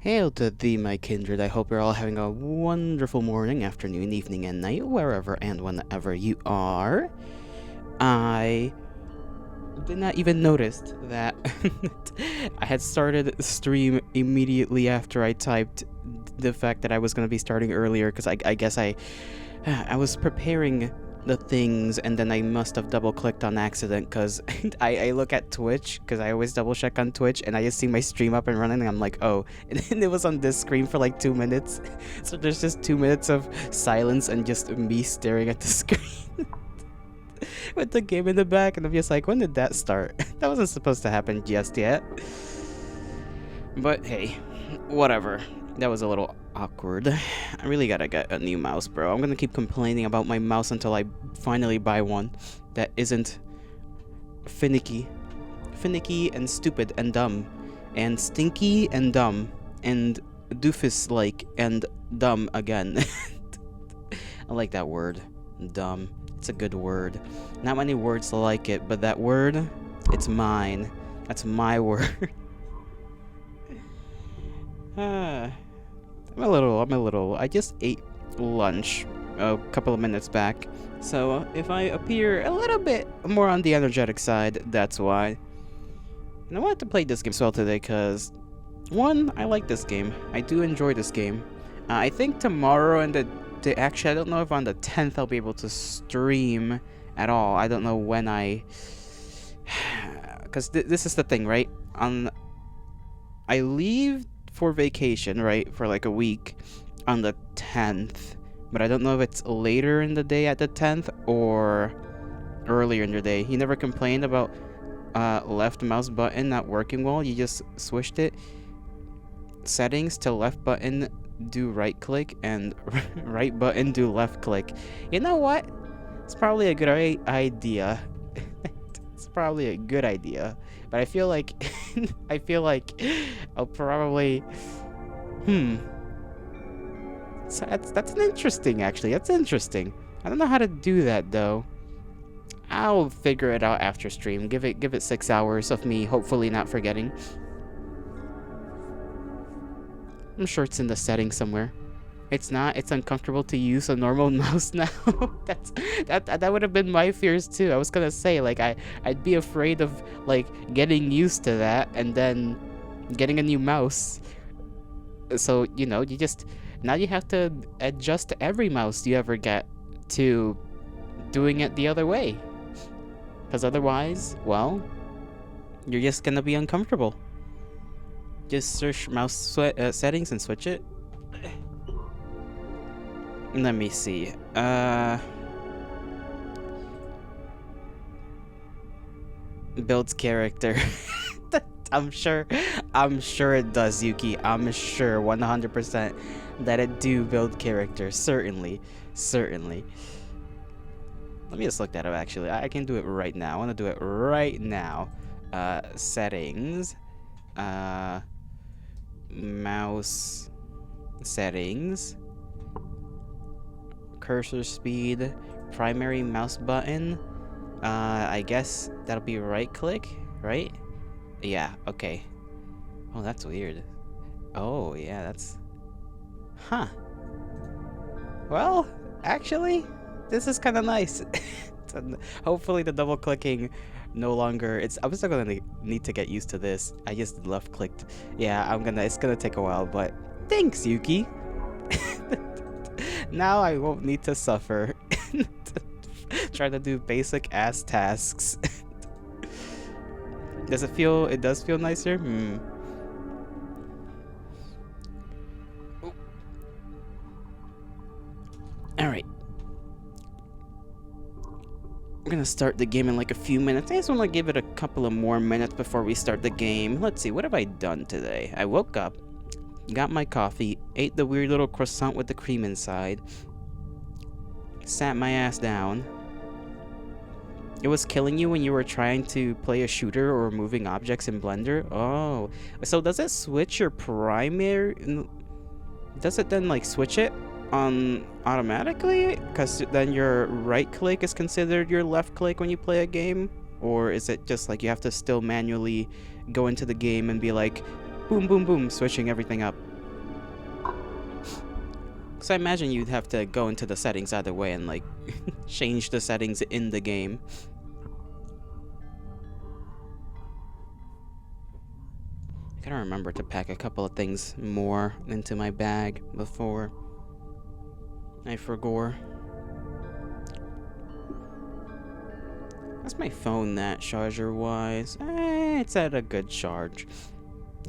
Hail to thee, my kindred. I hope you're all having a wonderful morning, afternoon, evening, and night, wherever and whenever you are. I did not even notice that I had started the stream immediately after I typed the fact that I was going to be starting earlier, because I guess I was preparing the things, and then I must have double clicked on accident, because I look at Twitch, because I always double check on Twitch, and I just see my stream up and running, and I'm like, oh, and it was on this screen for like 2 minutes. So there's just 2 minutes of silence and just me staring at the screen with the game in the back, and I'm just like, when did that start? That wasn't supposed to happen just yet. But hey, whatever. That was a little awkward. I really gotta get a new mouse, bro. I'm gonna keep complaining about my mouse until I finally buy one that isn't finicky and stupid and dumb and stinky and dumb and doofus-like and dumb again. I like that word, dumb. It's a good word. Not many words like it, but that word, it's mine. That's my word. I'm a little. I just ate lunch a couple of minutes back, so if I appear a little bit more on the energetic side, that's why. And I wanted to play this game as well today, because, one, I like this game. I do enjoy this game. I think tomorrow and actually, I don't know if on the 10th I'll be able to stream at all. I don't know when because this is the thing, right? I leave for vacation, right, for like a week on the 10th, but I don't know if it's later in the day at the 10th or earlier in the day. He never complained about left mouse button not working well. You just switched it. Settings to left button do right click and right button do left click. You know what? It's probably a good idea. It's probably a good idea, but I feel like I'll probably so that's an interesting, actually. That's interesting. I don't know how to do that though. I'll figure it out after stream. Give it 6 hours of me hopefully not forgetting. I'm sure it's in the settings somewhere. It's not. It's uncomfortable to use a normal mouse now. That would have been my fears too. I was gonna say, like, I'd be afraid of like getting used to that and then getting a new mouse. So you know, now you have to adjust every mouse you ever get to doing it the other way. Because otherwise, well, you're just gonna be uncomfortable. Just search mouse settings and switch it. Let me see. Builds character. I'm sure it does, Yuki. I'm sure 100% that it do build character. Certainly. Let me just look that up, actually. I can do it right now. I want to do it right now. Settings. Mouse settings. Cursor speed, primary mouse button. I guess that'll be right click, right? Yeah, okay. Oh, that's weird. Oh, yeah, that's... Huh. Well, actually, this is kind of nice. Hopefully the double clicking no longer... I'm still gonna need to get used to this. I just left clicked. Yeah, it's gonna take a while, but thanks, Yuki. Now I won't need to suffer trying to do basic ass tasks. It does feel nicer? Alright. We're gonna start the game in like a few minutes. I just want to give it a couple of more minutes before we start the game. Let's see, what have I done today? I woke up, got my coffee, ate the weird little croissant with the cream inside, sat my ass down. It was killing you when you were trying to play a shooter or moving objects in Blender? Oh, so does it switch your primary? Does it then like switch it on automatically? Because then your right click is considered your left click when you play a game? Or is it just like you have to still manually go into the game and be like, boom, boom, boom, switching everything up? Because I imagine you'd have to go into the settings either way and, like, change the settings in the game. I gotta remember to pack a couple of things more into my bag before I forgot. How's my phone that charger-wise? It's at a good charge.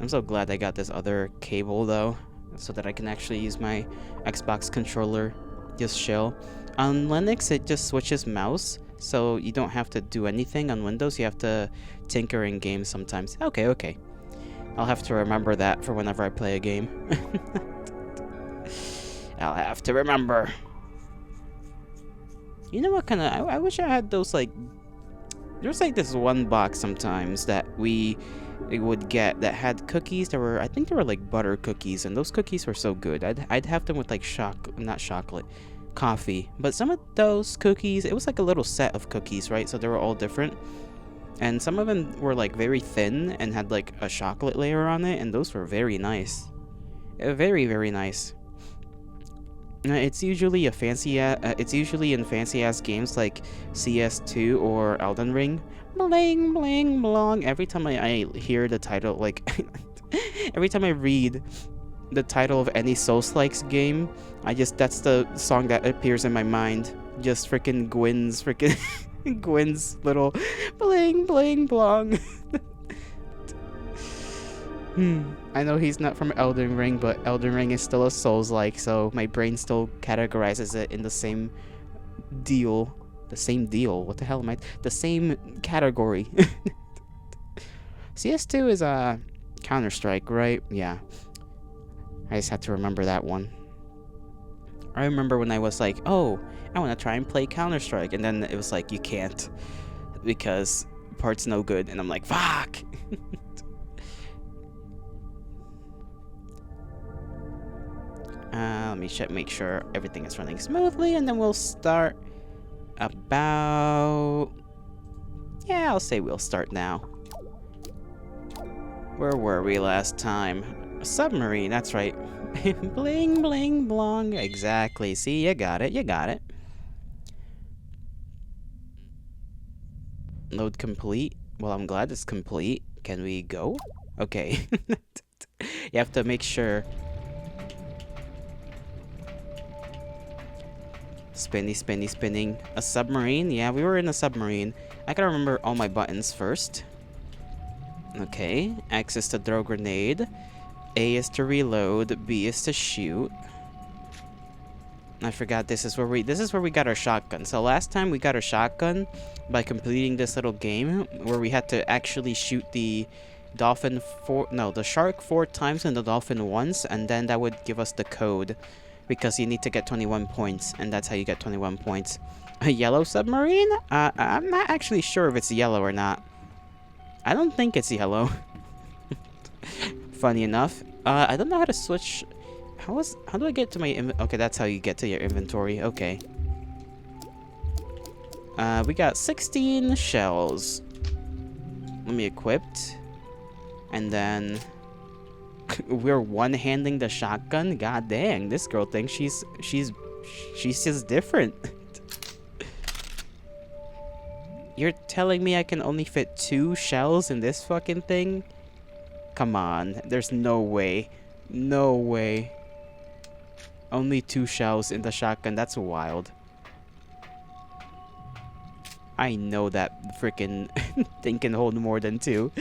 I'm so glad I got this other cable, though, so that I can actually use my Xbox controller just chill. On Linux, it just switches mouse, so you don't have to do anything. On Windows, you have to tinker in games sometimes. Okay. I'll have to remember that for whenever I play a game. I'll have to remember. You know what kind of... I wish I had those, like... There's, like, this one box sometimes that we would get that had cookies that were... I think they were, like, butter cookies, and those cookies were so good. I'd have them with, like, not chocolate, coffee. But some of those cookies... It was, like, a little set of cookies, right? So they were all different. And some of them were, like, very thin and had, like, a chocolate layer on it, and those were very nice. Very, very nice. It's usually in fancy-ass games like CS2 or Elden Ring. Bling, bling, blong. Every time I hear the title, like, every time I read the title of any Souls-like game, that's the song that appears in my mind. Just freaking Gwyn's little bling, bling, blong. I know he's not from Elden Ring, but Elden Ring is still a Souls-like, so my brain still categorizes it in the same deal. The same deal? What the hell am I? The same category. CS2 is Counter-Strike, right? Yeah. I just had to remember that one. I remember when I was like, oh, I want to try and play Counter-Strike, and then it was like, you can't, because part's no good, and I'm like, fuck! Let me make sure everything is running smoothly, and then we'll start about... Yeah, I'll say we'll start now. Where were we last time? A submarine, that's right. Bling, bling, blong. Exactly. See, you got it. Load complete. Well, I'm glad it's complete. Can we go? Okay. You have to make sure... Spinning. A submarine? Yeah, we were in a submarine. I gotta remember all my buttons first. Okay. X is to throw grenade. A is to reload. B is to shoot. I forgot this is where we got our shotgun. So last time we got our shotgun by completing this little game where we had to actually shoot the shark 4 times and the dolphin once, and then that would give us the code. Because you need to get 21 points, and that's how you get 21 points. A yellow submarine? I'm not actually sure if it's yellow or not. I don't think it's yellow. Funny enough. I don't know how to switch... How do I get to my... Okay, that's how you get to your inventory. Okay. We got 16 shells. Let me equip. And then... We're one-handing the shotgun? God dang, this girl thinks she's just different. You're telling me I can only fit 2 shells in this fucking thing? Come on, there's no way. No way. Only 2 shells in the shotgun, that's wild. I know that freaking thing can hold more than 2.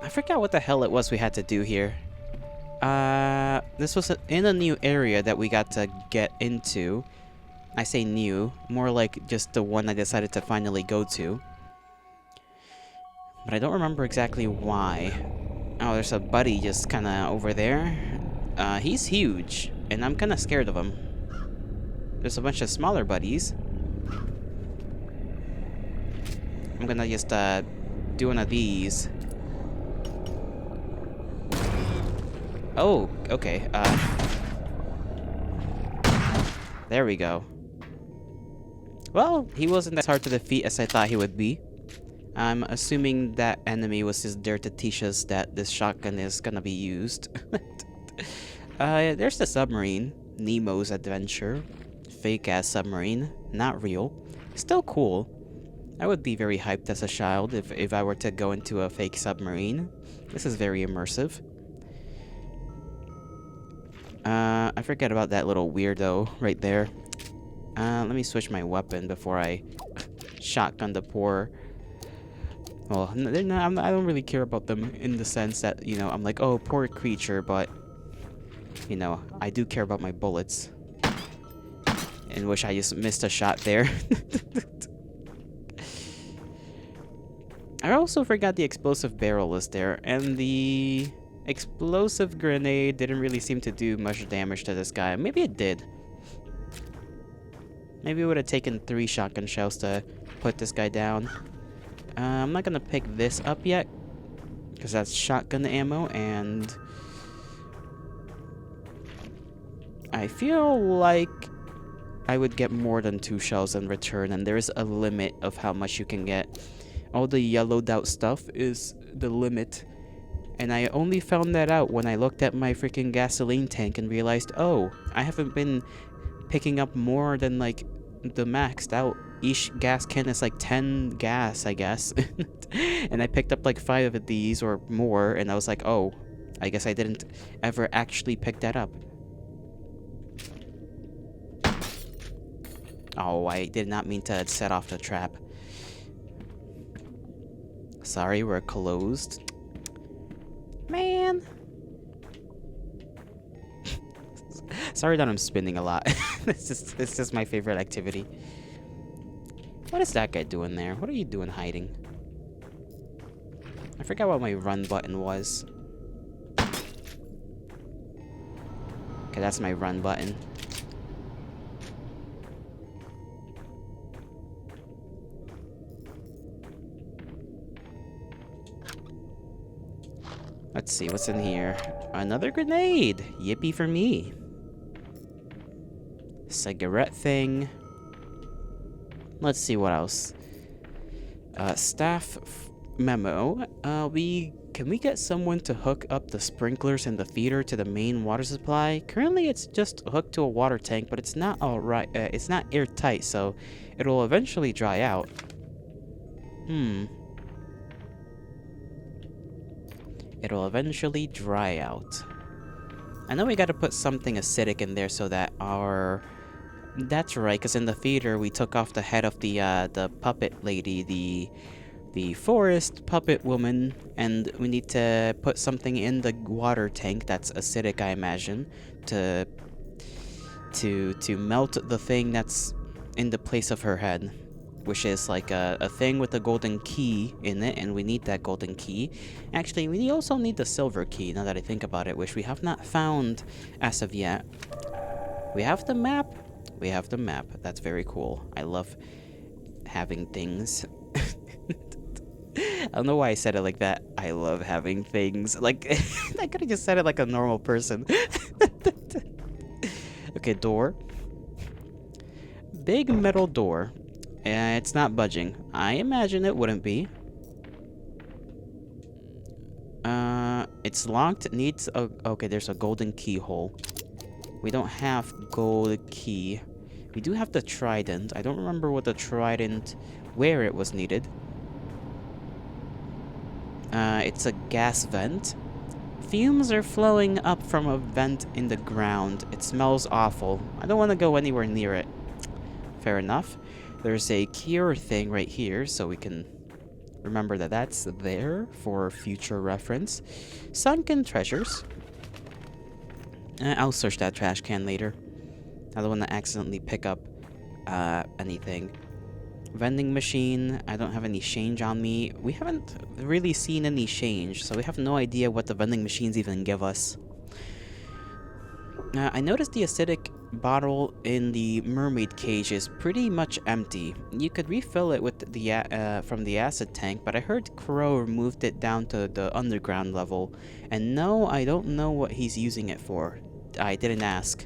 I forgot what the hell it was we had to do here. This was in a new area that we got to get into. I say new, more like just the one I decided to finally go to. But I don't remember exactly why. Oh, there's a buddy just kinda over there. He's huge, and I'm kinda scared of him. There's a bunch of smaller buddies. I'm gonna just do one of these. Oh, okay. There we go. Well, he wasn't as hard to defeat as I thought he would be. I'm assuming that enemy was just there to teach us that this shotgun is gonna be used. There's the submarine. Nemo's Adventure. Fake-ass submarine. Not real. Still cool. I would be very hyped as a child if I were to go into a fake submarine. This is very immersive. I forget about that little weirdo right there. Let me switch my weapon before I shotgun the poor... Well, they're not, I don't really care about them in the sense that, you know, I'm like, oh, poor creature, but... You know, I do care about my bullets. And wish I just missed a shot there. I also forgot the explosive barrel was there, and the explosive grenade didn't really seem to do much damage to this guy. Maybe it did. Maybe it would have taken 3 shotgun shells to put this guy down. I'm not gonna pick this up yet, because that's shotgun ammo, and I feel like I would get more than 2 shells in return, and there is a limit of how much you can get. All the yellowed out stuff is the limit. And I only found that out when I looked at my freaking gasoline tank and realized, oh, I haven't been picking up more than like the maxed out. Each gas can is like 10 gas, I guess. And I picked up like 5 of these or more, and I was like, oh, I guess I didn't ever actually pick that up. Oh, I did not mean to set off the trap. Sorry, we're closed. Man. Sorry that I'm spinning a lot. It's just my favorite activity. What is that guy doing there? What are you doing hiding? I forgot what my run button was. Okay, that's my run button. Let's see, what's in here? Another grenade! Yippee for me. Cigarette thing. Let's see what else. Staff memo. Can we get someone to hook up the sprinklers and the feeder to the main water supply? Currently, it's just hooked to a water tank, but it's not alright. It's not airtight, so it'll eventually dry out. It'll eventually dry out. I know we gotta put something acidic in there so that our... That's right, because in the feeder we took off the head of the puppet lady, the forest puppet woman, and we need to put something in the water tank that's acidic, I imagine, to melt the thing that's in the place of her head, which is like a thing with a golden key in it, and we need that golden key. Actually, we also need the silver key, now that I think about it, which we have not found as of yet. We have the map. We have the map. That's very cool. I love having things. I don't know why I said it like that. I love having things. Like, I could have just said it like a normal person. Okay, door. Big metal door. It's not budging. I imagine it wouldn't be. It's locked. It needs a... Okay, there's a golden keyhole. We don't have gold key. We do have the trident. I don't remember what the trident... where it was needed. It's a gas vent. Fumes are flowing up from a vent in the ground. It smells awful. I don't want to go anywhere near it. Fair enough. There's a cure thing right here, so we can remember that that's there for future reference. Sunken treasures. I'll search that trash can later. I don't want to accidentally pick up anything. Vending machine. I don't have any change on me. We haven't really seen any change, so we have no idea what the vending machines even give us. I noticed the acidic bottle in the mermaid cage is pretty much empty. You could refill it with the from the acid tank, but I heard Crow moved it down to the underground level. And no, I don't know what he's using it for. I didn't ask.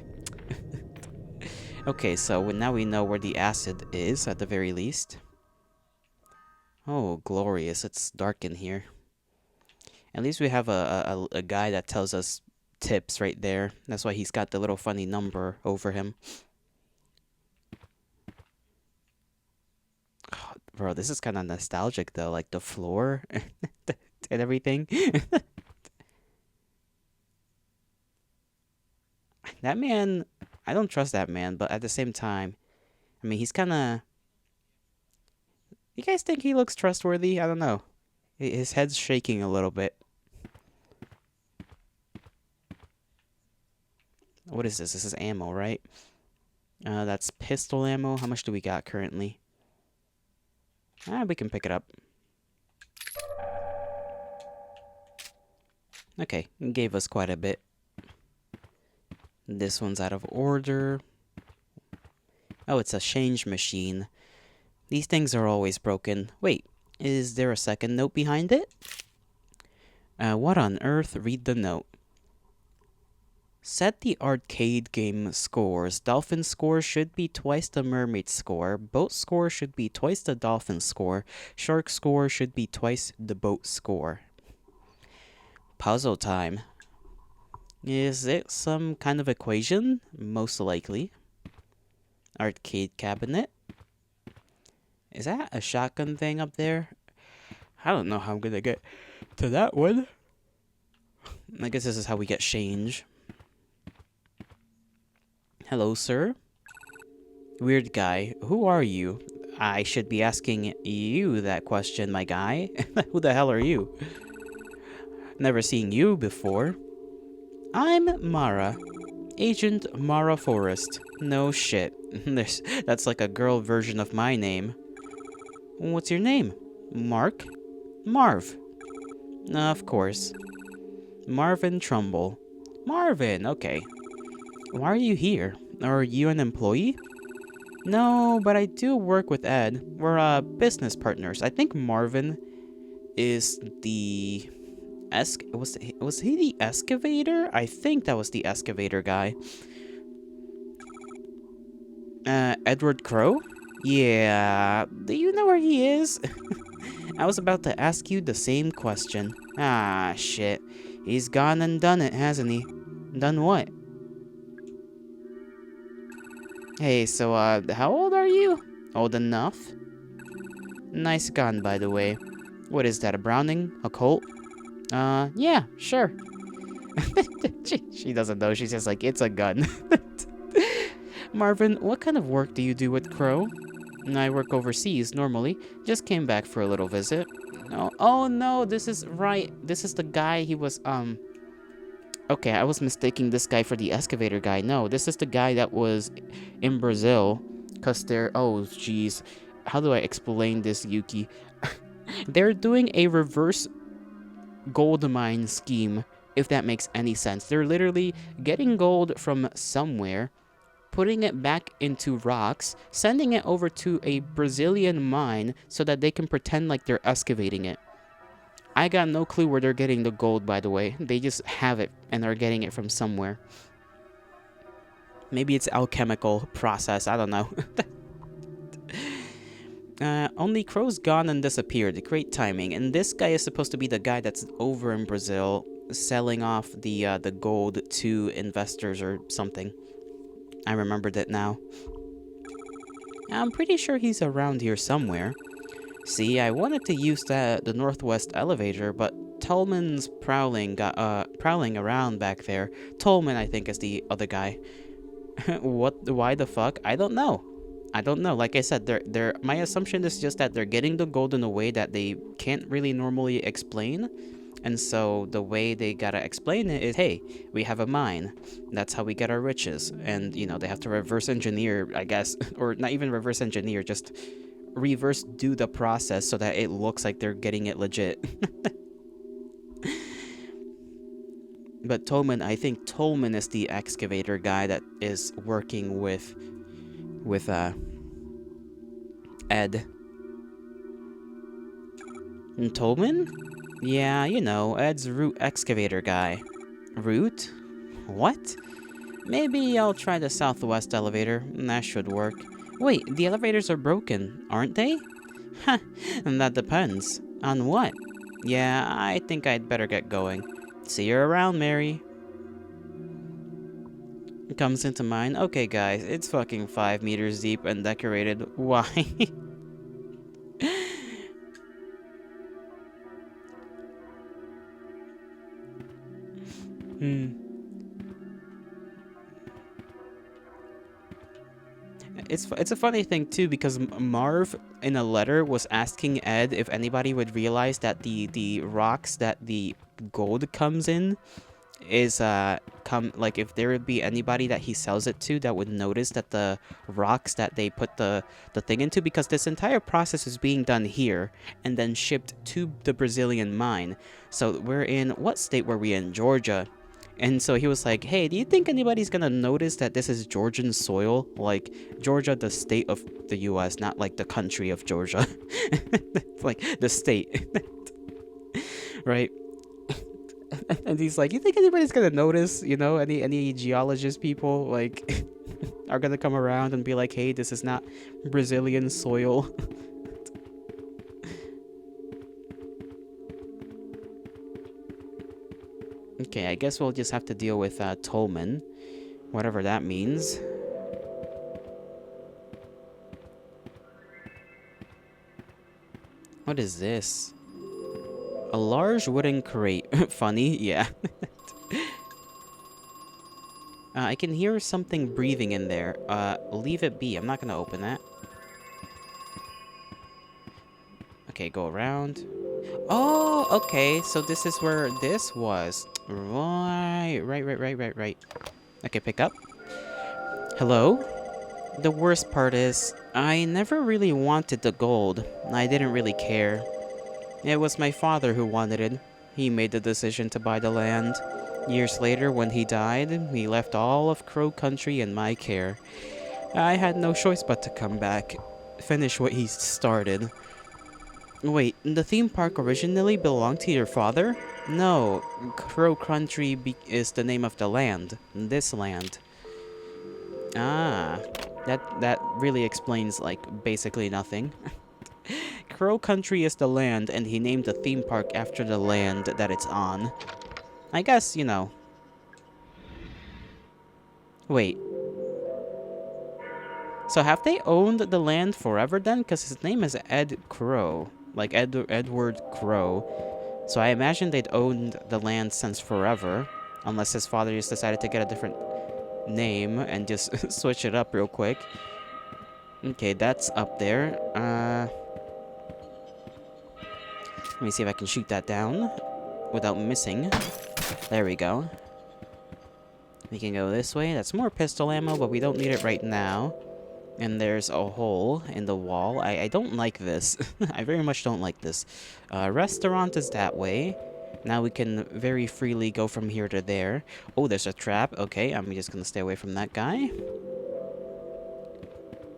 Okay, so now we know where the acid is, at the very least. Oh, glorious. It's dark in here. At least we have a guy that tells us tips right there. That's why he's got the little funny number over him. Bro, this is kind of nostalgic though, like the floor and everything. That man, I don't trust that man, but at the same time, I mean, he's kind of. You guys think he looks trustworthy? I don't know. His head's shaking a little bit. What is this? This is ammo, right? That's pistol ammo. How much do we got currently? We can pick it up. Okay, gave us quite a bit. This one's out of order. Oh, it's a change machine. These things are always broken. Wait, is there a second note behind it? What on earth? Read the note. Set the arcade game scores. Dolphin score should be twice the mermaid score. Boat score should be twice the dolphin score. Shark score should be twice the boat score. Puzzle time. Is it some kind of equation? Most likely. Arcade cabinet. Is that a shotgun thing up there? I don't know how I'm gonna get to that one. I guess this is how we get change. Hello, sir. Weird guy. Who are you? I should be asking you that question, my guy. Who the hell are you? Never seen you before. I'm Mara. Agent Mara Forrest. No shit. That's like a girl version of my name. What's your name? Mark? Marv. Of course. Marvin Trumbull. Marvin, okay. Why are you here? Are you an employee? No, but I do work with Ed. We're business partners. I think Marvin is the was he the excavator? I think that was the excavator guy. Edward Crow? Yeah, do you know where he is? I was about to ask you the same question. Ah, shit. He's gone and done it, hasn't he? Done what? Hey, so, how old are you? Old enough? Nice gun, by the way. What is that, a Browning? A Colt? Yeah, sure. She doesn't know, she's just like, it's a gun. Marvin, what kind of work do you do with Crow? I work overseas, normally. Just came back for a little visit. Oh no, this is right. This is the guy he was, Okay, I was mistaking this guy for the excavator guy. No, this is the guy that was in Brazil. Because they're... Oh, jeez. How do I explain this, Yuki? They're doing a reverse gold mine scheme, if that makes any sense. They're literally getting gold from somewhere, putting it back into rocks, sending it over to a Brazilian mine so that they can pretend like they're excavating it. I got no clue where they're getting the gold, by the way. They just have it, and are getting it from somewhere. Maybe it's alchemical process, I don't know. Only Crow's gone and disappeared. Great timing. And this guy is supposed to be the guy that's over in Brazil, selling off the gold to investors or something. I remembered it now. I'm pretty sure he's around here somewhere. See, I wanted to use the northwest elevator, but Tolman's prowling around back there. Tolman, I think, is the other guy. Why the fuck? I don't know. Like I said, my assumption is just that they're getting the gold in a way that they can't really normally explain. And so the way they gotta explain it is, hey, we have a mine. That's how we get our riches. And, you know, they have to reverse engineer, I guess. Or not even reverse engineer, just reverse do the process so that it looks like they're getting it legit. But Tolman, I think Tolman is the excavator guy that is working with Ed. And Tolman? Yeah, you know, Ed's root excavator guy. Root? What? Maybe I'll try the southwest elevator. That should work. Wait, the elevators are broken, aren't they? Huh, and that depends. On what? Yeah, I think I'd better get going. See you around, Mary. Comes into mind. Okay, guys, it's fucking 5 meters deep and decorated. Why? Hmm. It's a funny thing too because Marv in a letter was asking Ed if anybody would realize that the rocks that the gold comes in is come like if there would be anybody that he sells it to that would notice that the rocks that they put the thing into, because this entire process is being done here and then shipped to the Brazilian mine. So we're in, what state were we in? Georgia. And so he was like, hey, do you think anybody's gonna notice that this is Georgian soil? Like, Georgia, the state of the US, not like the country of Georgia. Like, the state. Right? And he's like, you think anybody's gonna notice, you know, any geologist people, like, are gonna come around and be like, hey, this is not Brazilian soil? Okay, I guess we'll just have to deal with Tolman, whatever that means. What is this? A large wooden crate. Funny, yeah. I can hear something breathing in there. Leave it be. I'm not gonna open that. Okay, go around. Oh, okay. So this is where this was. Right. Okay, pick up. Hello? The worst part is, I never really wanted the gold. I didn't really care. It was my father who wanted it. He made the decision to buy the land. Years later, when he died, he left all of Crow Country in my care. I had no choice but to come back, finish what he started. Wait, the theme park originally belonged to your father? No, Crow Country is the name of the land. This land. Ah, that really explains, like, basically nothing. Crow Country is the land, and he named the theme park after the land that it's on. I guess, you know. Wait. So have they owned the land forever then? Because his name is Ed Crow. Like Edward Crow. So I imagine they'd owned the land since forever. Unless his father just decided to get a different name and just switch it up real quick. Okay, that's up there. Let me see if I can shoot that down without missing. There we go. We can go this way. That's more pistol ammo, but we don't need it right now. And there's a hole in the wall. I don't like this. I very much don't like this. Restaurant is that way. Now we can very freely go from here to there. Oh, there's a trap. Okay, I'm just gonna stay away from that guy.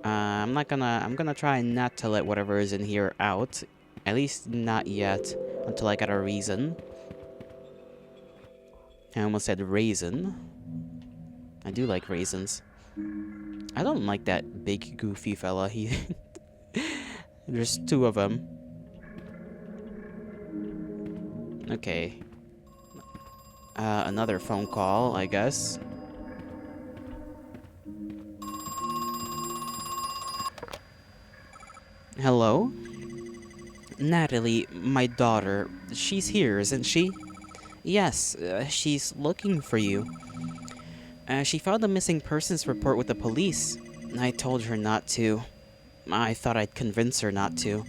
I'm gonna try not to let whatever is in here out. At least not yet, until I get a reason. I almost said raisin. I do like raisins. I don't like that big goofy fella. There's two of them. Okay. Another phone call, I guess. Hello? Natalie, my daughter. She's here, isn't she? Yes, she's looking for you. She filed a missing persons report with the police. I told her not to. I thought I'd convince her not to.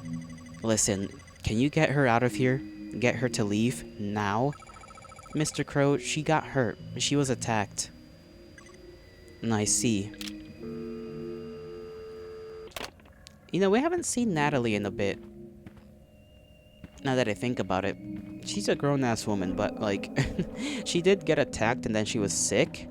Listen, can you get her out of here? Get her to leave, now? Mr. Crow, she got hurt. She was attacked. I see. You know, we haven't seen Natalie in a bit. Now that I think about it. She's a grown-ass woman, but, like, she did get attacked and then she was sick.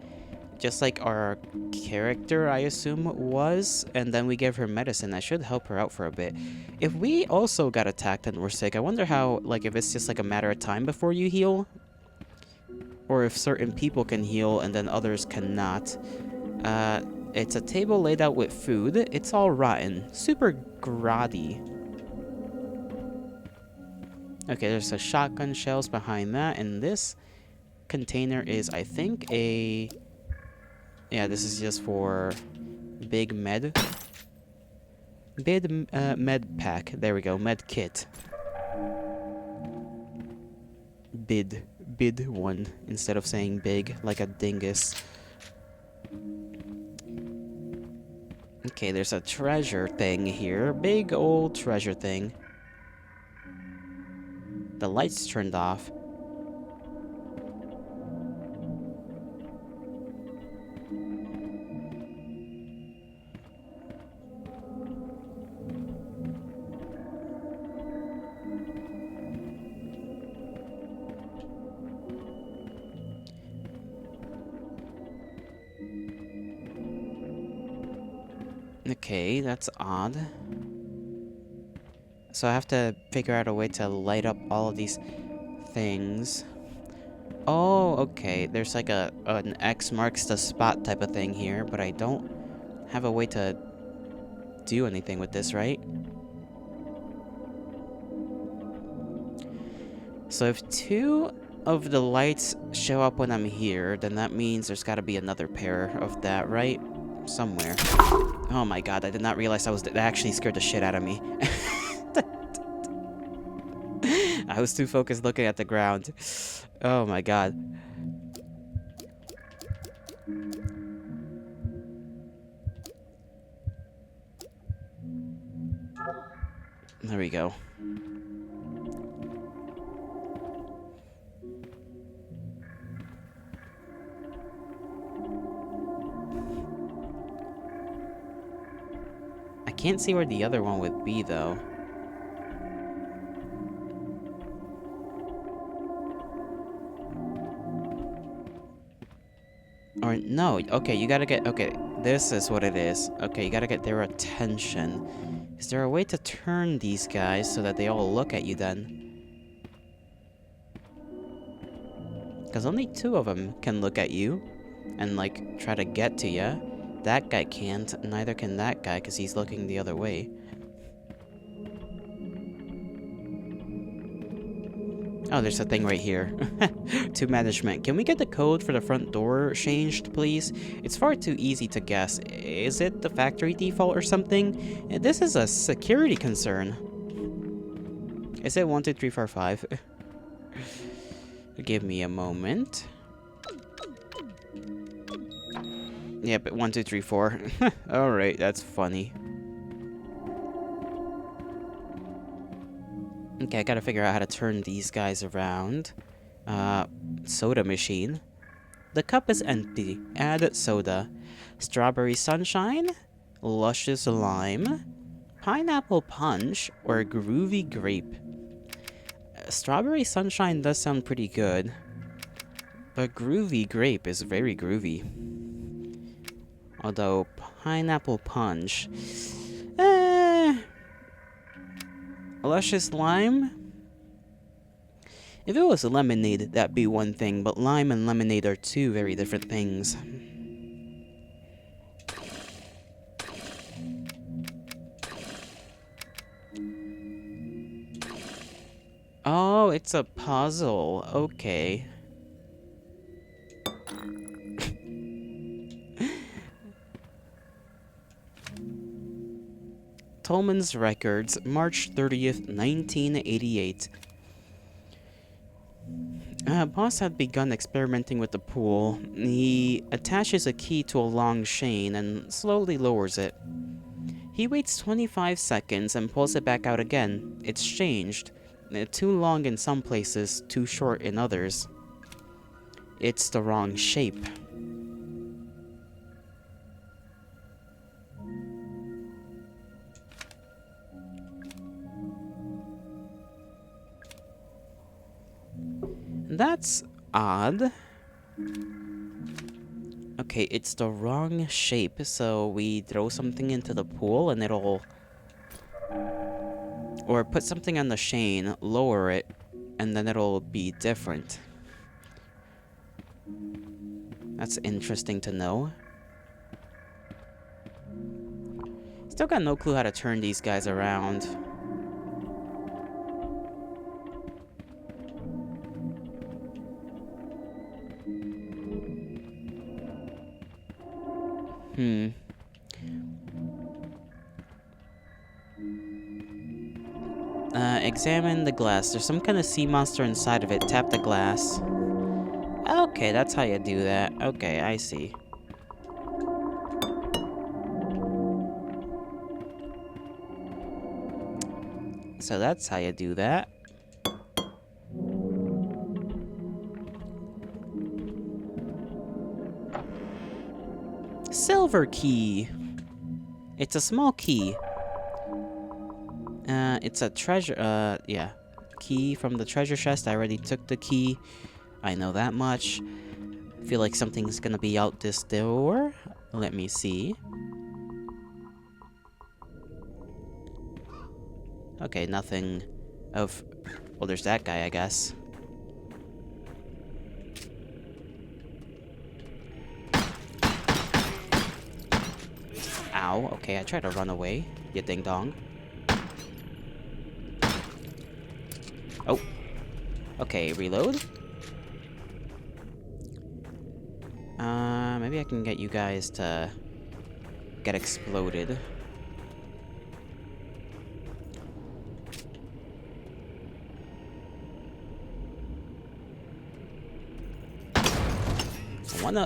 Just like our character, I assume, was. And then we gave her medicine. That should help her out for a bit. If we also got attacked and were sick, I wonder how, like, if it's just like a matter of time before you heal. Or if certain people can heal and then others cannot. It's a table laid out with food. It's all rotten. Super grotty. Okay, there's a shotgun shells behind that, and this container is, I think, a... Yeah, this is just for big med. Med pack. There we go, med kit. Bid one, instead of saying big, like a dingus. Okay, there's a treasure thing here. Big old treasure thing. The lights turned off. Okay, that's odd. So I have to figure out a way to light up all of these things. Oh, okay. There's like an X marks the spot type of thing here, but I don't have a way to do anything with this, right? So if 2 of the lights show up when I'm here, then that means there's gotta be another pair of that, right? Somewhere. Oh my god, I did not realize that actually scared the shit out of me. I was too focused looking at the ground. Oh my god. There we go. I can't see where the other one would be, though. Or, no, okay, you gotta get, okay, this is what it is. Okay, you gotta get their attention. Is there a way to turn these guys so that they all look at you then? Because only 2 of them can look at you and, like, try to get to you. That guy can't, neither can that guy because he's looking the other way. Oh, there's a thing right here. To management. Can we get the code for the front door changed, please? It's far too easy to guess. Is it the factory default or something? This is a security concern. Is it 1, 2, 3, 4, 5? Give me a moment. Yep, 1, 2, 3, 4. Alright, that's funny. Okay, I gotta figure out how to turn these guys around. Soda machine. The cup is empty. Add soda. Strawberry sunshine? Luscious lime? Pineapple punch? Or groovy grape? Strawberry sunshine does sound pretty good. But groovy grape is very groovy. Although, pineapple punch... Luscious lime? If it was lemonade, that'd be one thing, but lime and lemonade are 2 very different things. Oh, it's a puzzle. Okay. Tolman's Records, March 30th, 1988. Boss had begun experimenting with the pool. He attaches a key to a long chain and slowly lowers it. He waits 25 seconds and pulls it back out again. It's changed. Too long in some places, too short in others. It's the wrong shape. That's odd. Okay, it's the wrong shape, so we throw something into the pool and it'll... Or put something on the chain, lower it, and then it'll be different. That's interesting to know. Still got no clue how to turn these guys around. Examine the glass. There's some kind of sea monster inside of it. Tap the glass. Okay, that's how you do that. Okay, I see. So that's how you do that. Silver key. It's a small key. It's a treasure, yeah. Key from the treasure chest. I already took the key. I know that much. Feel like something's gonna be out this door. Let me see. Okay, nothing of... Well, there's that guy, I guess. Ow. Okay, I tried to run away. You ding-dong. Oh. Okay, reload. Maybe I can get you guys to get exploded.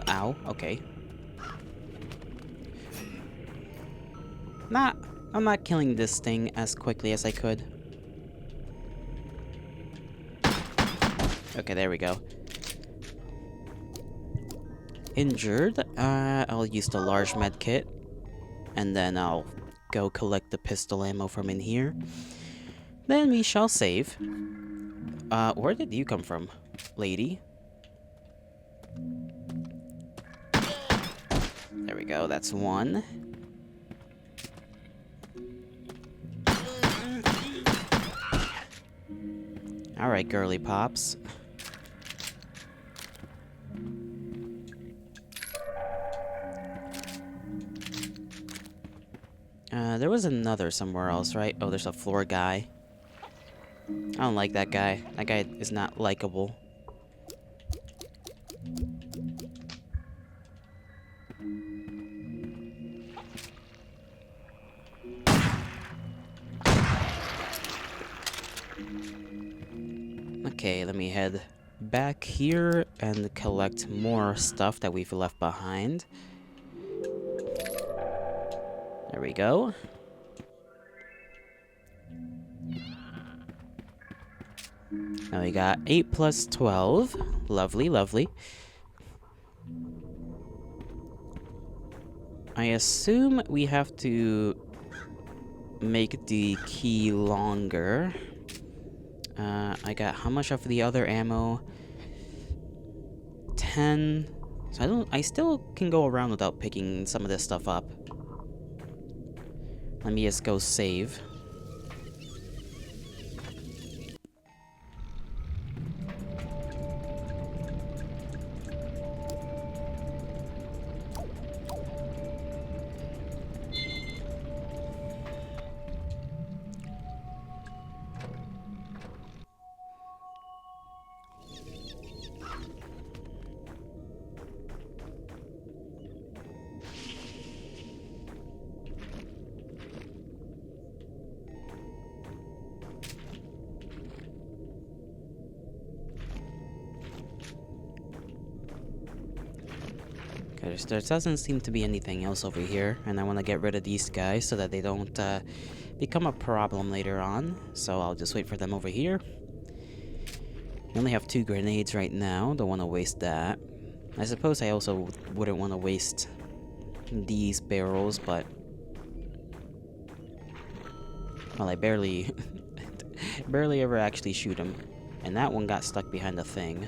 Ow, okay. I'm not killing this thing as quickly as I could. Okay, there we go. Injured. I'll use the large med kit. And then I'll go collect the pistol ammo from in here. Then we shall save. Where did you come from, lady? There we go, that's one. Alright, girly pops. There was another somewhere else, right? Oh, there's a floor guy. I don't like that guy. That guy is not likable. Okay, let me head back here and collect more stuff that we've left behind. There we go. Now we got 8 plus 12. Lovely, lovely. I assume we have to make the key longer. I got how much of the other ammo? 10. So I still can go around without picking some of this stuff up. Let me just go save. There doesn't seem to be anything else over here, and I want to get rid of these guys so that they don't become a problem later on. So I'll just wait for them over here. I only have 2 grenades right now, don't want to waste that. I suppose I also wouldn't want to waste these barrels, but... Well, I barely ever actually shoot them. And that one got stuck behind the thing.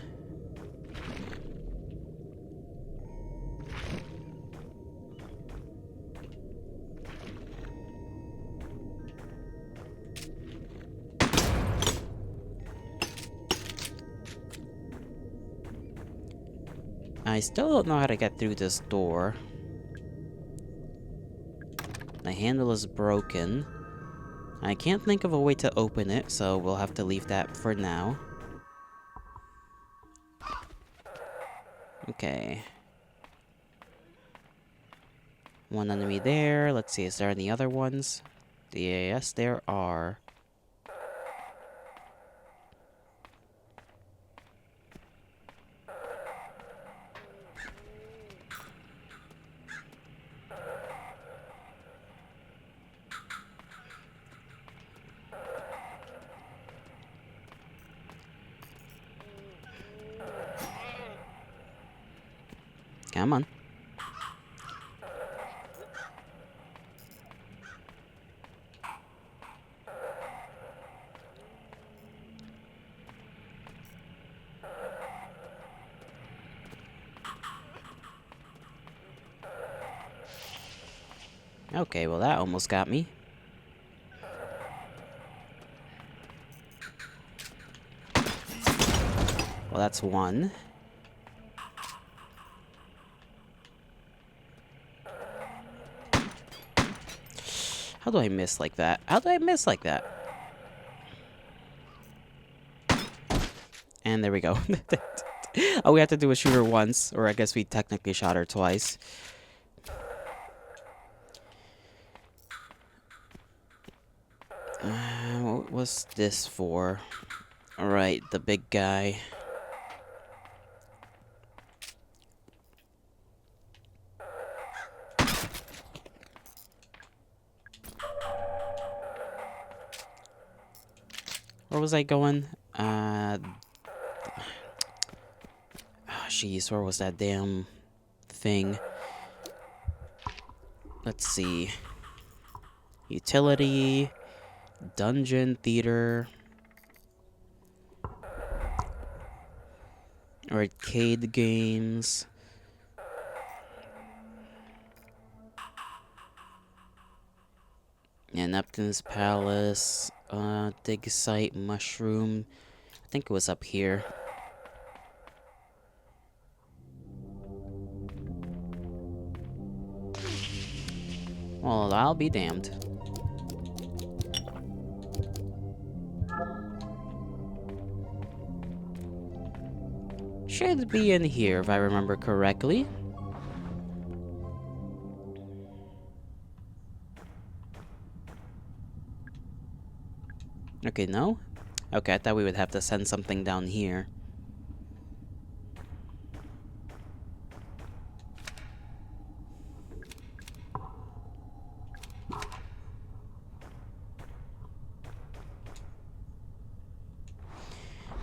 I still don't know how to get through this door. The handle is broken. I can't think of a way to open it, so we'll have to leave that for now. Okay. One enemy there. Let's see, is there any other ones? Yes, there are. Come on. Okay, well that almost got me. Well, that's one. How do I miss like that? How do I miss like that? And there we go. Oh, we have to do a shoot her once, or I guess we technically shot her twice. What was this for? Alright, the big guy. Where was I going? Jeez, where was that damn thing? Let's see. Utility, dungeon, theater, arcade games. Yeah, Neptune's Palace, dig site, mushroom. I think it was up here. Well, I'll be damned. Should be in here, if I remember correctly. Okay, no? Okay, I thought we would have to send something down here.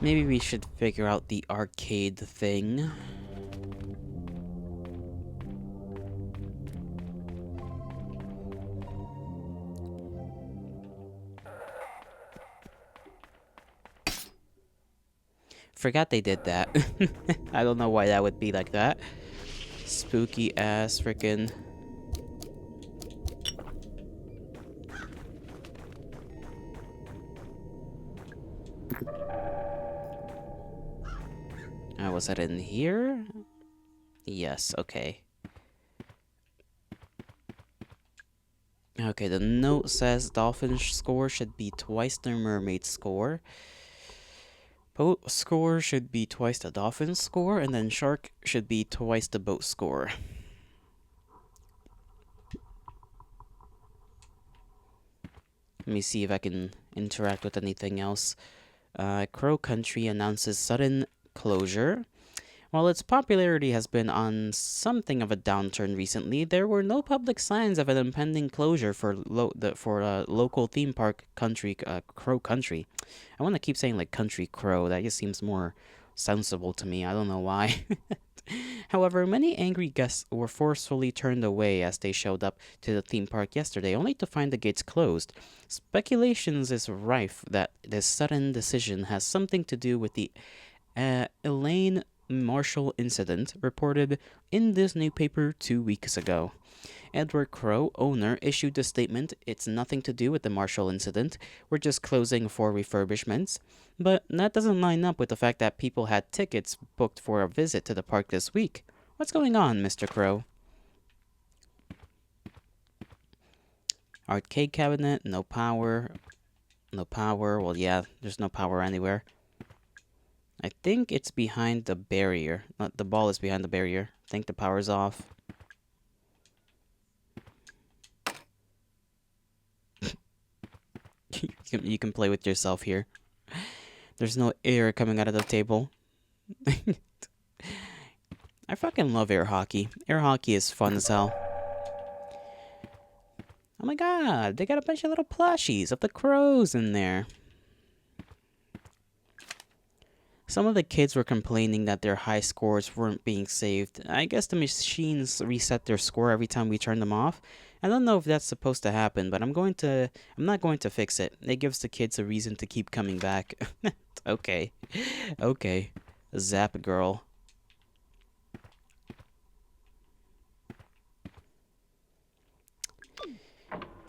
Maybe we should figure out the arcade thing. Forgot they did that. I don't know why that would be like that. Spooky ass frickin'. Was that in here? Yes, okay. Okay, the note says dolphin score should be twice the mermaid score. Boat score should be twice the dolphin score, and then shark should be twice the boat score. Let me see if I can interact with anything else. Crow Country announces sudden closure. While its popularity has been on something of a downturn recently, there were no public signs of an impending closure for local theme park Crow Country. I want to keep saying like Country Crow. That just seems more sensible to me. I don't know why. However, many angry guests were forcefully turned away as they showed up to the theme park yesterday, only to find the gates closed. Speculations is rife that this sudden decision has something to do with the Elaine Marshall incident reported in this newspaper 2 weeks ago. Edward Crow, owner, issued a statement. It's nothing to do with the Marshall incident. We're just closing for refurbishments. But that doesn't line up with the fact that people had tickets booked for a visit to the park this week. What's going on, Mr. Crow? Arcade cabinet, no power. No power. Well, yeah, there's no power anywhere. I think it's behind the barrier. The ball is behind the barrier. I think the power's off. You can play with yourself here. There's no air coming out of the table. I fucking love air hockey. Air hockey is fun as hell. Oh my god, they got a bunch of little plushies of the crows in there. Some of the kids were complaining that their high scores weren't being saved. I guess the machines reset their score every time we turn them off. I don't know if that's supposed to happen, but I'm not going to fix it. It gives the kids a reason to keep coming back. Okay. Okay. Zap girl.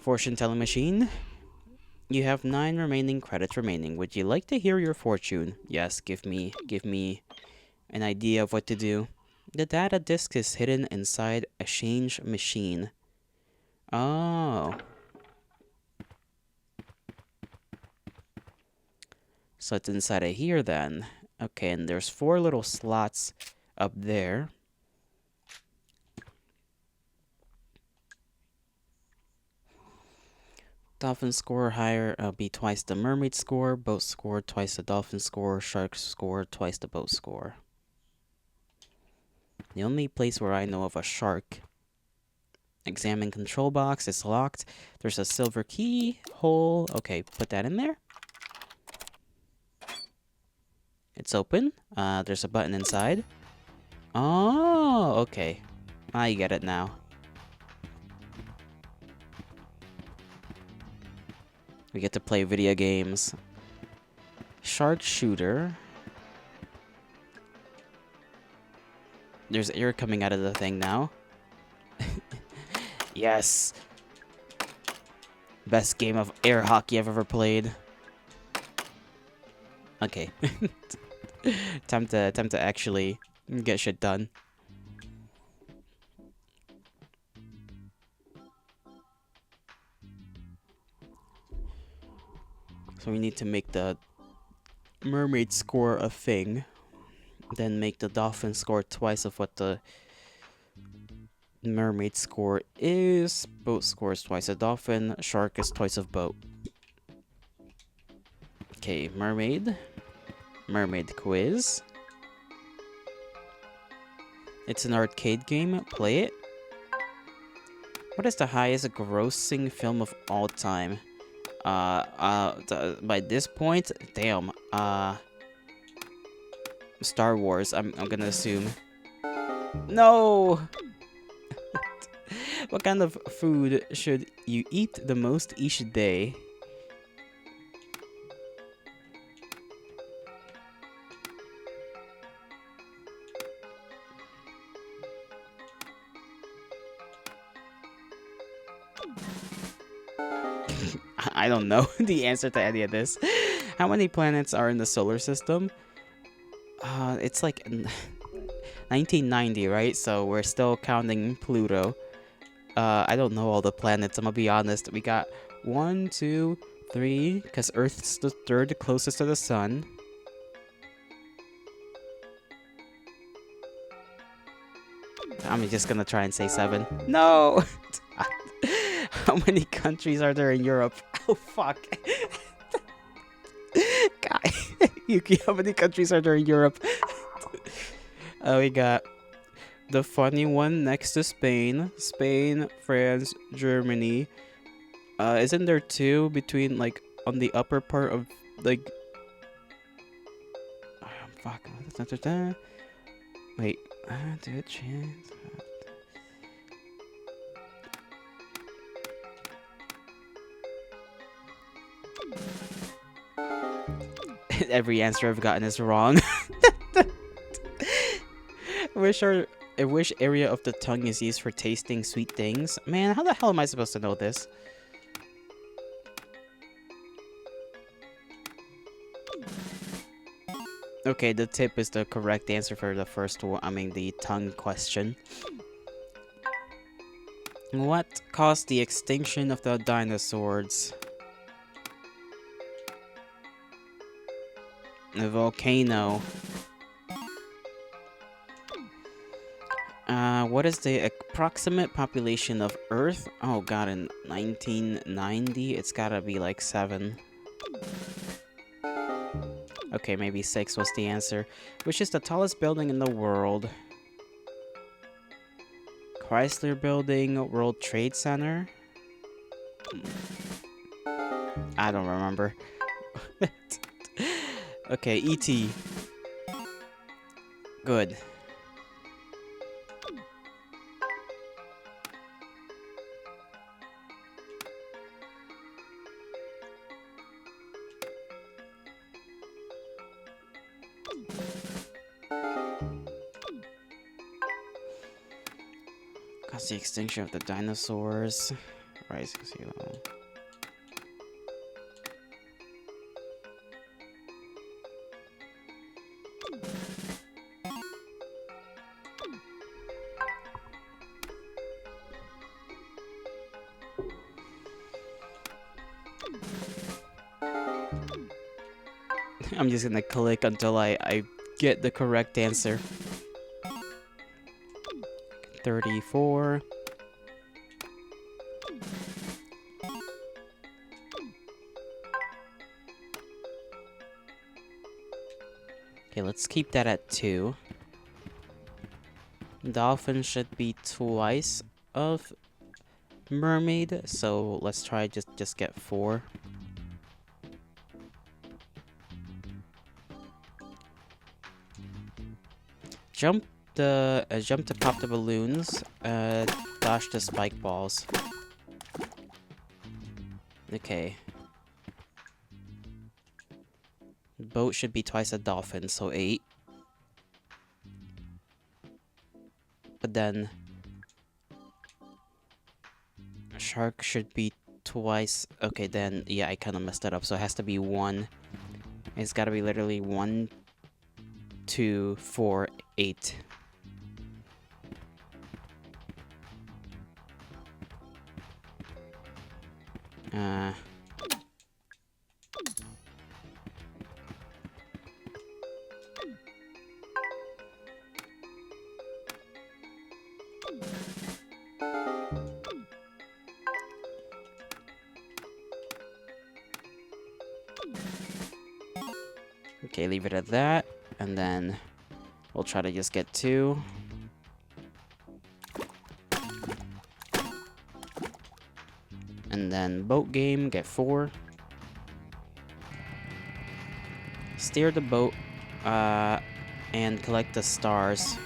Fortune telling machine. You have 9 remaining credits remaining. Would you like to hear your fortune? Yes, give me an idea of what to do. The data disk is hidden inside a change machine. Oh. So it's inside of here then. Okay, and there's 4 little slots up there. Dolphin score higher be twice the mermaid score. Boat score twice the dolphin score. Shark score twice the boat score. The only place where I know of a shark. Examine control box. It's locked. There's a silver key hole. Okay, put that in there. It's open. There's a button inside. Oh, okay. I get it now. We get to play video games. Shark shooter. There's air coming out of the thing now. Yes. Best game of air hockey I've ever played. Okay. time to actually get shit done. So we need to make the mermaid score a thing. Then make the dolphin score twice of what the mermaid score is. Boat score is twice a dolphin. Shark is twice of boat. Okay, mermaid. Mermaid quiz. It's an arcade game. Play it. What is the highest grossing film of all time? By this point, damn. Star Wars, I'm gonna assume. No! What kind of food should you eat the most each day? I don't know the answer to any of this. How many planets are in the solar system? It's like 1990, right? So we're still counting Pluto. I don't know all the planets, I'm gonna be honest. We got 1, 2, 3, because Earth's the third closest to the sun. I'm just gonna try and say 7. No! How many countries are there in Europe? Oh, fuck. God. Yuki, how many countries are there in Europe? We got the funny one next to Spain. Spain, France, Germany. Isn't there 2 between, like, on the upper part of, like... fuck. Wait. Do a chance. Every answer I've gotten is wrong. Which area of the tongue is used for tasting sweet things? Man, how the hell am I supposed to know this? Okay, the tip is the correct answer for the first one. I mean, the tongue question. What caused the extinction of the dinosaurs? A volcano. What is the approximate population of Earth? Oh god, in 1990, it's gotta be like 7. Okay, maybe 6 was the answer. Which is the tallest building in the world? Chrysler Building, World Trade Center? I don't remember. Okay, E.T. Good. Cause the extinction of the dinosaurs. Rising sea level. I'm just gonna click until I get the correct answer. 34. Okay, let's keep that at 2. Dolphin should be twice of mermaid, so let's try just get 4. Jump to pop the balloons, dodge the spike balls. Okay. Boat should be twice a dolphin, so 8. But then shark should be twice. Okay, then yeah, I kind of messed that up. So it has to be 1. It's got to be literally 1, 2, 4, 8. Okay, leave it at that, and then we'll try to just get 2. And then boat game, get 4. Steer the boat, and collect the stars.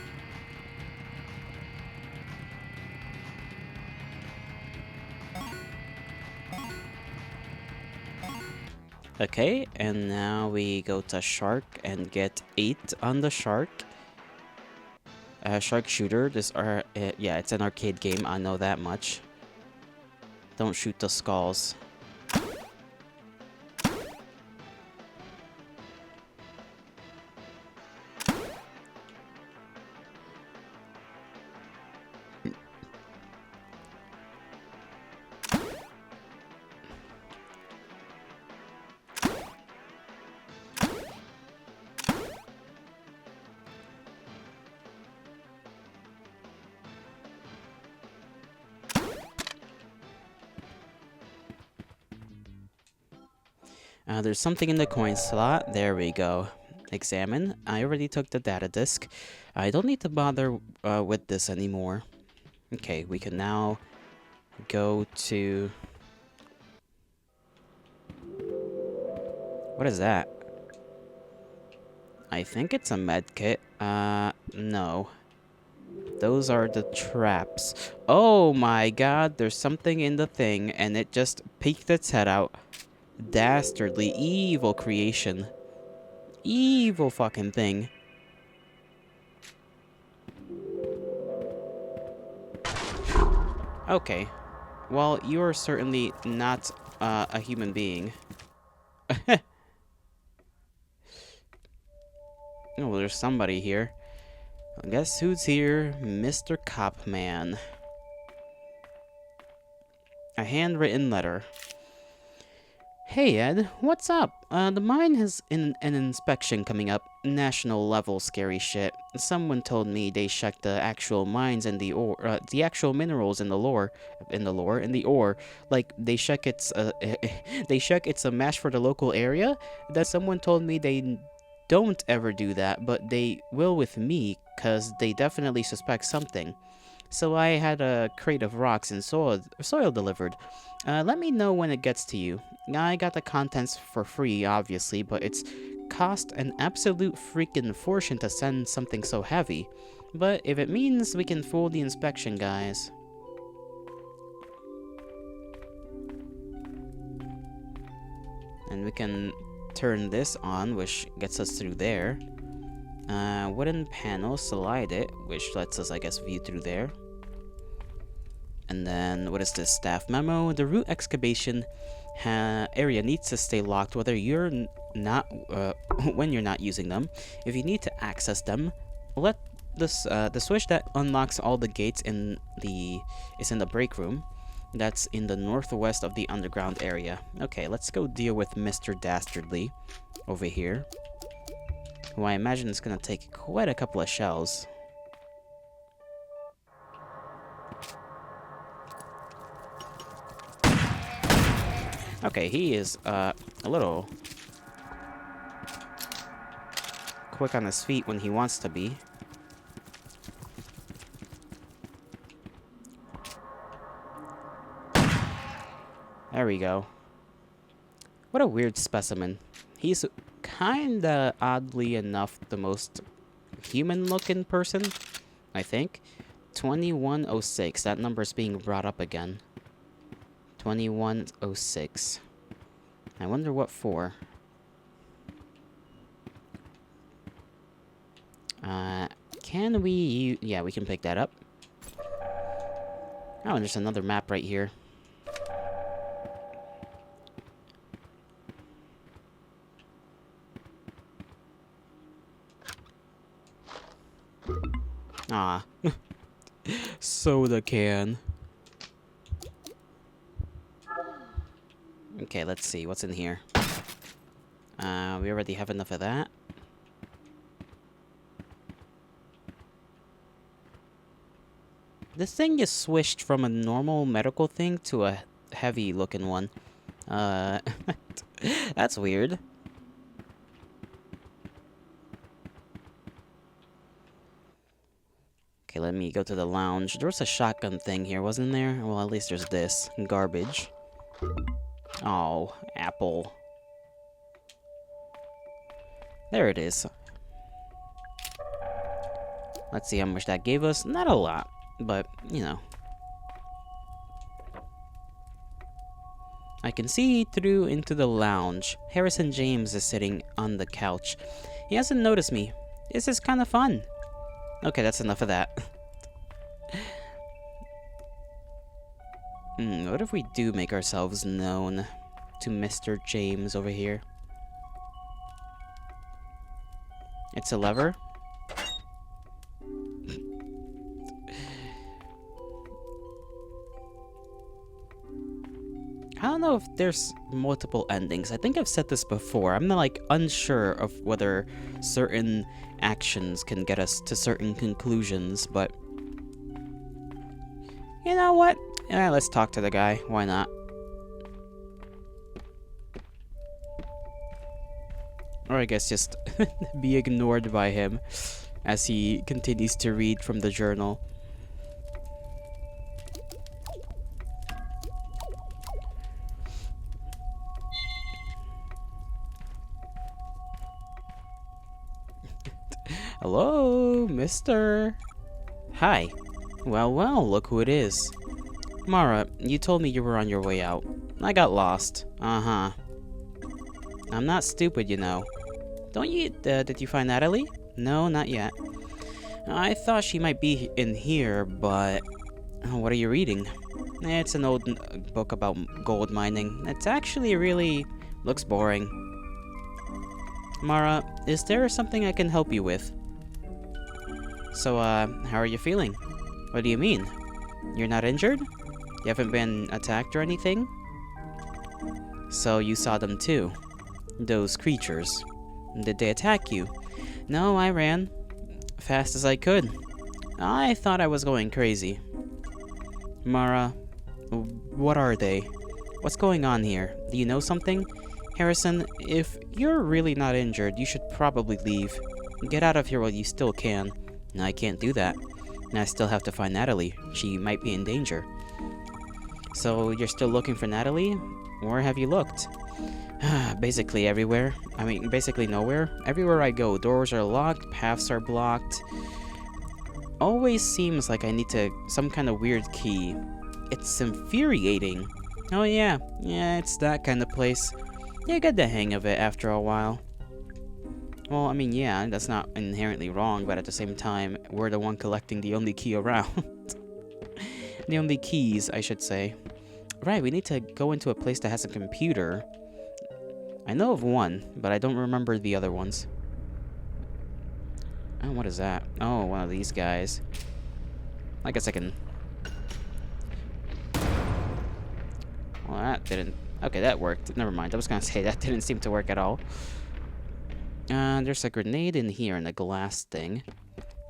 Okay, and now we go to shark and get 8 on the shark. Shark shooter, yeah, it's an arcade game, I know that much. Don't shoot the skulls. There's something in the coin slot. There we go. Examine. I already took the data disk. I don't need to bother with this anymore. Okay, we can now go to... What is that? I think it's a med kit. No. Those are the traps. Oh my god, there's something in the thing, and it just peeked its head out. Dastardly, evil creation. Evil fucking thing. Okay. Well, you are certainly not a human being. Oh, there's somebody here. Guess who's here? Mr. Copman. A handwritten letter. Hey Ed, what's up? The mine has an inspection coming up. National level scary shit. Someone told me they checked the actual mines and the ore, the actual minerals in the ore. Like they check it's a match for the local area. Then someone told me they don't ever do that, but they will with me, cause they definitely suspect something. So I had a crate of rocks and soil delivered. Let me know when it gets to you. I got the contents for free, obviously, but it's cost an absolute freaking fortune to send something so heavy. But if it means we can fool the inspection guys... And we can turn this on, which gets us through there. Wooden panel, slide it, which lets us, I guess, view through there. And then, what is this? Staff memo. The root excavation area needs to stay locked whether you're not, when you're not using them. If you need to access them, let this, the switch that unlocks all the gates is in the break room. That's in the northwest of the underground area. Okay, let's go deal with Mr. Dastardly over here, who I imagine is gonna take quite a couple of shells. Okay, he is a little quick on his feet when he wants to be. There we go. What a weird specimen. He's kinda, oddly enough, the most human-looking person, I think. 2106. That number is being brought up again. 2106. I wonder what for. Can we... Yeah, we can pick that up. Oh, and there's another map right here. Ah. Soda can. Okay, let's see. What's in here? We already have enough of that. This thing is switched from a normal medical thing to a heavy-looking one. That's weird. Okay, let me go to the lounge. There was a shotgun thing here, wasn't there? Well, at least there's this. Garbage. Oh, apple. There it is. Let's see how much that gave us. Not a lot, but, you know. I can see through into the lounge. Harrison James is sitting on the couch. He hasn't noticed me. This is kind of fun. Okay, that's enough of that. What if we do make ourselves known to Mr. James over here? It's a lever? I don't know if there's multiple endings. I think I've said this before. I'm like unsure of whether certain actions can get us to certain conclusions, but you know what? Let's talk to the guy. Why not? Or I guess just be ignored by him as he continues to read from the journal. Hello, mister. Hi. Well, well, look who it is. Mara, you told me you were on your way out. I got lost. Uh-huh. I'm not stupid, you know. Don't you, did you find Natalie? No, not yet. I thought she might be in here, but... What are you reading? It's an old book about gold mining. It's actually really... looks boring. Mara, is there something I can help you with? So, how are you feeling? What do you mean? You're not injured? You haven't been attacked or anything? So you saw them too? Those creatures. Did they attack you? No, I ran. Fast as I could. I thought I was going crazy. Mara, what are they? What's going on here? Do you know something? Harrison, if you're really not injured, you should probably leave. Get out of here while you still can. I can't do that. And I still have to find Natalie. She might be in danger. So, you're still looking for Natalie? Where have you looked? Basically everywhere. I mean, basically nowhere. Everywhere I go, doors are locked, paths are blocked. Always seems like I need some kind of weird key. It's infuriating. Oh yeah, it's that kind of place. You get the hang of it after a while. Well, I mean, yeah, that's not inherently wrong, but at the same time, we're the one collecting the only key around. The only keys, I should say. Right, we need to go into a place that has a computer. I know of one, but I don't remember the other ones. Oh, what is that? Oh, one of these guys. I guess I can... Well, that didn't... Okay, that worked. Never mind, I was gonna say that didn't seem to work at all. There's a grenade in here in a glass thing.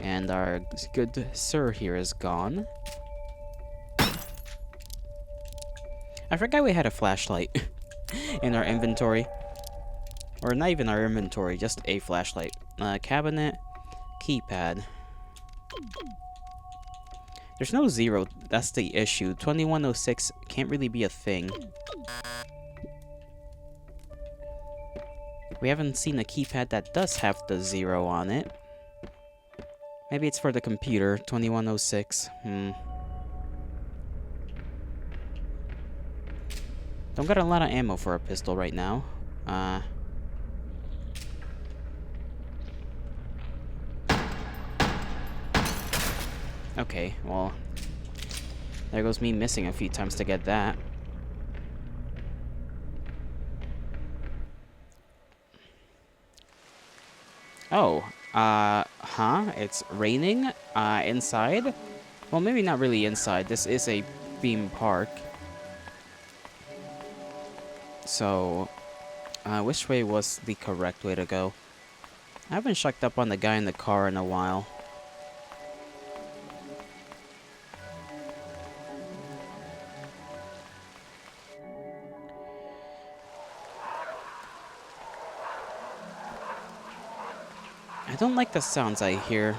And our good sir here is gone. I forgot we had a flashlight in our inventory. Or not even our inventory, just a flashlight. Cabinet, keypad. There's no 0, that's the issue. 2106 can't really be a thing. We haven't seen a keypad that does have the 0 on it. Maybe it's for the computer, 2106. Don't got a lot of ammo for a pistol right now. Okay, well, there goes me missing a few times to get that. Oh, it's raining, inside? Well, maybe not really inside. This is a theme park. So, which way was the correct way to go? I haven't checked up on the guy in the car in a while. I don't like the sounds I hear.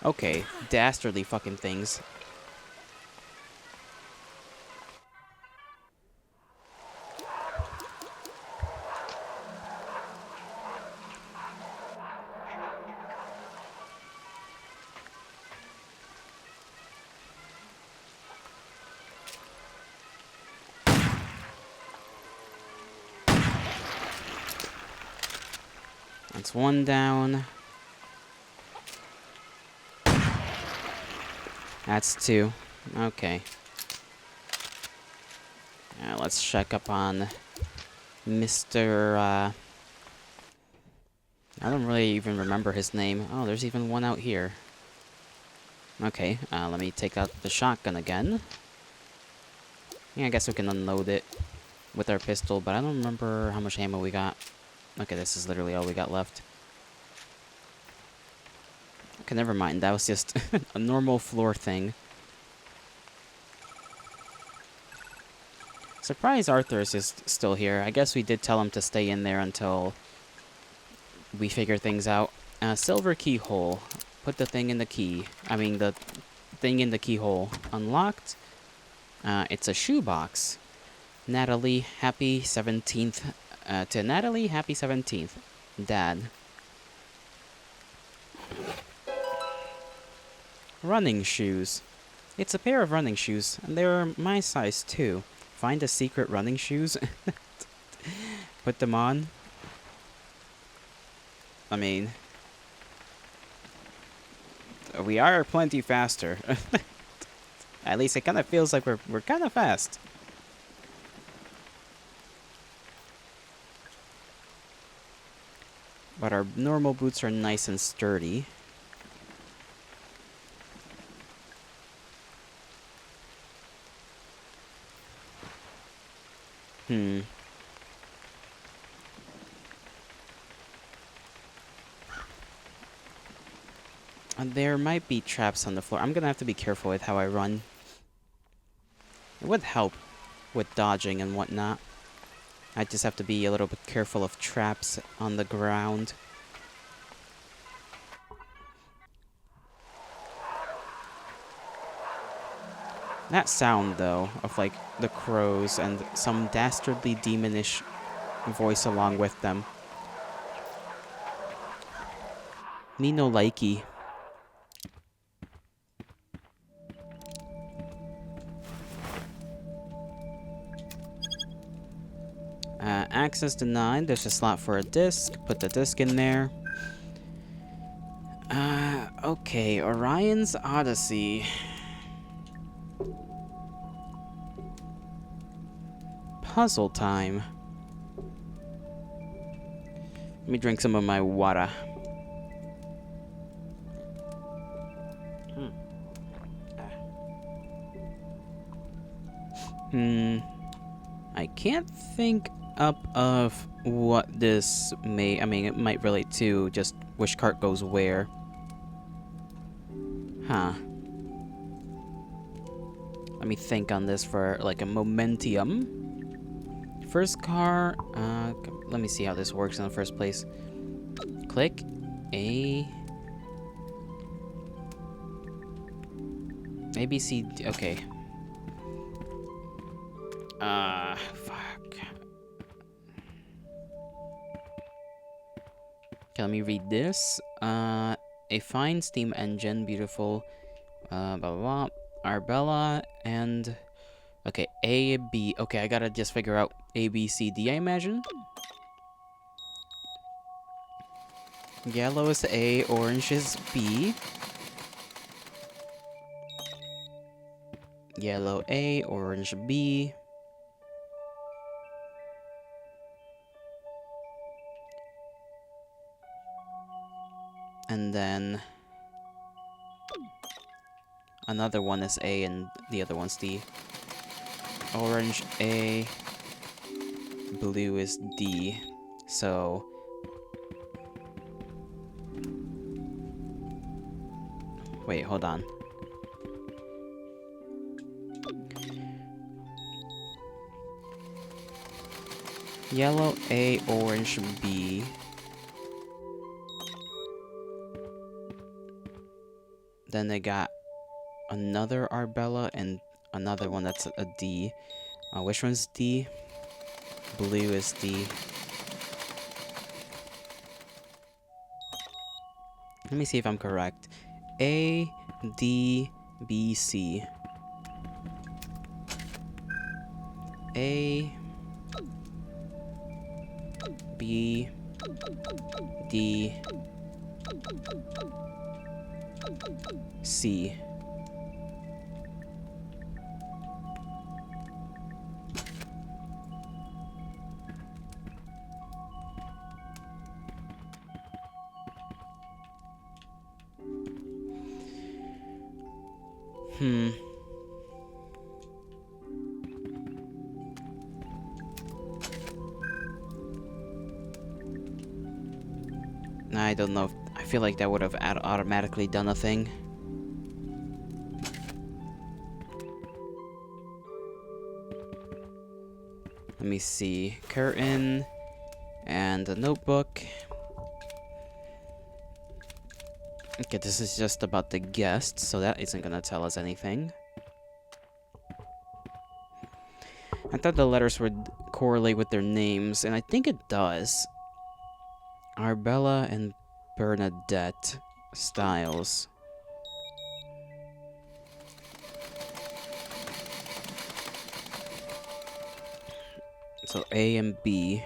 Okay, dastardly fucking things. That's one down. That's 2. Okay. Let's check up on Mr. I don't really even remember his name. Oh, there's even one out here. Okay, let me take out the shotgun again. Yeah, I guess we can unload it with our pistol, but I don't remember how much ammo we got. Okay, this is literally all we got left. Okay, never mind. That was just a normal floor thing. Surprised Arthur is just still here. I guess we did tell him to stay in there until we figure things out. Silver keyhole. Put the thing in the key. I mean, the thing in the keyhole. Unlocked. It's a shoebox. Natalie, happy 17th. To Natalie, happy 17th. Dad. Running shoes. It's a pair of running shoes, and they're my size too. Find the secret running shoes. Put them on. I mean, we are plenty faster. At least it kind of feels like we're kind of fast. But our normal boots are nice and sturdy. There might be traps on the floor. I'm gonna have to be careful with how I run. It would help with dodging and whatnot. I just have to be a little bit careful of traps on the ground. That sound, though, of, like, the crows and some dastardly demonish voice along with them. Me no likey. Access denied. There's a slot for a disc. Put the disc in there. Okay. Orion's Odyssey. Puzzle time. Let me drink some of my water. I can't think up of what this may... I mean, it might relate to just which cart goes where. Huh. Let me think on this for, like, a momentium. First car... let me see how this works in the first place. Click A... A, B, C, D... Okay. Fuck. Okay, let me read this. A fine steam engine, beautiful, blah, blah, blah. Arbella, and... Okay, A, B. Okay, I gotta just figure out A, B, C, D, I imagine. Yellow is A, orange is B. Yellow A, orange B. And then another one is A and the other one's D. Orange A, blue is D. So wait, hold on. Yellow A, orange B. Then they got another Arbella and another one that's a D. Which one's D? Blue is D. Let me see if I'm correct. A, D, B, C. A, B, D, C. I don't know. I feel like that would have automatically done a thing. Let me see. Curtain and a notebook. Okay, this is just about the guests, so that isn't gonna tell us anything. I thought the letters would correlate with their names, and I think it does. Arbella and Bernadette Styles. So A and B.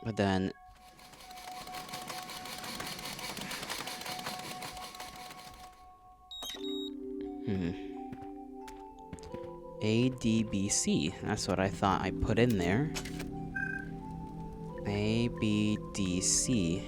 But then A, D, B, C. That's what I thought I put in there. A, B, D, C.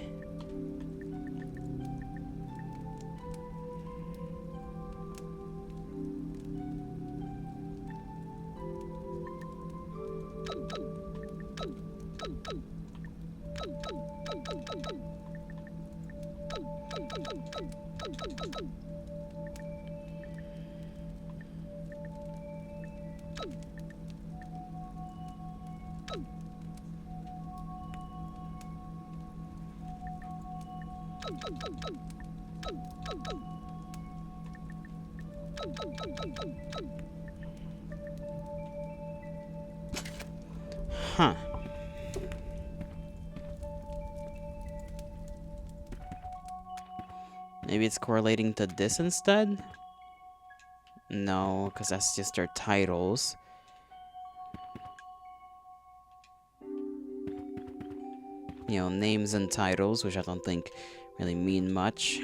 Huh. Maybe it's correlating to this instead? No, because that's just their titles. You know, names and titles, which I don't think really mean much.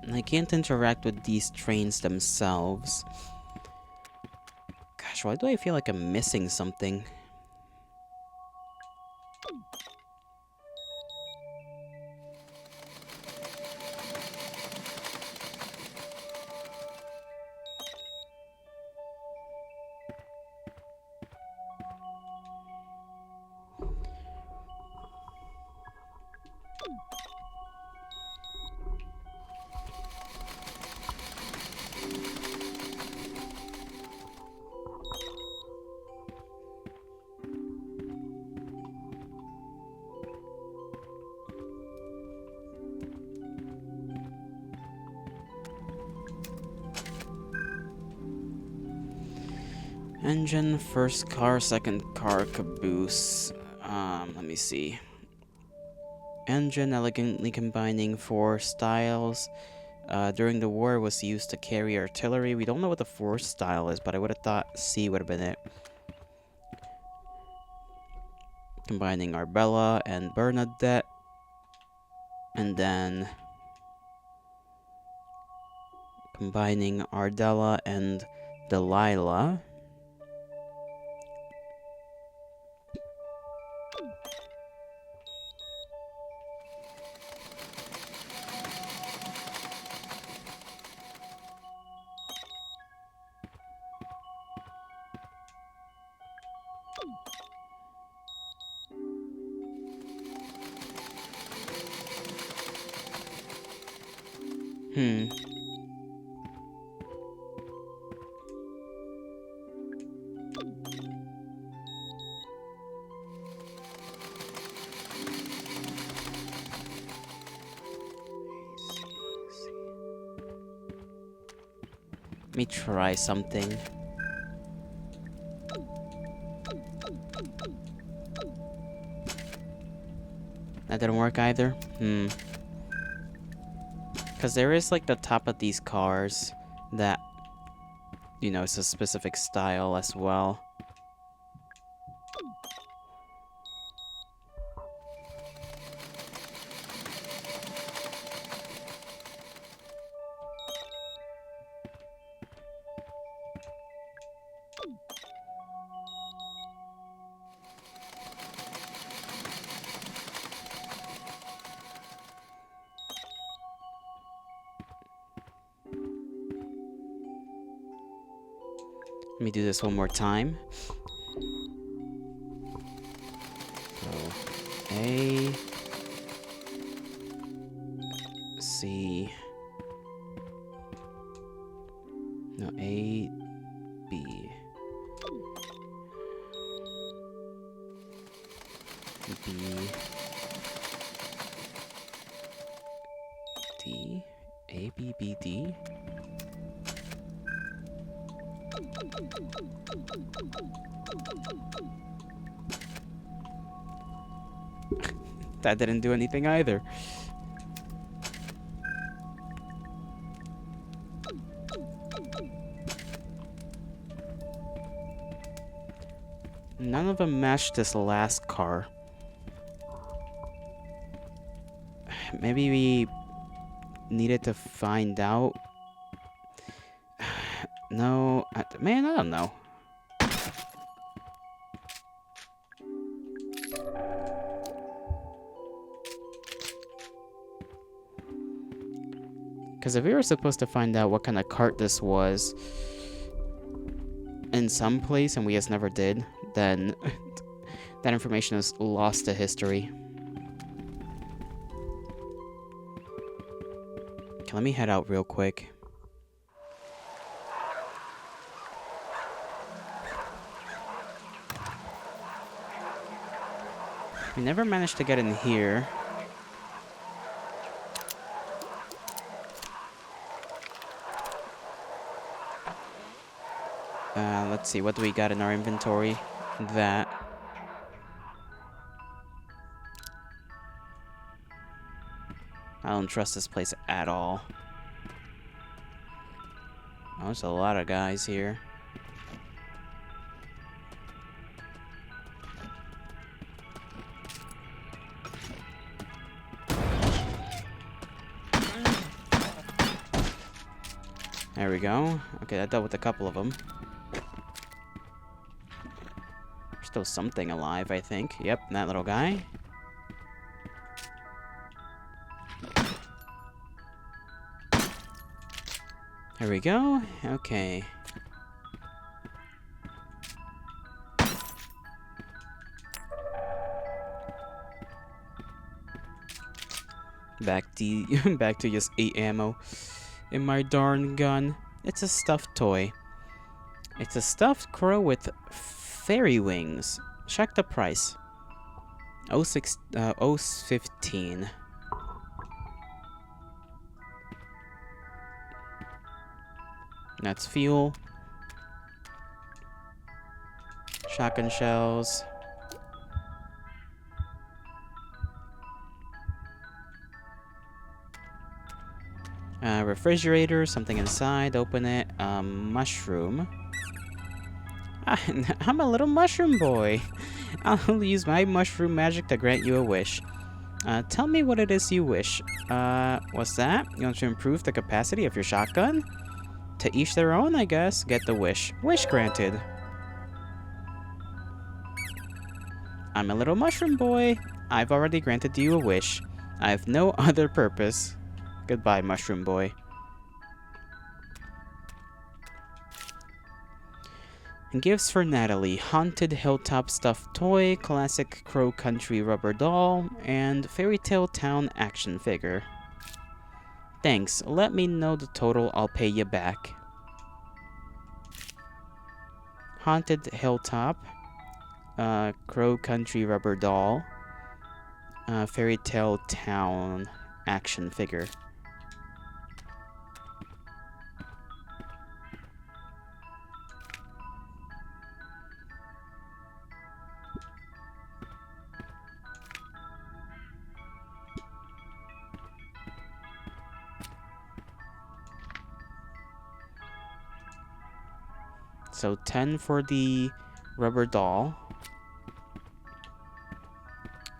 And I can't interact with these trains themselves. Gosh, why do I feel like I'm missing something? Engine, first car, second car, caboose. Let me see. Engine elegantly combining four styles. During the war was used to carry artillery. We don't know what the fourth style is, but I would have thought C would have been it. Combining Arbella and Bernadette. And then combining Ardella and Delilah. Hmm. Let me try something. That didn't work either? Hmm. Because there is like the top of these cars that, you know, it's a specific style as well. Let me do this one more time. So, A, C, no, A, B, B, D, A, B, B, D. That didn't do anything either. None of them matched this last car. Maybe we needed to find out. No, man, I don't know. Because if we were supposed to find out what kind of cart this was in some place and we just never did, then that information is lost to history. Okay, let me head out real quick. We never managed to get in here. Let's see, what do we got in our inventory? That. I don't trust this place at all. Oh, there's a lot of guys here. There we go. Okay, I dealt with a couple of them. There's still something alive, I think. Yep, that little guy. There we go. Okay. Back to just 8 ammo in my darn gun. It's a stuffed toy. It's a stuffed crow with fairy wings. Check the price. 0.15. That's fuel. Shotgun shells. Refrigerator, something inside, open it. Mushroom. I'm a little mushroom boy. I'll use my mushroom magic to grant you a wish. Tell me what it is you wish. What's that? You want to improve the capacity of your shotgun? To each their own, I guess. Get the wish. Wish granted. I'm a little mushroom boy. I've already granted you a wish. I have no other purpose. Goodbye, mushroom boy. Gifts for Natalie. Haunted Hilltop Stuffed Toy, Classic Crow Country Rubber Doll, and Fairy Tale Town Action Figure. Thanks. Let me know the total. I'll pay you back. Haunted Hilltop, Crow Country Rubber Doll, Fairy Tale Town Action Figure. So 10 for the rubber doll.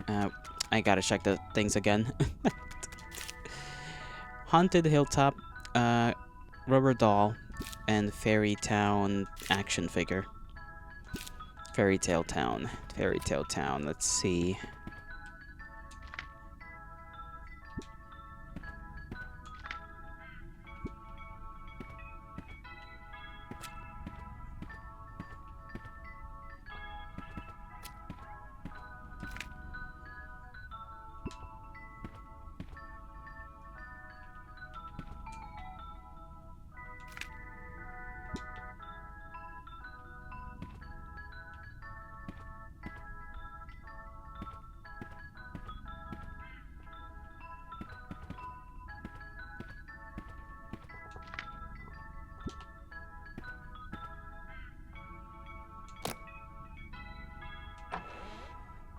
I gotta check the things again. Haunted Hilltop, rubber doll, and Fairy Town action figure. Fairy Tale Town. Fairy Tale Town. Let's see.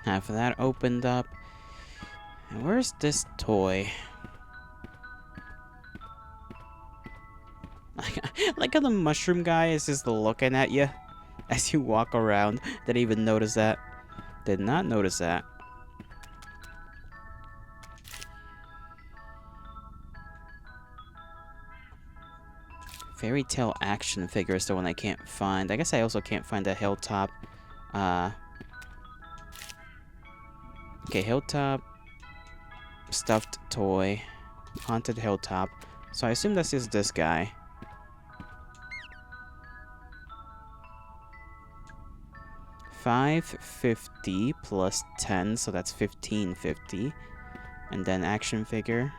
Half of that opened up. And where's this toy? Like how the mushroom guy is just looking at you as you walk around. Didn't even notice that. Did not notice that. Fairy Tale action figure is the one I can't find. I guess I also can't find a Hilltop. Okay, Hilltop, stuffed toy, Haunted Hilltop, So I assume this is this guy. $550 plus 10, so that's $1550. And then action figure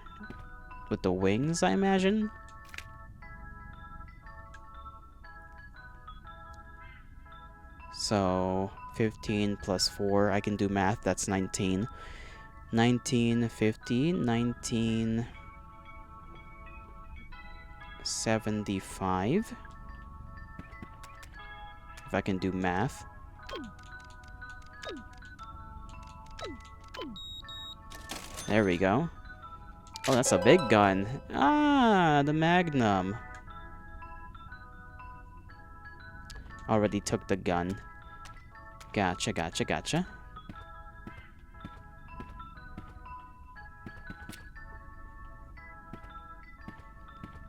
with the wings, I imagine. So 15 plus 4, I can do math, that's 19. 1950, 1975. If I can do math. There we go. Oh, that's a big gun. Ah, the Magnum. Already took the gun. Gotcha, gotcha, gotcha.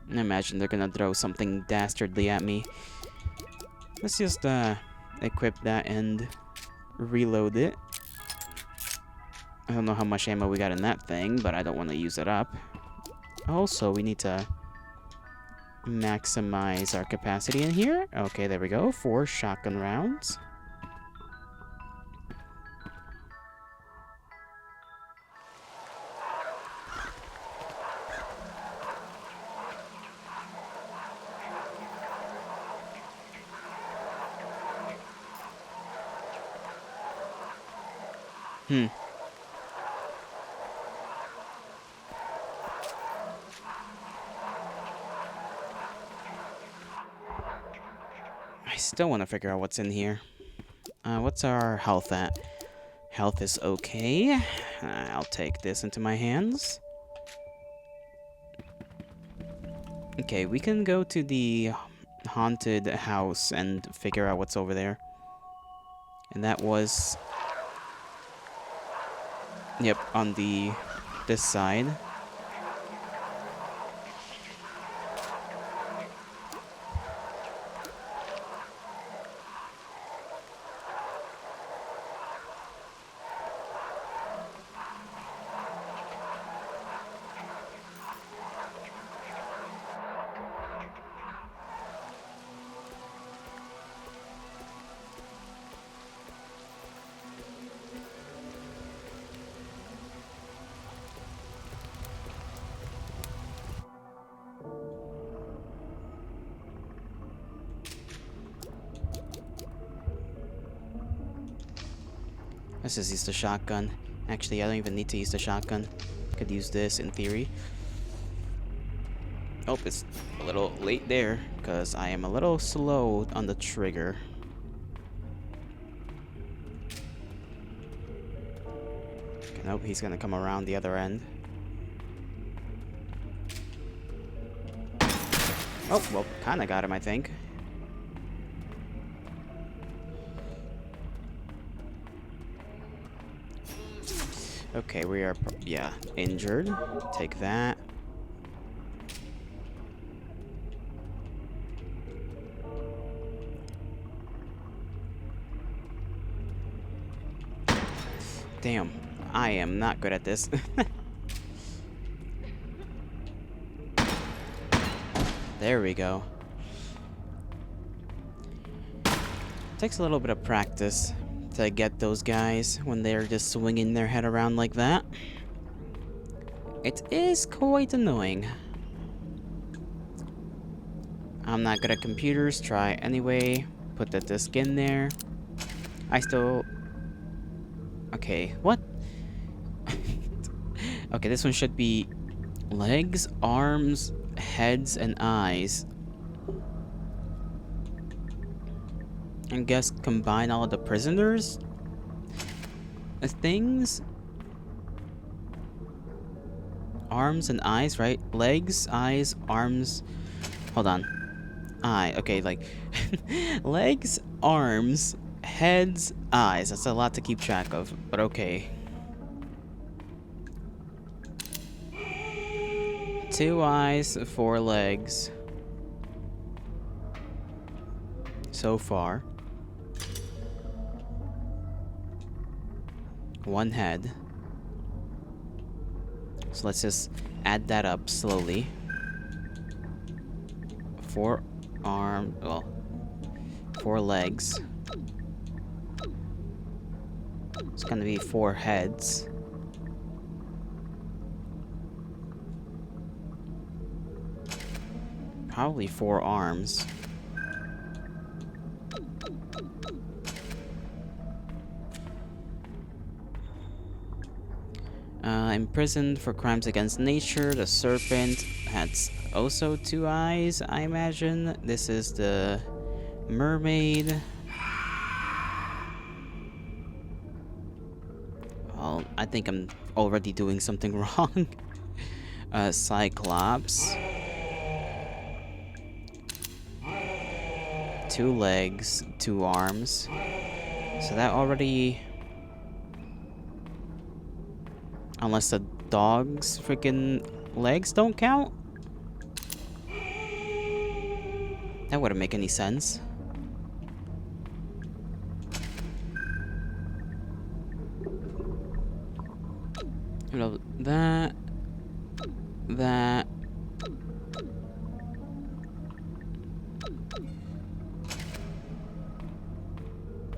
I imagine they're gonna throw something dastardly at me. Let's just equip that and reload it. I don't know how much ammo we got in that thing, but I don't want to use it up. Also, we need to maximize our capacity in here. Okay, there we go. 4 shotgun rounds. I still want to figure out what's in here. What's our health at? Health is okay. I'll take this into my hands. Okay, we can go to the haunted house and figure out what's over there. And that was... Yep, on this side. Let's just use the shotgun. Actually, I don't even need to use the shotgun. Could use this in theory. Oh, it's a little late there because I am a little slow on the trigger. Okay, nope, he's gonna come around the other end. Oh, well, kinda got him, I think. Okay, we are, yeah, injured. Take that. Damn, I am not good at this. There we go. Takes a little bit of practice to get those guys when they're just swinging their head around like that. It is quite annoying. I'm not good at computers. Try anyway. Put the disc in there. I still... Okay, what? Okay, this one should be legs, arms, heads, and eyes. I guess combine all of the prisoners' things. Arms and eyes, right? Legs, eyes, arms. Hold on. Eye. Okay, like legs, arms, heads, eyes. That's a lot to keep track of, but okay. 2 eyes, 4 legs. So far. 1 head. So let's just add that up slowly. 4 arms, well, 4 legs. It's gonna be 4 heads. Probably 4 arms. Imprisoned for crimes against nature, the serpent has also 2 eyes, I imagine. This is the mermaid. Well, I think I'm already doing something wrong. Cyclops. 2 legs, 2 arms. So that already... Unless the dog's freaking legs don't count? That wouldn't make any sense. You know, that...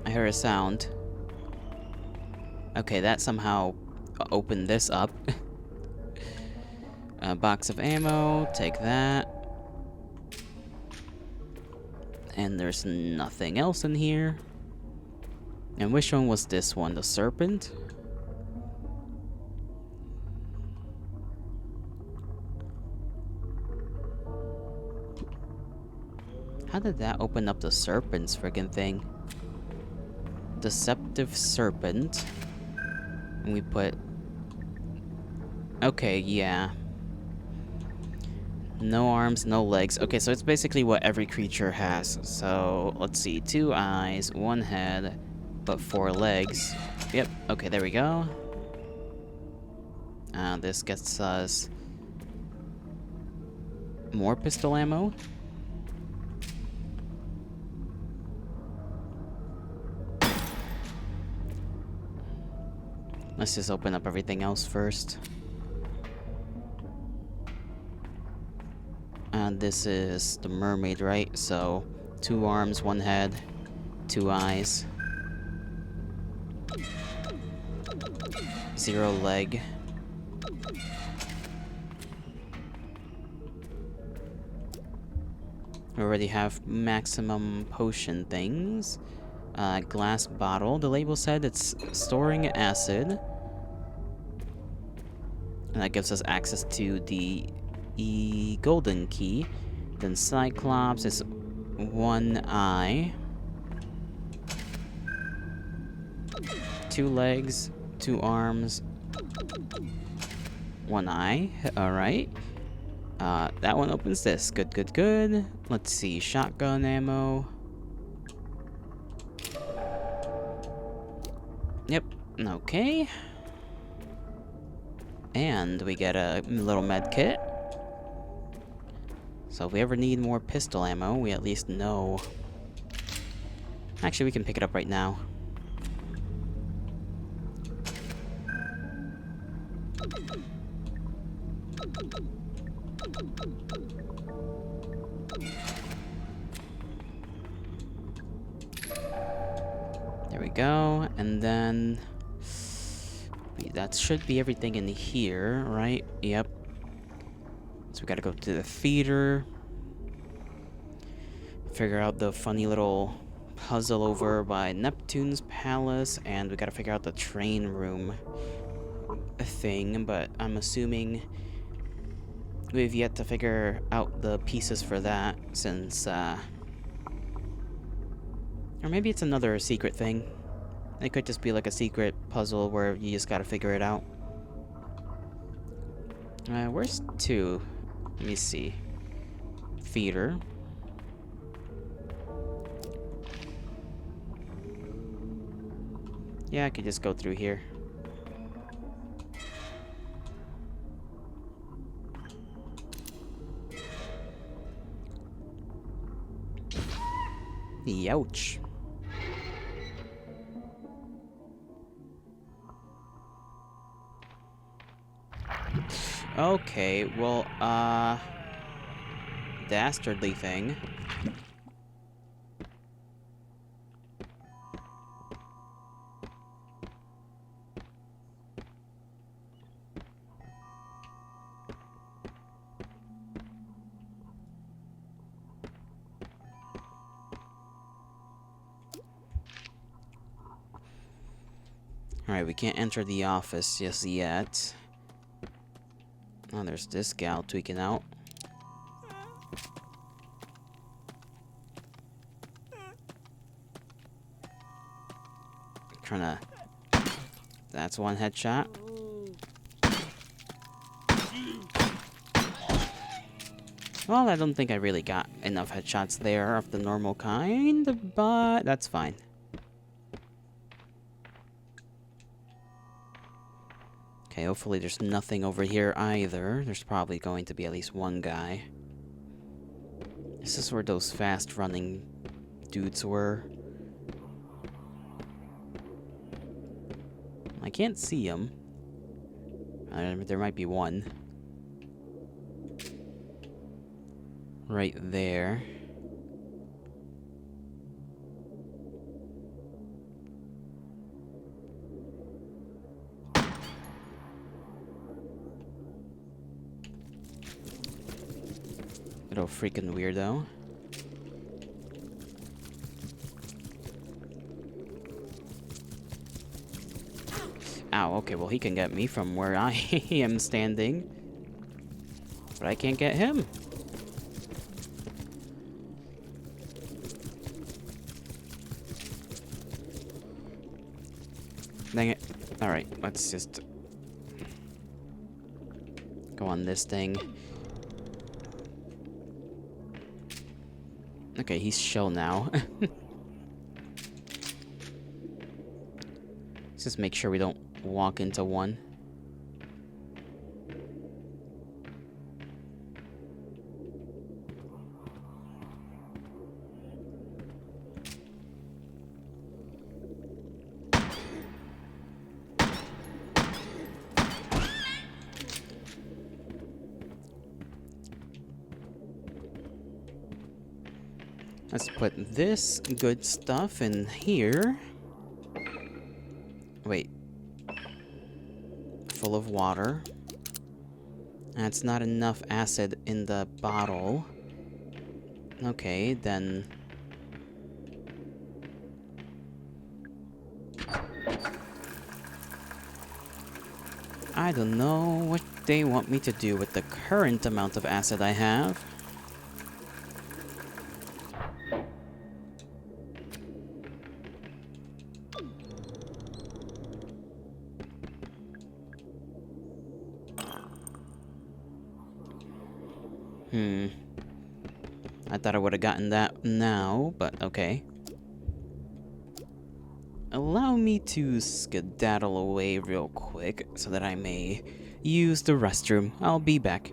I heard a sound. Okay, that somehow opened this up. A box of ammo, take that. And there's nothing else in here. And which one was this one? The serpent? How did that open up the serpent's friggin' thing? Deceptive serpent. And we put... Okay, yeah. No arms, no legs. Okay, so it's basically what every creature has. So, let's see. 2 eyes, 1 head, but 4 legs. Yep, okay, there we go. This gets us... more pistol ammo. Let's just open up everything else first. And this is the mermaid, right? So, 2 arms, 1 head, 2 eyes. 0 leg. We already have maximum potion things. Glass bottle. The label said it's storing acid. And that gives us access to the golden key. Then Cyclops is 1 eye. 2 legs, 2 arms, 1 eye. Alright. That one opens this. Good, good, good. Let's see. Shotgun ammo. Yep. Okay. And we get a little med kit. So if we ever need more pistol ammo, we at least know. Actually, we can pick it up right now. There we go, and then... that should be everything in here, right? Yep. So we gotta go to the theater. Figure out the funny little puzzle over by Neptune's palace, and we gotta figure out the train room thing, but I'm assuming we've yet to figure out the pieces for that, since, or maybe it's another secret thing. It could just be like a secret puzzle where you just gotta figure it out. Where's 2? Let me see. Theater. Yeah, I could just go through here. Youch. Okay, well, dastardly thing. Alright, we can't enter the office just yet. Oh, there's this gal tweaking out. Trying to... That's one headshot. Well, I don't think I really got enough headshots there of the normal kind, but that's fine. Okay, hopefully there's nothing over here either. There's probably going to be at least one guy. This is where those fast-running dudes were. I can't see them. There might be one. Right there. Little freaking weirdo. Ow, okay, well he can get me from where I am standing. But I can't get him. Dang it. Alright, let's just go on this thing. Okay, he's chill now. Let's just make sure we don't walk into one. Let's put this good stuff in here. Wait. Full of water. That's not enough acid in the bottle. Okay, then... I don't know what they want me to do with the current amount of acid I have. I thought I would have gotten that now, but okay. Allow me to skedaddle away real quick so that I may use the restroom. I'll be back.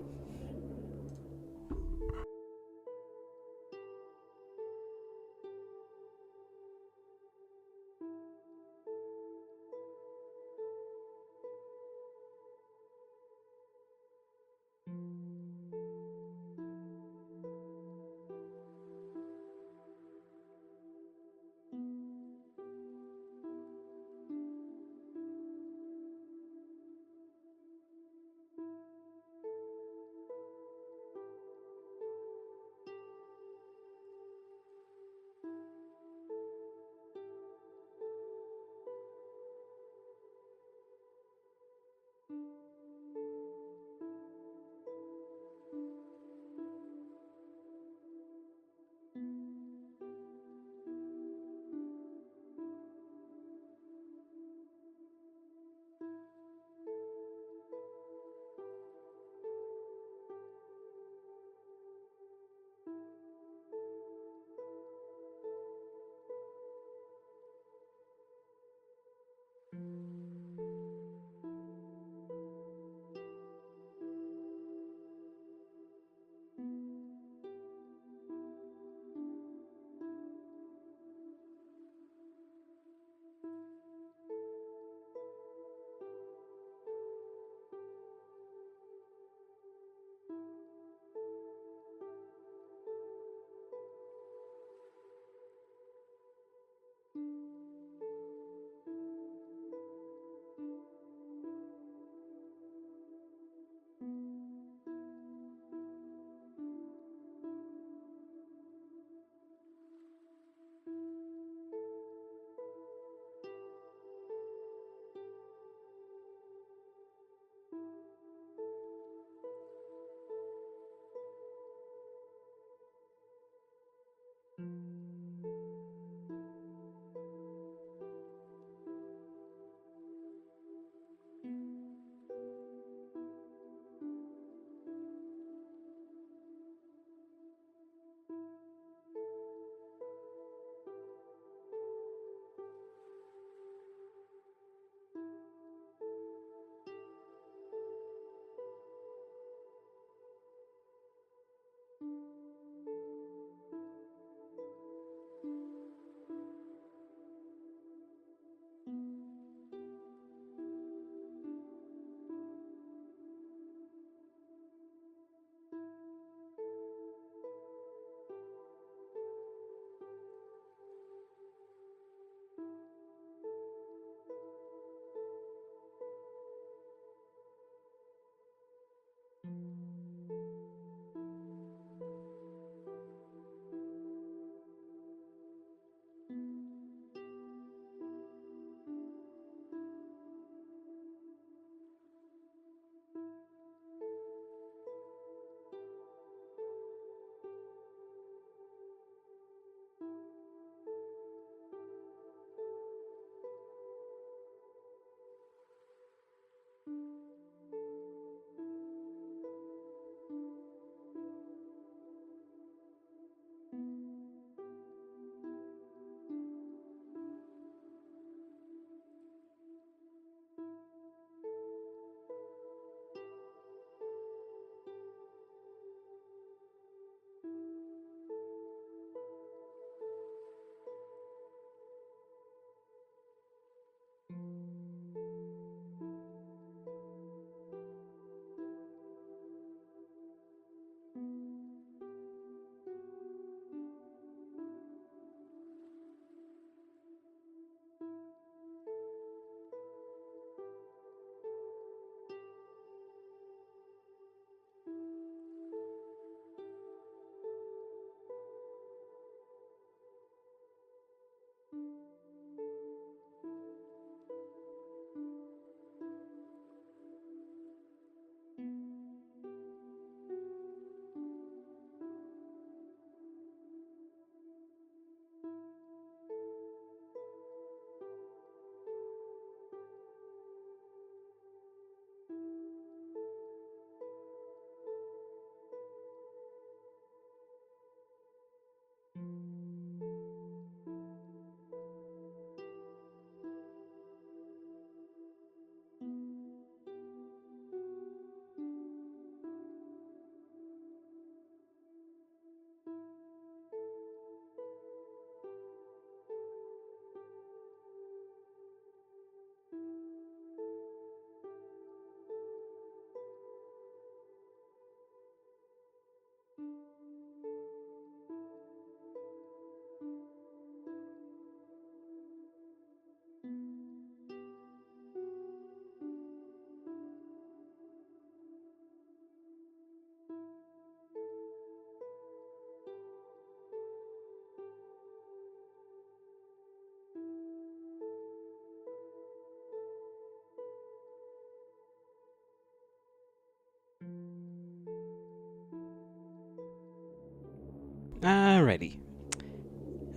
Alrighty.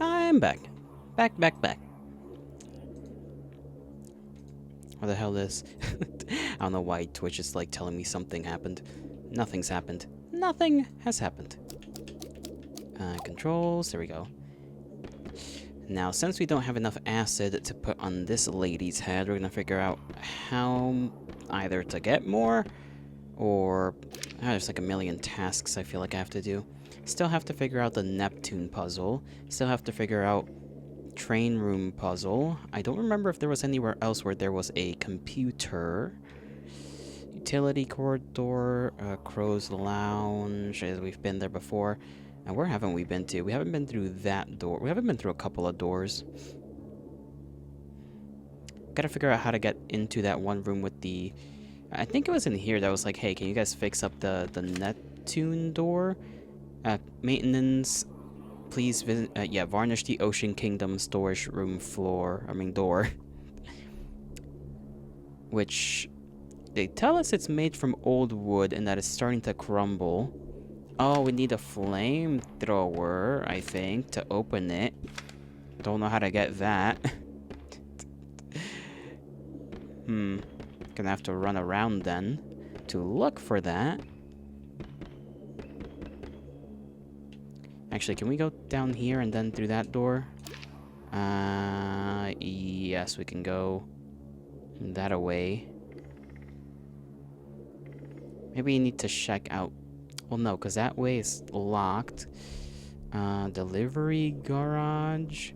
I'm back. Back. What the hell is... I don't know why Twitch is like telling me something happened. Nothing's happened. Nothing has happened. Controls, there we go. Now, since we don't have enough acid to put on this lady's head, we're gonna figure out how either to get more, or... there's like a million tasks I feel like I have to do. Still have to figure out the Neptune puzzle. Still have to figure out train room puzzle. I don't remember if there was anywhere else where there was a computer. Utility corridor, Crow's Lounge, as we've been there before. And where haven't we been to? We haven't been through that door. We haven't been through a couple of doors. Gotta figure out how to get into that one room with the... I think it was in here that was like, hey, can you guys fix up the Neptune door? Maintenance... Please visit, yeah, varnish the Ocean Kingdom storage room door. Which, they tell us it's made from old wood and that it's starting to crumble. Oh, we need a flamethrower, I think, to open it. Don't know how to get that. Gonna have to run around then to look for that. Actually, can we go down here and then through that door? Yes, we can go that away. Maybe you need to check out... Well, no, because that way is locked. Delivery garage.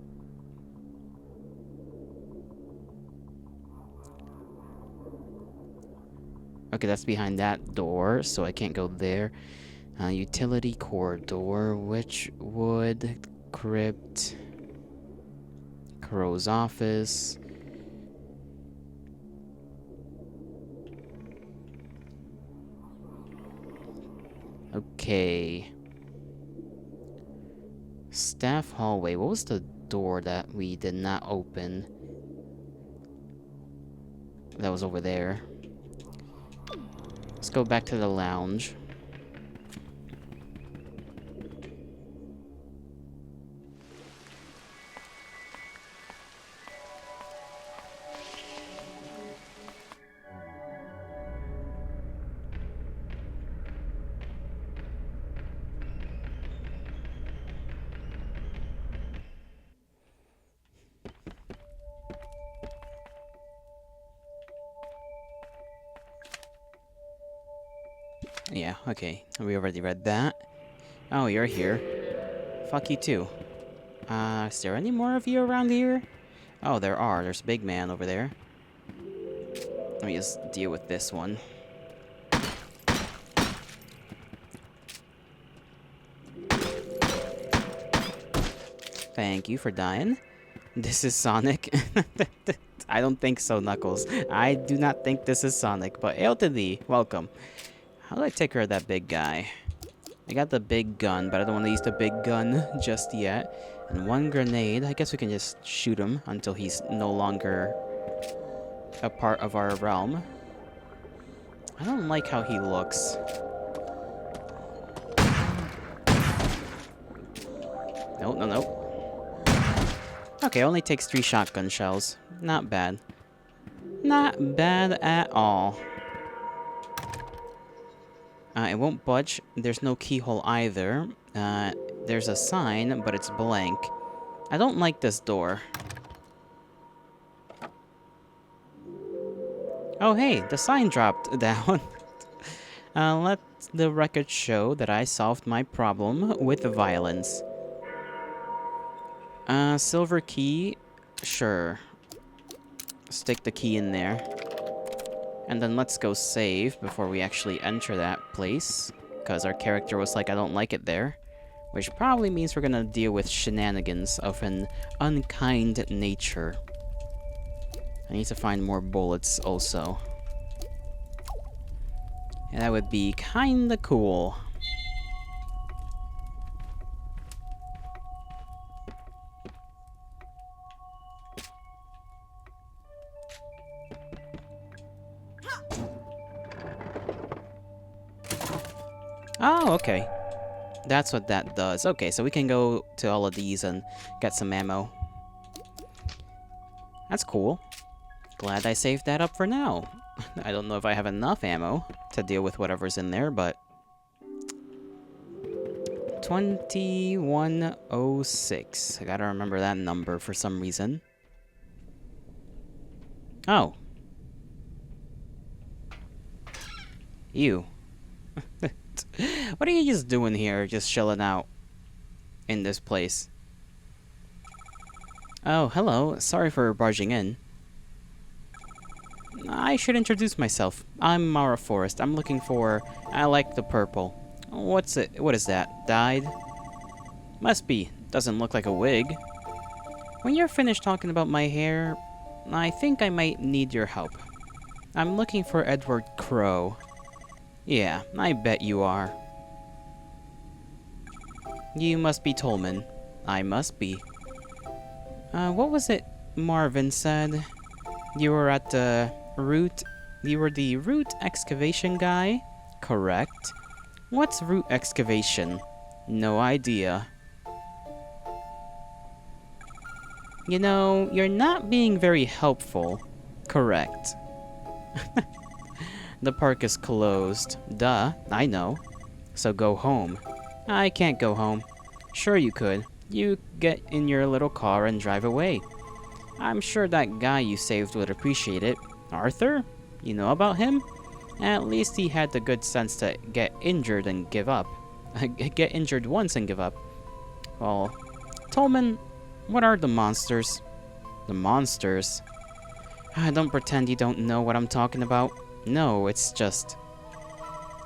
Okay, that's behind that door, so I can't go there. Utility corridor, Witchwood, Crypt, Crow's office. Okay. Staff hallway. What was the door that we did not open? That was over there. Let's go back to the lounge. Yeah, okay. We already read that. Oh, you're here. Fuck you too. Is there any more of you around here? Oh, there are. There's a big man over there. Let me just deal with this one. Thank you for dying. This is Sonic. I don't think so, Knuckles. I do not think this is Sonic, but hail to thee. Welcome. How do I take care of that big guy? I got the big gun, but I don't want to use the big gun just yet. And one grenade. I guess we can just shoot him until he's no longer a part of our realm. I don't like how he looks. No. Okay, only takes 3 shotgun shells. Not bad. Not bad at all. It won't budge. There's no keyhole either. There's a sign, but it's blank. I don't like this door. Oh, hey, the sign dropped down. Let the record show that I solved my problem with violence. Silver key. Sure. Stick the key in there. And then let's go save before we actually enter that place. Because our character was like, I don't like it there. Which probably means we're gonna deal with shenanigans of an unkind nature. I need to find more bullets also. And that would be kinda cool. Oh, okay. That's what that does. Okay, so we can go to all of these and get some ammo. That's cool. Glad I saved that up for now. I don't know if I have enough ammo to deal with whatever's in there, but... 2106. I gotta remember that number for some reason. Oh. You. What are you just doing here, just chilling out in this place? Oh, hello. Sorry for barging in. I should introduce myself. I'm Mara Forrest. I'm looking for... I like the purple. What's it? What is that? Dyed? Must be. Doesn't look like a wig. When you're finished talking about my hair, I think I might need your help. I'm looking for Edward Crow. Yeah, I bet you are. You must be Tolman. I must be. What was it Marvin said? You were at the root... You were the root excavation guy? Correct. What's root excavation? No idea. You know, you're not being very helpful. Correct. The park is closed. Duh, I know. So go home. I can't go home. Sure you could. You get in your little car and drive away. I'm sure that guy you saved would appreciate it. Arthur? You know about him? At least he had the good sense to get injured and give up. Get injured once and give up. Well, Tolman, what are the monsters? The monsters? Don't pretend you don't know what I'm talking about. No, it's just...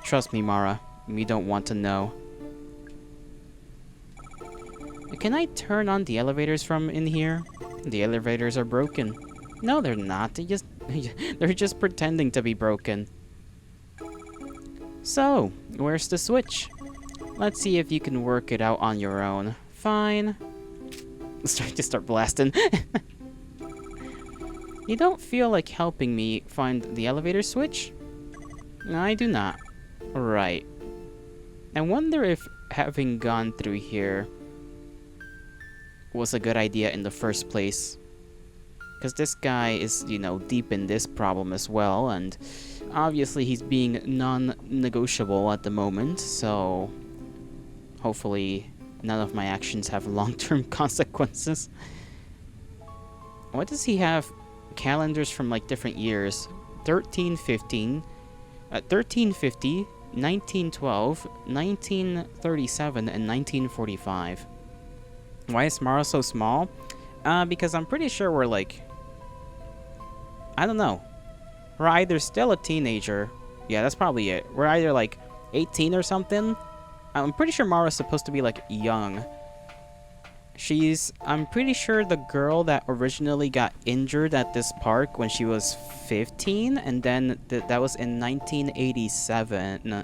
Trust me, Mara. We don't want to know. Can I turn on the elevators from in here? The elevators are broken. No, they're not. They're just pretending to be broken. So, where's the switch? Let's see if you can work it out on your own. Fine. Start blasting. You don't feel like helping me find the elevator switch? I do not. Right. I wonder if having gone through here was a good idea in the first place. Because this guy is, you know, deep in this problem as well, and obviously he's being non-negotiable at the moment, so hopefully none of my actions have long-term consequences. What does he have? Calendars from, like, different years. 1350, 1912, 1937, and 1945. Why is Mara so small? Because I'm pretty sure we're, like... I don't know. We're either still a teenager. Yeah, that's probably it. We're either, like, 18 or something. I'm pretty sure Mara's supposed to be, like, young. I'm pretty sure the girl that originally got injured at this park when she was 15, and then that was in 1987. No,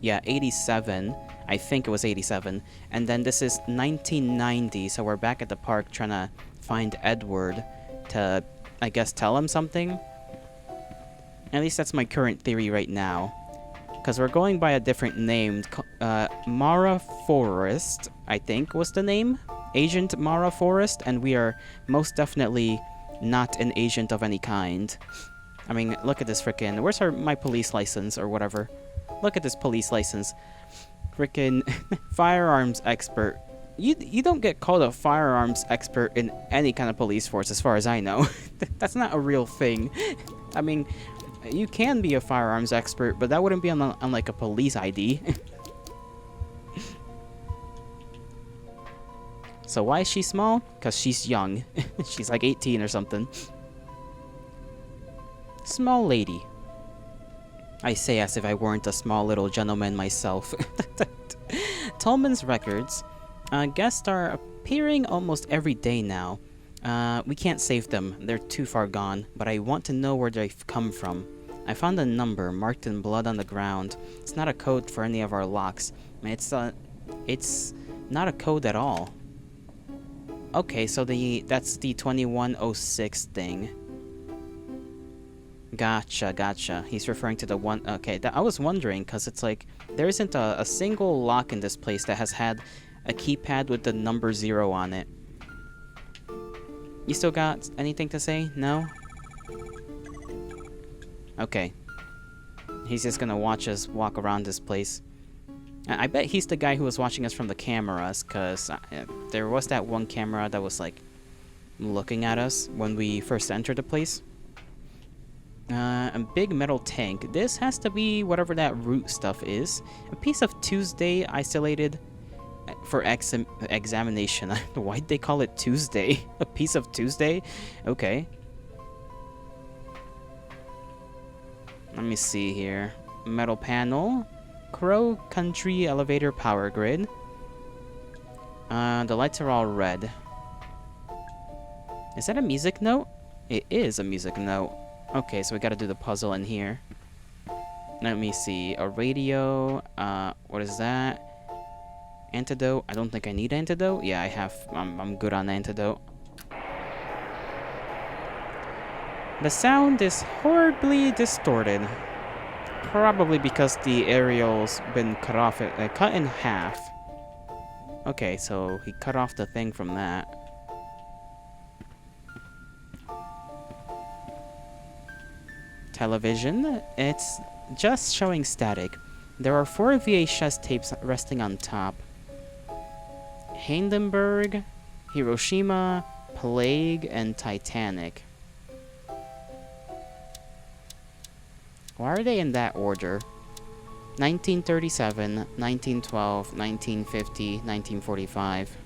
yeah, 87. I think it was 87. And then this is 1990, so we're back at the park trying to find Edward to, I guess, tell him something. At least that's my current theory right now. Because we're going by a different name. Mara Forrest, I think, was the name. Agent Mara Forrest, and we are most definitely not an agent of any kind. I mean, look at this frickin'... Where's my police license or whatever? Look at this police license. Frickin' firearms expert. You don't get called a firearms expert in any kind of police force, as far as I know. That's not a real thing. I mean, you can be a firearms expert, but that wouldn't be on like a police ID. So why is she small? Because she's young. She's like 18 or something. Small lady. I say as if I weren't a small little gentleman myself. Tolman's records. Guests are appearing almost every day now. We can't save them. They're too far gone. But I want to know where they've come from. I found a number marked in blood on the ground. It's not a code for any of our locks. It's not a code at all. Okay, so that's the 2106 thing. Gotcha, gotcha. He's referring to the one... Okay, I was wondering, because it's like, there isn't a single lock in this place that has had a keypad with the number 0 on it. You still got anything to say? No? Okay. He's just gonna watch us walk around this place. I bet he's the guy who was watching us from the cameras, because there was that one camera that was, like, looking at us when we first entered the place. A big metal tank. This has to be whatever that root stuff is. A piece of Tuesday isolated for examination. Why'd they call it Tuesday? A piece of Tuesday? Okay. Let me see here. Metal panel. Crow Country elevator power grid. The lights are all red. Is that a music note? It is a music note. Okay, so we gotta do the puzzle in here. Let me see. A radio. What is that? Antidote. I don't think I need antidote. Yeah, I have. I'm good on antidote. The sound is horribly distorted. Probably because the aerial's been cut in half. Okay, so he cut off the thing from that. Television. It's just showing static. There are 4 VHS tapes resting on top. Hindenburg, Hiroshima, Plague, and Titanic. Why are they in that order? 1937, 1912, 1950, 1945.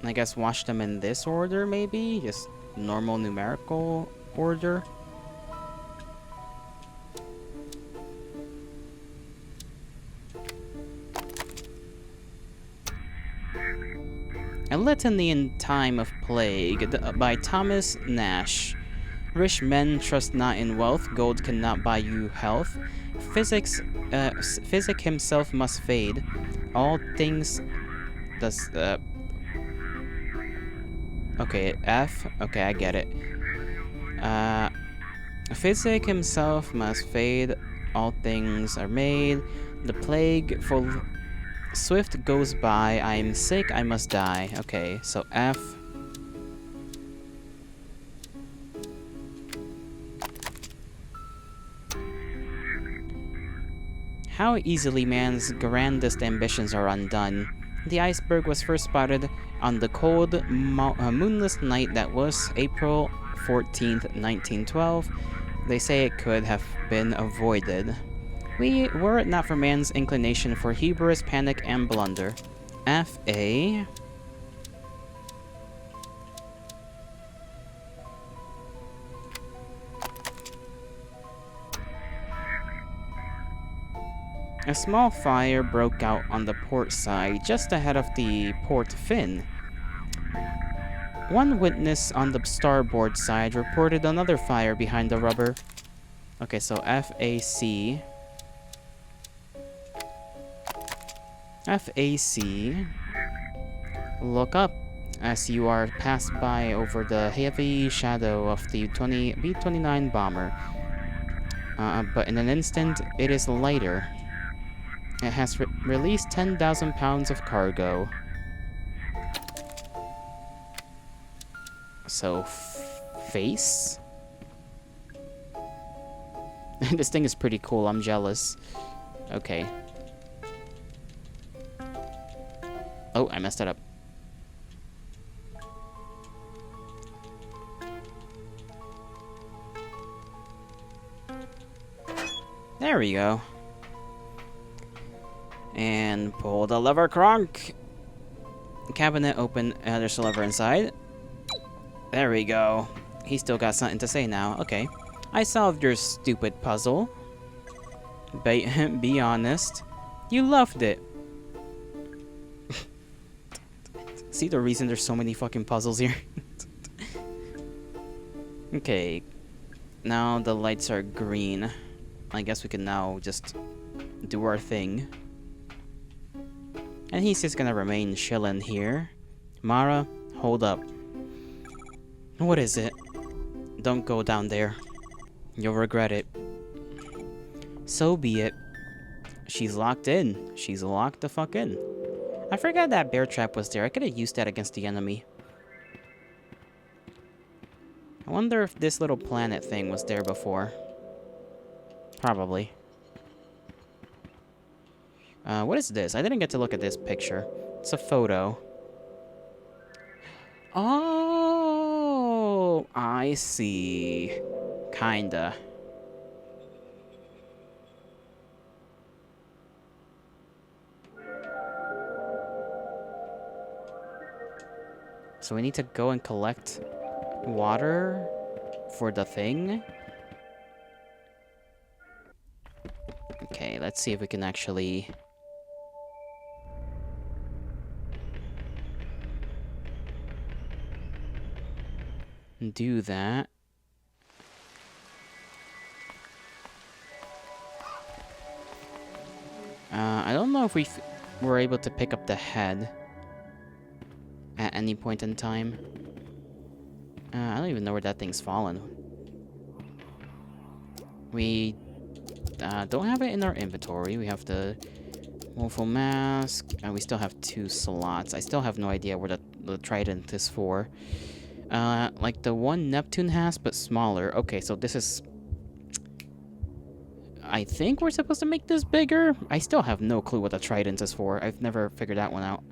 I guess watch them in this order, maybe? Just normal numerical order? A Litany in Time of Plague by Thomas Nash. Rich men trust not in wealth, gold cannot buy you health. Physic himself must fade. All things does okay, F. Okay, I get it. Physic himself must fade. All things are made. The plague full swift goes by. I am sick, I must die. Okay, so F. How easily man's grandest ambitions are undone. The iceberg was first spotted on the cold, moonless night that was April 14th, 1912. They say it could have been avoided. Were it not for man's inclination for hubris, panic, and blunder. F.A. A small fire broke out on the port side, just ahead of the port fin. One witness on the starboard side reported another fire behind the rubber. Okay, so FAC. FAC. Look up as you are passed by over the heavy shadow of the B-29 bomber. But in an instant, it is lighter. It has released 10,000 pounds of cargo. So, face? This thing is pretty cool, I'm jealous. Okay. Oh, I messed it up. There we go. And pull the lever, Kronk. Cabinet open. There's a lever inside. There we go. He still got something to say now. Okay. I solved your stupid puzzle. Be honest. You loved it. See the reason there's so many fucking puzzles here? Okay. Now the lights are green. I guess we can now just do our thing. And he's just gonna remain chilling here. Mara, hold up. What is it? Don't go down there. You'll regret it. So be it. She's locked in. She's locked the fuck in. I forgot that bear trap was there. I could have used that against the enemy. I wonder if this little planet thing was there before. Probably. What is this? I didn't get to look at this picture. It's a photo. Oh, I see. Kinda. So we need to go and collect water for the thing. Okay, let's see if we can actually... do that. I don't know if we were able to pick up the head at any point in time. I don't even know where that thing's fallen. We don't have it in our inventory. We have the woeful mask. We still have 2 slots. I still have no idea where the trident is for. Like the one Neptune has, but smaller. Okay, so this is... I think we're supposed to make this bigger? I still have no clue what the trident is for. I've never figured that one out.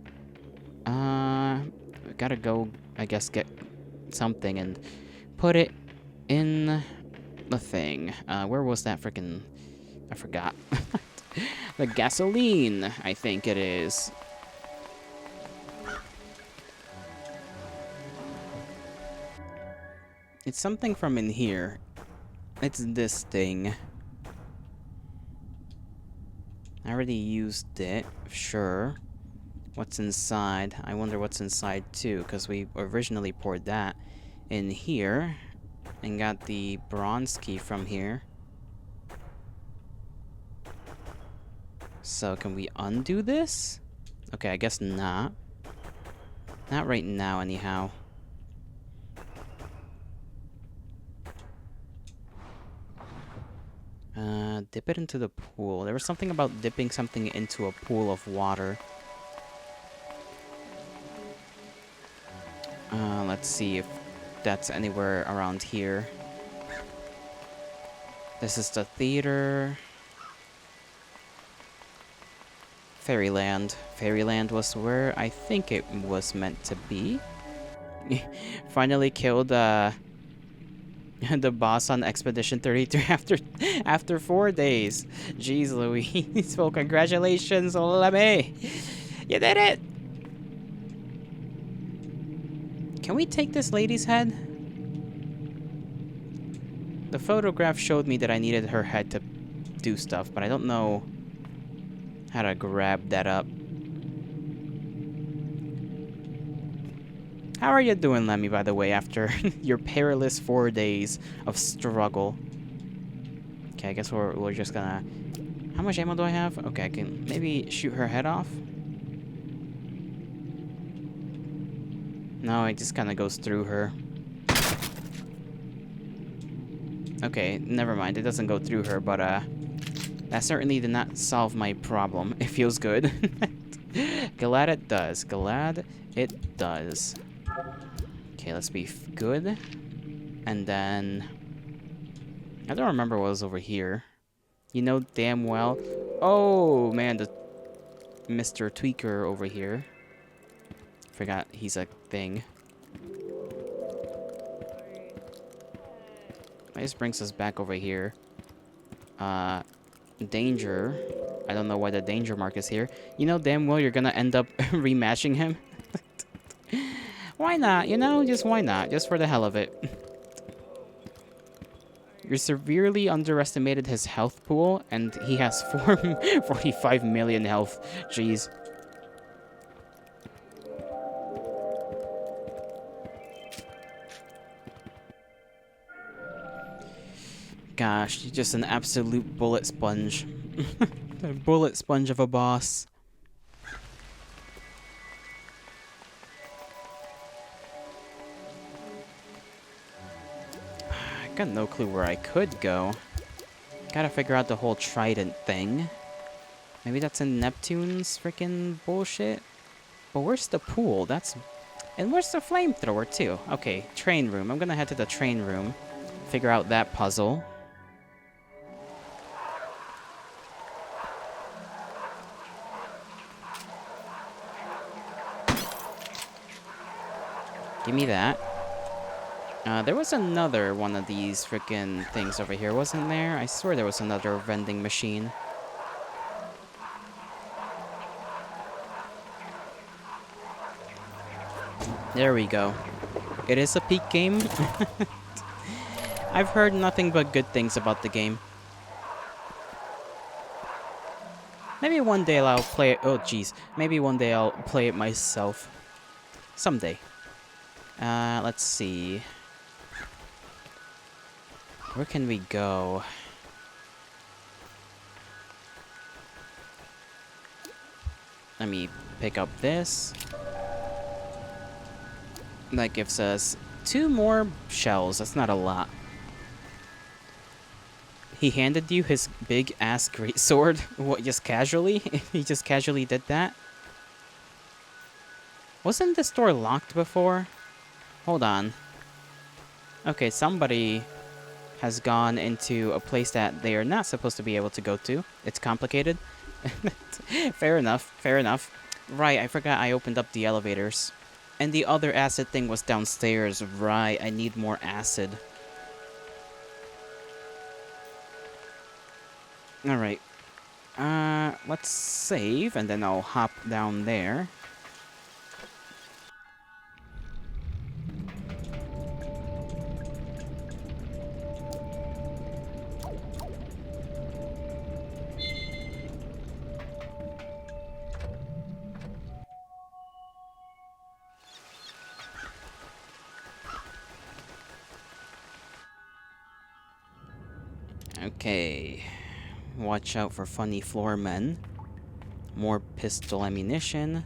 We gotta go, I guess, get something and put it in the thing. Where was that frickin'... I forgot. The gasoline, I think it is. It's something from in here. It's this thing. I already used it, sure. What's inside? I wonder what's inside too, because we originally poured that in here and got the bronze key from here. So can we undo this? Okay, I guess not. Not right now, anyhow. Dip it into the pool. There was something about dipping something into a pool of water. Let's see if that's anywhere around here. This is the theater. Fairyland. Fairyland was where I think it was meant to be. Finally killed the boss on Expedition 33 after 4 days. Jeez Louise. Well, congratulations, Olame. You did it! Can we take this lady's head? The photograph showed me that I needed her head to do stuff, but I don't know how to grab that up. How are you doing, Lemmy, by the way, after your perilous 4 days of struggle? Okay, I guess we're just gonna... How much ammo do I have? Okay, I can maybe shoot her head off. No, it just kind of goes through her. Okay, never mind. It doesn't go through her, but that certainly did not solve my problem. It feels good. Glad it does. Glad it does. Okay, let's be good. And then... I don't remember what was over here. You know damn well... Oh, man, the Mr. Tweaker over here. Forgot he's a thing. This brings us back over here. Danger. I don't know why the danger mark is here. You know damn well you're gonna end up rematching him. Why not? You know, just why not? Just for the hell of it. You severely underestimated his health pool, and he has 45 million health. Jeez. Gosh, just an absolute bullet sponge. A bullet sponge of a boss. I got no clue where I could go. Gotta figure out the whole trident thing. Maybe that's in Neptune's freaking bullshit? But where's the pool? And where's the flamethrower, too? Okay, train room. I'm gonna head to the train room. Figure out that puzzle. Give me that. There was another one of these freaking things over here, wasn't there? I swear there was another vending machine. There we go. It is a peak game. I've heard nothing but good things about the game. Maybe one day I'll play it. Oh, jeez. Maybe one day I'll play it myself. Someday. Let's see. Where can we go? Let me pick up this. That gives us 2 more shells. That's not a lot. He handed you his big-ass greatsword? What, just casually? He just casually did that? Wasn't the store locked before? Hold on. Okay, somebody has gone into a place that they are not supposed to be able to go to. It's complicated. Fair enough, fair enough. Right, I forgot I opened up the elevators. And the other acid thing was downstairs. Right, I need more acid. Alright. Let's save, and then I'll hop down there. Okay. Watch out for funny floor men. More pistol ammunition.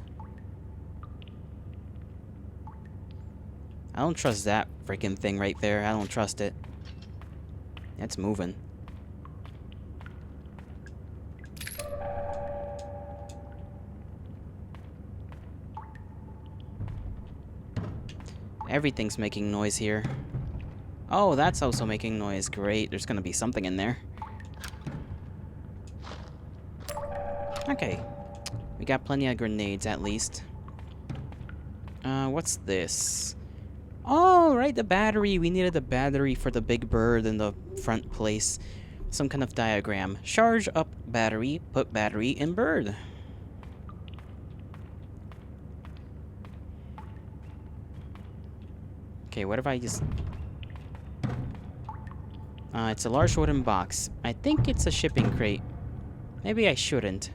I don't trust that freaking thing right there. I don't trust it. It's moving. Everything's making noise here. Oh, that's also making noise. Great. There's gonna be something in there. Okay. We got plenty of grenades, at least. What's this? Oh, right, the battery. We needed a battery for the big bird in the front place. Some kind of diagram. Charge up battery, put battery in bird. Okay, what if I just... it's a large wooden box. I think it's a shipping crate. Maybe I shouldn't.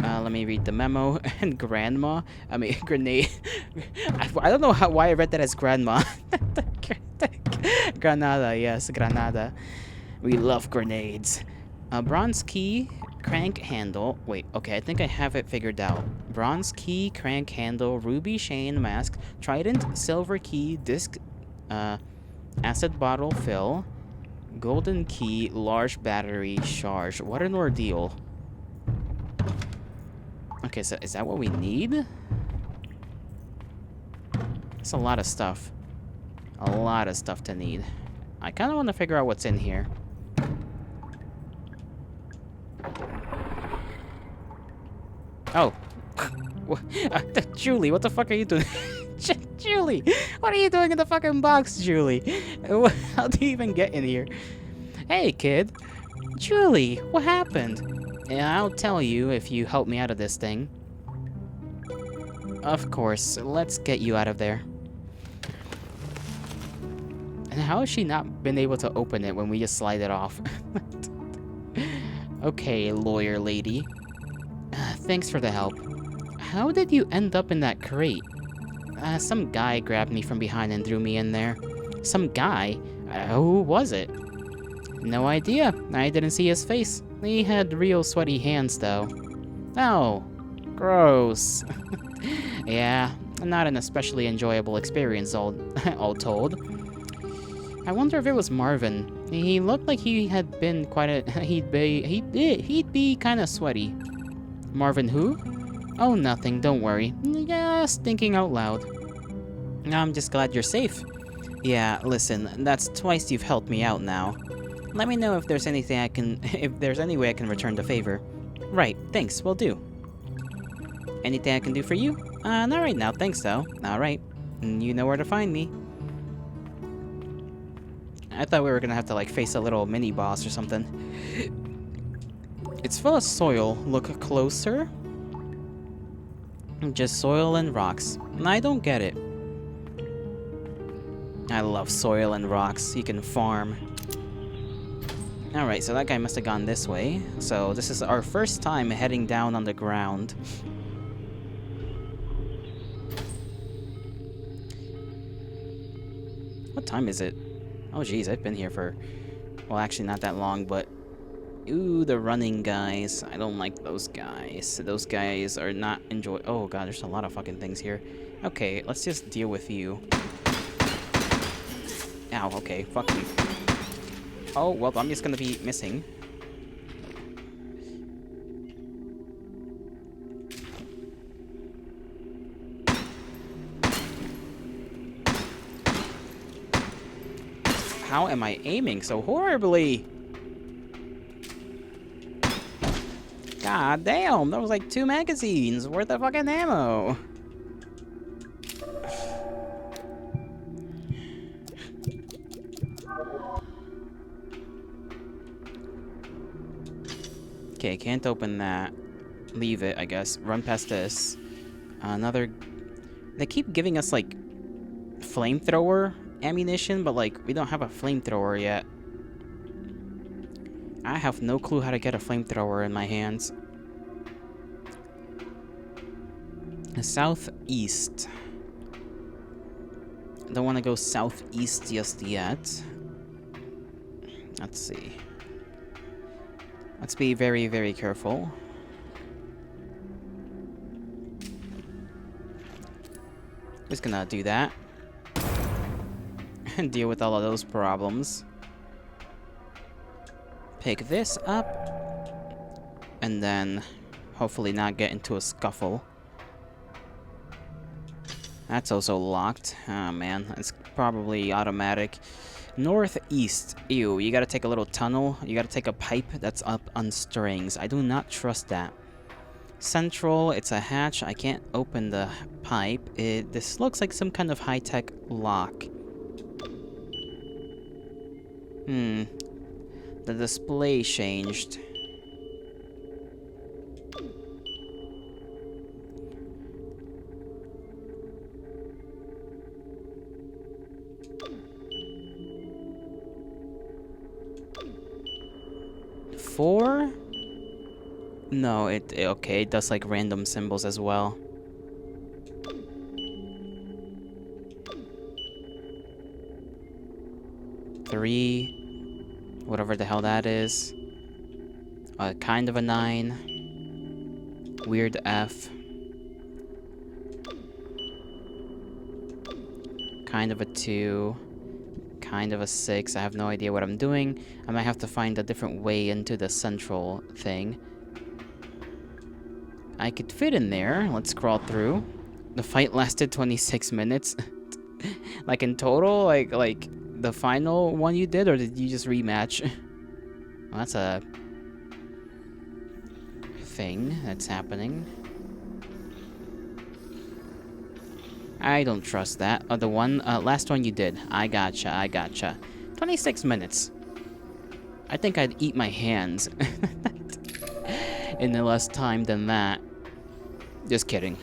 Let me read the memo. And grandma? I mean, grenade. I don't know why I read that as grandma. Granada, yes, Granada. We love grenades. Bronze key, crank handle. Wait, okay, I think I have it figured out. Bronze key, crank handle, ruby chain mask, trident, silver key, disc, acid bottle fill, golden key, large battery charge. What an ordeal. Okay, so is that what we need? It's a lot of stuff. A lot of stuff to need. I kind of want to figure out what's in here. Oh. Julie, what the fuck are you doing? Julie, what are you doing in the fucking box, Julie? How do you even get in here? Hey, kid. Julie, what happened? And I'll tell you if you help me out of this thing. Of course, let's get you out of there. And how has she not been able to open it when we just slide it off? Okay, lawyer lady. Thanks for the help. How did you end up in that crate? Some guy grabbed me from behind and threw me in there. Some guy? Who was it? No idea. I didn't see his face. He had real sweaty hands, though. Oh, gross. Yeah, not an especially enjoyable experience, all told. I wonder if it was Marvin. He looked like he had been quite a. He'd be kind of sweaty. Marvin who? Oh, nothing. Don't worry. Just thinking out loud. I'm just glad you're safe. Yeah, listen. That's twice you've helped me out now. Let me know if there's anything I can. If there's any way I can return the favor. Right. Thanks. Will do. Anything I can do for you? Not right now. Thanks, though. All right. You know where to find me. I thought we were gonna have to, like, face a little mini-boss or something. It's full of soil. Look closer. Just soil and rocks. I don't get it. I love soil and rocks. You can farm. Alright, so that guy must have gone this way. So this is our first time heading down on the ground. What time is it? Oh geez, I've been here for... Well, actually not that long, but... Ooh, the running guys. I don't like those guys. Those guys are not enjoy... Oh god, there's a lot of fucking things here. Okay, let's just deal with you. Ow, okay, fuck you. Oh, well, I'm just gonna be missing. How am I aiming so horribly? God damn, that was like 2 magazines worth of fucking ammo. Okay, can't open that. Leave it, I guess. Run past this. Another... They keep giving us, like, flamethrower ammunition, but, like, we don't have a flamethrower yet. I have no clue how to get a flamethrower in my hands. Southeast. Don't want to go southeast just yet. Let's see. Let's be very, very careful. Just gonna do that. And deal with all of those problems. Pick this up. And then hopefully not get into a scuffle. That's also locked. Oh man, it's probably automatic. Northeast. Ew, you gotta take a little tunnel. You gotta take a pipe that's up on strings. I do not trust that. Central, it's a hatch. I can't open the pipe. This looks like some kind of high-tech lock. The display changed. Four? No, okay, it does like random symbols as well. Three, whatever the hell that is. Kind of a 9. Weird F. Kind of a 2. Kind of a 6. I have no idea what I'm doing. I might have to find a different way into the central thing. I could fit in there. Let's crawl through. The fight lasted 26 minutes. Like in total? Like the final one you did, or did you just rematch? Well, that's a thing that's happening. I don't trust that. Oh, the one, last one you did. I gotcha. 26 minutes. I think I'd eat my hands in less time than that. Just kidding.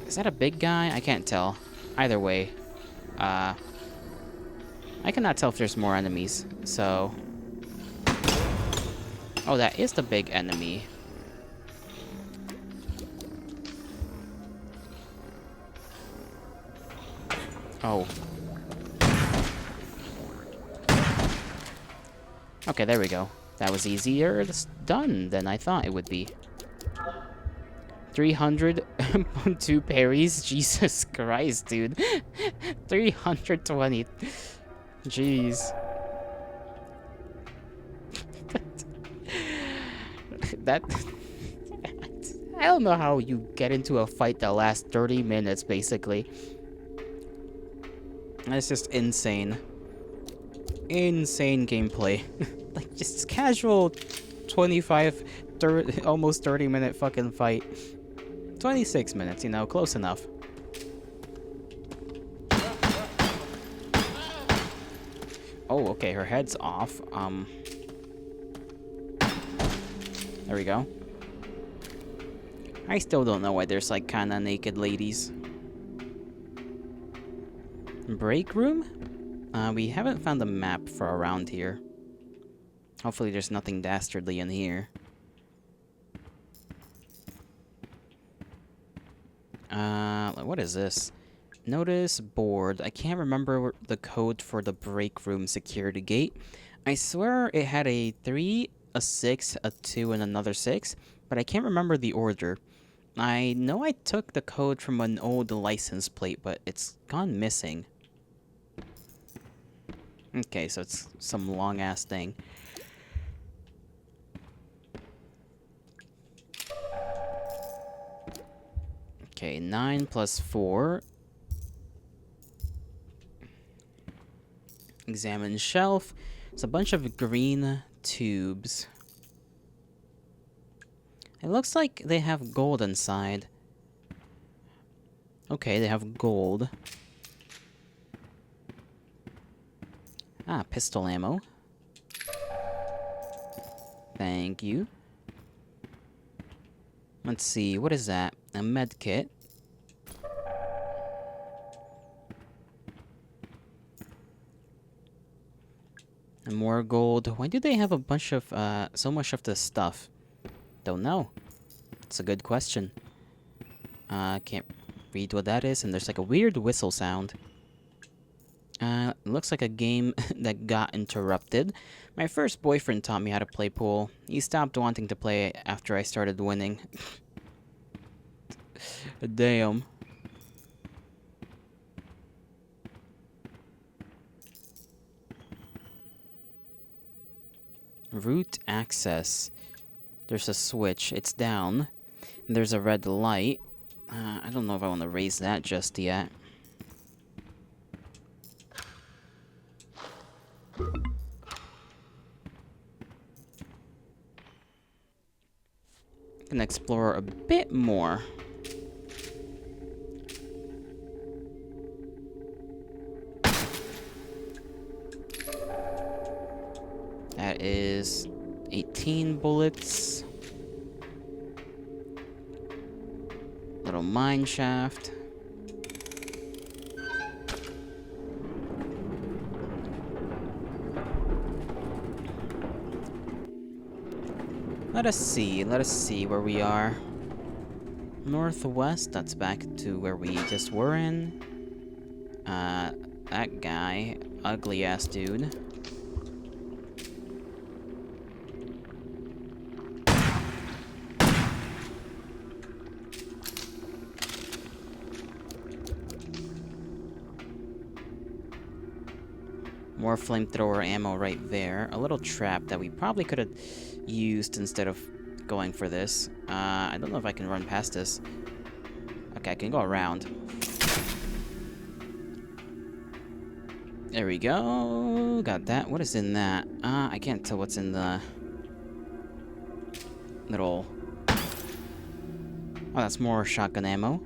Is that a big guy? I can't tell. Either way. I cannot tell if there's more enemies, so... Oh, that is the big enemy. Oh. Okay, there we go. That was easier done than I thought it would be. 302 parries? Jesus Christ, dude. 320. Jeez. That... I don't know how you get into a fight that lasts 30 minutes, basically. That's just insane. Insane gameplay. Like, just casual 25, 30, almost 30-minute fucking fight. 26 minutes, you know, close enough. Oh, okay, her head's off. There we go. I still don't know why there's, like, kinda naked ladies. Break room? We haven't found a map for around here. Hopefully there's nothing dastardly in here. What is this? Notice board. I can't remember the code for the break room security gate. I swear it had a 3, a 6, a 2, and another 6, but I can't remember the order. I know I took the code from an old license plate, but it's gone missing. Okay, so it's some long-ass thing. Okay, 9 plus 4. Examine shelf. It's a bunch of green tubes. It looks like they have gold inside. Okay, they have gold. Ah, pistol ammo. Thank you. Let's see, what is that? A med kit. And more gold. Why do they have a bunch of, so much of this stuff? Don't know. It's a good question. Can't read what that is, and there's like a weird whistle sound. Looks like a game that got interrupted. My first boyfriend taught me how to play pool. He stopped wanting to play after I started winning. Damn. Root access. There's a switch. It's down. And there's a red light. I don't know if I want to raise that just yet. Can explore a bit more. That is 18 bullets. Little mine shaft. Let us see where we are. Northwest, that's back to where we just were in. That guy, ugly ass dude. More flamethrower ammo right there. A little trap that we probably could have used instead of going for this. I don't know if I can run past this. Okay, I can go around. There we go. Got that. What is in that? I can't tell what's in the little... Oh, that's more shotgun ammo.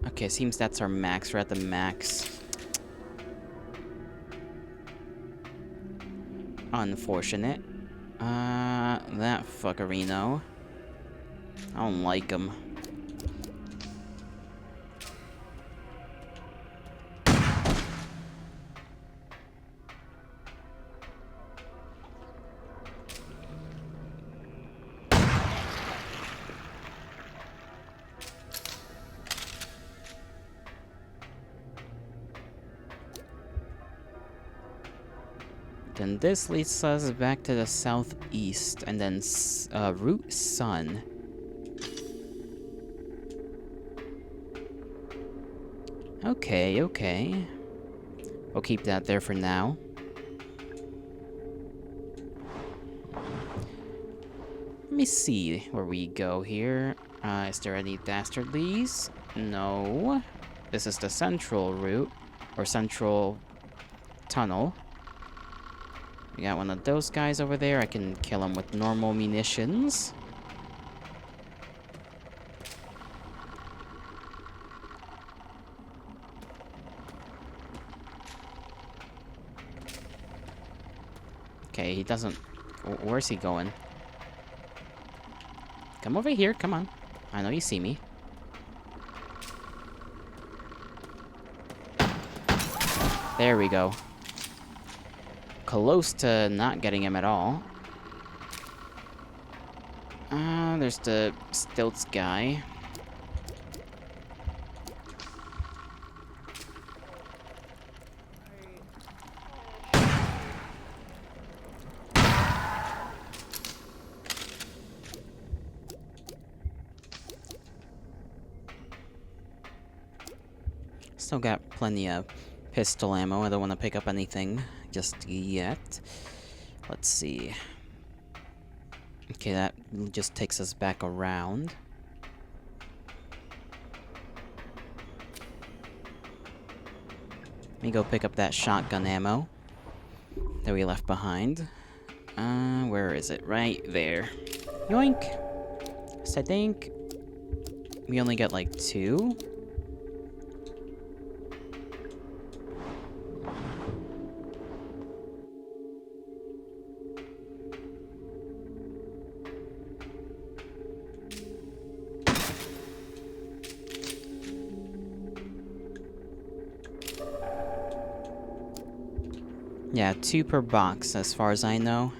Okay, seems that's our max. We're at the max. Unfortunate. That fuckerino. I don't like him. Then this leads us back to the southeast, and then Route Sun. Okay, okay. We'll keep that there for now. Let me see where we go here. Is there any dastardlies? No. This is the central route, or central tunnel. We got one of those guys over there. I can kill him with normal munitions. Okay, he doesn't... Where's he going? Come over here, come on. I know you see me. There we go. Close to not getting him at all. There's the stilts guy. Still got plenty of pistol ammo. I don't want to pick up anything just yet. Let's see. Okay, that just takes us back around. Let me go pick up that shotgun ammo that we left behind. Where is it? Right there. Yoink! So I think we only got like 2. Yeah, 2 per box, as far as I know.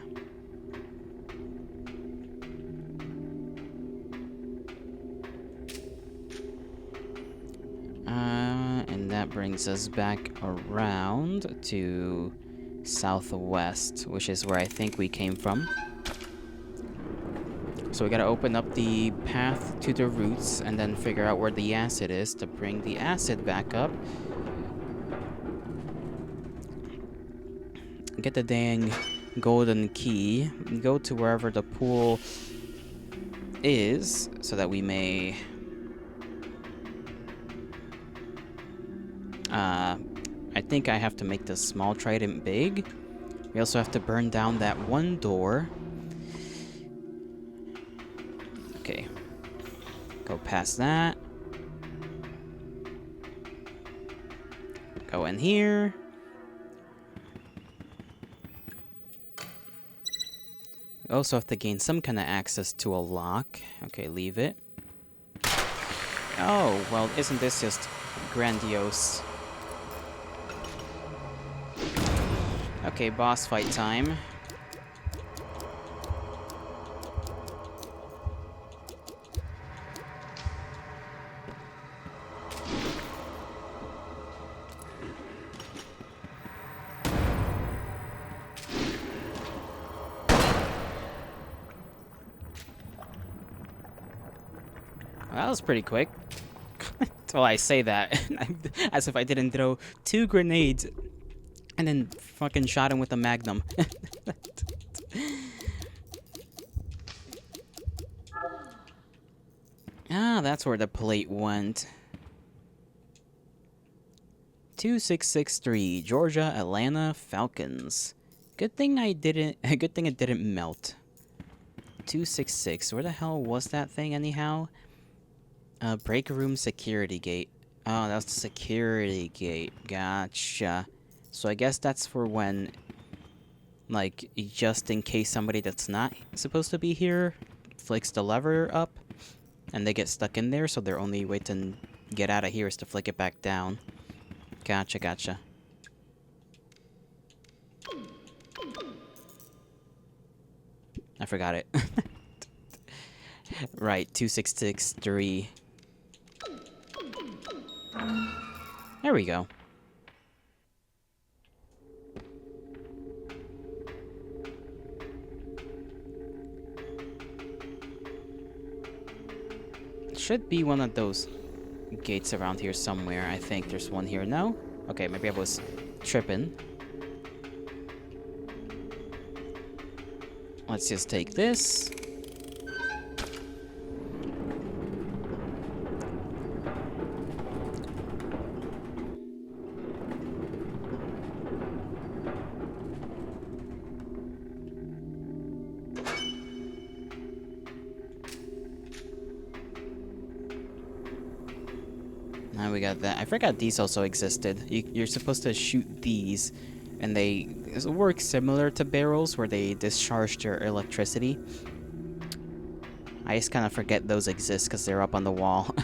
And that brings us back around to southwest, which is where I think we came from. So we gotta open up the path to the roots and then figure out where the acid is to bring the acid back up. Get the dang golden key, go to wherever the pool is, so that we may... I think I have to make the small trident big. We also have to burn down that one door. Okay. Go past that. Go in here. We also have to gain some kind of access to a lock. Okay, leave it. Oh, well, isn't this just grandiose? Okay, boss fight time. That was pretty quick. Well, I say that as if I didn't throw 2 grenades and then fucking shot him with a magnum. Ah, that's where the plate went. 2663, Georgia, Atlanta, Falcons. Good thing I didn't. Good thing it didn't melt. 266. Where the hell was that thing anyhow? Break room security gate. Oh, that's the security gate. Gotcha. So I guess that's for when, like, just in case somebody that's not supposed to be here flicks the lever up and they get stuck in there, so their only way to get out of here is to flick it back down. Gotcha, gotcha. I forgot it. Right, 2663. There we go. should be one of those gates around here somewhere. I think there's one here. No? Okay, maybe I was tripping. Let's just take this. Now we got that. I forgot these also existed. You're supposed to shoot these, and they work similar to barrels where they discharge their electricity. I just kind of forget those exist because they're up on the wall.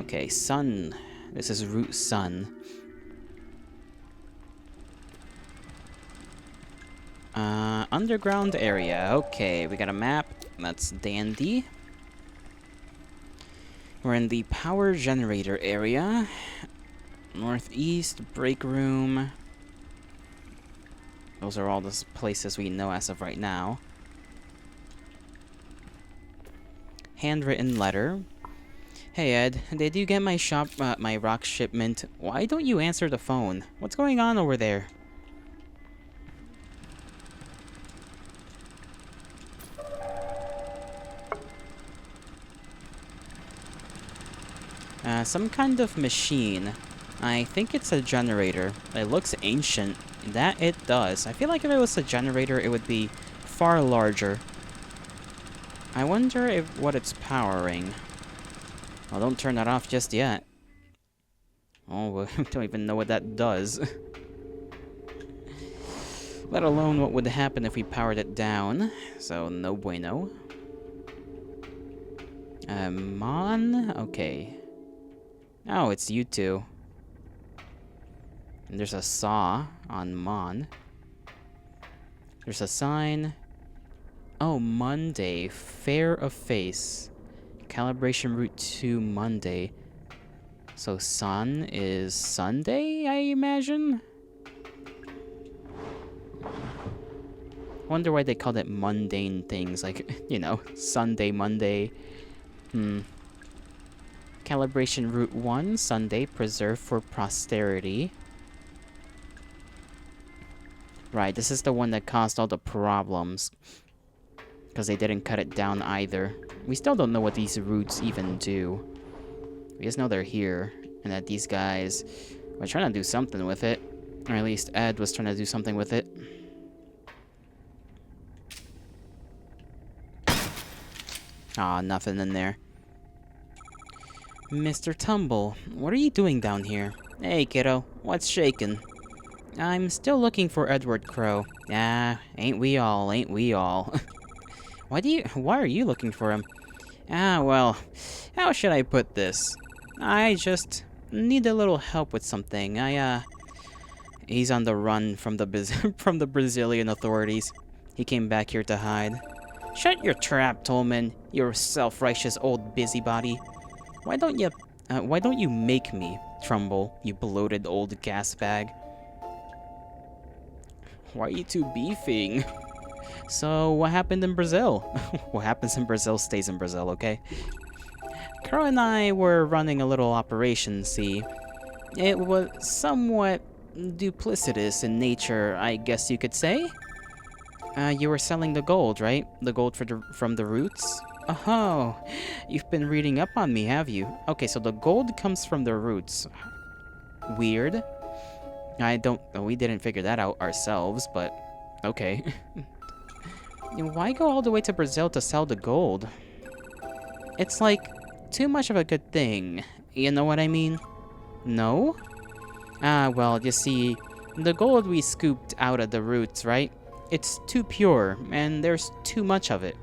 Okay, sun. This is Route Sun. Underground area. Okay, we got a map. That's dandy. We're in the power generator area. Northeast, break room. Those are all the places we know as of right now. Handwritten letter. Hey Ed, did you get my my rock shipment? Why don't you answer the phone? What's going on over there? Some kind of machine. I think it's a generator. It looks ancient. That it does. I feel like if it was a generator, it would be far larger. I wonder if what it's powering. Well, don't turn that off just yet. Oh, we don't even know what that does. Let alone what would happen if we powered it down. So, no bueno. Mon? Okay. Oh, it's you two. And there's a saw on Mon. There's a sign. Oh, Monday. Fair of Face. Calibration Route 2 Monday. So sun is Sunday, I imagine? Wonder why they called it mundane things, like, you know, Sunday, Monday. Calibration Route 1, Sunday, preserved for posterity. Right, this is the one that caused all the problems. Because they didn't cut it down either. We still don't know what these routes even do. We just know they're here. And that these guys were trying to do something with it. Or at least Ed was trying to do something with it. Aw, nothing in there. Mr. Tumble, what are you doing down here? Hey, kiddo, what's shaking? I'm still looking for Edward Crow. Ah, ain't we all, ain't we all. Why are you looking for him? Ah, well, how should I put this? I just need a little help with something. He's on the run from the from the Brazilian authorities. He came back here to hide. Shut your trap, Tolman, you self-righteous old busybody. Why don't you make me, Trumbull, you bloated old gas bag? Why are you two beefing? So, what happened in Brazil? What happens in Brazil stays in Brazil, okay? Crow and I were running a little operation, see? It was somewhat duplicitous in nature, I guess you could say? You were selling the gold, right? The gold from the roots? Oh, you've been reading up on me, have you? Okay, so the gold comes from the roots. Weird. We didn't figure that out ourselves, but okay. Why go all the way to Brazil to sell the gold? It's like, too much of a good thing. You know what I mean? No? Ah, well, you see, the gold we scooped out of the roots, right? It's too pure, and there's too much of it.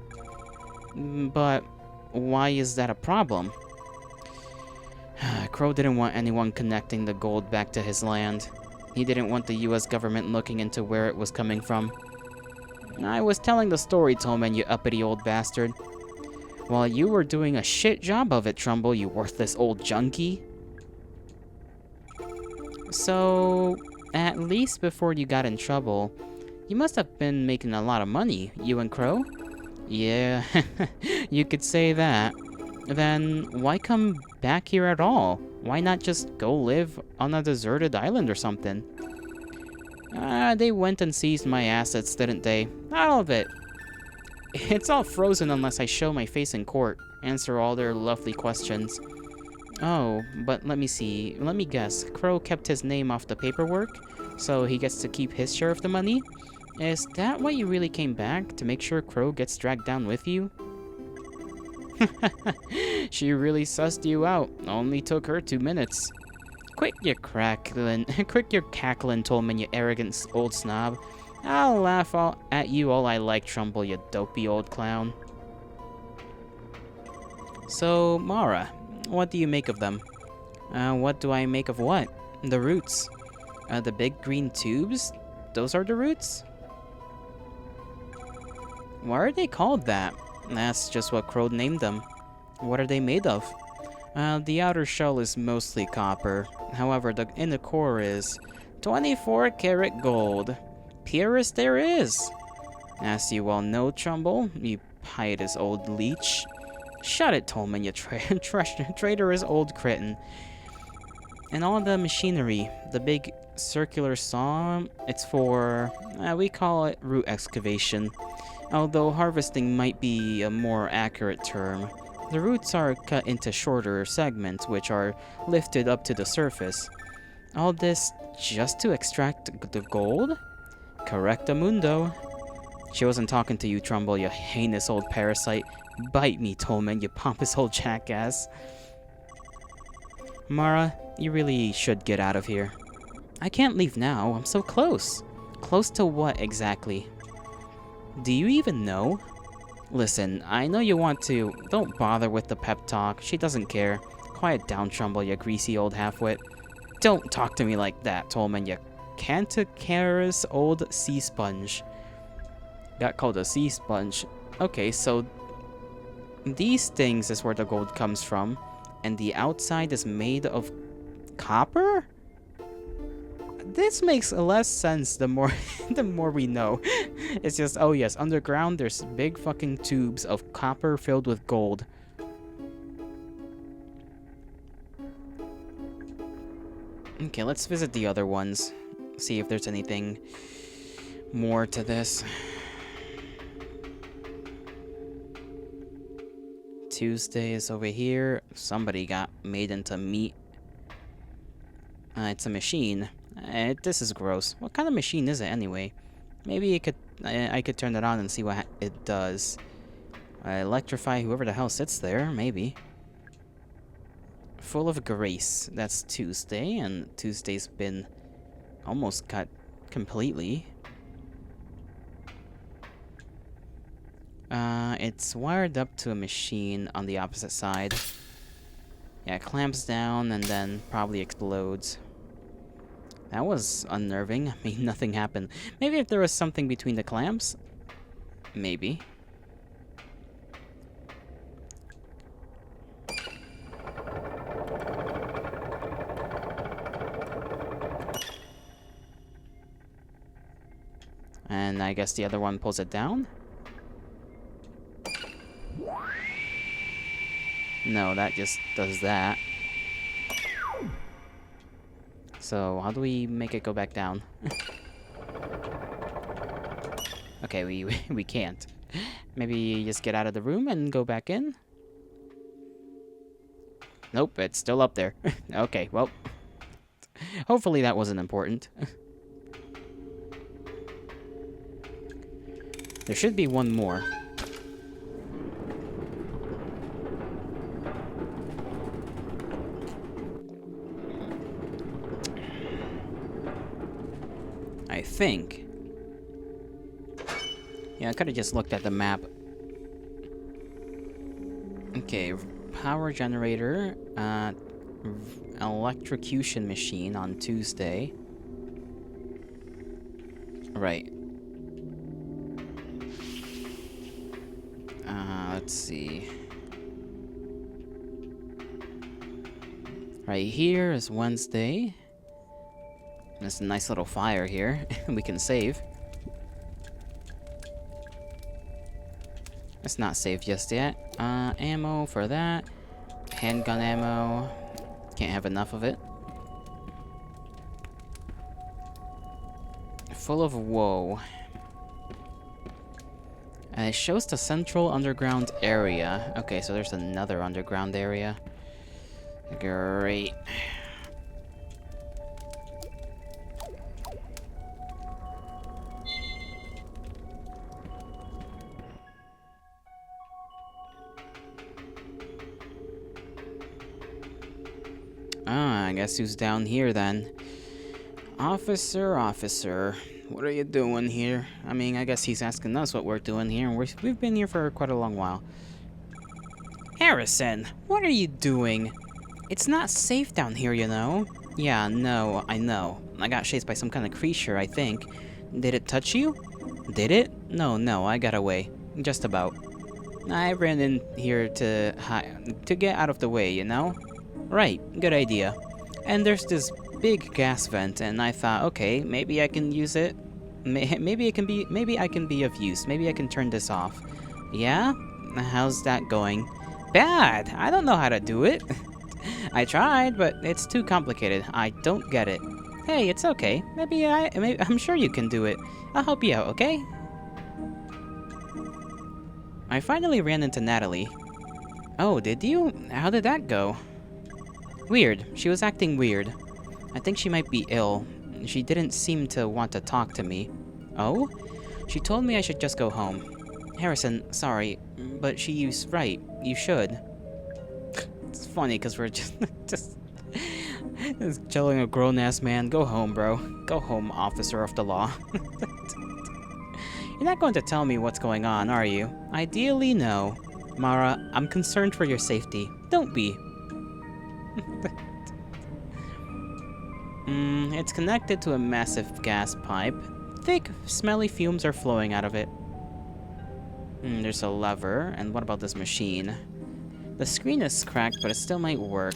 But why is that a problem? Crow didn't want anyone connecting the gold back to his land. He didn't want the US government looking into where it was coming from. I was telling the story, Tolman, you uppity old bastard. While you were doing a shit job of it, Trumbull, you worthless old junkie. So, at least before you got in trouble, you must have been making a lot of money, you and Crow? Yeah, you could say that. Then why come back here at all? Why not just go live on a deserted island or something? They went and seized my assets, didn't they? All of it. It's all frozen unless I show my face in court, answer all their lovely questions. Oh, but let me see. Let me guess. Crow kept his name off the paperwork, so he gets to keep his share of the money? Is that why you really came back? To make sure Crow gets dragged down with you? She really sussed you out. Only took her 2 minutes. Quit your cackling, Tolman, you arrogant old snob. I'll laugh at you all I like, Trumbull, you dopey old clown. So, Mara, what do you make of them? What do I make of what? The roots. The big green tubes? Those are the roots? Why are they called that? That's just what Crow named them. What are they made of? The outer shell is mostly copper. However, the inner core is 24 karat gold. Purest there is. As you all know, Trumbull, you pietous old leech. Shut it, Tolman, you traitorous old cretin. And all the machinery, the big circular saw, it's for, we call it root excavation. Although harvesting might be a more accurate term. The roots are cut into shorter segments which are lifted up to the surface. All this just to extract the gold? Correctamundo. She wasn't talking to you, Trumbull, you heinous old parasite. Bite me, Tolman, you pompous old jackass. Mara, you really should get out of here. I can't leave now, I'm so close. Close to what exactly? Do you even know? Listen, I know you want to. Don't bother with the pep talk. She doesn't care. Quiet down, Trumbull, you greasy old halfwit. Don't talk to me like that, Tolman, you cantankerous old sea sponge. Got called a sea sponge. Okay, so these things is where the gold comes from, and the outside is made of copper? This makes less sense the more the more we know. It's just, oh yes, underground there's big fucking tubes of copper filled with gold. Okay, let's visit the other ones. See if there's anything more to this. Tuesday is over here. Somebody got made into meat. It's a machine. This is gross. What kind of machine is it anyway? Maybe it could. I could turn it on and see what it does. Electrify whoever the hell sits there. Maybe. Full of grace. That's Tuesday, and Tuesday's been almost cut completely. It's wired up to a machine on the opposite side. Yeah, it clamps down and then probably explodes. That was unnerving. I mean, nothing happened. Maybe if there was something between the clamps? Maybe. And I guess the other one pulls it down? No, that just does that. So, how do we make it go back down? Okay, we can't. Maybe just get out of the room and go back in? Nope, it's still up there. Okay, well. Hopefully that wasn't important. There should be one more. I think. Yeah, I could have just looked at the map. Okay, power generator, electrocution machine on Tuesday. Right. Let's see. Right here is Wednesday. There's a nice little fire here we can save. It's not safe just yet. Ammo for that. Handgun ammo. Can't have enough of it. Full of woe. And it shows the central underground area. Okay, so there's another underground area. Great. Ah, I guess who's down here then? Officer, what are you doing here? I mean, I guess he's asking us what we're doing here, and we've been here for quite a long while. Harrison, what are you doing? It's not safe down here, you know. Yeah, no, I know. I got chased by some kind of creature, I think. Did it touch you? Did it? No, I got away. Just about. I ran in here to get out of the way, you know? Right, good idea. And there's this big gas vent, and I thought, okay, maybe I can use it. Maybe I can be of use. Maybe I can turn this off. Yeah? How's that going? Bad! I don't know how to do it. I tried, but it's too complicated. I don't get it. Hey, it's okay. I'm sure you can do it. I'll help you out, okay? I finally ran into Natalie. Oh, did you? How did that go? Weird. She was acting weird. I think she might be ill. She didn't seem to want to talk to me. Oh? She told me I should just go home. Harrison, sorry, but she's right. You should. It's funny because we're just telling a grown-ass man, go home, bro. Go home, officer of the law. You're not going to tell me what's going on, are you? Ideally, no. Mara, I'm concerned for your safety. Don't be. It's connected to a massive gas pipe. Thick, smelly fumes are flowing out of it. There's a lever. And what about this machine? The screen is cracked, but it still might work.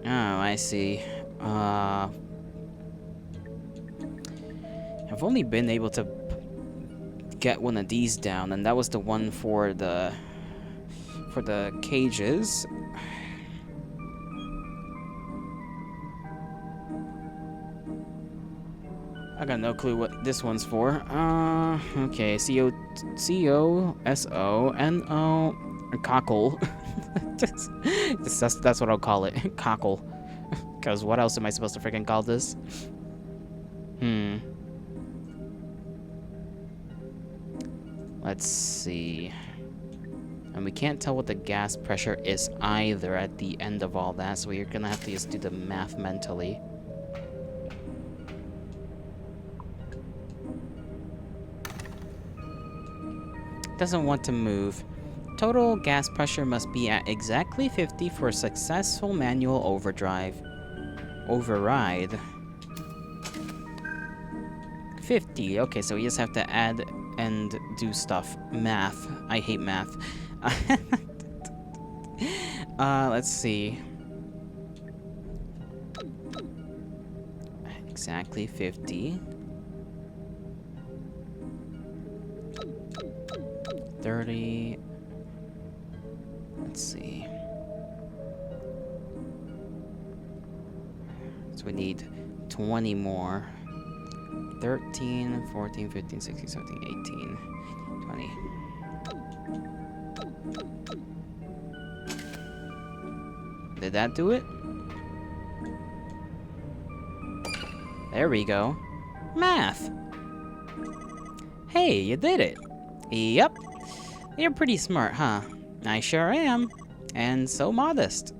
Oh, I see. I've only been able to get one of these down, and that was the one for the cages. I got no clue what this one's for. Okay, C-O-S-O-N-O, cockle. That's what I'll call it, cockle. Because what else am I supposed to freaking call this? Let's see. And we can't tell what the gas pressure is either at the end of all that, so we're gonna have to just do the math mentally. Doesn't want to move. Total gas pressure must be at exactly 50 for a successful manual override. 50. Okay, so we just have to add and do stuff. Math. I hate math. Let's see. Exactly 50. 30. Let's see. So we need 20 more. 13, 14, 15, 16, 17, 18, 20. Did that do it? There we go. Math! Hey, you did it! Yep. You're pretty smart, huh? I sure am. And so modest.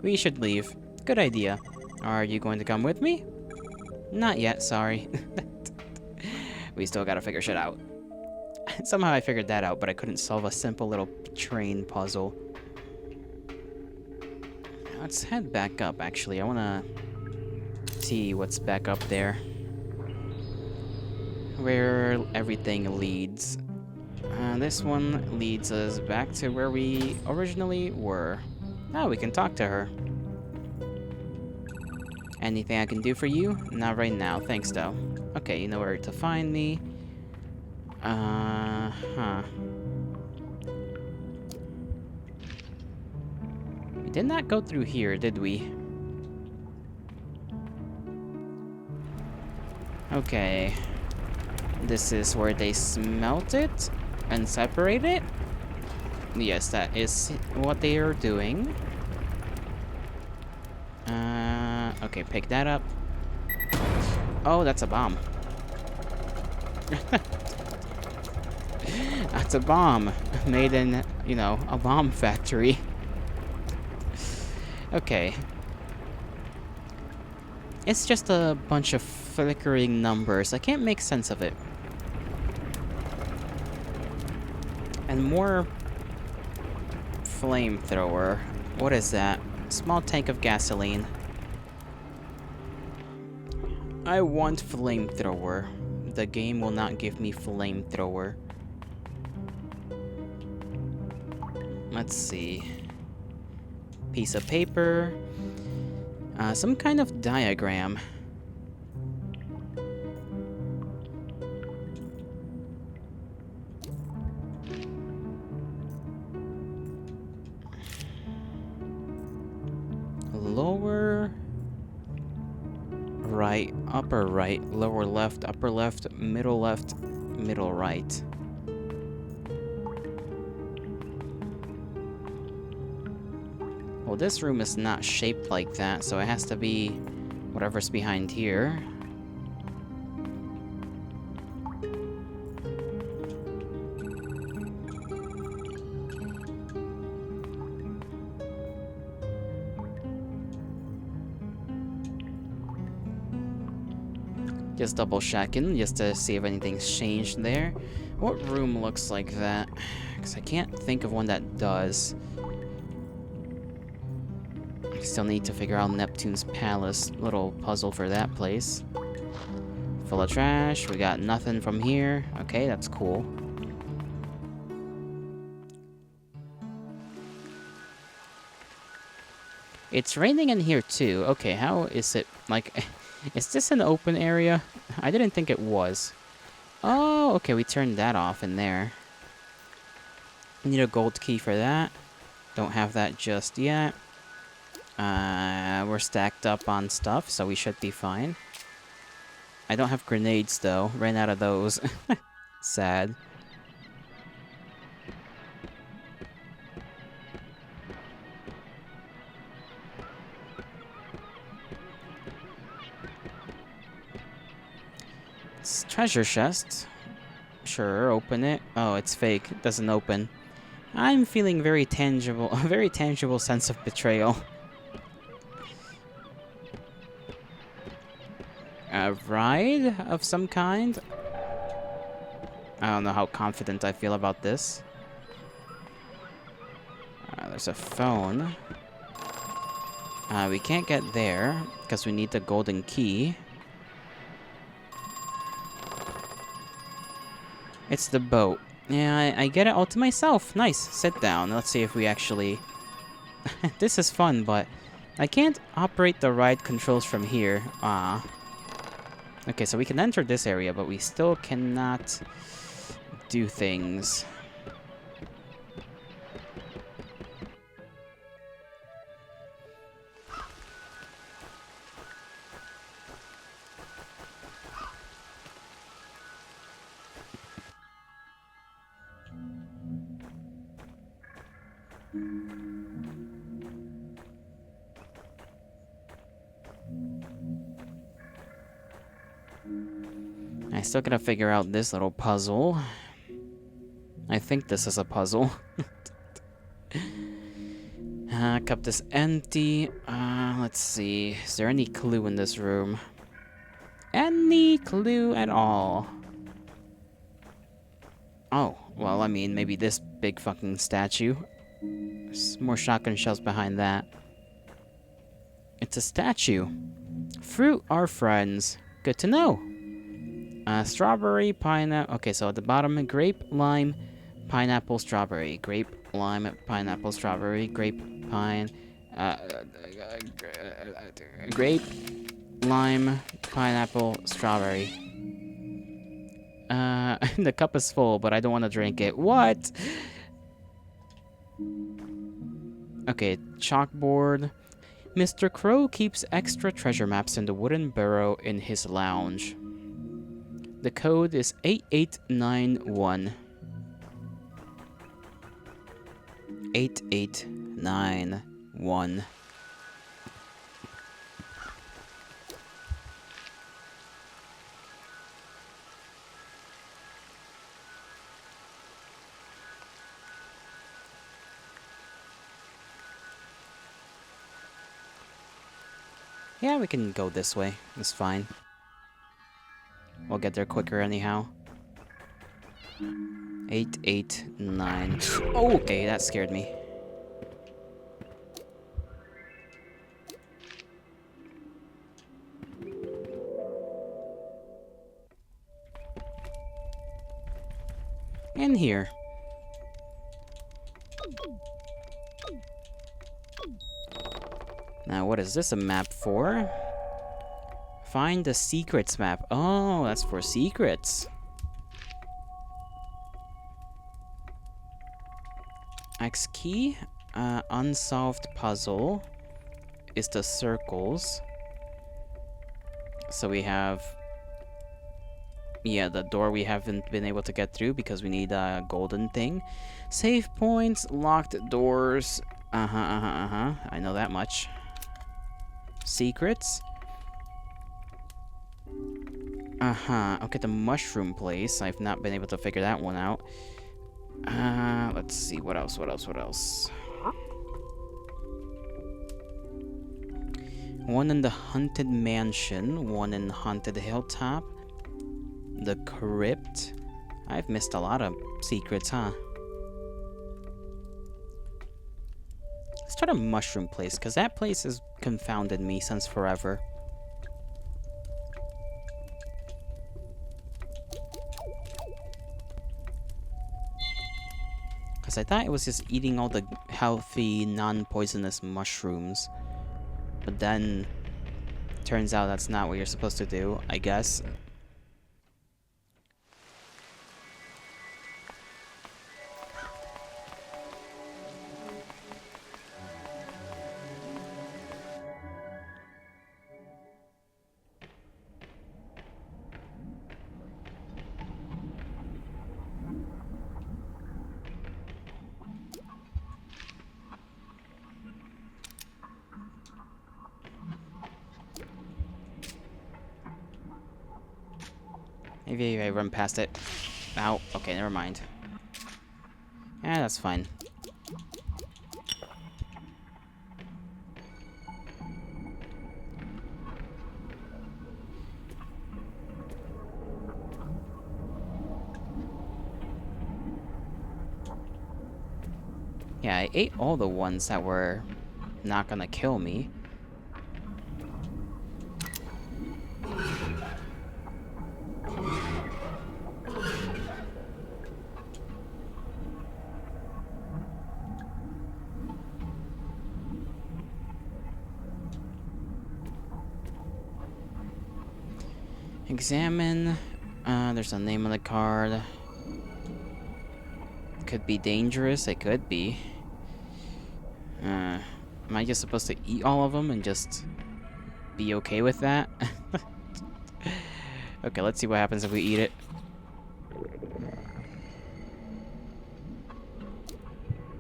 We should leave. Good idea. Are you going to come with me? Not yet, sorry. We still gotta figure shit out. Somehow I figured that out, but I couldn't solve a simple little train puzzle. Let's head back up, actually. I wanna see what's back up there. Where everything leads. This one leads us back to where we originally were. Now we can talk to her. Anything I can do for you? Not right now. Thanks, though. Okay, you know where to find me. Huh. We did not go through here, did we? Okay. This is where they smelt it and separate it? Yes, that is what they are doing. Okay, pick that up. Oh, that's a bomb. That's a bomb. Made in, you know, a bomb factory. Okay. It's just a bunch of flickering numbers. I can't make sense of it. And more flamethrower. What is that? Small tank of gasoline. I want flamethrower. The game will not give me flamethrower. Let's see. Piece of paper. Some kind of diagram. Lower right, upper right, lower left, upper left, middle right. Well, this room is not shaped like that, so it has to be whatever's behind here. Just double checking, just to see if anything's changed there. What room looks like that? Because I can't think of one that does. Still need to figure out Neptune's Palace. Little puzzle for that place. Full of trash. We got nothing from here. Okay, that's cool. It's raining in here too. Okay, how is it like... Is this an open area? I didn't think it was. Oh, okay, we turned that off in there. Need a gold key for that. Don't have that just yet. We're stacked up on stuff, so we should be fine. I don't have grenades, though. Ran out of those. Sad. It's treasure chest. Sure, open it. Oh, it's fake. It doesn't open. I'm feeling very tangible, a very tangible sense of betrayal. A ride of some kind? I don't know how confident I feel about this. There's a phone. We can't get there, because we need the golden key. It's the boat. Yeah, I get it all to myself. Nice. Sit down. Let's see if we actually... This is fun, but I can't operate the ride controls from here. Okay, so we can enter this area, but we still cannot do things. I still gotta figure out this little puzzle. I think this is a puzzle. Cup is empty. Let's see. Is there any clue in this room? Any clue at all? Oh, well, I mean, maybe this big fucking statue. There's more shotgun shells behind that. It's a statue. Fruit are friends. Good to know. Strawberry, pineapple. Okay, so at the bottom, grape, lime, pineapple, strawberry. Grape, lime, pineapple, strawberry, grape, pine, Grape, lime, pineapple, strawberry. The cup is full, but I don't want to drink it. What? Okay, chalkboard. Mr. Crow keeps extra treasure maps in the wooden burrow in his lounge. The code is 8891. 8891. Yeah, we can go this way. It's fine. We'll get there quicker anyhow. 889. Oh, okay, that scared me. In here. Now, what is this a map for? Find the secrets map. Oh, that's for secrets. X key, unsolved puzzle is the circles. So we have, yeah, the door we haven't been able to get through because we need a golden thing. Save points, locked doors. I know that much. Secrets. Okay, the mushroom place. I've not been able to figure that one out. Let's see, what else? One in the haunted mansion, one in haunted hilltop, the crypt. I've missed a lot of secrets, huh? Let's try the mushroom place, because that place has confounded me since forever. Because I thought it was just eating all the healthy, non-poisonous mushrooms. But then, turns out that's not what you're supposed to do, I guess. Maybe I run past it. Ow. Okay, never mind. Yeah, that's fine. Yeah, I ate all the ones that were not gonna kill me. Examine. There's a name on the card. Could be dangerous. It could be. Am I just supposed to eat all of them and just be okay with that? Okay, let's see what happens if we eat it.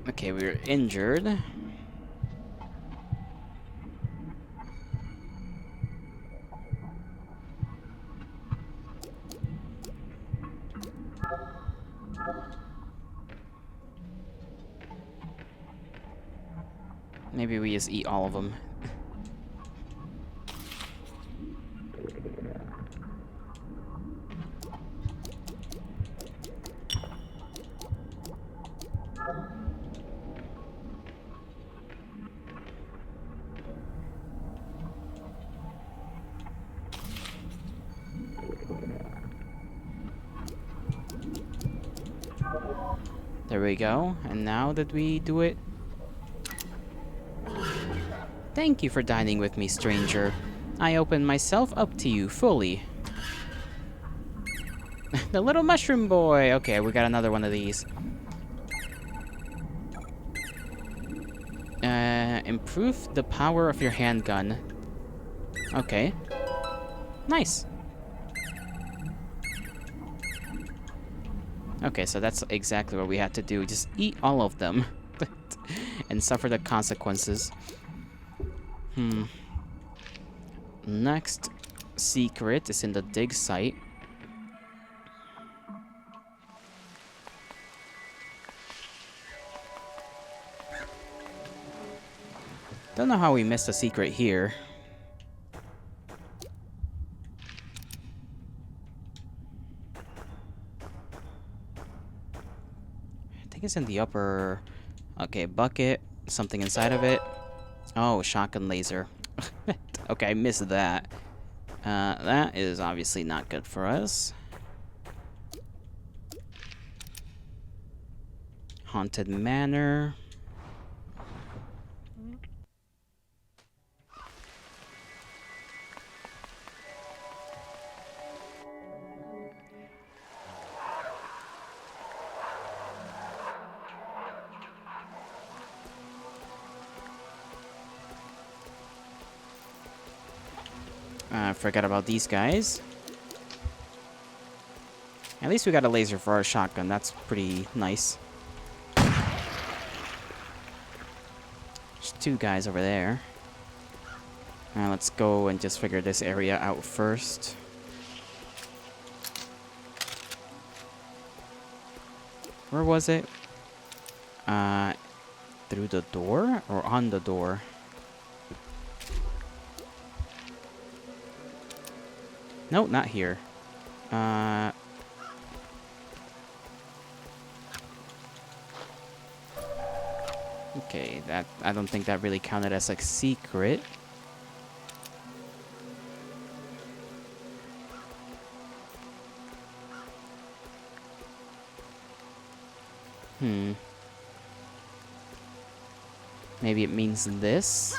Okay, we were injured. Maybe we just eat all of them. There we go. And now that we do it, Thank you for dining with me, stranger. I open myself up to you fully. The little mushroom boy! Okay, we got another one of these. Improve the power of your handgun. Okay. Nice. Okay, so that's exactly what we had to do. Just eat all of them. And suffer the consequences. Next secret is in the dig site. Don't know how we missed a secret here. I think it's in the upper... Okay, bucket. Something inside of it. Oh, shotgun laser. Okay, I missed that. That is obviously not good for us. Haunted Manor. Forget about these guys. At least we got a laser for our shotgun. That's pretty nice. There's two guys over there. Let's go and just figure this area out first. Where was it? Through the door? Or on the door? No, not here. Okay, that I don't think that really counted as a secret. Maybe it means this?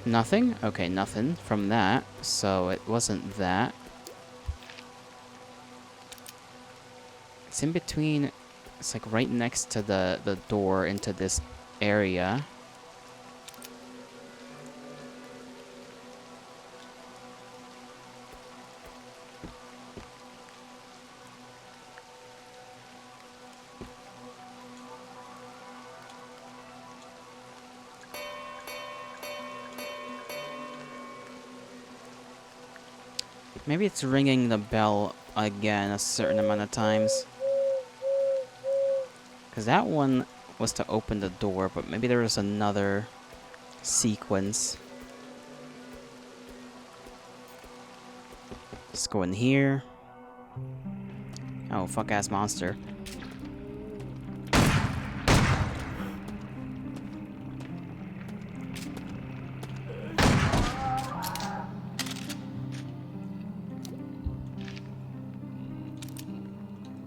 Nothing? Okay, nothing from that. So it wasn't that. It's in between. It's like right next to the door into this area. Maybe it's ringing the bell again a certain amount of times. Because that one was to open the door, but maybe there was another sequence. Let's go in here. Oh, fuck-ass monster.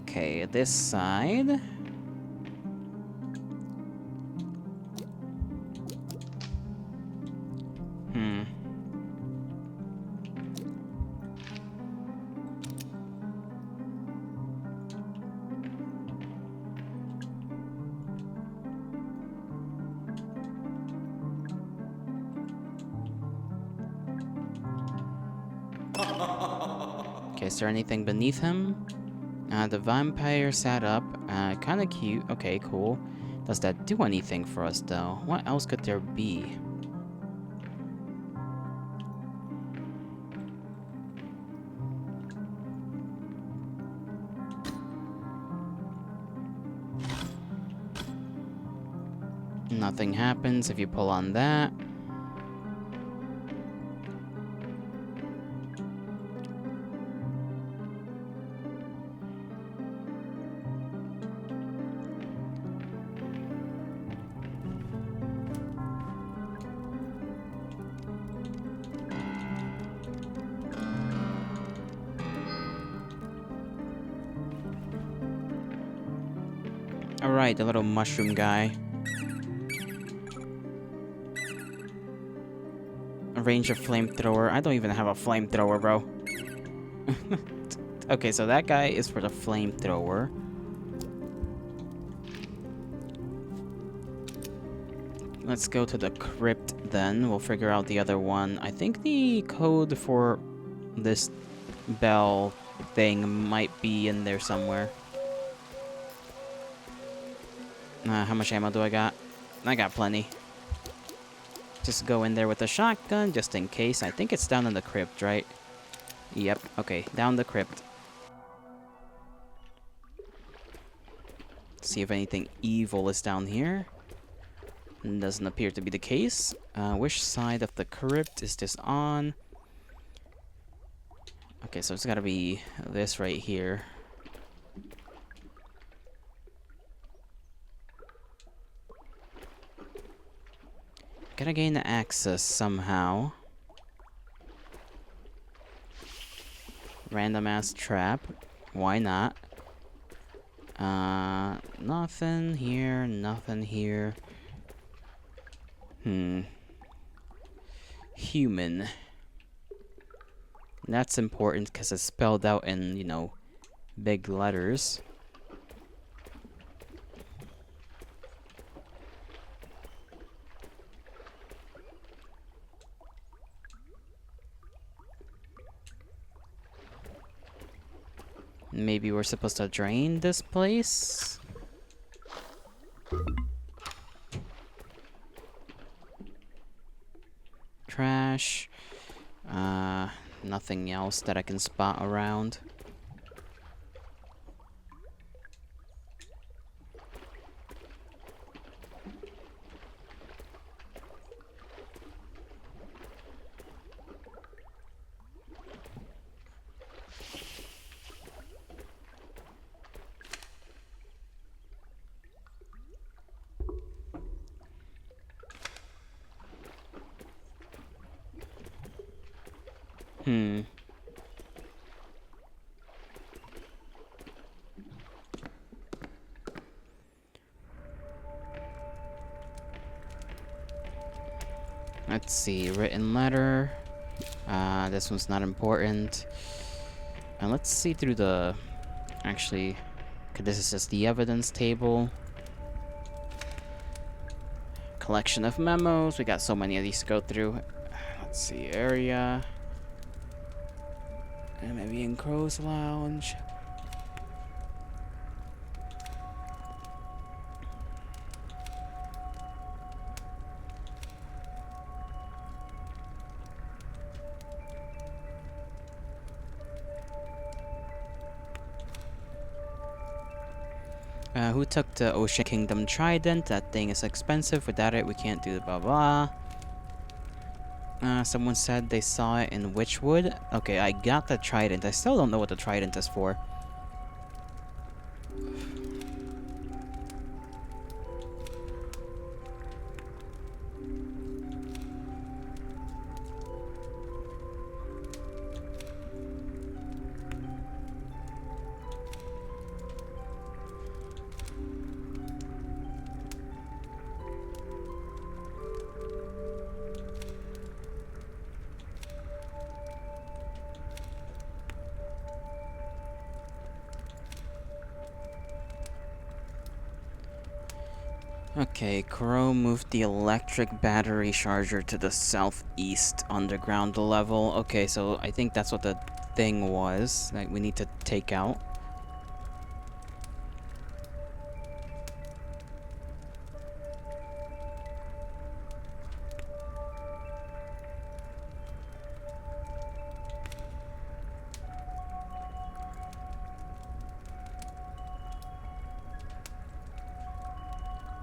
Okay, this side. Okay, is there anything beneath him? The vampire sat up. Kinda cute. Okay, cool. Does that do anything for us, though? What else could there be? Nothing happens if you pull on that. Alright, the little mushroom guy. A range of flamethrower. I don't even have a flamethrower, bro. Okay, so that guy is for the flamethrower. Let's go to the crypt then. We'll figure out the other one. I think the code for this bell thing might be in there somewhere. How much ammo do I got? I got plenty. Just go in there with a shotgun, just in case. I think it's down in the crypt, right? Yep, okay, down the crypt. See if anything evil is down here. Doesn't appear to be the case. Which side of the crypt is this on? Okay, so it's gotta be this right here. Gotta gain access somehow. Random ass trap. Why not? Nothing here, nothing here. Human. That's important because it's spelled out in, you know, big letters. Maybe we're supposed to drain this place? Trash. Nothing else that I can spot around. Let's see, written letter. This one's not important. And let's see through the... Actually, this is just the evidence table. Collection of memos. We got so many of these to go through. Let's see, area. And maybe in Crow's Lounge. Who took the Ocean Kingdom Trident? That thing is expensive. Without it, we can't do the blah blah. Someone said they saw it in Witchwood. Okay, I got the Trident. I still don't know what the Trident is for. Okay, Crow moved the electric battery charger to the southeast underground level. Okay, so I think that's what the thing was that we need to take out.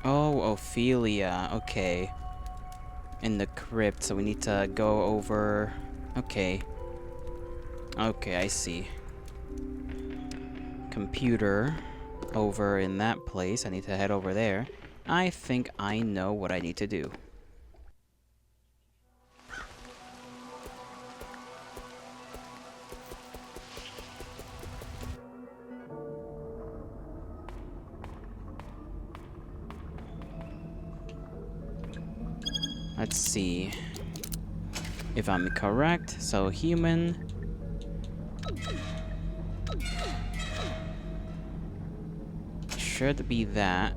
Oh, Ophelia. Okay. In the crypt, so we need to go over... Okay. Okay, I see. Computer over in that place. I need to head over there. I think I know what I need to do. Let's see. if I'm correct. So human. Should be that.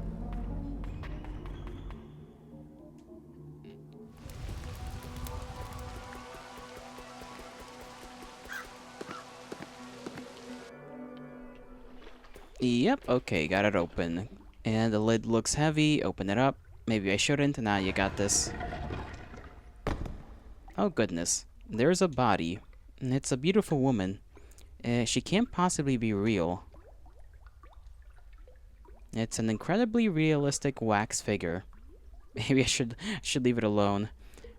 Yep, okay, got it open. And the lid looks heavy. Open it up. Maybe I shouldn't. Nah, you got this. Oh, goodness. There's a body. And it's a beautiful woman. She can't possibly be real. It's an incredibly realistic wax figure. Maybe I should leave it alone.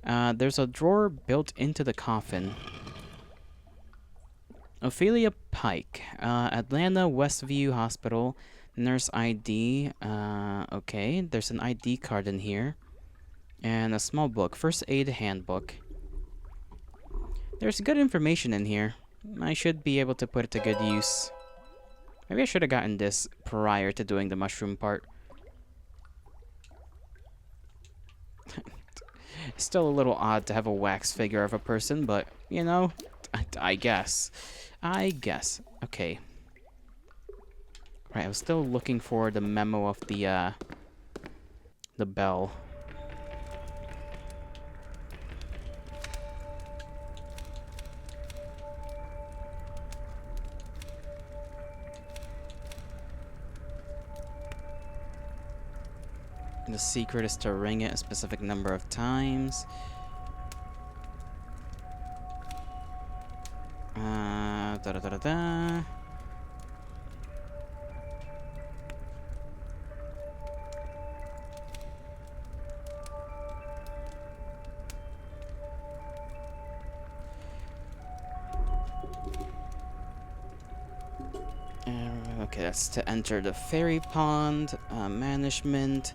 There's a drawer built into the coffin. Ophelia Pike, Atlanta Westview Hospital, nurse ID. Okay, there's an ID card in here. And a small book, first aid handbook. There's good information in here. I should be able to put it to good use. Maybe I should have gotten this prior to doing the mushroom part. It's still a little odd to have a wax figure of a person, but, you know, I guess. I guess. Okay. Right, I was still looking for the memo of the bell. The secret is to ring it a specific number of times. Da da da da da. Okay, that's to enter the fairy pond. Management.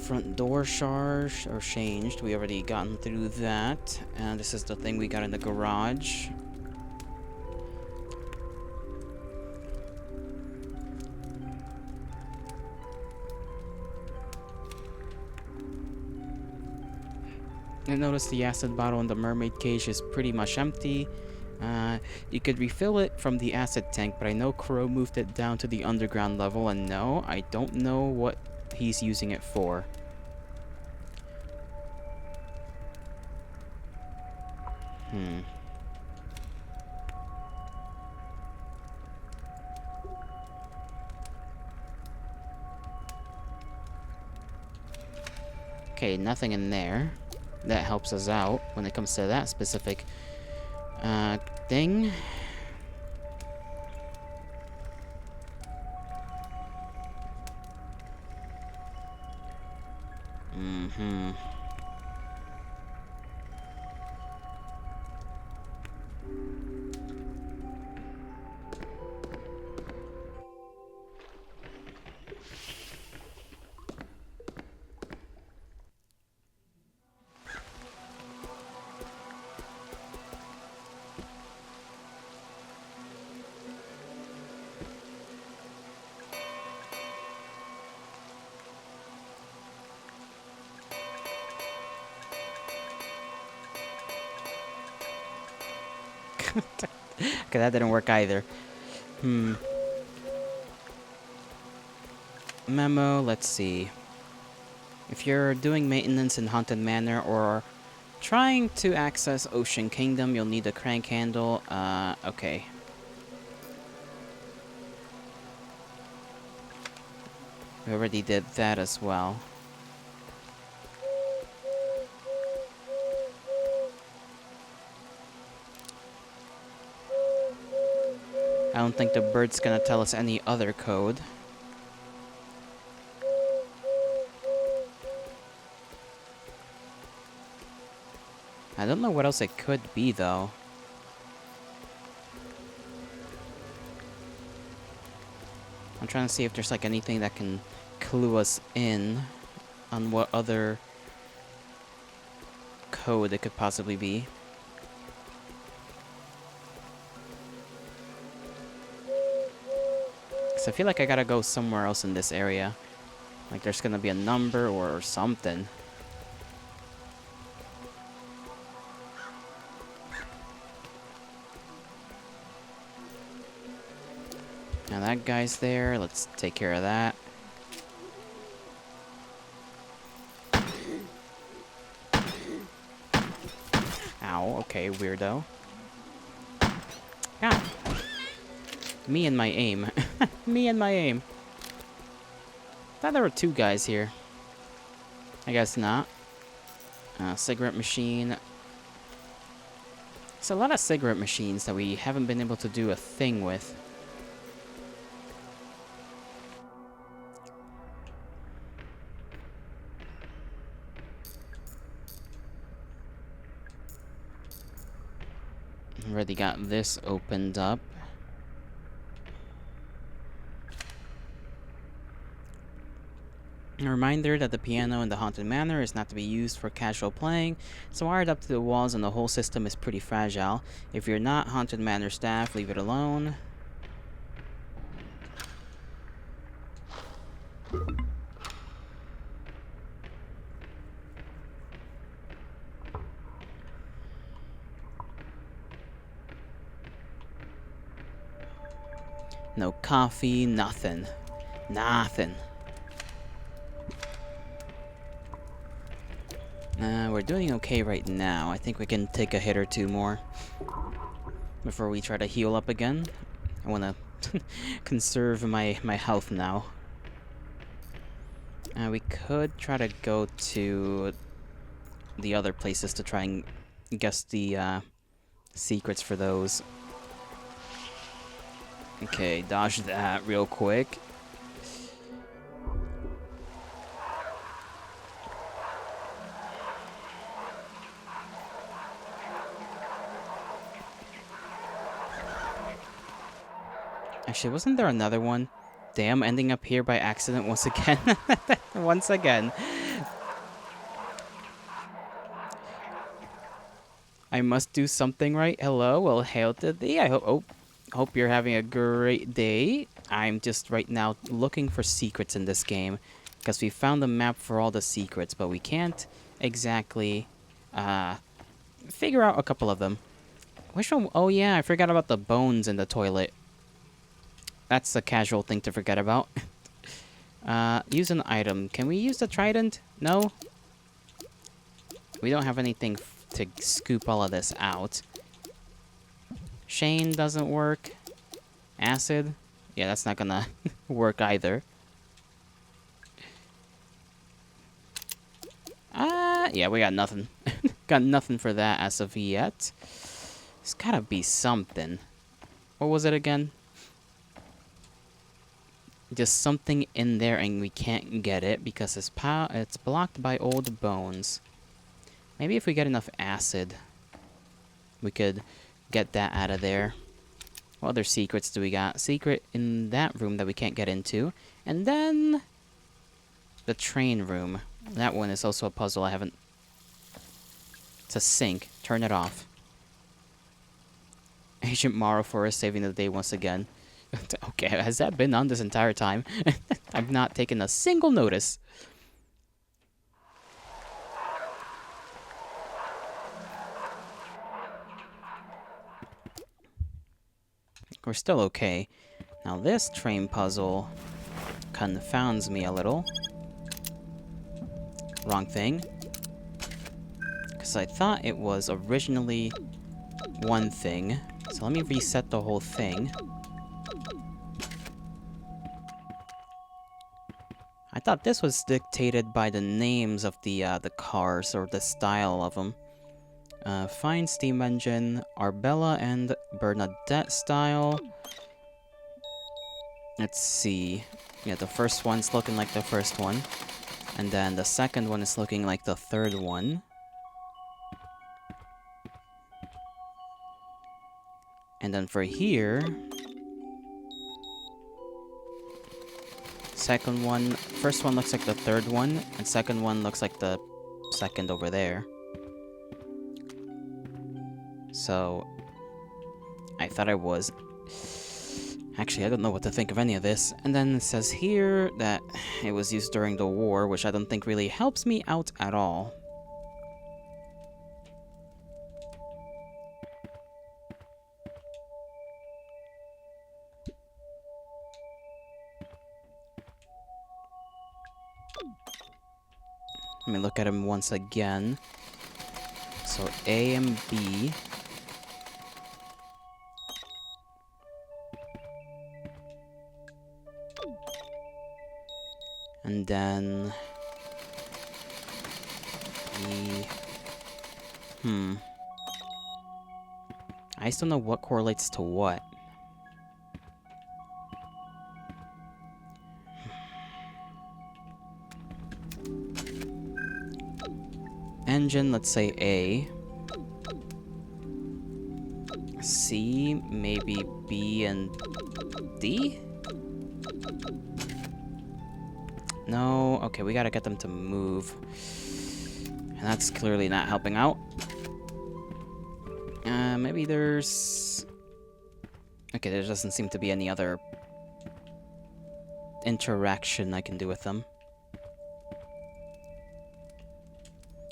Front door charged or changed. We already gotten through that. And this is the thing we got in the garage. And notice the acid bottle in the mermaid cage is pretty much empty. You could refill it from the acid tank, but I know Crow moved it down to the underground level, and no, I don't know what he's using it for. Okay, nothing in there. That helps us out when it comes to that specific thing. Okay, that didn't work either. Memo, let's see. If you're doing maintenance in Haunted Manor or trying to access Ocean Kingdom, you'll need a crank handle. Okay. We already did that as well. I don't think the bird's gonna tell us any other code. I don't know what else it could be, though. I'm trying to see if there's like anything that can clue us in on what other code it could possibly be. I feel like I gotta go somewhere else in this area. Like there's gonna be a number or something. Now that guy's there. Let's take care of that. Ow, okay, weirdo. God. Me and my aim. Me and my aim. Thought there were two guys here. I guess not. Cigarette machine. There's a lot of cigarette machines that we haven't been able to do a thing with. Already got this opened up. A reminder that the piano in the Haunted Manor is not to be used for casual playing. It's wired up to the walls and the whole system is pretty fragile. If you're not Haunted Manor staff, leave it alone. No coffee, nothing. Nothing. We're doing okay right now. I think we can take a hit or two more before we try to heal up again. I want to conserve my health now. We could try to go to the other places to try and guess the secrets for those. Okay, dodge that real quick. Actually, wasn't there another one? Damn, ending up here by accident once again. Once again. I must do something right. Hello, well, hail to thee. I hope you're having a great day. I'm just right now looking for secrets in this game. Because we found the map for all the secrets, but we can't exactly figure out a couple of them. Which one? Oh yeah, I forgot about the bones in the toilet. That's a casual thing to forget about. Use an item. Can we use the trident? No? We don't have anything to scoop all of this out. Shane doesn't work. Acid? Yeah, that's not gonna work either. Yeah, we got nothing. Got nothing for that as of yet. There's gotta be something. What was it again? Just something in there and we can't get it because it's blocked by old bones. Maybe if we get enough acid, we could get that out of there. What other secrets do we got? Secret in that room that we can't get into. And then the train room. That one is also a puzzle I haven't... It's a sink. Turn it off. Agent Morrow for us saving the day once again. Okay, has that been on this entire time? I've not taken a single notice. We're still okay. Now this train puzzle confounds me a little. Wrong thing. Because I thought it was originally one thing. So let me reset the whole thing. I thought this was dictated by the names of the cars or the style of them. Fine steam engine, Arbella and Bernadette style. Let's see. Yeah, the first one's looking like the first one. And then the second one is looking like the third one. And then for here... First one looks like the third one, and second one looks like the second over there. So, I thought I was. Actually, I don't know what to think of any of this. And then it says here that it was used during the war, which I don't think really helps me out at all. Let me look at them once again. So A and B. And then E. I just don't know what correlates to what. Engine, let's say A. C, maybe B and D? No, okay, we gotta get them to move. And that's clearly not helping out. Maybe there's... Okay, there doesn't seem to be any other interaction I can do with them.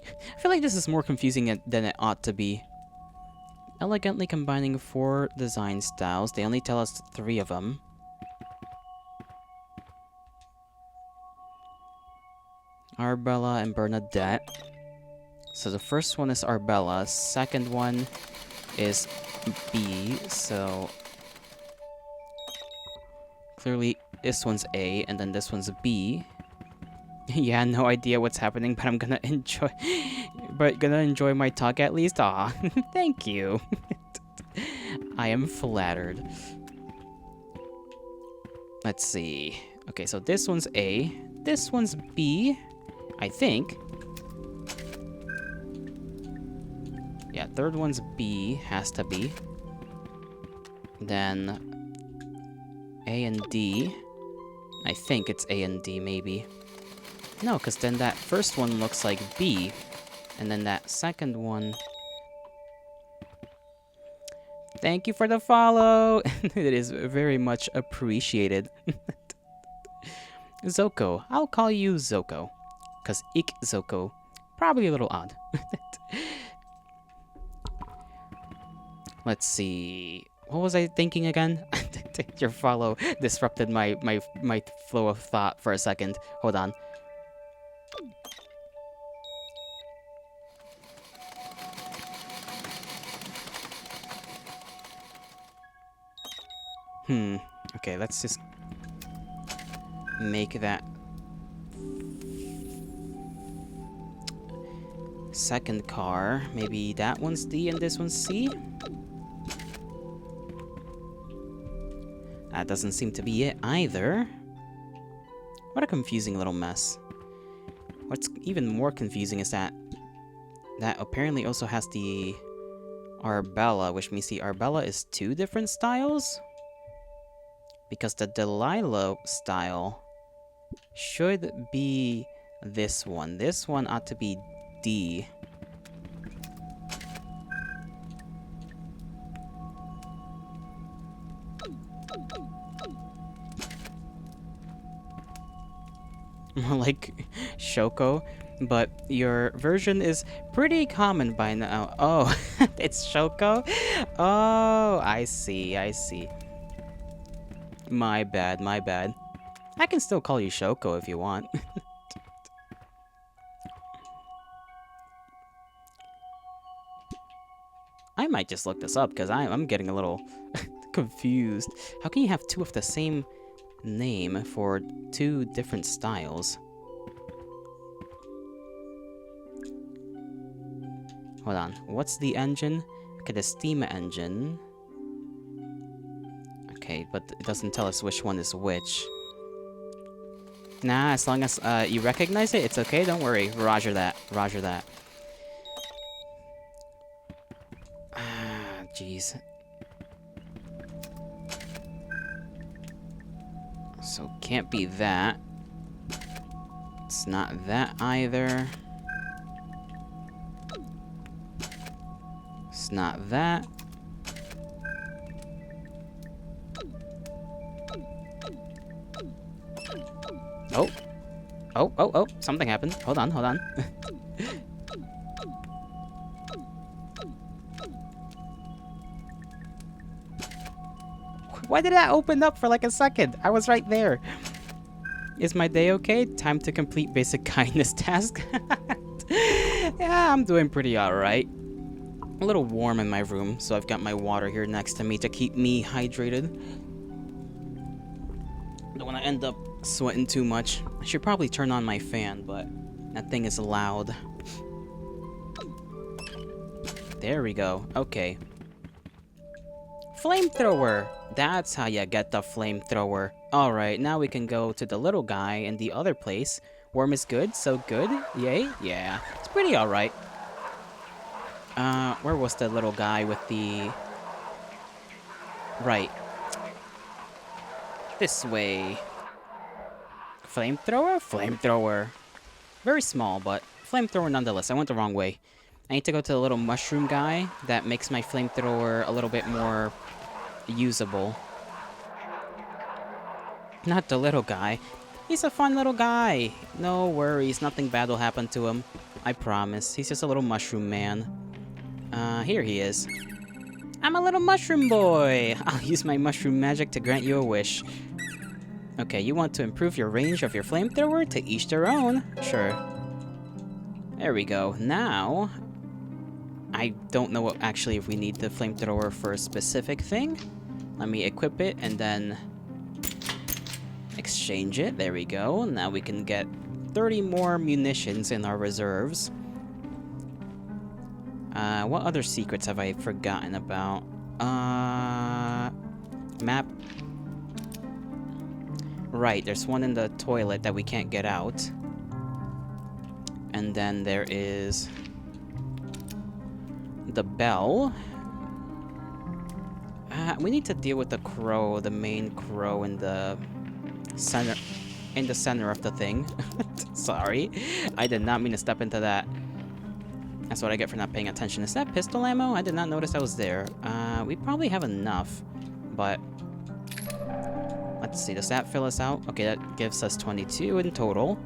I feel like this is more confusing than it ought to be. Elegantly combining 4 design styles. They only tell us 3 of them. Arbella and Bernadette. So the first one is Arbella. Second one is B. So clearly this one's A, and then this one's B. Yeah, no idea what's happening, but I'm gonna enjoy... gonna enjoy my talk at least? Aw, thank you. I am flattered. Let's see. Okay, so this one's A. This one's B, I think. Yeah, third one's B, has to be. Then A and D. I think it's A and D, maybe. No, because then that first one looks like B. And then that second one... Thank you for the follow! It is very much appreciated. Zoko. I'll call you Zoko. Because Ik Zoko. Probably a little odd. Let's see... What was I thinking again? Your follow disrupted my flow of thought for a second. Hold on. Okay, let's just make that second car. Maybe that one's D and this one's C? That doesn't seem to be it either. What a confusing little mess. What's even more confusing is that apparently also has the Arbella, which means the Arbella is 2 different styles? Because the Delilah style should be this one. This one ought to be D. More like Shoko, but your version is pretty common by now. Oh, it's Shoko? Oh, I see, I see. My bad, my bad. I can still call you Shoko if you want. I might just look this up, because I'm getting a little confused. How can you have 2 of the same name for 2 different styles? Hold on, what's the engine? Okay, the steam engine. Okay, but it doesn't tell us which one is which. Nah, as long as you recognize it, it's okay, don't worry. Roger that, roger that. Ah, jeez. So, can't be that. It's not that either. It's not that. Oh. Oh, something happened. Hold on, hold on. Why did that open up for like a second? I was right there. Is my day okay? Time to complete basic kindness task. Yeah, I'm doing pretty alright. A little warm in my room, so I've got my water here next to me to keep me hydrated. Don't want to end up sweating too much. I should probably turn on my fan, but that thing is loud. There we go. Okay. Flamethrower! That's how you get the flamethrower. Alright, now we can go to the little guy in the other place. Warm is good, so good. Yay? Yeah. It's pretty alright. Where was the little guy with the... Right. This way. Flamethrower? Flamethrower. Very small, but flamethrower nonetheless. I went the wrong way. I need to go to the little mushroom guy. That makes my flamethrower a little bit more usable. Not the little guy. He's a fun little guy. No worries, nothing bad will happen to him. I promise. He's just a little mushroom man. Here he is. I'm a little mushroom boy. I'll use my mushroom magic to grant you a wish. Okay, you want to improve your range of your flamethrower? To each their own. Sure. There we go. Now, I don't know what actually if we need the flamethrower for a specific thing. Let me equip it and then exchange it. There we go. Now we can get 30 more munitions in our reserves. What other secrets have I forgotten about? Map. Right, there's one in the toilet that we can't get out. And then there is the bell. We need to deal with the crow, the main crow in the center of the thing. Sorry, I did not mean to step into that. That's what I get for not paying attention. Is that pistol ammo? I did not notice that was there. We probably have enough, but let's see. Does that fill us out? Okay, that gives us 22 in total.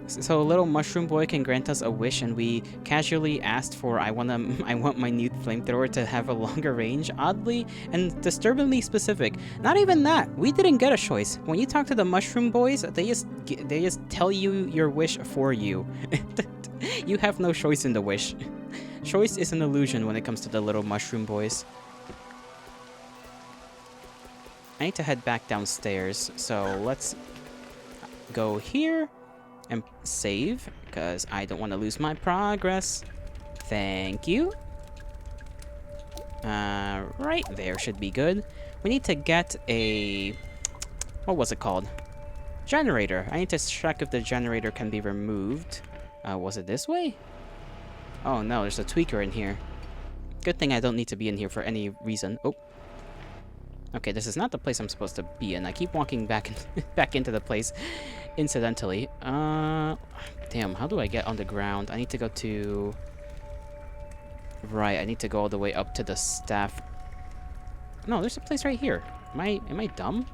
So little mushroom boy can grant us a wish, and we casually asked for I want my new flamethrower to have a longer range. Oddly and disturbingly specific. Not even that. We didn't get a choice. When you talk to the mushroom boys, they just tell you your wish for you. You have no choice in the wish. Choice is an illusion when it comes to the little mushroom boys. I need to head back downstairs, so let's go here and save, because I don't want to lose my progress. Thank you. Right there should be good. We need to get a... what was it called? Generator. I need to check if the generator can be removed. Was it this way? Oh no, there's a tweaker in here. Good thing I don't need to be in here for any reason. Oh. Okay, this is not the place I'm supposed to be in. I keep walking back into the place incidentally. Damn, how do I get on the ground? I need to go to... Right, I need to go all the way up to the staff. No, there's a place right here. Am I dumb?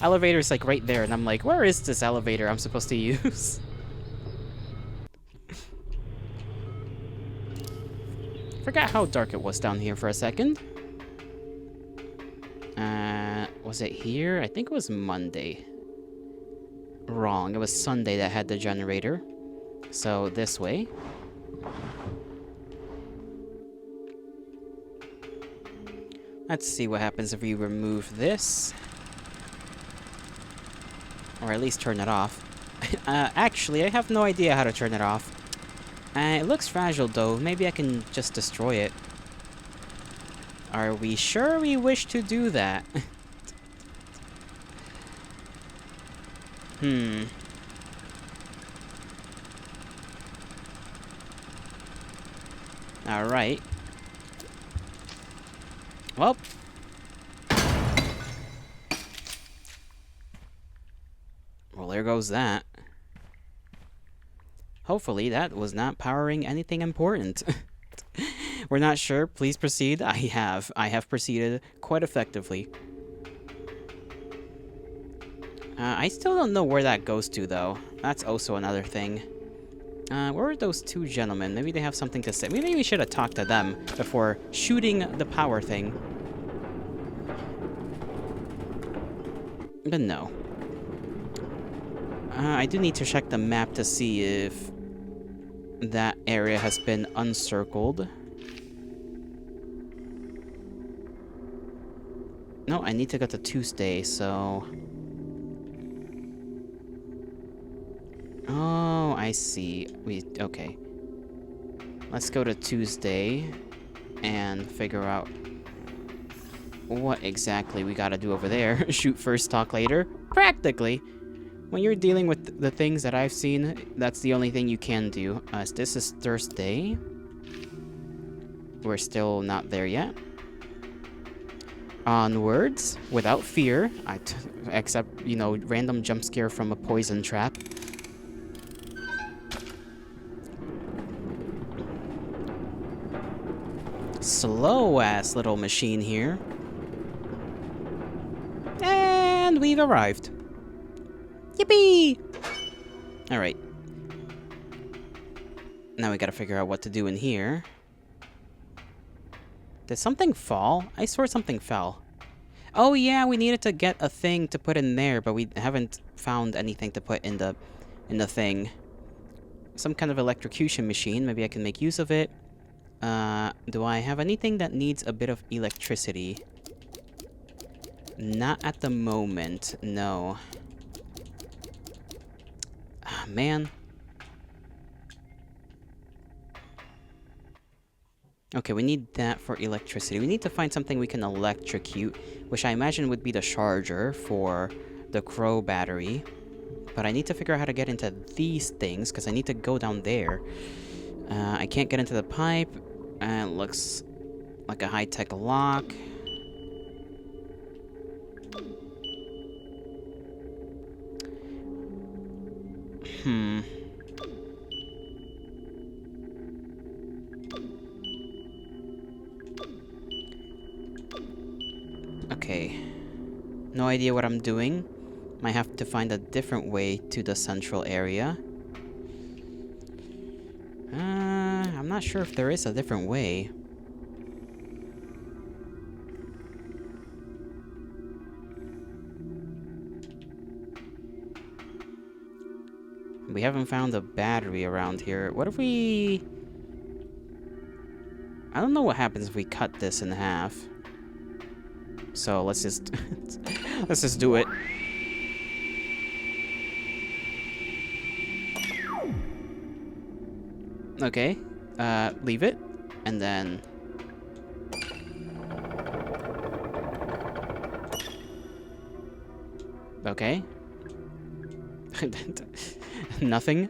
Elevator's like right there, and I'm like, where is this elevator I'm supposed to use? Forgot how dark it was down here for a second. Was it here? I think it was Monday. Wrong, it was Sunday that had the generator. So this way. Let's see what happens if we remove this. Or at least turn it off. Actually, I have no idea how to turn it off. It looks fragile though. Maybe I can just destroy it. Are we sure we wish to do that? Alright. Well. Well, there goes that. Hopefully that was not powering anything important. We're not sure. Please proceed. I have proceeded quite effectively. I still don't know where that goes to, though. That's also another thing. Where are those two gentlemen? Maybe they have something to say. Maybe we should have talked to them before shooting the power thing. But no. I do need to check the map to see if that area has been uncircled. No, I need to go to Tuesday, so... Oh, I see. Okay. Let's go to Tuesday and figure out what exactly we gotta do over there. Shoot first, talk later? Practically. When you're dealing with the things that I've seen, that's the only thing you can do. This is Thursday. We're still not there yet. Onwards, without fear, except, you know, random jump scare from a poison trap. Slow-ass little machine here. And we've arrived. Yippee! Alright. Now we gotta figure out what to do in here. Did something fall? I swear something fell. Oh yeah, we needed to get a thing to put in there, but we haven't found anything to put in the thing. Some kind of electrocution machine. Maybe I can make use of it. Do I have anything that needs a bit of electricity? Not at the moment, no. Ah, man. Okay, we need that for electricity. We need to find something we can electrocute, which I imagine would be the charger for the crow battery. But I need to figure out how to get into these things, because I need to go down there. I can't get into the pipe. It looks like a high-tech lock. Okay. No idea what I'm doing. Might have to find a different way to the central area. I'm not sure if there is a different way. We haven't found a battery around here. What if we... I don't know what happens if we cut this in half. So let's just... let's just do it. Okay. Leave it. And then... Okay. Nothing.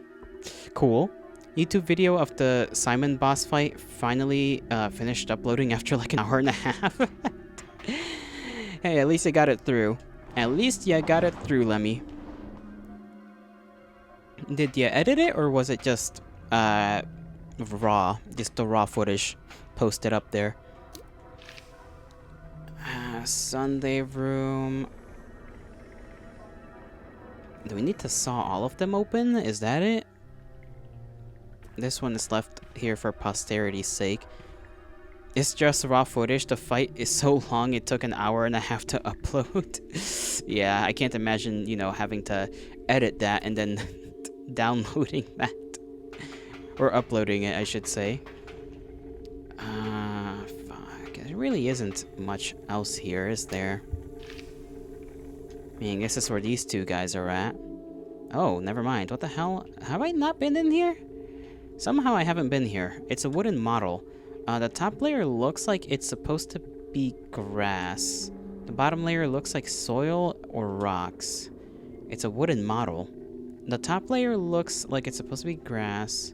Cool. YouTube video of the Simon boss fight finally finished uploading after like an hour and a half. Hey, at least I got it through. At least you got it through, Lemmy. Did you edit it, or was it just raw? Just the raw footage posted up there. Sunday room. Do we need to saw all of them open? Is that it? This one is left here for posterity's sake. It's just raw footage. The fight is so long, it took an hour and a half to upload. Yeah, I can't imagine, you know, having to edit that and then downloading that. Or uploading it, I should say. Fuck. There really isn't much else here, is there? I mean, I guess that's where these two guys are at. Oh, never mind. What the hell? Have I not been in here? Somehow I haven't been here. It's a wooden model. The top layer looks like it's supposed to be grass. The bottom layer looks like soil or rocks. It's a wooden model. The top layer looks like it's supposed to be grass.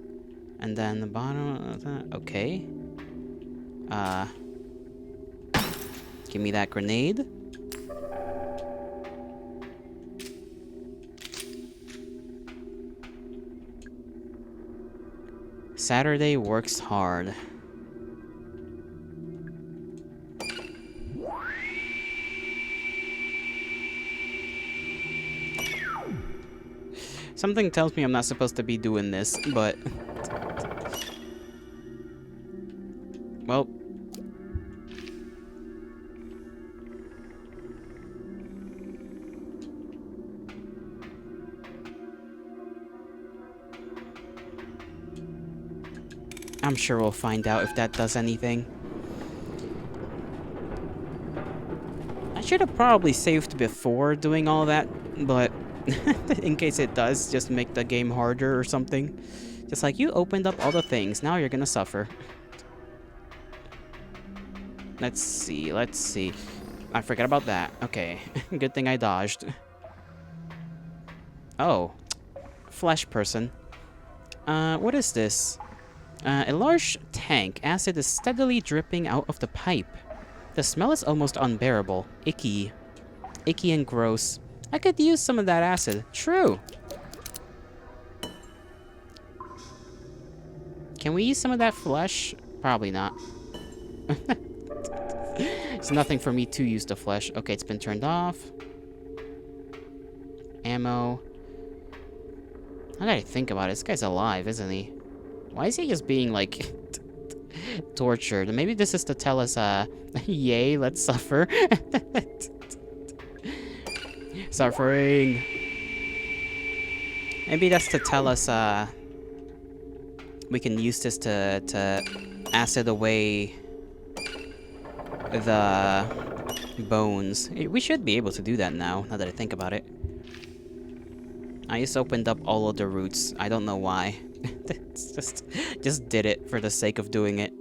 And then the bottom... Okay. Give me that grenade. Saturday works hard. Something tells me I'm not supposed to be doing this, but... Well... I'm sure we'll find out if that does anything. I should have probably saved before doing all that, but in case it does, just make the game harder or something. Just like, you opened up all the things, now you're gonna suffer. Let's see, let's see. I forgot about that. Okay, good thing I dodged. Oh, flesh person. What is this? A large tank. Acid is steadily dripping out of the pipe. The smell is almost unbearable. Icky. Icky and gross. I could use some of that acid. True. Can we use some of that flesh? Probably not. It's nothing for me to use the flesh. Okay, it's been turned off. Ammo. I gotta think about it. This guy's alive, isn't he? Why is he just being, like, tortured? Maybe this is to tell us, yay, let's suffer. Suffering. Maybe that's to tell us, we can use this to acid away the bones. We should be able to do that now that I think about it. I just opened up all of the roots. I don't know why. It's just did it for the sake of doing it.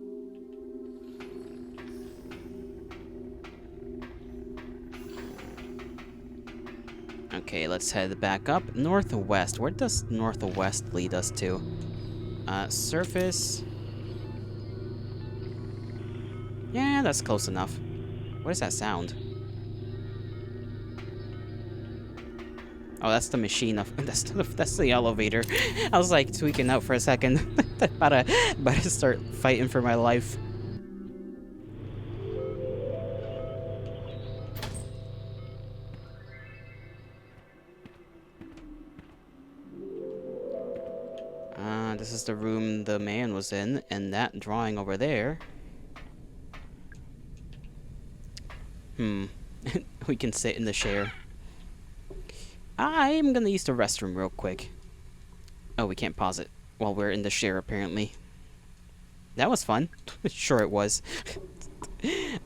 Okay, let's head back up. Northwest. Where does northwest lead us to? Surface. Yeah, that's close enough. What is that sound? Oh, that's the machine of that's the elevator. I was like tweaking out for a second. about to start fighting for my life. This is the room the man was in, and that drawing over there. We can sit in the chair. I'm gonna use the restroom real quick. Oh, we can't pause it while we're in the chair, apparently. That was fun. Sure it was.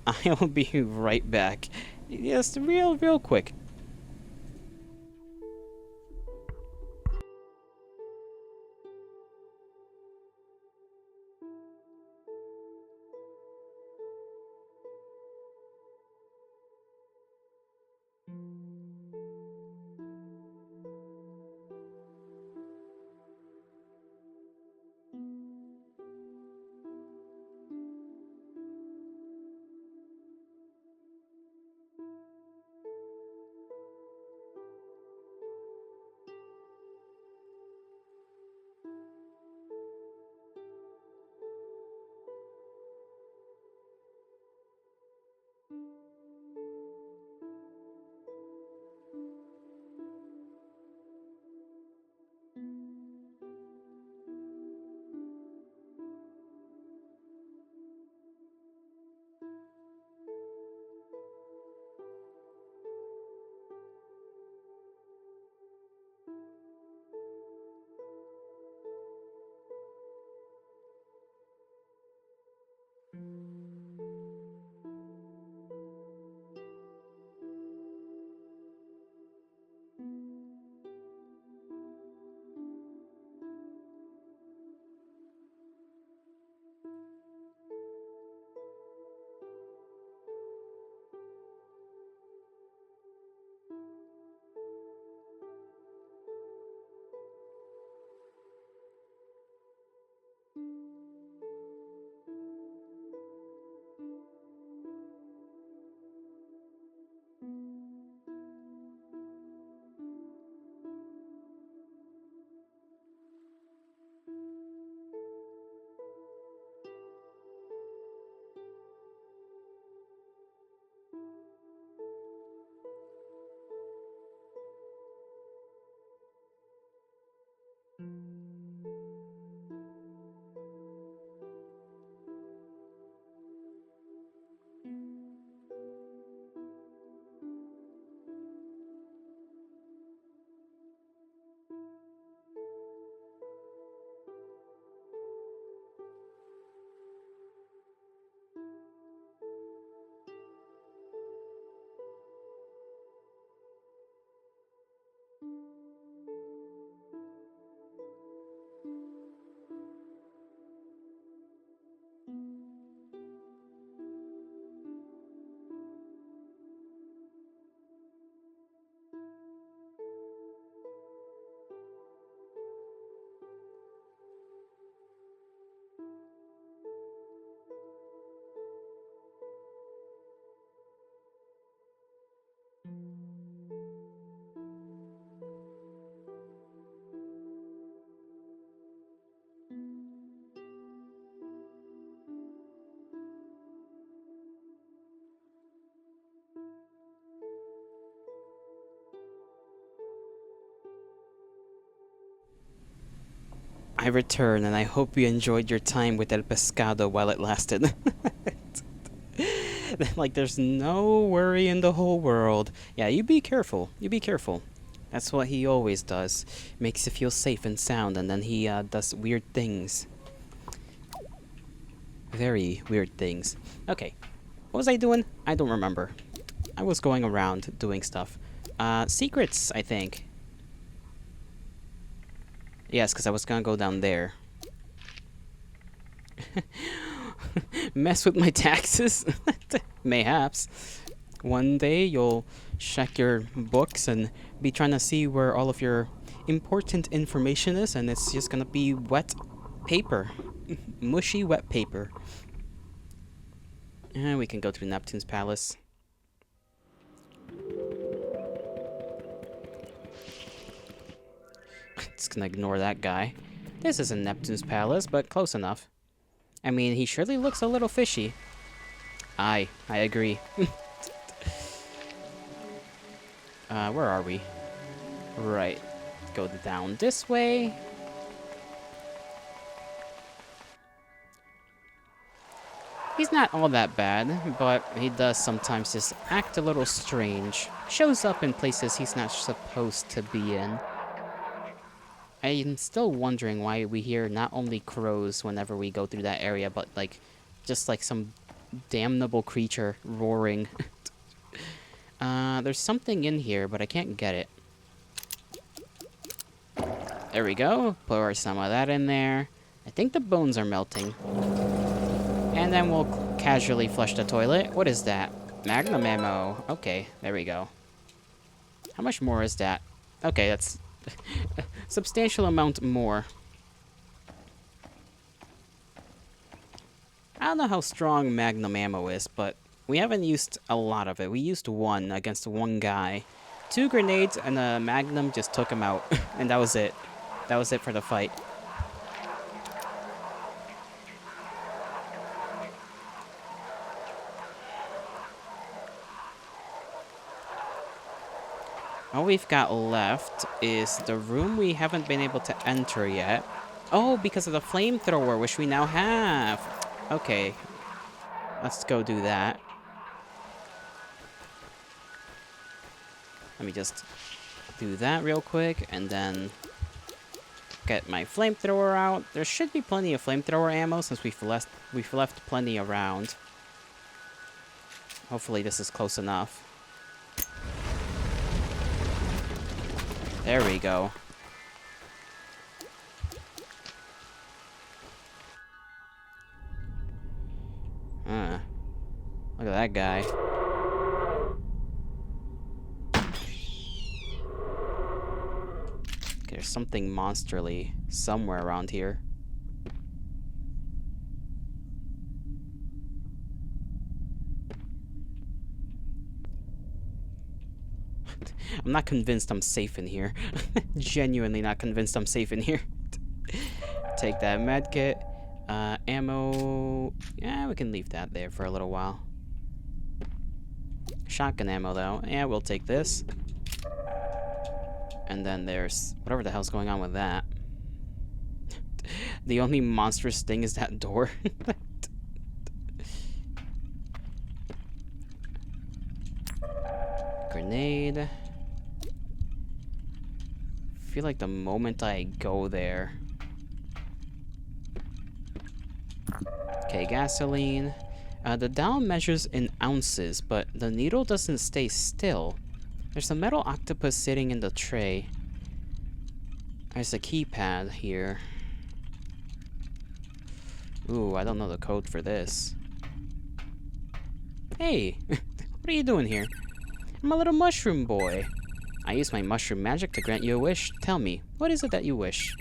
I'll be right back. Just real quick. I return, and I hope you enjoyed your time with El Pescado while it lasted. Like, there's no worry in the whole world. Yeah, you be careful. You be careful. That's what he always does. Makes you feel safe and sound, and then he does weird things. Very weird things. Okay. What was I doing? I don't remember. I was going around doing stuff. Secrets, I think. Yes, because I was gonna go down there. Mess with my taxes? Mayhaps. One day you'll check your books and be trying to see where all of your important information is, and it's just gonna be wet paper. Mushy wet paper. And we can go to Neptune's palace. Just gonna ignore that guy. This isn't Neptune's palace, but close enough. I mean, he surely looks a little fishy. I agree. Where are we? Right. Go down this way. He's not all that bad, but he does sometimes just act a little strange. Shows up in places he's not supposed to be in. I'm still wondering why we hear not only crows whenever we go through that area, but like, just like some damnable creature roaring. There's something in here, but I can't get it. There we go. Pour some of that in there. I think the bones are melting. And then we'll casually flush the toilet. What is that? Magnum ammo. Okay, there we go. How much more is that? Okay, that's a substantial amount more. I don't know how strong Magnum ammo is, but we haven't used a lot of it. We used one against one guy. 2 grenades and a Magnum just took him out. And that was it. That was it for the fight. All we've got left is the room we haven't been able to enter yet. Oh, because of the flamethrower, which we now have. Okay. Let's go do that. Let me just do that real quick, and then get my flamethrower out. There should be plenty of flamethrower ammo since we've left plenty around. Hopefully this is close enough. There we go. Look at that guy. Okay, there's something monsterly somewhere around here. I'm not convinced I'm safe in here. Genuinely not convinced I'm safe in here. Take that medkit. Ammo. Yeah, we can leave that there for a little while. Shotgun ammo, though. Yeah, we'll take this. And then there's whatever the hell's going on with that. The only monstrous thing is that door. Grenade. I feel like the moment I go there. Okay, gasoline. The dial measures in ounces, but the needle doesn't stay still. There's a metal octopus sitting in the tray. There's a keypad here. Ooh, I don't know the code for this. Hey, what are you doing here? I'm a little mushroom boy. I use my mushroom magic to grant you a wish. Tell me, what is it that you wish?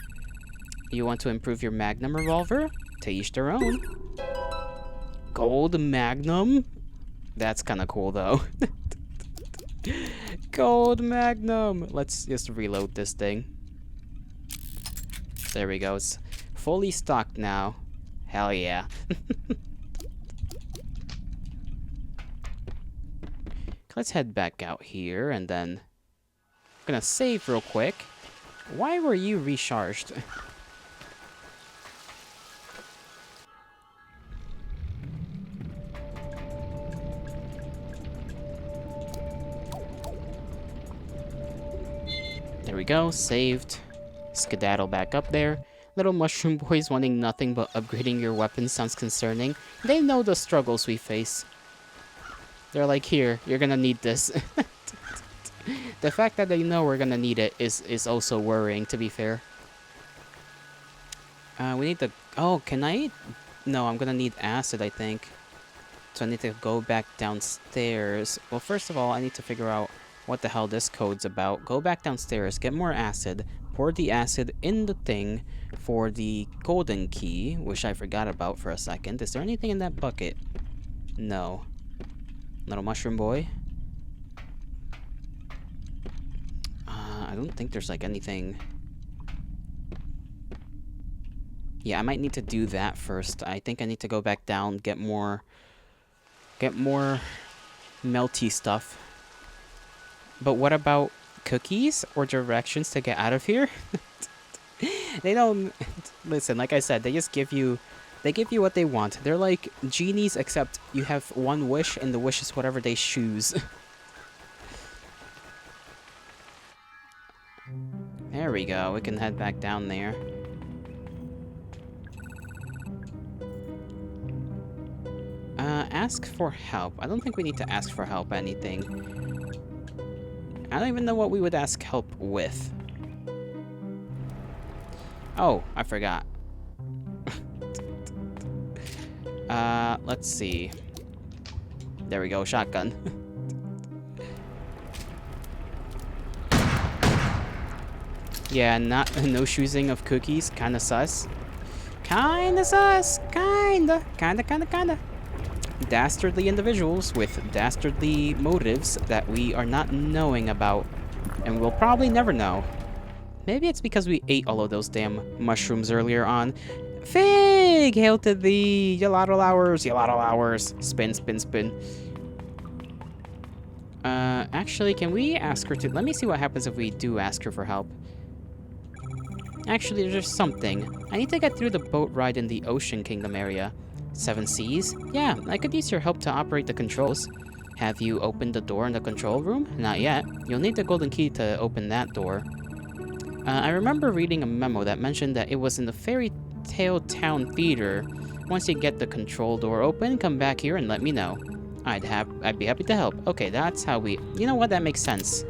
You want to improve your Magnum revolver? To each their own. Gold Magnum? That's kind of cool, though. Gold Magnum! Let's just reload this thing. There we go. It's fully stocked now. Hell yeah. Let's head back out here, and then I'm gonna save real quick. Why were you recharged? go, saved. Skedaddle back up there. Little mushroom boys wanting nothing but upgrading your weapon sounds concerning. They know the struggles we face. They're like, here, you're gonna need this. The fact that they know we're gonna need it is also worrying, to be fair. We need to... Oh, can I... No, I'm gonna need acid, I think. So I need to go back downstairs. Well, first of all, I need to figure out what the hell this code's about. Go back downstairs, get more acid, pour the acid in the thing for the golden key, which I forgot about for a second. Is there anything in that bucket? No. Little mushroom boy. I don't think there's like anything... Yeah, I might need to do that first. I think I need to go back down, get more melty stuff. But what about cookies or directions to get out of here? They don't... Listen, like I said, they just give you... They give you what they want. They're like genies, except you have one wish, and the wish is whatever they choose. There we go. We can head back down there. Ask for help. I don't think we need to ask for help anything. I don't even know what we would ask help with. Oh, I forgot. Let's see. There we go, shotgun. Yeah, no choosing of cookies, kinda sus. Kinda sus, kinda. Dastardly individuals with dastardly motives that we are not knowing about, and we'll probably never know. Maybe it's because we ate all of those damn mushrooms earlier on. Fig! Hail to thee! Gelato hours! Spin. Actually, can we ask her to... Let me see what happens if we do ask her for help. Actually, there's something. I need to get through the boat ride in the Ocean Kingdom area. 7 Seas? Yeah, I could use your help to operate the controls. Have you opened the door in the control room? Not yet. You'll need the golden key to open that door. I remember reading a memo that mentioned that it was in the Fairy Tale Town Theater. Once you get the control door open, come back here and let me know. I'd be happy to help. Okay, that's how we... You know what? That makes sense.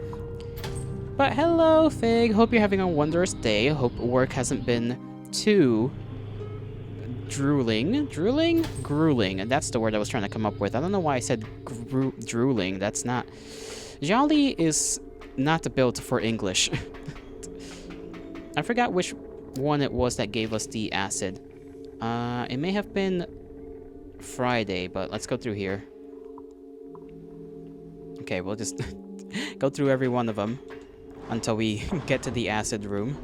But hello, Fig. Hope you're having a wondrous day. Hope work hasn't been too... Grueling. And that's the word I was trying to come up with. I don't know why I said drooling. That's not... Jolly is not built for English. I forgot which one it was that gave us the acid. It may have been Friday, but let's go through here. Okay, we'll just go through every one of them until we get to the acid room.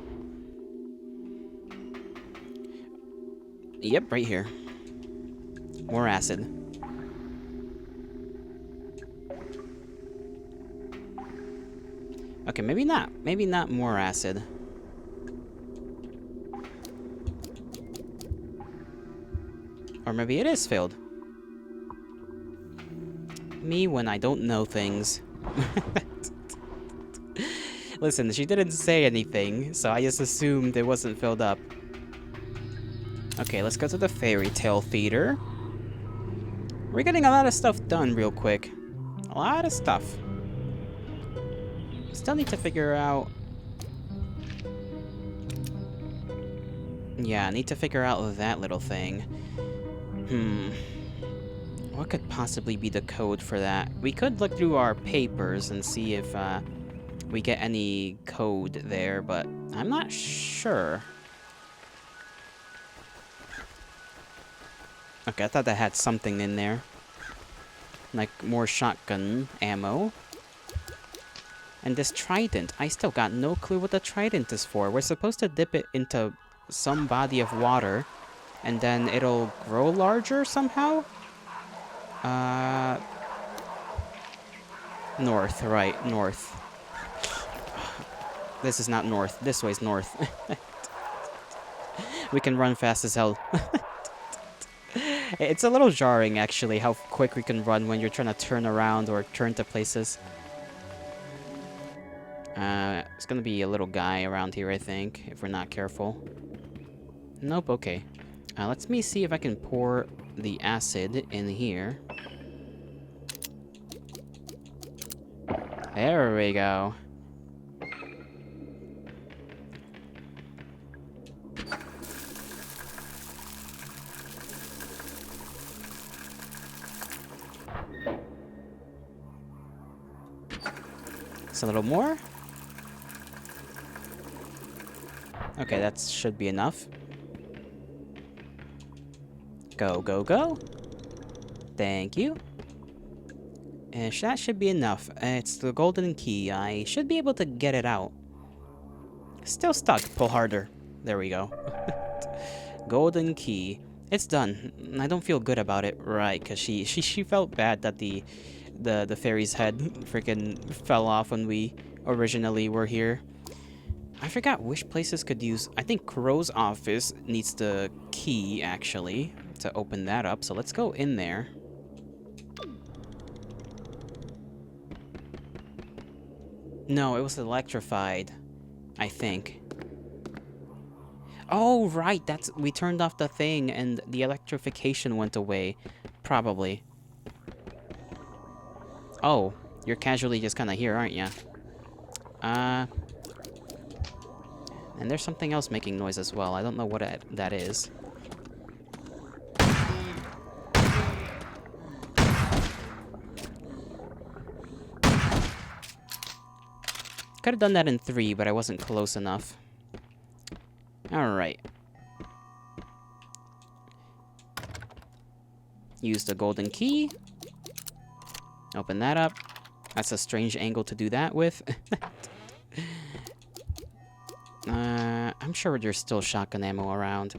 Yep, right here. More acid. Okay, maybe not. Maybe not more acid. Or maybe it is filled. Me when I don't know things. Listen, she didn't say anything, so I just assumed it wasn't filled up. Okay, let's go to the Fairy Tale Theater. We're getting a lot of stuff done real quick. A lot of stuff. Still need to figure out... Yeah, I need to figure out that little thing. What could possibly be the code for that? We could look through our papers and see if we get any code there, but I'm not sure. Okay, I thought that had something in there. Like more shotgun ammo. And this trident. I still got no clue what the trident is for. We're supposed to dip it into some body of water. And then it'll grow larger somehow? North, right, north. This is not north. This way's north. We can run fast as hell. It's a little jarring, actually, how quick we can run when you're trying to turn around or turn to places. It's gonna be a little guy around here, I think, if we're not careful. Nope, okay. Let's me see if I can pour the acid in here. There we go. It's a little more. Okay, that should be enough. Go, go, go. Thank you. That should be enough. It's the golden key. I should be able to get it out. Still stuck. Pull harder. There we go. Golden key. It's done. I don't feel good about it, right? Because she felt bad that the fairy's head freaking fell off when we originally were here. I forgot which places could use... I think Crow's office needs the key, actually, to open that up. So let's go in there. No, it was electrified, I think. Oh, right, we turned off the thing and the electrification went away. Probably. Oh, you're casually just kind of here, aren't you? And there's something else making noise as well. I don't know what that is. Could have done that in 3, but I wasn't close enough. Alright. Use the golden key. Open that up. That's a strange angle to do that with. I'm sure there's still shotgun ammo around.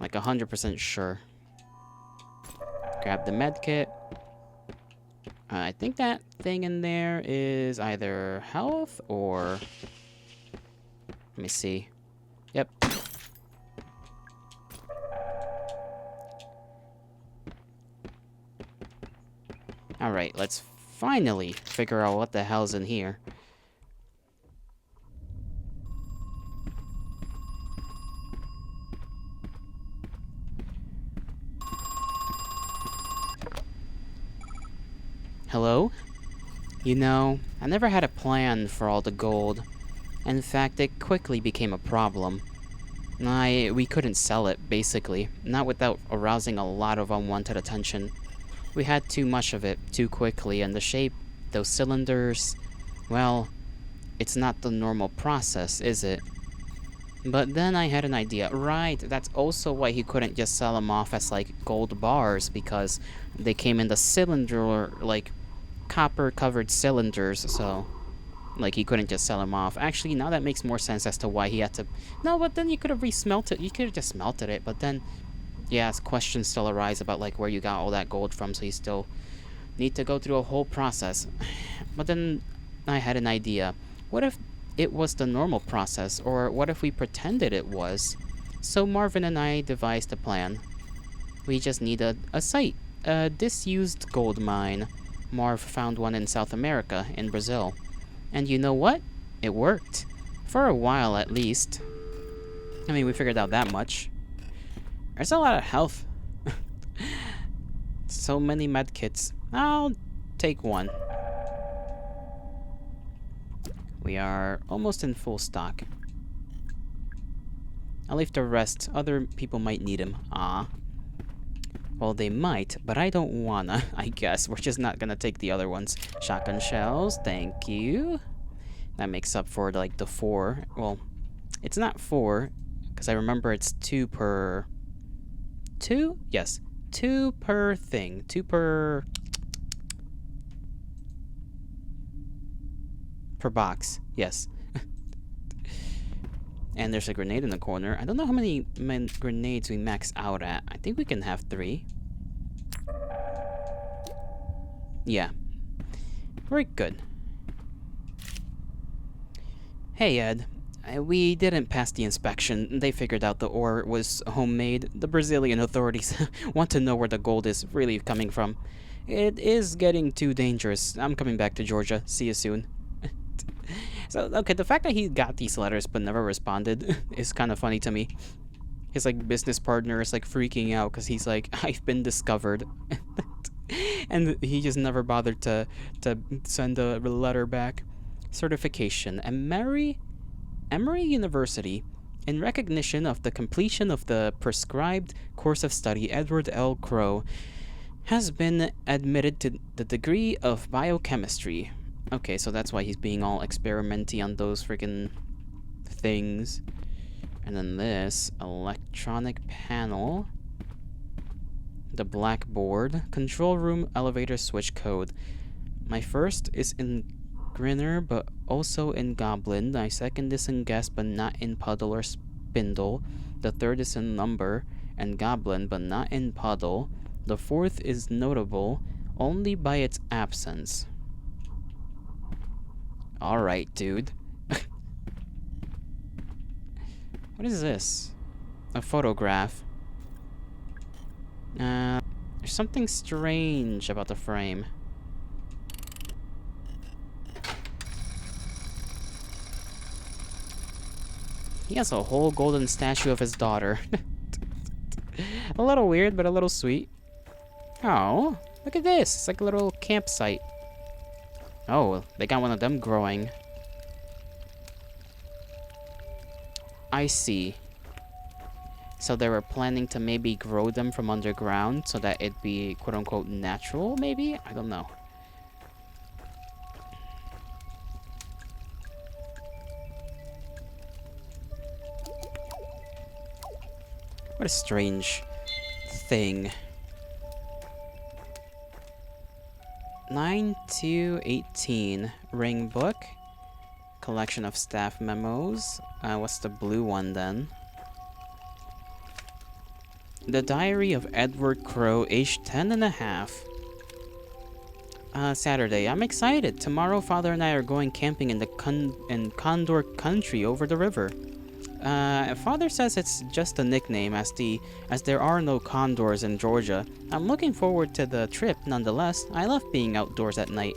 Like 100% sure. Grab the med kit. I think that thing in there is either health or... Let me see. Yep. Alright, let's finally figure out what the hell's in here. Hello? You know, I never had a plan for all the gold. In fact, it quickly became a problem. We couldn't sell it, basically. Not without arousing a lot of unwanted attention. We had too much of it, too quickly, and the shape, those cylinders... Well, it's not the normal process, is it? But then I had an idea. Right, that's also why he couldn't just sell them off as, like, gold bars, because they came in the cylinder, like, copper-covered cylinders, so... Like, he couldn't just sell them off. Actually, now that makes more sense as to why he had to... No, but then you could have re-smelted... You could have just smelted it, but then... Yeah, questions still arise about, like, where you got all that gold from, so you still need to go through a whole process. But then I had an idea. What if it was the normal process, or what if we pretended it was? So Marvin and I devised a plan. We just need a site. A disused gold mine. Marv found one in South America, in Brazil. And you know what? It worked. For a while, at least. I mean, we figured out that much. There's a lot of health. So many medkits. I'll take one. We are almost in full stock. I'll leave the rest. Other people might need them. Ah. Well, they might, but I don't wanna, I guess. We're just not gonna take the other ones. Shotgun shells, thank you. That makes up for, like, the 4. Well, it's not 4, because I remember it's 2 per... 2? Yes. 2 per thing. 2 per... per box. Yes. And there's a grenade in the corner. I don't know how many grenades we max out at. I think we can have 3. Yeah. Very good. Hey, Ed. We didn't pass the inspection. They figured out the ore was homemade. The Brazilian authorities want to know where the gold is really coming from. It is getting too dangerous. I'm coming back to Georgia. See you soon. So, okay, the fact that he got these letters but never responded is kind of funny to me. His, like, business partner is, like, freaking out because he's like, I've been discovered. And he just never bothered to send a letter back. Certification. Emory University, in recognition of the completion of the prescribed course of study, Edward L. Crow has been admitted to the degree of biochemistry. Okay, so that's why he's being all experimenty on those freaking things. And then this electronic panel, the blackboard, control room elevator switch code. My first is in Grinner, but also in Goblin. My second is in Guess, but not in Puddle or Spindle. The third is in Number and Goblin, but not in Puddle. The fourth is notable only by its absence. Alright, dude. What is this? A photograph. There's something strange about the frame. He has a whole golden statue of his daughter. A little weird, but a little sweet. Oh, look at this. It's like a little campsite. Oh, they got one of them growing. I see. So they were planning to maybe grow them from underground so that it'd be quote-unquote natural, maybe? I don't know. What a strange thing. 9 to 18. Ring book. Collection of staff memos. What's the blue one then? The Diary of Edward Crow, aged 10 and a half. Saturday. I'm excited. Tomorrow, Father and I are going camping in the Condor Country over the river. Father says it's just a nickname as there are no condors in Georgia. I'm looking forward to the trip nonetheless. I love being outdoors at night.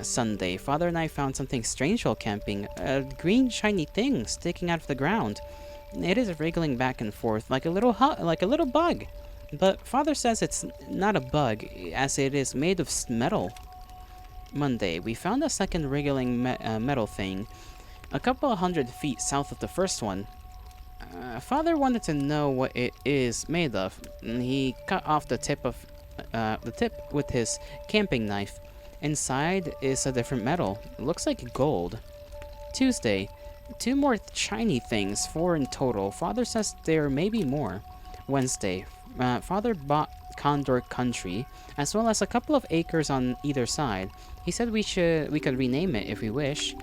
Sunday. Father and I found something strange while camping. A green shiny thing sticking out of the ground. It is wriggling back and forth like a little bug. But Father says it's not a bug, as it is made of metal. Monday. We found a second wriggling metal thing, a couple of 100 feet south of the first one. Father wanted to know what it is made of. He cut off the tip with his camping knife. Inside is a different metal. It looks like gold. Tuesday. 2 more shiny things, 4 in total. Father says there may be more. Wednesday. Father bought Condor Country, as well as a couple of acres on either side. He said we could rename it if we wish.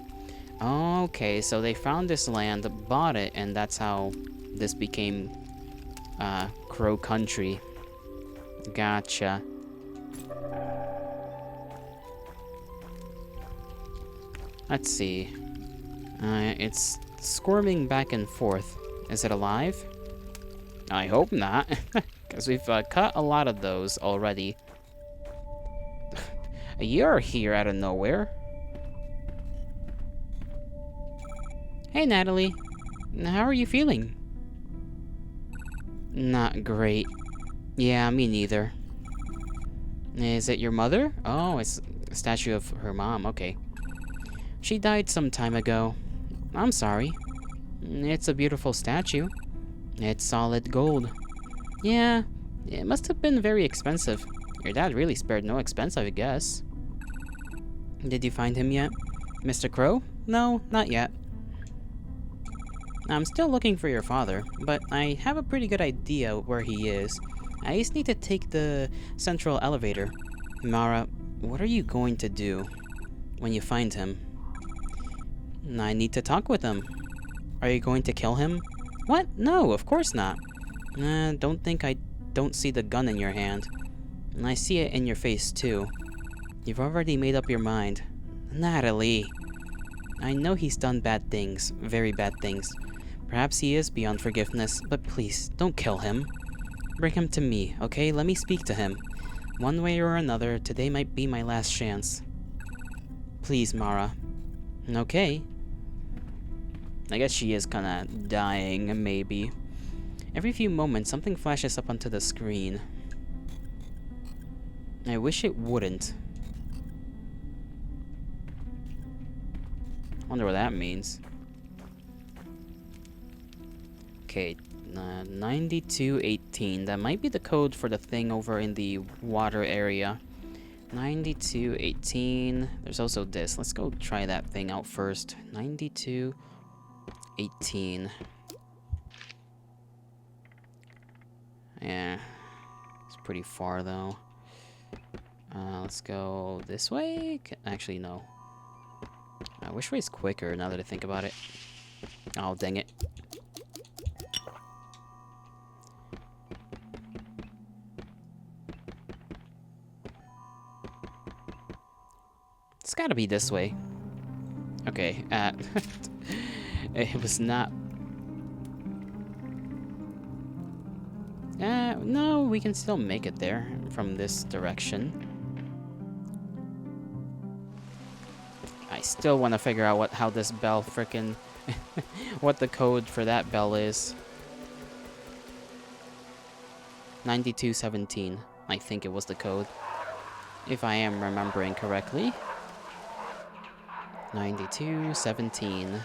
Okay, so they found this land, bought it, and that's how this became Crow Country. Gotcha. Let's see. It's squirming back and forth. Is it alive? I hope not, because we've cut a lot of those already. You're here out of nowhere. Hey, Natalie. How are you feeling? Not great. Yeah, me neither. Is it your mother? Oh, it's a statue of her mom. Okay. She died some time ago. I'm sorry. It's a beautiful statue. It's solid gold. Yeah, it must have been very expensive. Your dad really spared no expense, I guess. Did you find him yet? Mr. Crow? No, not yet. I'm still looking for your father, but I have a pretty good idea where he is. I just need to take the central elevator. Mara, what are you going to do when you find him? I need to talk with him. Are you going to kill him? What? No, of course not. Don't think I don't see the gun in your hand. And I see it in your face, too. You've already made up your mind. Natalie. I know he's done bad things, very bad things. Perhaps he is beyond forgiveness, but please, don't kill him. Bring him to me, okay? Let me speak to him. One way or another, today might be my last chance. Please, Mara. Okay. I guess she is kinda dying, maybe. Every few moments, something flashes up onto the screen. I wish it wouldn't. Wonder what that means. Okay, 9218. That might be the code for the thing over in the water area. 9218. There's also this. Let's go try that thing out first. 9218. Yeah. It's pretty far, though. Let's go this way? Actually, no. Which way's quicker, now that I think about it? Oh, dang it. It's gotta be this way. Okay, it was not... no, we can still make it there from this direction. I still want to figure out how this bell frickin' what the code for that bell is. 9217. I think it was the code. If I am remembering correctly. 9217.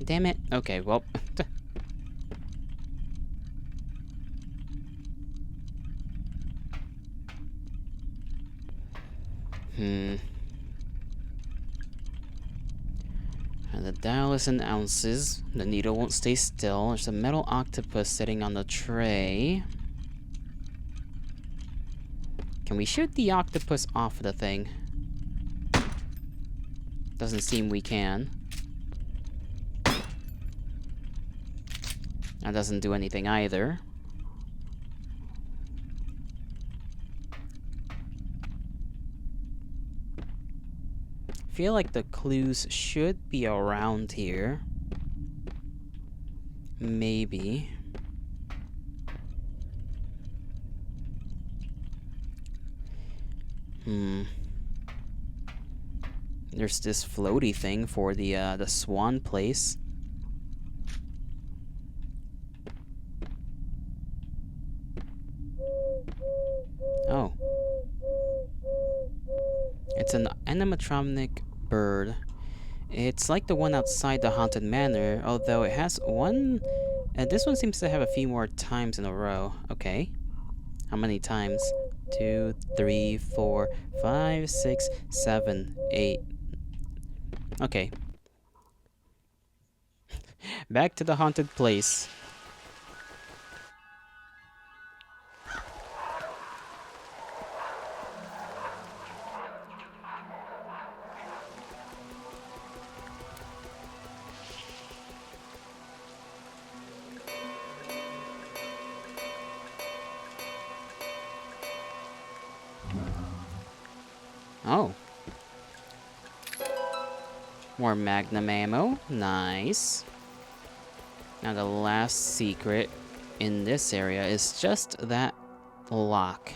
Damn it. Okay, well. And the dial is in ounces. The needle won't stay still. There's a metal octopus sitting on the tray. Can we shoot the octopus off the thing? Doesn't seem we can. That doesn't do anything either. Feel like the clues should be around here. Maybe. There's this floaty thing for the swan place. Oh. It's an animatronic bird. It's like the one outside the haunted manor, although it has one... this one seems to have a few more times in a row. Okay. How many times? 2, 3, 4, 5, 6, 7, 8. Okay. Back to the haunted place. Oh. More magnum ammo. Nice. Now the last secret in this area is just that lock.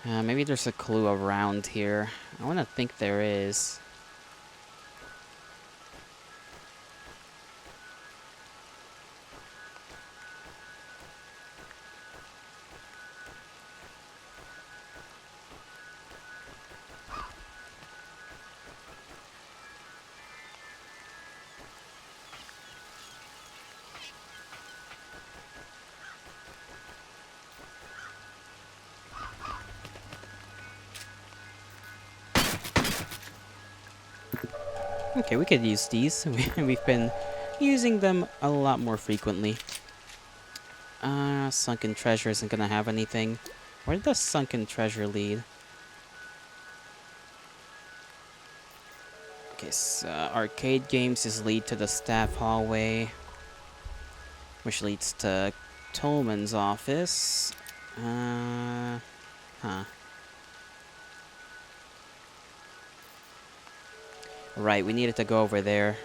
Maybe there's a clue around here. I want to think there is. Okay, we could use these. We've been using them a lot more frequently. Sunken treasure isn't gonna have anything. Where does sunken treasure lead? Okay, so arcade games is lead to the staff hallway, which leads to Tolman's office. Huh. Right, we needed to go over there.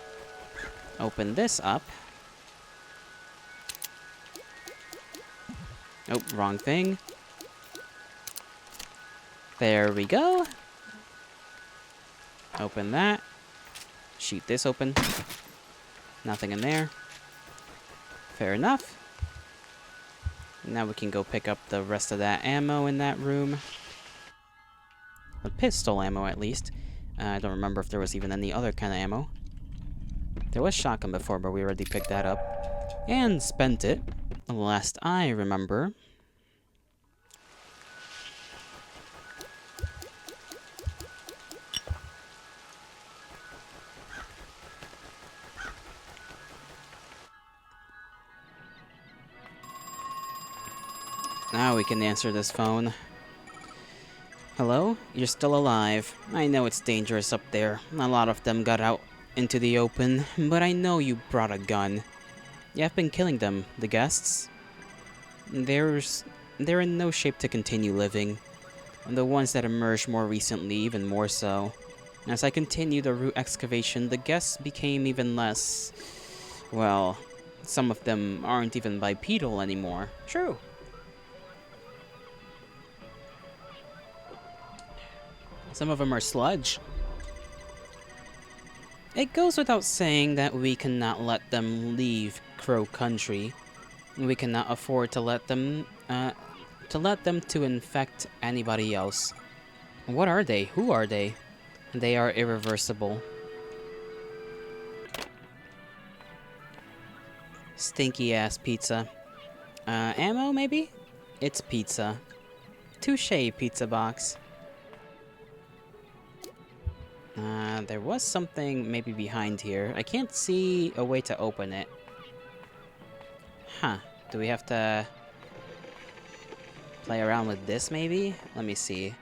Open this up. Oh, wrong thing. There we go. Open that. Shoot this open. Nothing in there. Fair enough. Now we can go pick up the rest of that ammo in that room. The pistol ammo, at least. I don't remember if there was even any other kind of ammo. There was shotgun before, but we already picked that up. And spent it. Last I remember. Now we can answer this phone. Hello? You're still alive. I know it's dangerous up there. A lot of them got out into the open, but I know you brought a gun. You have been killing them, the guests. They're in no shape to continue living. And the ones that emerged more recently, even more so. As I continued the root excavation, the guests became even less... Well, some of them aren't even bipedal anymore. True. Some of them are sludge. It goes without saying that we cannot let them leave Crow Country. We cannot afford to let them to infect anybody else. What are they? Who are they? They are irreversible. Stinky ass pizza. Ammo maybe? It's pizza. Touche, pizza box. There was something maybe behind here. I can't see a way to open it. Huh. Do we have to play around with this maybe? Let me see.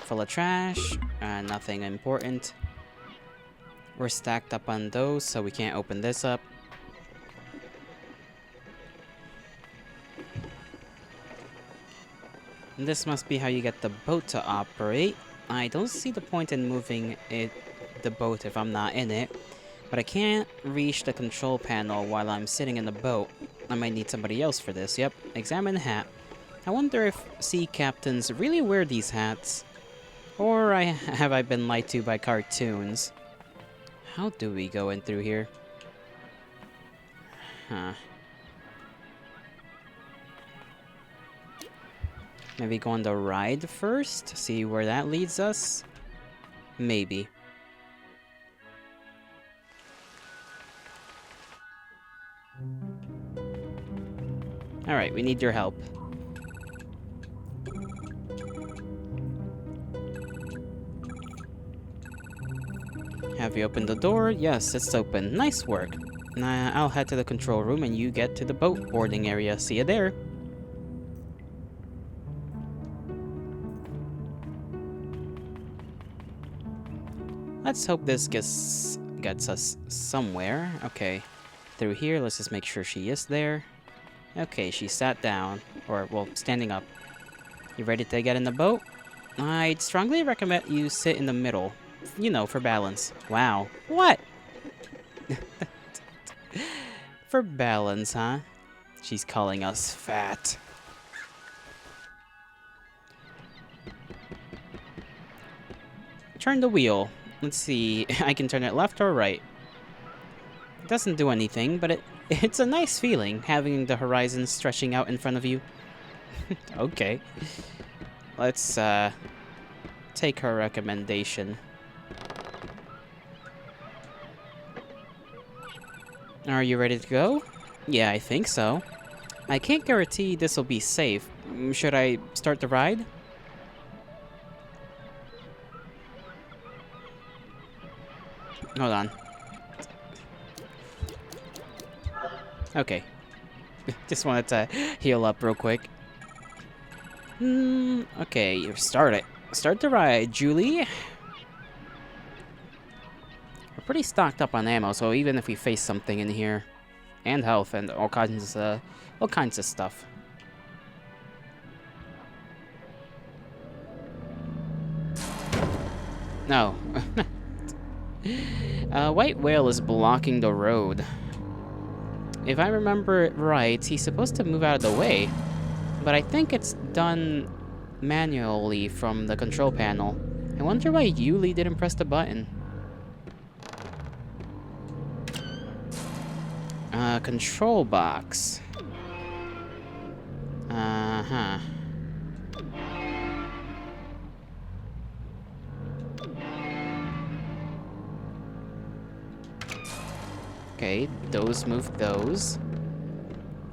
Full of trash. Nothing important. We're stacked up on those, so we can't open this up. And this must be how you get the boat to operate. I don't see the point in moving the boat if I'm not in it. But I can't reach the control panel while I'm sitting in the boat. I might need somebody else for this. Yep, examine hat. I wonder if sea captains really wear these hats. Or have I been lied to by cartoons? How do we go in through here? Huh. Maybe go on the ride first? See where that leads us? Maybe. Alright, we need your help. Have you opened the door? Yes, it's open. Nice work. I'll head to the control room and you get to the boat boarding area. See you there. Let's hope this gets us somewhere. Okay. Through here, let's just make sure she is there. Okay, she sat down. Or, well, standing up. You ready to get in the boat? I'd strongly recommend you sit in the middle. You know, for balance. Wow. What? For balance, huh? She's calling us fat. Turn the wheel. Let's see. I can turn it left or right. It doesn't do anything, but it's a nice feeling having the horizon stretching out in front of you. Okay. Let's take her recommendation. Are you ready to go? Yeah, I think so. I can't guarantee this will be safe. Should I start the ride? Hold on. Okay. Just wanted to heal up real quick. Okay, start it. Start the ride, Julie. We're pretty stocked up on ammo, so even if we face something in here, and health, and all kinds of stuff. No. White whale is blocking the road. If I remember it right, he's supposed to move out of the way. But I think it's done manually from the control panel. I wonder why Yuli didn't press the button. Control box. Uh-huh. Okay, those move those.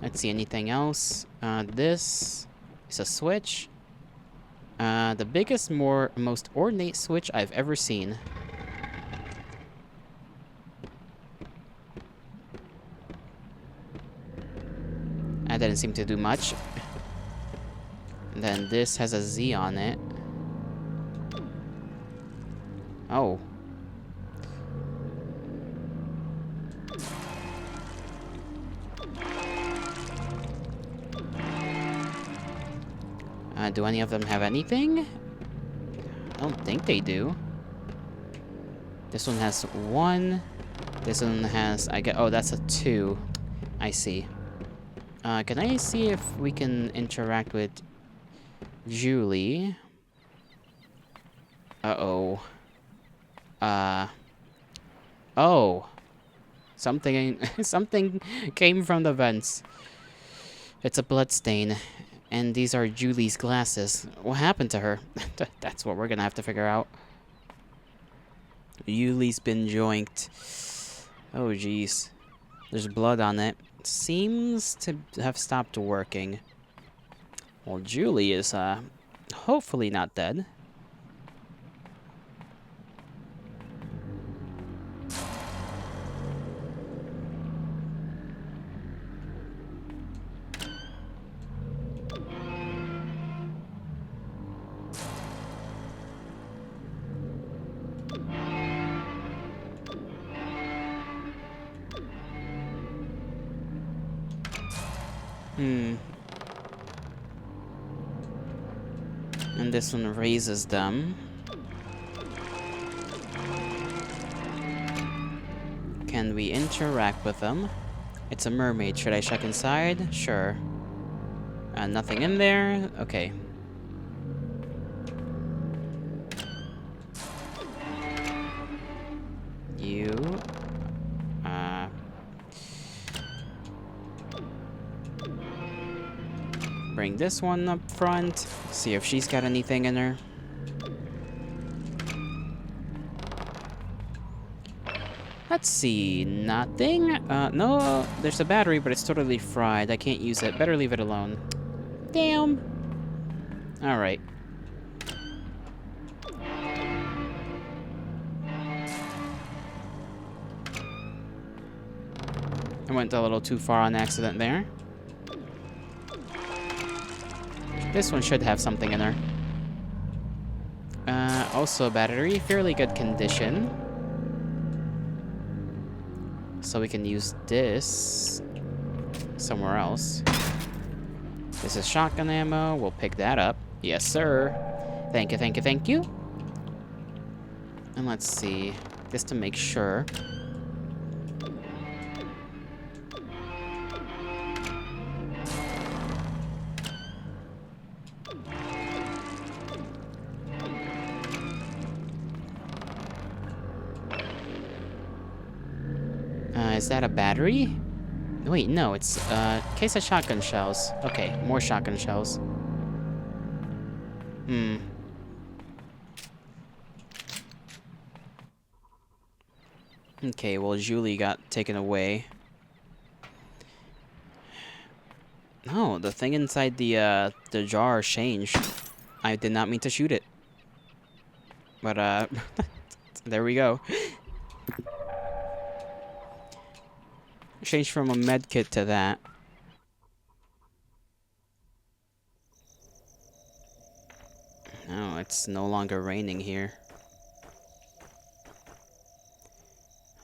Let's see, anything else? This is a switch. The biggest, most ornate switch I've ever seen. That didn't seem to do much. And then this has a Z on it. Oh. Do any of them have anything? I don't think they do. This one has 1. This one has, oh, that's a 2. I see. Can I see if we can interact with Julie? Uh-oh. Oh. Something came from the vents. It's a blood stain. And these are Julie's glasses. What happened to her? That's what we're gonna have to figure out. Julie's been joinked. Oh, jeez. There's blood on it. Seems to have stopped working. Well, Julie is, hopefully not dead. And this one raises them. Can we interact with them? It's a mermaid. Should I check inside? Sure. Nothing in there? Okay. You... bring this one up front. See if she's got anything in her. Let's see. Nothing? No, there's a battery, but it's totally fried. I can't use it. Better leave it alone. Damn. Alright. I went a little too far on accident there. This one should have something in her. Also a battery. Fairly good condition. So we can use this somewhere else. This is shotgun ammo. We'll pick that up. Yes, sir. Thank you, thank you, thank you. And let's see. Just to make sure. Is that a battery? Wait, no, it's a case of shotgun shells. Okay, more shotgun shells. Okay, well, Julie got taken away. Oh, the thing inside the jar changed. I did not mean to shoot it. But, there we go. Changed from a med kit to that. Oh, it's no longer raining here.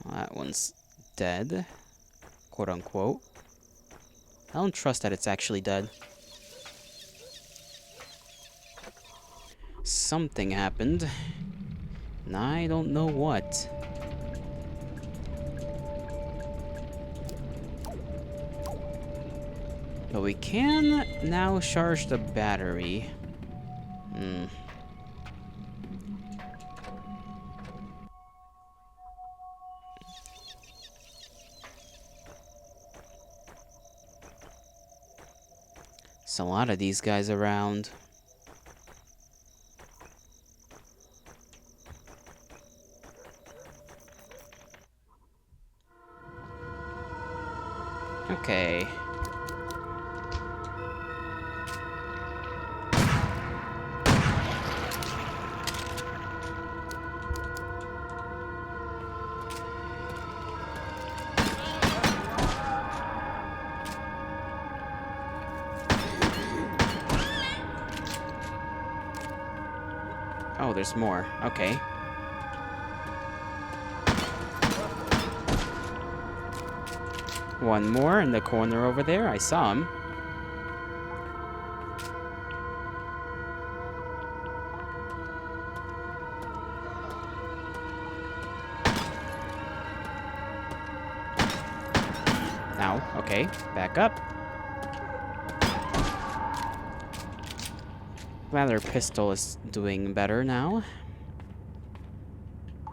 Well, that one's dead. Quote unquote. I don't trust that it's actually dead. Something happened. I don't know what. But we can now charge the battery. There's a lot of these guys around. Okay. Oh, there's more. Okay. One more in the corner over there. I saw him. Now, okay, back up. Glad our pistol is doing better now.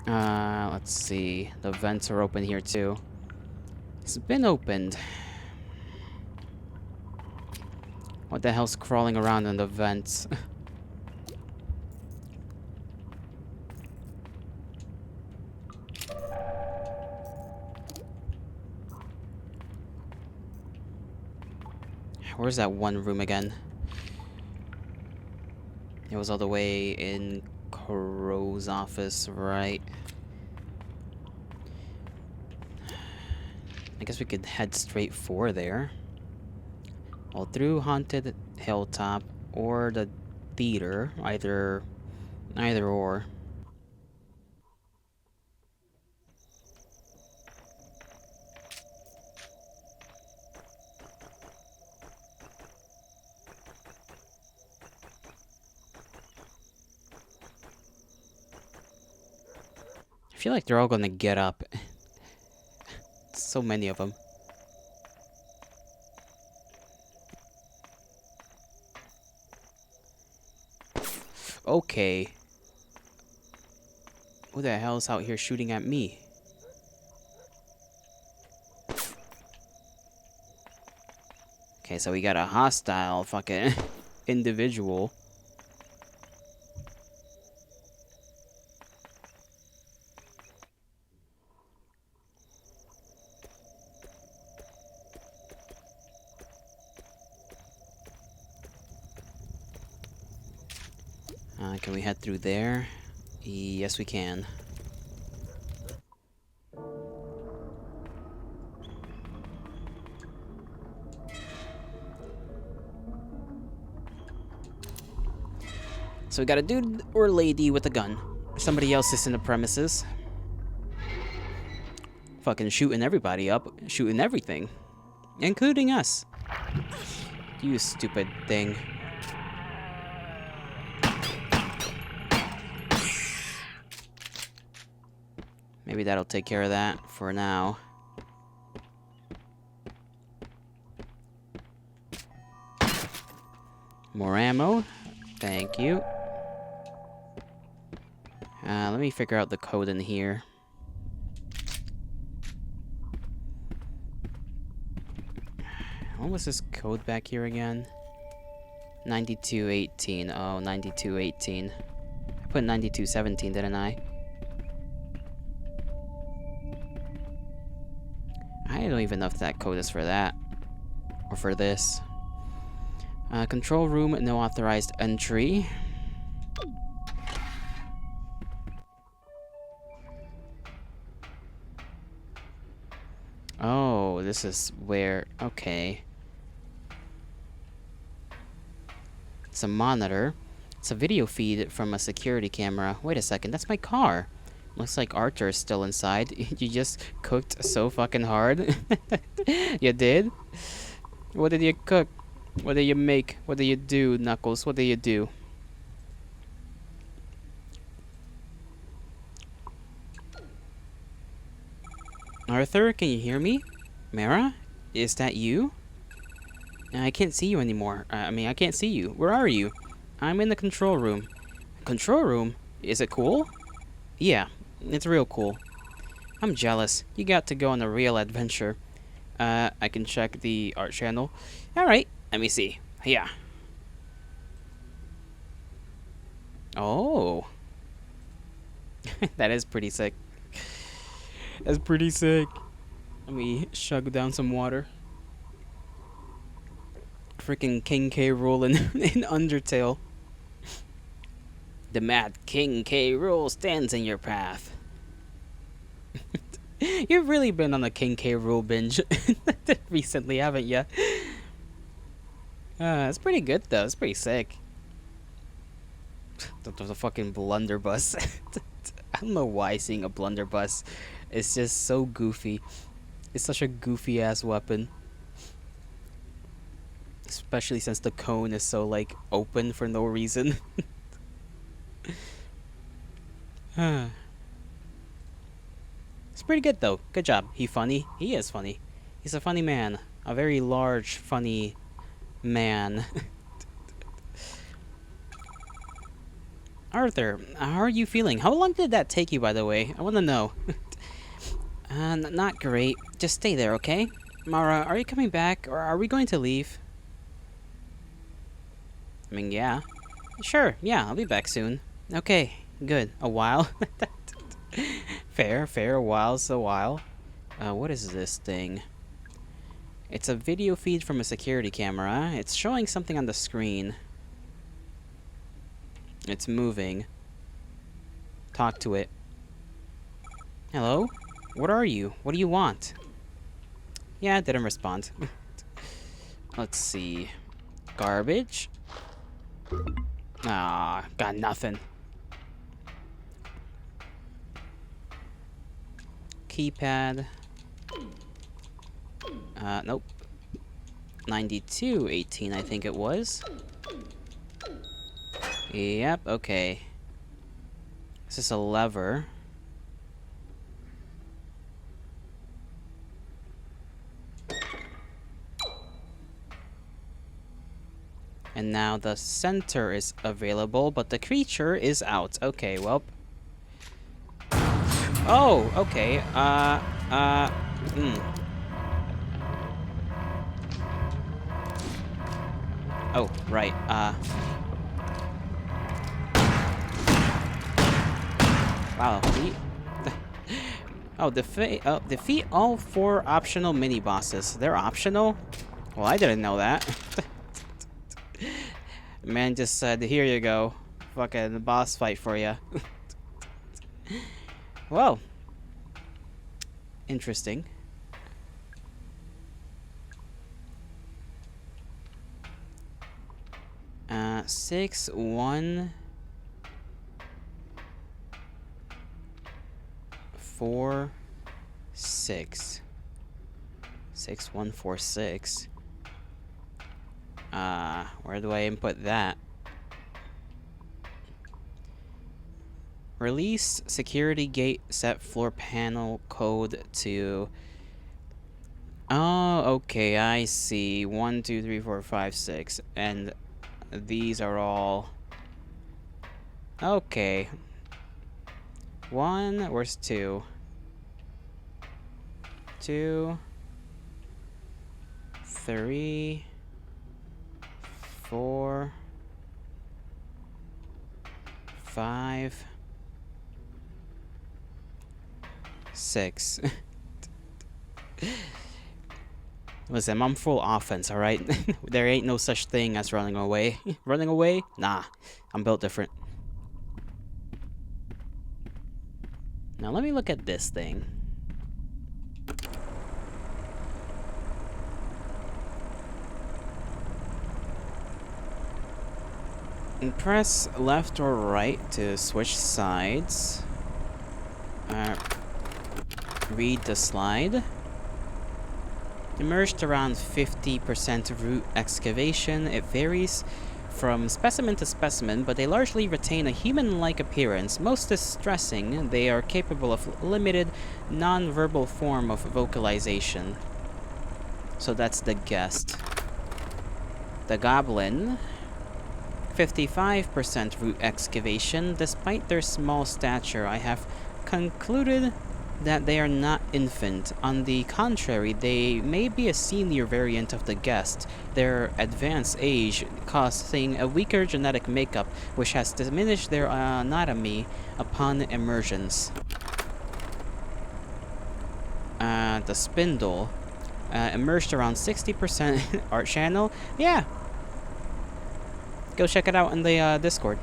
Let's see. The vents are open here too. It's been opened. What the hell's crawling around in the vents? Where's that one room again? It was all the way in Crow's office, right? I guess we could head straight for there. Well, through Haunted Hilltop or the theater, either or. I feel like they're all gonna get up. So many of them. Okay. Who the hell's out here shooting at me? Okay, so we got a hostile fucking individual. Can we head through there? Yes, we can. So we got a dude or lady with a gun. Somebody else is in the premises. Fucking shooting everybody up. Shooting everything. Including us. You stupid thing. Maybe that'll take care of that for now. More ammo. Thank you. Let me figure out the code in here. What was this code back here again? 9218. Oh, 9218. I put 9217, didn't I? I don't even know if that code is for that. Or for this. Control room, no authorized entry. Oh, this is where... Okay. It's a monitor. It's a video feed from a security camera. Wait a second, that's my car. Looks like Archer is still inside. You just cooked so fucking hard. You did? What did you cook? What did you make? What did you do, Knuckles? What did you do? Arthur, can you hear me? Mara? Is that you? I can't see you anymore. I can't see you. Where are you? I'm in the control room. Control room? Is it cool? Yeah, it's real cool. I'm jealous. You got to go on a real adventure. I can check the art channel. Alright, let me see. Yeah. Oh. That is pretty sick. That's pretty sick. Let me chug down some water. Freaking King K rule in Undertale. The mad King K rule stands in your path. You've really been on a King K rule binge recently, haven't you? It's pretty good though. It's pretty sick. The fucking blunderbuss. I don't know why seeing a blunderbuss is just so goofy. It's such a goofy ass weapon. Especially since the cone is so like open for no reason. It's pretty good though. Good job. He funny? He is funny. He's a funny man. A very large, funny man. Arthur, how are you feeling? How long did that take you, by the way? I want to know. Not great. Just stay there, okay? Mara, are you coming back, or are we going to leave? I mean, yeah. Sure, yeah, I'll be back soon. Okay, good. A while? Fair, a while's a while. What is this thing? It's a video feed from a security camera. It's showing something on the screen. It's moving. Talk to it. Hello? What are you? What do you want? Yeah, it didn't respond. Let's see. Garbage? Ah, got nothing. Keypad. Nope. 9218, I think it was. Yep, okay. This is a lever. And now the center is available, but the creature is out. Okay, well. Oh, okay. Oh, right. Wow. Defeat all 4 optional mini bosses. They're optional? Well, I didn't know that. Man just said, here you go. Fucking boss fight for you. Well. Interesting. Uh, 6, 1, 4, 6. 6, 1, 4, 6. Where do I input that? Release security gate set floor panel code to... Oh, okay, I see. 1, 2, 3, 4, 5, 6. And these are all... Okay. 1, where's 2? 2, 3, 4, 5, 6. Listen, I'm full offense, alright? There ain't no such thing as running away. Running away? Nah, I'm built different. Now let me look at this thing. And press left or right to switch sides. Read the slide. Immersed around 50% root excavation. It varies from specimen to specimen, but they largely retain a human-like appearance. Most distressing, they are capable of limited, non-verbal form of vocalization. So that's the guest. The goblin, 55% root excavation. Despite their small stature, I have concluded that they are not infant. On the contrary, they may be a senior variant of the guest, their advanced age causing a weaker genetic makeup, which has diminished their anatomy upon emergence. The spindle emerged around 60% art channel. Yeah, go check it out in the Discord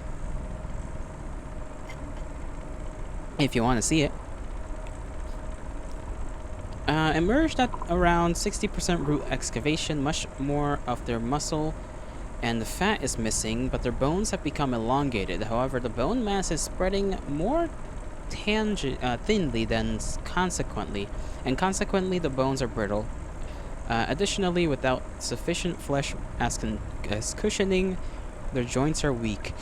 if you want to see it. Emerged at around 60% root excavation. Much more of their muscle and the fat is missing, but their bones have become elongated. However, the bone mass is spreading more thinly than consequently, and consequently the bones are brittle. Additionally, without sufficient flesh as cushioning, their joints are weak.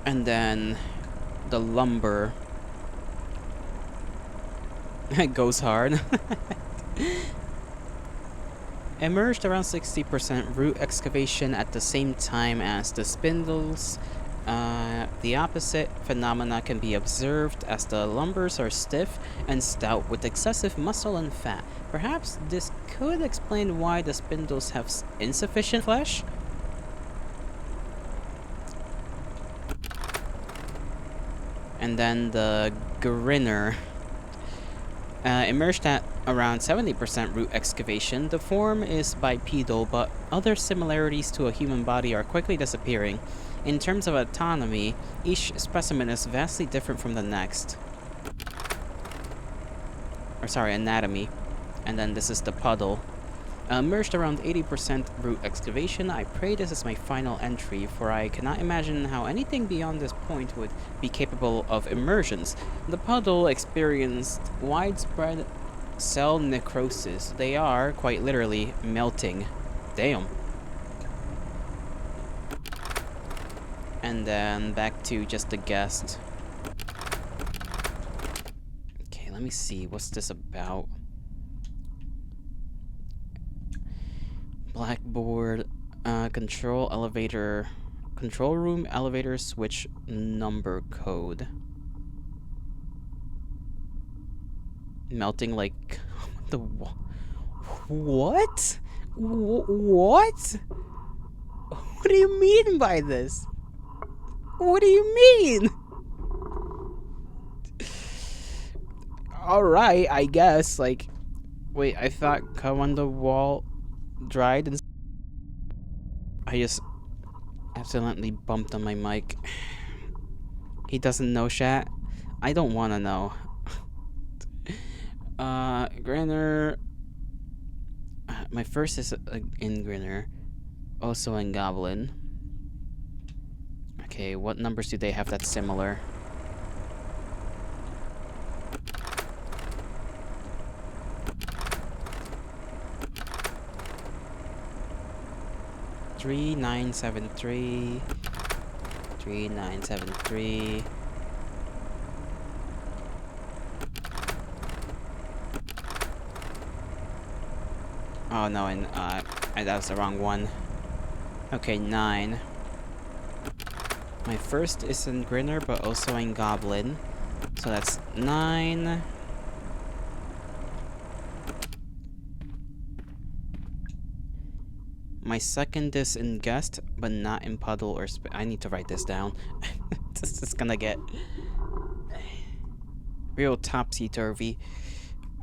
And then the lumber goes hard. Emerged around 60% root excavation at the same time as the spindles. The opposite phenomena can be observed as the lumbers are stiff and stout with excessive muscle and fat. Perhaps this could explain why the spindles have insufficient flesh? And then the grinner. Emerged at around 70% root excavation. The form is bipedal, but other similarities to a human body are quickly disappearing. In terms of autonomy, each specimen is vastly different from the next. Anatomy. And then this is the puddle. Emerged around 80% root excavation. I pray this is my final entry, for I cannot imagine how anything beyond this point would be capable of immersions. The puddle experienced widespread cell necrosis. They are, quite literally, melting. Damn. And then back to just the guest. Okay, let me see. What's this about? Blackboard, control room elevator switch number code. Melting like the what? What? What do you mean by this? What do you mean? Alright, I guess, like, wait, I thought come on the wall dried and I just accidentally bumped on my mic. He doesn't know chat. I don't want to know. Grinner. My first is in Grinner, also in Goblin. Okay, what numbers do they have that's similar? Three nine seven three. 3973. Oh no, and that was the wrong one. Okay, 9. My first is in Grinner, but also in Goblin. So that's 9. My second is in Guest, but not in Puddle or I need to write this down. This is gonna get real topsy-turvy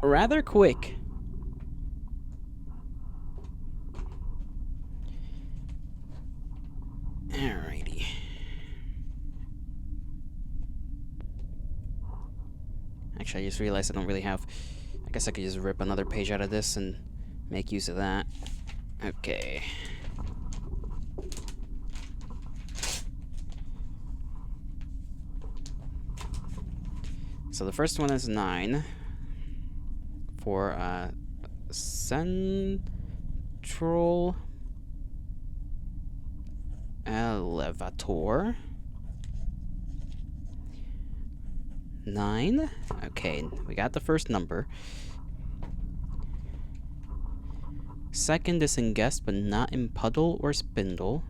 rather quick. Alrighty. Actually, I just realized I don't really have... I guess I could just rip another page out of this and make use of that. Okay. So the first one is 9 for Central Elevator. 9. Okay, we got the first number. Second is in guest, but not in puddle or spindle.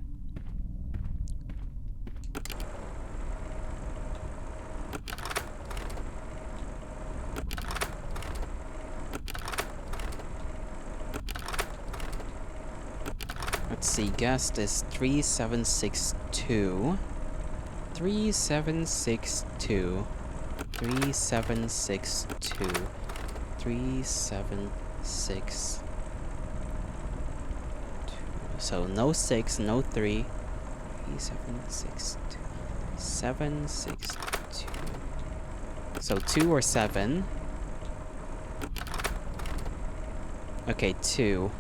Let's see, guest is 3762. 3762. 3762. 3762. So no 6, no 3. 3762. 762. So 2 or 7. Okay, 2.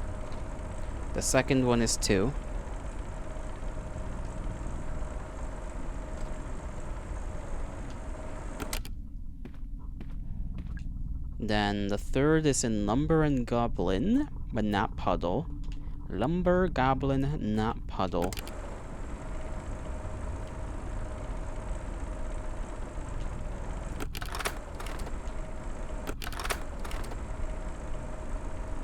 The second one is 2. Then the third is in lumber and goblin, but not puddle. Lumber, goblin, not puddle.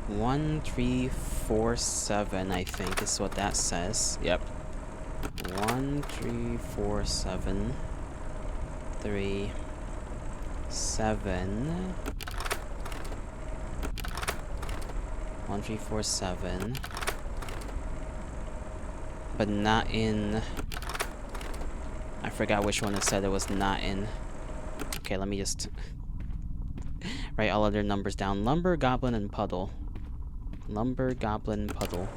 One, 3, 4, 7, I think is what that says. Yep. 1, 3, 4, 7. 3, 7. 1, 3, 4, 7. But not in... I forgot which one it said it was not in. Okay, let me just write all other numbers down. Lumber, goblin, and puddle. Lumber, goblin, puddle.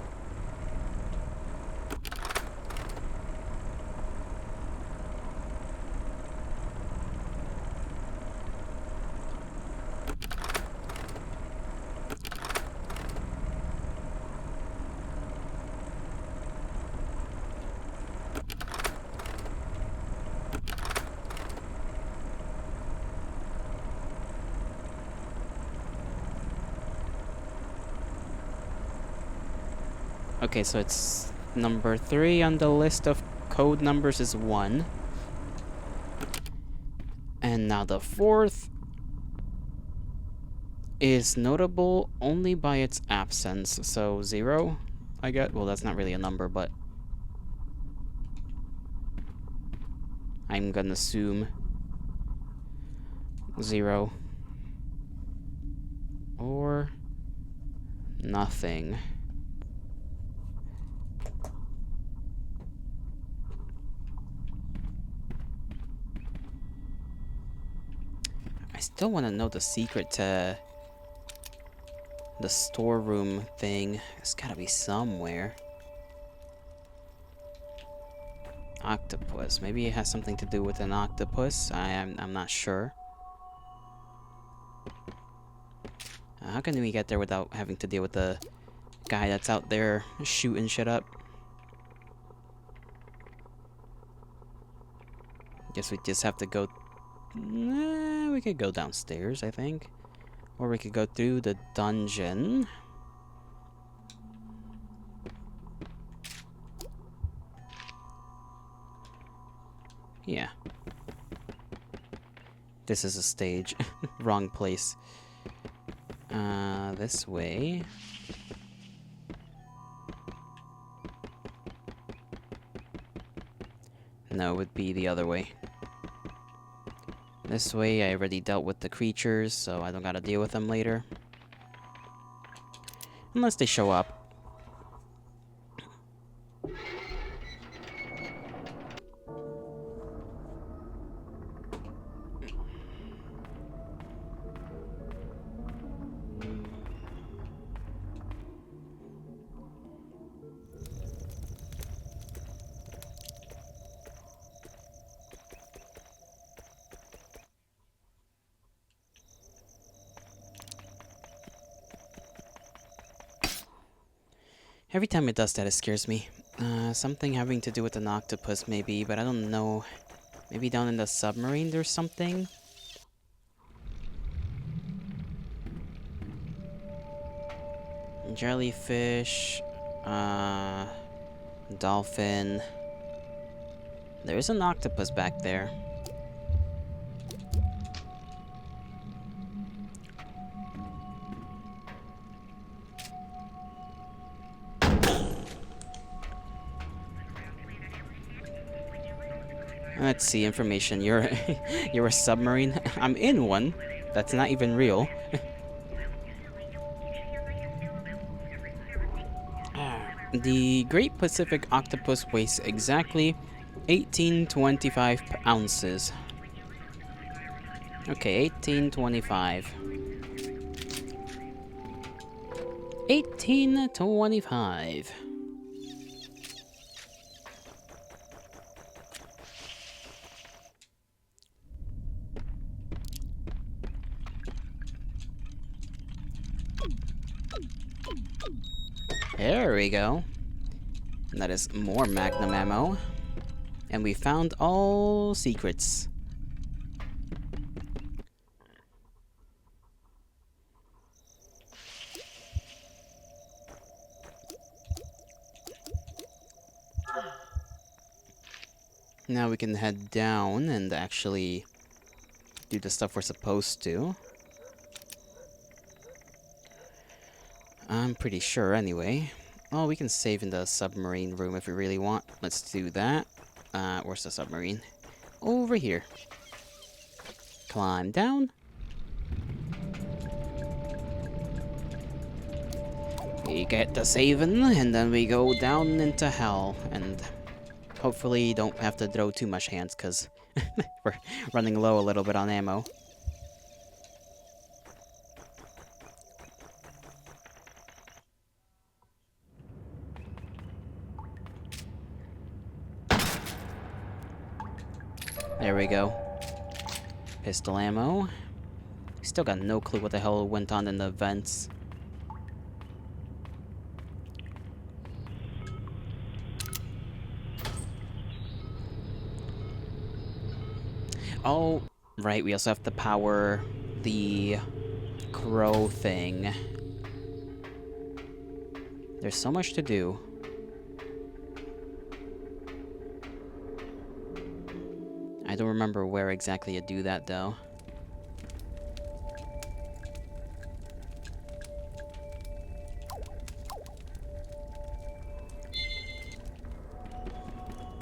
Okay, so it's number 3 on the list of code numbers is 1. And now the fourth is notable only by its absence. So 0, I get. Well, that's not really a number, but I'm gonna assume 0 or nothing. I still want to know the secret to the storeroom thing. It's gotta be somewhere. Octopus. Maybe it has something to do with an octopus. I'm not sure. How can we get there without having to deal with the guy that's out there shooting shit up? Guess we just have to go... we could go downstairs, I think. Or we could go through the dungeon. Yeah. This is a stage. Wrong place. This way. No, it would be the other way. This way, I already dealt with the creatures, so I don't gotta deal with them later. Unless they show up. Every time it does that, it scares me. Something having to do with an octopus, maybe, but I don't know. Maybe down in the submarine there's something? Jellyfish, dolphin. There's an octopus back there. Let's see, information. You're you're a submarine? I'm in one. That's not even real. The Great Pacific Octopus weighs exactly 1825 ounces. Okay, 1825. 1825. There we go. And that is more magnum ammo. And we found all secrets. Now we can head down and actually do the stuff we're supposed to. I'm pretty sure anyway. Well, we can save in the submarine room if we really want. Let's do that. Where's the submarine? Over here. Climb down. We get the saving, and then we go down into hell. And hopefully don't have to throw too much hands, because we're running low a little bit on ammo. There we go. Pistol ammo. Still got no clue what the hell went on in the vents. Oh, right, we also have to power the crow thing. There's so much to do. I don't remember where exactly you do that, though.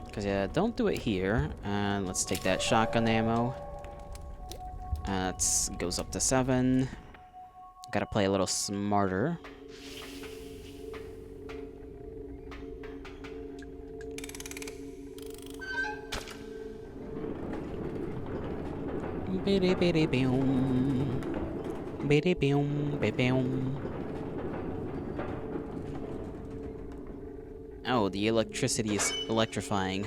Because, yeah, don't do it here. And let's take that shotgun ammo. That goes up to 7. Gotta play a little smarter. Oh, the electricity is electrifying.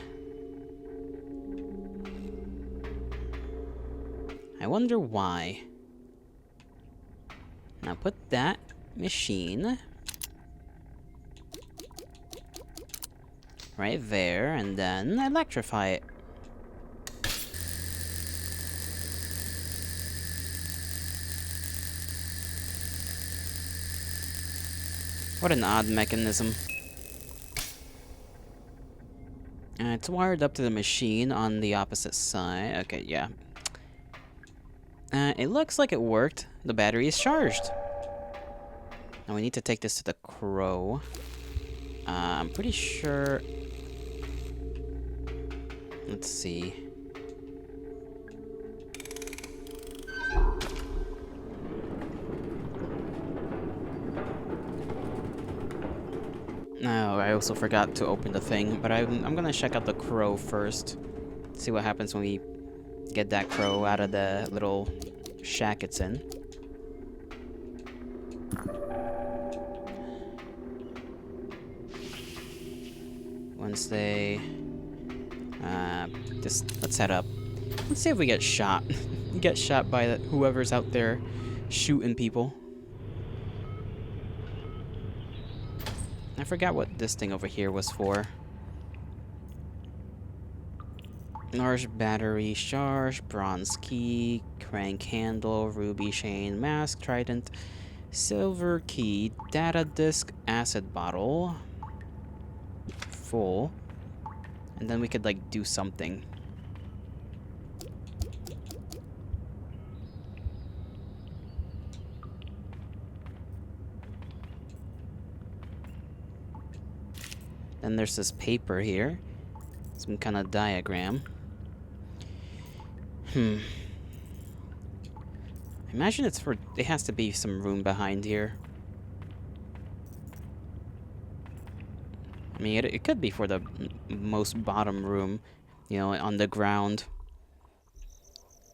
I wonder why. Now put that machine right there, and then electrify it. What an odd mechanism. It's wired up to the machine on the opposite side. Okay, yeah. It looks like it worked. The battery is charged. Now we need to take this to the crow. I'm pretty sure... Let's see. No, I also forgot to open the thing, but I'm gonna check out the crow first. See what happens when we get that crow out of the little shack it's in. Once they... let's head up. Let's see if we get shot. Get shot by whoever's out there shooting people. I forgot what this thing over here was for. Large battery, charge, bronze key, crank handle, ruby chain, mask, trident, silver key, data disk, acid bottle, full, And then we could, like, do something. Then there's this paper here. Some kind of diagram. I imagine it's for... It has to be some room behind here. I mean, it could be for the most bottom room. You know, on the ground.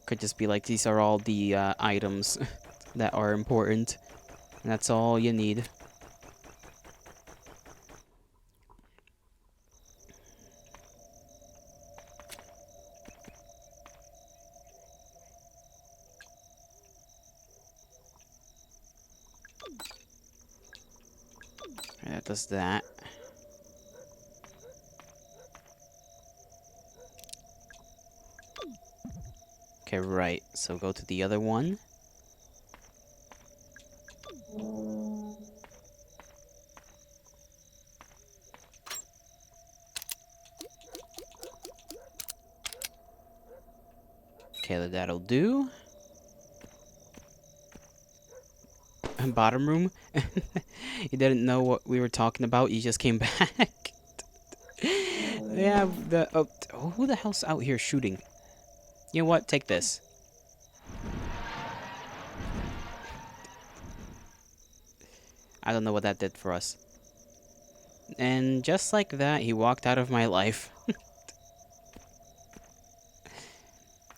Could just be like, these are all the items that are important. And that's all you need. That does that. Okay, right. So go to the other one. Okay, that'll do. Bottom room? You didn't know what we were talking about, you just came back. Yeah, who the hell's out here shooting? You know what? Take this. I don't know what that did for us. And just like that, he walked out of my life.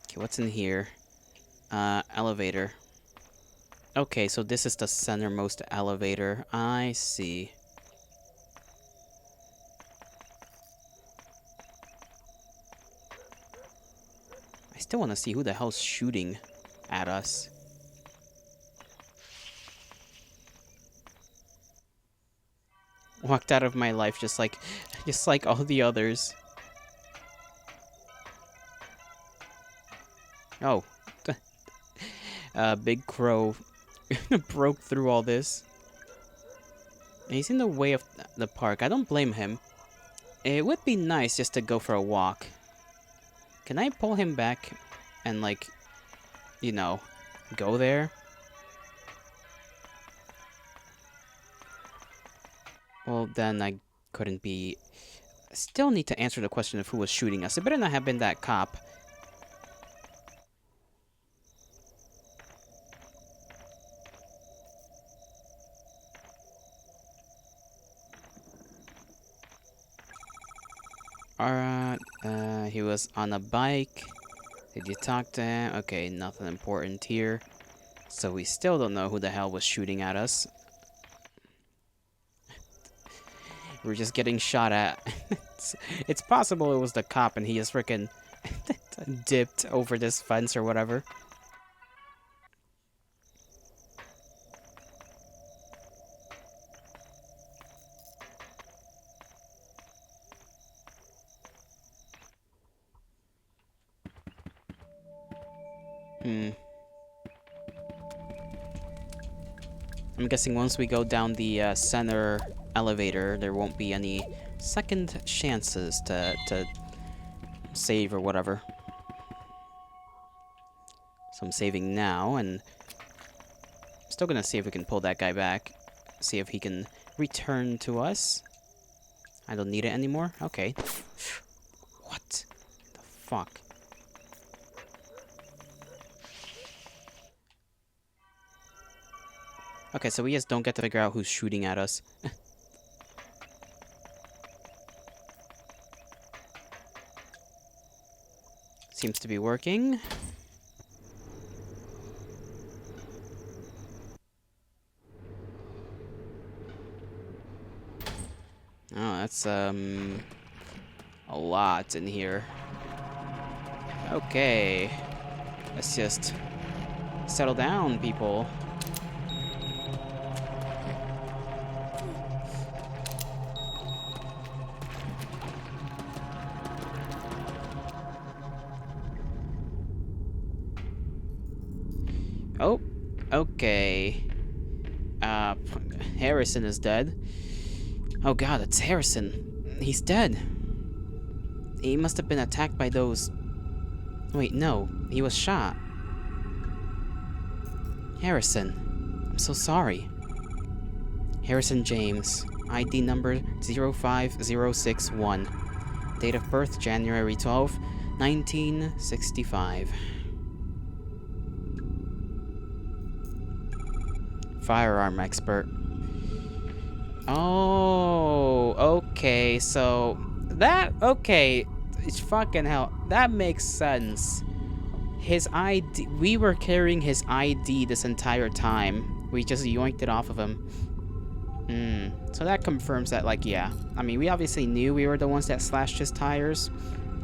Okay, what's in here? Elevator. Okay, so this is the centermost elevator. I see. I still want to see who the hell's shooting at us. Walked out of my life just like all the others. Oh. Big Crow broke through all this. And he's in the way of the park. I don't blame him. It would be nice just to go for a walk. Can I pull him back and, like, you know, go there? Well, then I couldn't be... I still need to answer the question of who was shooting us. It better not have been that cop. Alright, he was on a bike. Did you talk to him? Okay, nothing important here. So we still don't know who the hell was shooting at us. We're just getting shot at. It's possible it was the cop and he just freaking dipped over this fence or whatever. I'm guessing once we go down the center elevator, there won't be any second chances to save or whatever. So I'm saving now, and I'm still gonna see if we can pull that guy back. See if he can return to us. I don't need it anymore? Okay. What the fuck? Okay, so we just don't get to figure out who's shooting at us. Seems to be working. Oh, that's, a lot in here. Okay. Let's just settle down, people. Oh, okay. Harrison is dead. Oh god, it's Harrison. He's dead. He must have been attacked by those... Wait, no. He was shot. Harrison. I'm so sorry. Harrison James. ID number 05061. Date of birth January 12, 1965. Firearm expert. Oh, okay, so that, okay, it's fucking hell, that makes sense. His ID, we were carrying his ID this entire time. We just yoinked it off of him. So that confirms that, like, yeah. I mean, we obviously knew we were the ones that slashed his tires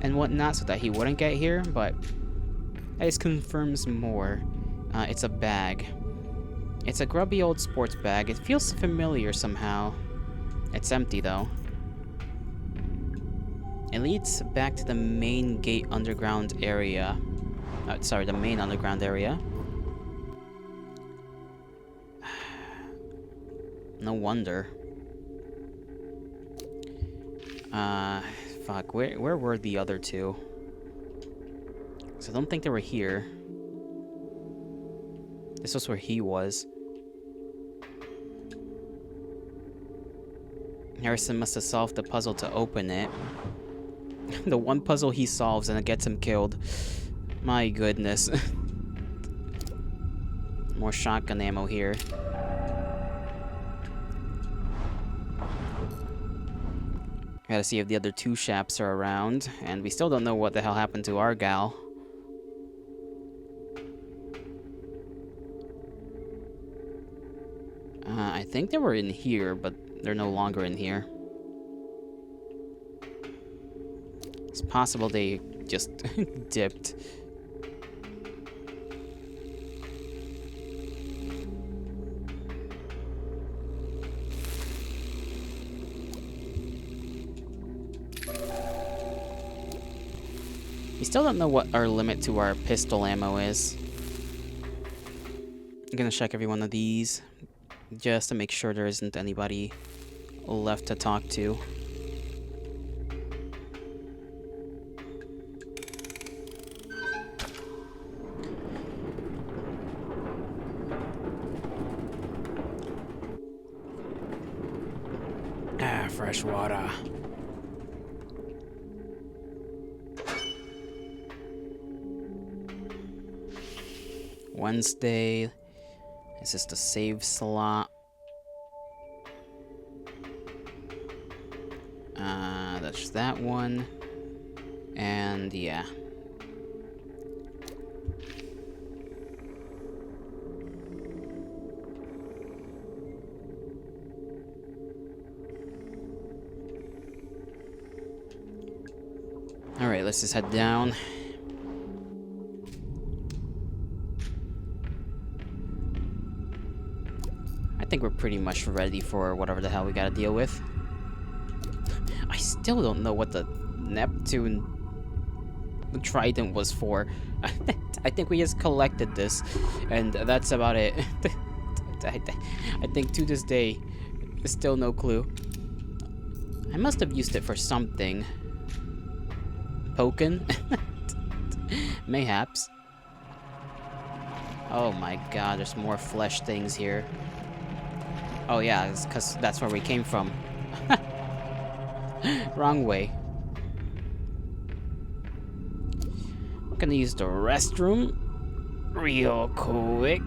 and whatnot so that he wouldn't get here, but that just confirms more. It's a bag. It's a grubby old sports bag. It feels familiar somehow. It's empty, though. It leads back to the main gate underground area. Sorry, the main underground area. No wonder. Fuck, where were the other two? So I don't think they were here. This was where he was. Harrison must have solved the puzzle to open it. The one puzzle he solves and it gets him killed. My goodness. More shotgun ammo here. Gotta see if the other two shaps are around, and we still don't know what the hell happened to our gal. I think they were in here, but they're no longer in here. It's possible they just dipped. We still don't know what our limit to our pistol ammo is. I'm gonna check every one of these just to make sure there isn't anybody left to talk to. Ah, fresh water. Wednesday. Is this the save slot? That's that one. And yeah. Alright, let's just head down. I think we're pretty much ready for whatever the hell we gotta deal with. I still don't know what the Neptune Trident was for. I think we just collected this, and that's about it. I think to this day, still no clue. I must have used it for something. Pokin'? Mayhaps. Oh my god, there's more flesh things here. Oh yeah, it's because that's where we came from. Wrong way. I'm gonna use the restroom real quick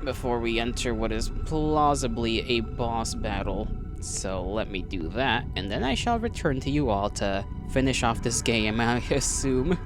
before we enter what is plausibly a boss battle. So let me do that, and then I shall return to you all to finish off this game, I assume.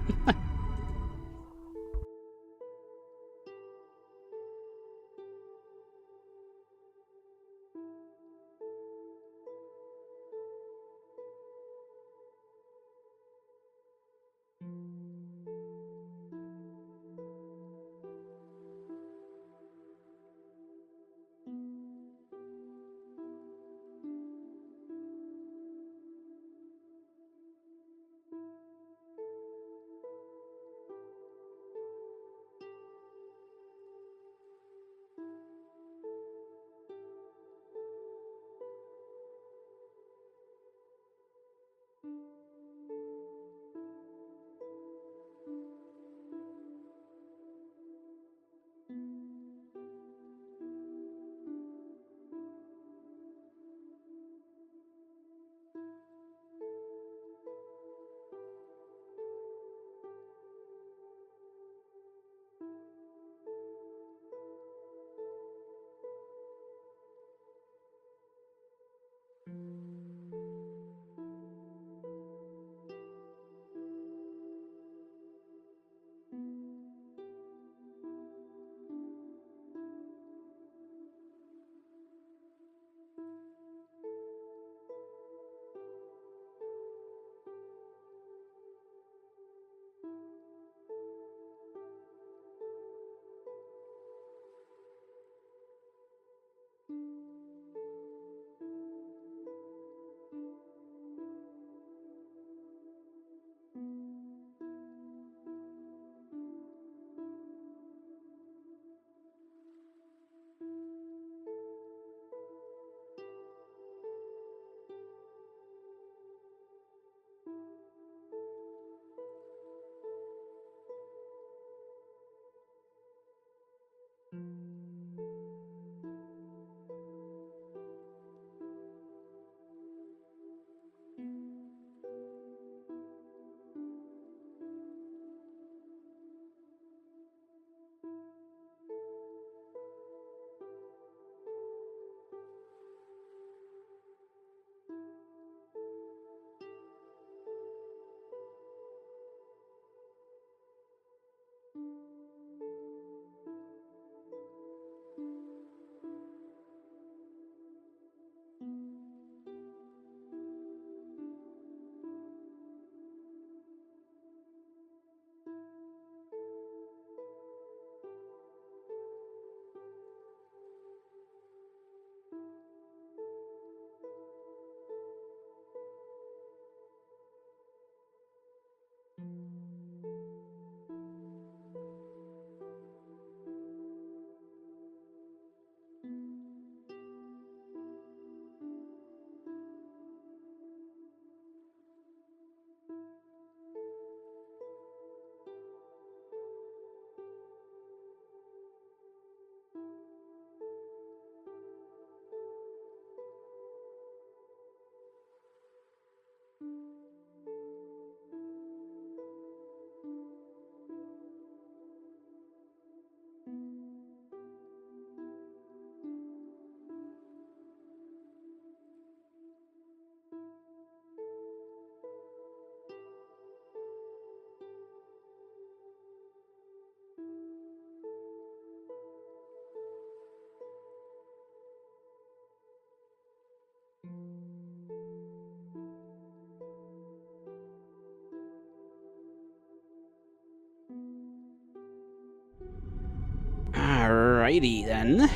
Alrighty then.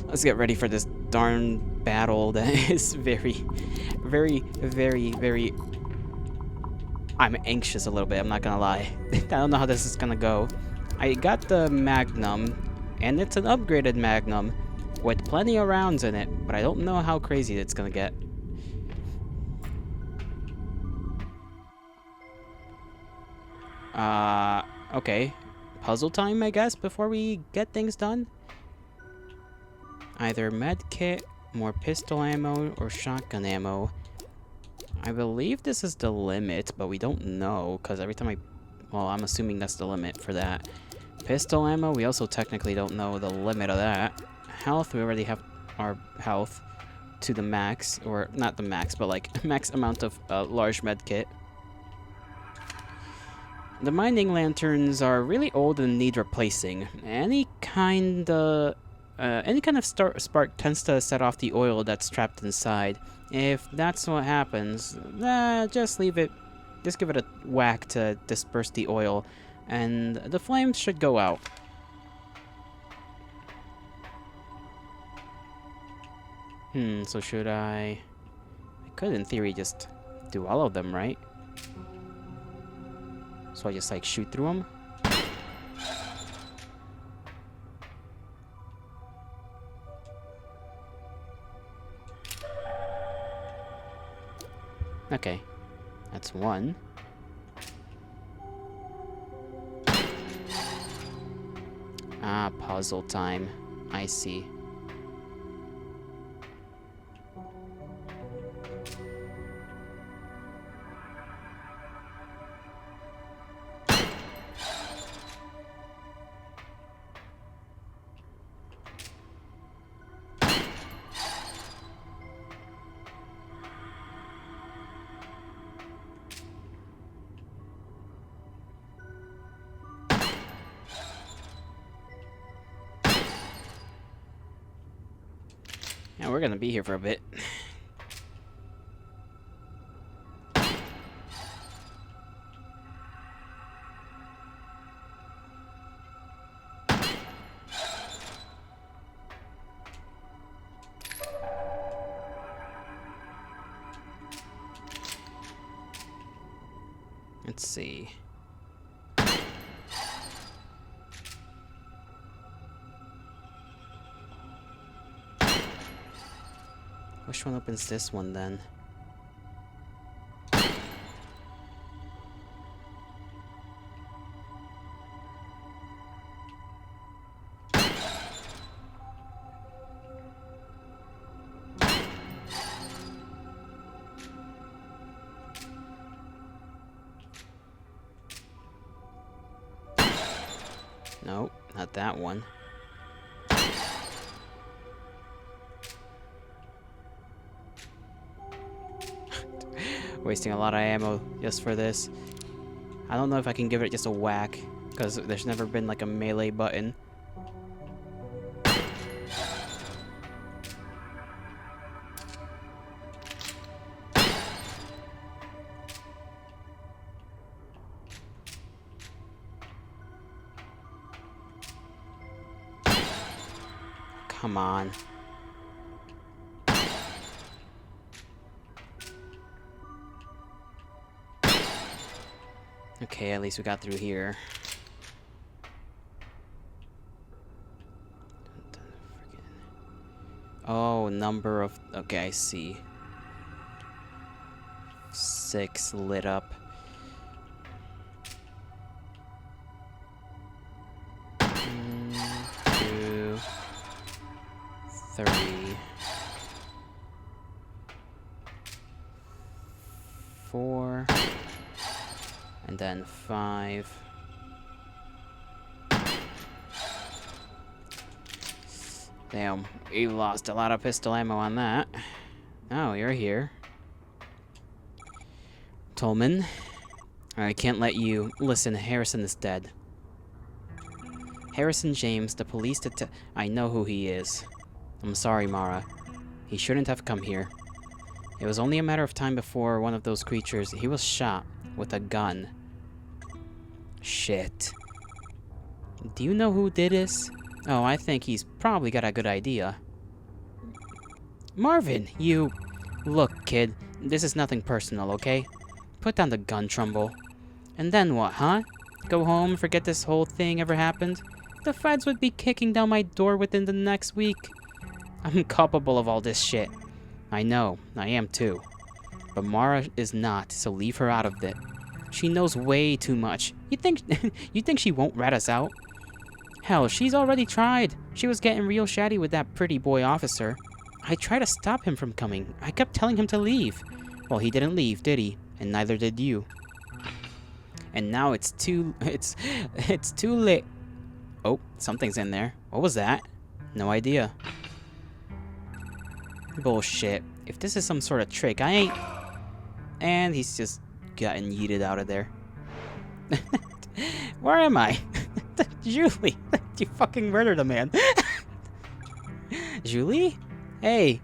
Let's get ready for this darn battle that is very, very. I'm anxious a little bit, I'm not gonna lie. I don't know how this is gonna go. I got the Magnum, and it's an upgraded Magnum with plenty of rounds in it, but I don't know how crazy it's gonna get. Okay. Puzzle time, I guess, before we get things done? Either med kit, more pistol ammo, or shotgun ammo. I believe this is the limit, but we don't know, because every time well, I'm assuming that's the limit for that. Pistol ammo, we also technically don't know the limit of that. Health, we already have our health to the max, or not the max, but like max amount of large med kit. The mining lanterns are really old and need replacing. Any kind of spark tends to set off the oil that's trapped inside. If that's what happens, just leave it. Just give it a whack to disperse the oil, and the flames should go out. So should I could in theory just do all of them, right? So I just like shoot through them? Okay, that's one. Ah, puzzle time. I see. Yeah, we're gonna be here for a bit. Let's see. Which one opens this one then? not that one. Wasting a lot of ammo just for this. I don't know if I can give it just a whack, because there's never been like a melee button. Come on. Okay, at least we got through here. Oh, number of... Okay, I see. 6 lit up. 2, 3, 4, and then 5. Damn, we lost a lot of pistol ammo on that. Oh, you're here. Tolman, I can't let you... Listen, Harrison is dead. Harrison James, the police I know who he is. I'm sorry, Mara. He shouldn't have come here. It was only a matter of time before one of those creatures... He was shot with a gun. Shit. Do you know who did this? Oh, I think he's probably got a good idea. Marvin, you... Look, kid, this is nothing personal, okay? Put down the gun, Trumbull. And then what, huh? Go home, forget this whole thing ever happened? The feds would be kicking down my door within the next week. I'm culpable of all this shit. I know, I am too. But Mara is not, so leave her out of it. She knows way too much. You think she won't rat us out? Hell, she's already tried. She was getting real chatty with that pretty boy officer. I tried to stop him from coming. I kept telling him to leave. Well, he didn't leave, did he? And neither did you. And now it's too late. Oh, something's in there. What was that? No idea. Bullshit. If this is some sort of trick, I ain't... And he's just gotten yeeted out of there. Where am I? Julie! You fucking murdered a man. Julie? Hey.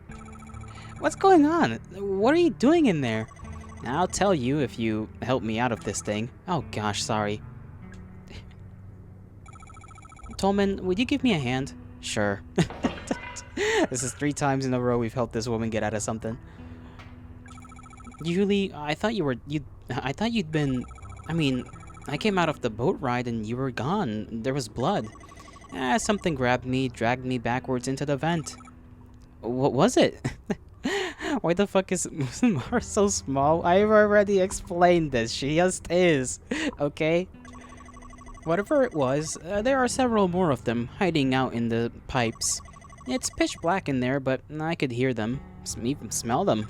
What's going on? What are you doing in there? I'll tell you if you help me out of this thing. Oh gosh, sorry. Tolman, would you give me a hand? Sure. This is 3 times in a row we've helped this woman get out of something. Julie, I thought you'd been... I mean, I came out of the boat ride and you were gone. There was blood. Something grabbed me, dragged me backwards into the vent. What was it? Why the fuck is Mara so small? I've already explained this. She just is. Okay? Whatever it was, there are several more of them hiding out in the pipes. It's pitch black in there, but I could hear them. Even smell them.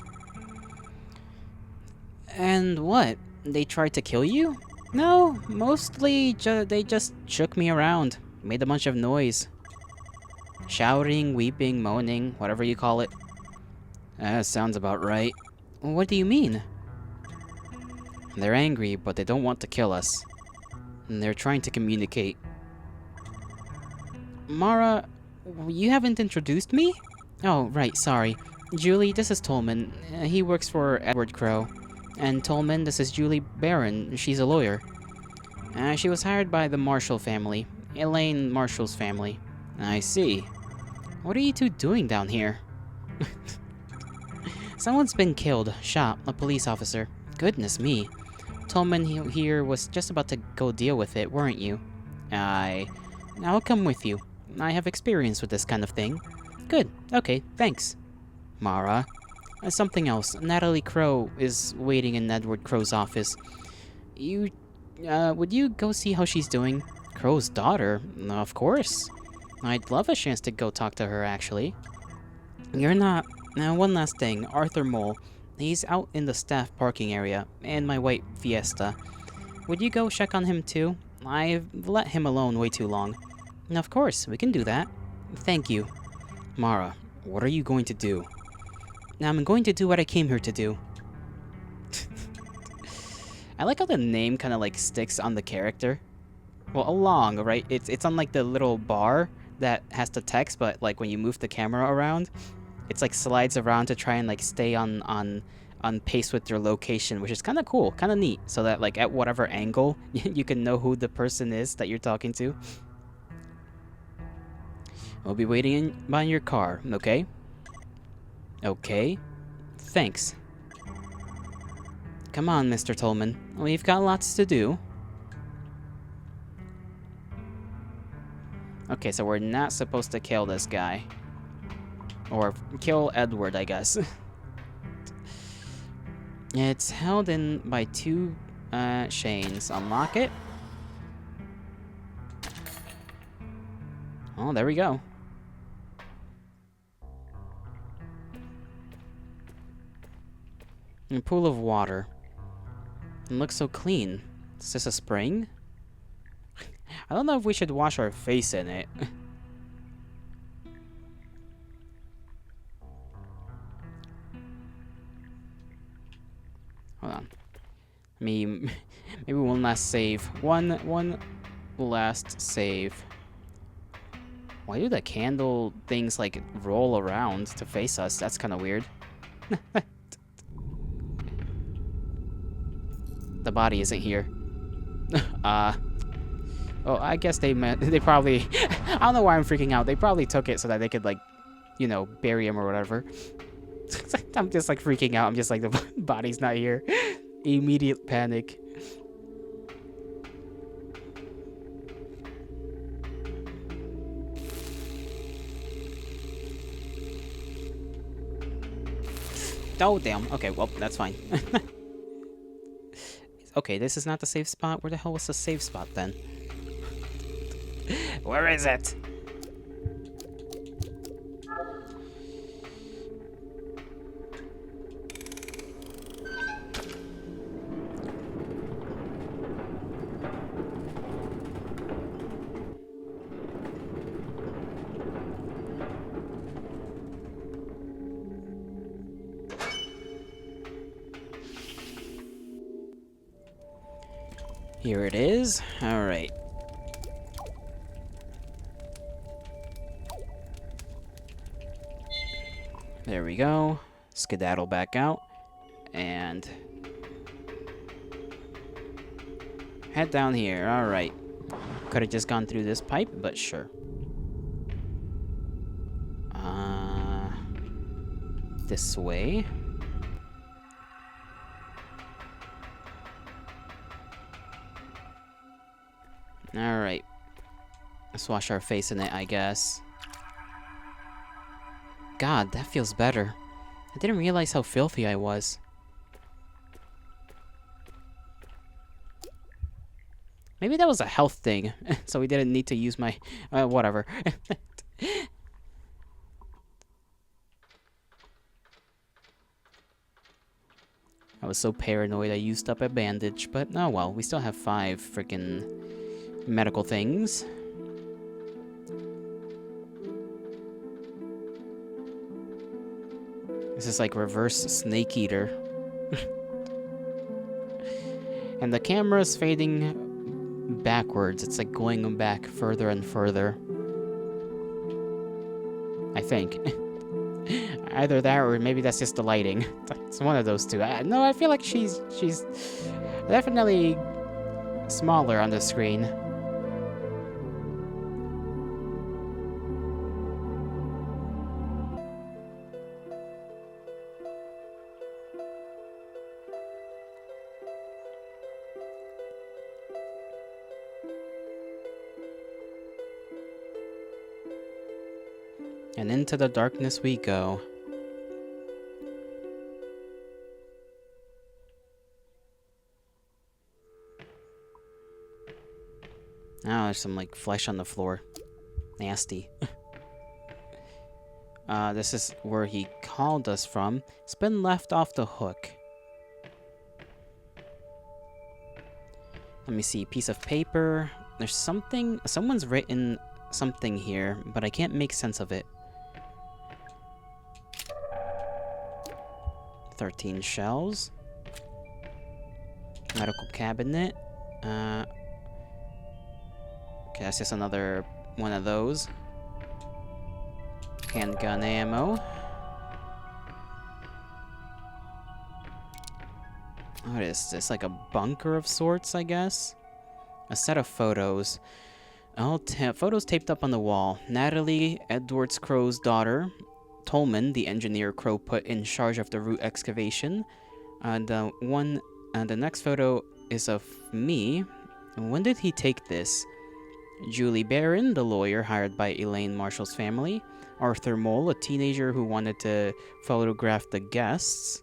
And what? They tried to kill you? No, mostly they just shook me around. Made a bunch of noise. Shouting, weeping, moaning, whatever you call it. Sounds about right. What do you mean? They're angry, but they don't want to kill us. And they're trying to communicate. Mara, you haven't introduced me? Oh, right, sorry. Julie, this is Tolman. He works for Edward Crow. And Tolman, this is Julie Barron. She's a lawyer. She was hired by the Marshall family. Elaine Marshall's family. I see. What are you two doing down here? Someone's been killed, shot, a police officer. Goodness me. Tolman here was just about to go deal with it, weren't you? I'll come with you. I have experience with this kind of thing. Good, okay, thanks. Mara. Something else. Natalie Crow is waiting in Edward Crow's office. Would you go see how she's doing? Crow's daughter? Of course. I'd love a chance to go talk to her, actually. You're not... Now, one last thing. Arthur Mole. He's out in the staff parking area, and my white Fiesta. Would you go check on him, too? I've let him alone way too long. And of course, we can do that. Thank you. Mara, what are you going to do? Now I'm going to do what I came here to do. I like how the name kind of like sticks on the character. Well, along, right? It's on like the little bar that has the text, but like when you move the camera around, it's like slides around to try and like stay on pace with your location, which is kind of cool, kind of neat, so that like at whatever angle you can know who the person is that you're talking to. I'll be waiting by your car, okay? Okay. Thanks. Come on, Mr. Tolman. We've got lots to do. Okay, so we're not supposed to kill this guy. Or kill Edward, I guess. It's held in by two chains. Unlock it. Oh, there we go. A pool of water. It looks so clean. Is this a spring? I don't know if we should wash our face in it. Hold on. Maybe one last save. One last save. Why do the candle things like roll around to face us? That's kind of weird. The body isn't here. Oh, I guess they probably... I don't know why I'm freaking out. They probably took it so that they could, like, you know, bury him or whatever. I'm just, like, freaking out. I'm just like, the body's not here. Immediate panic. Oh, damn. Okay, well, that's fine. Okay, this is not the safe spot. Where the hell was the safe spot, then? Where is it? Here it is. All right. There we go. Skedaddle back out. And head down here. All right. Could have just gone through this pipe, but sure. This way. Alright. Let's wash our face in it, I guess. God, that feels better. I didn't realize how filthy I was. Maybe that was a health thing, so we didn't need to use my... whatever. I was so paranoid I used up a bandage, but oh well, we still have 5 freaking medical things. This is like reverse Snake Eater. And the camera's fading backwards. It's like going back further and further. I think. Either that or maybe that's just the lighting. It's one of those two. No, I feel like she's definitely smaller on the screen. And into the darkness we go. Oh, there's some, like, flesh on the floor. Nasty. This is where he called us from. It's been left off the hook. Let me see. Piece of paper. There's something... Someone's written something here, but I can't make sense of it. 13 shells. Medical cabinet. Okay, that's just another one of those. Handgun ammo. What is this? Like a bunker of sorts, I guess? A set of photos. Photos taped up on the wall. Natalie, Edwards Crow's daughter. Tolman, the engineer Crow put in charge of the root excavation. The next photo is of me. When did he take this? Julie Barron, the lawyer hired by Elaine Marshall's family. Arthur Mole, a teenager who wanted to photograph the guests.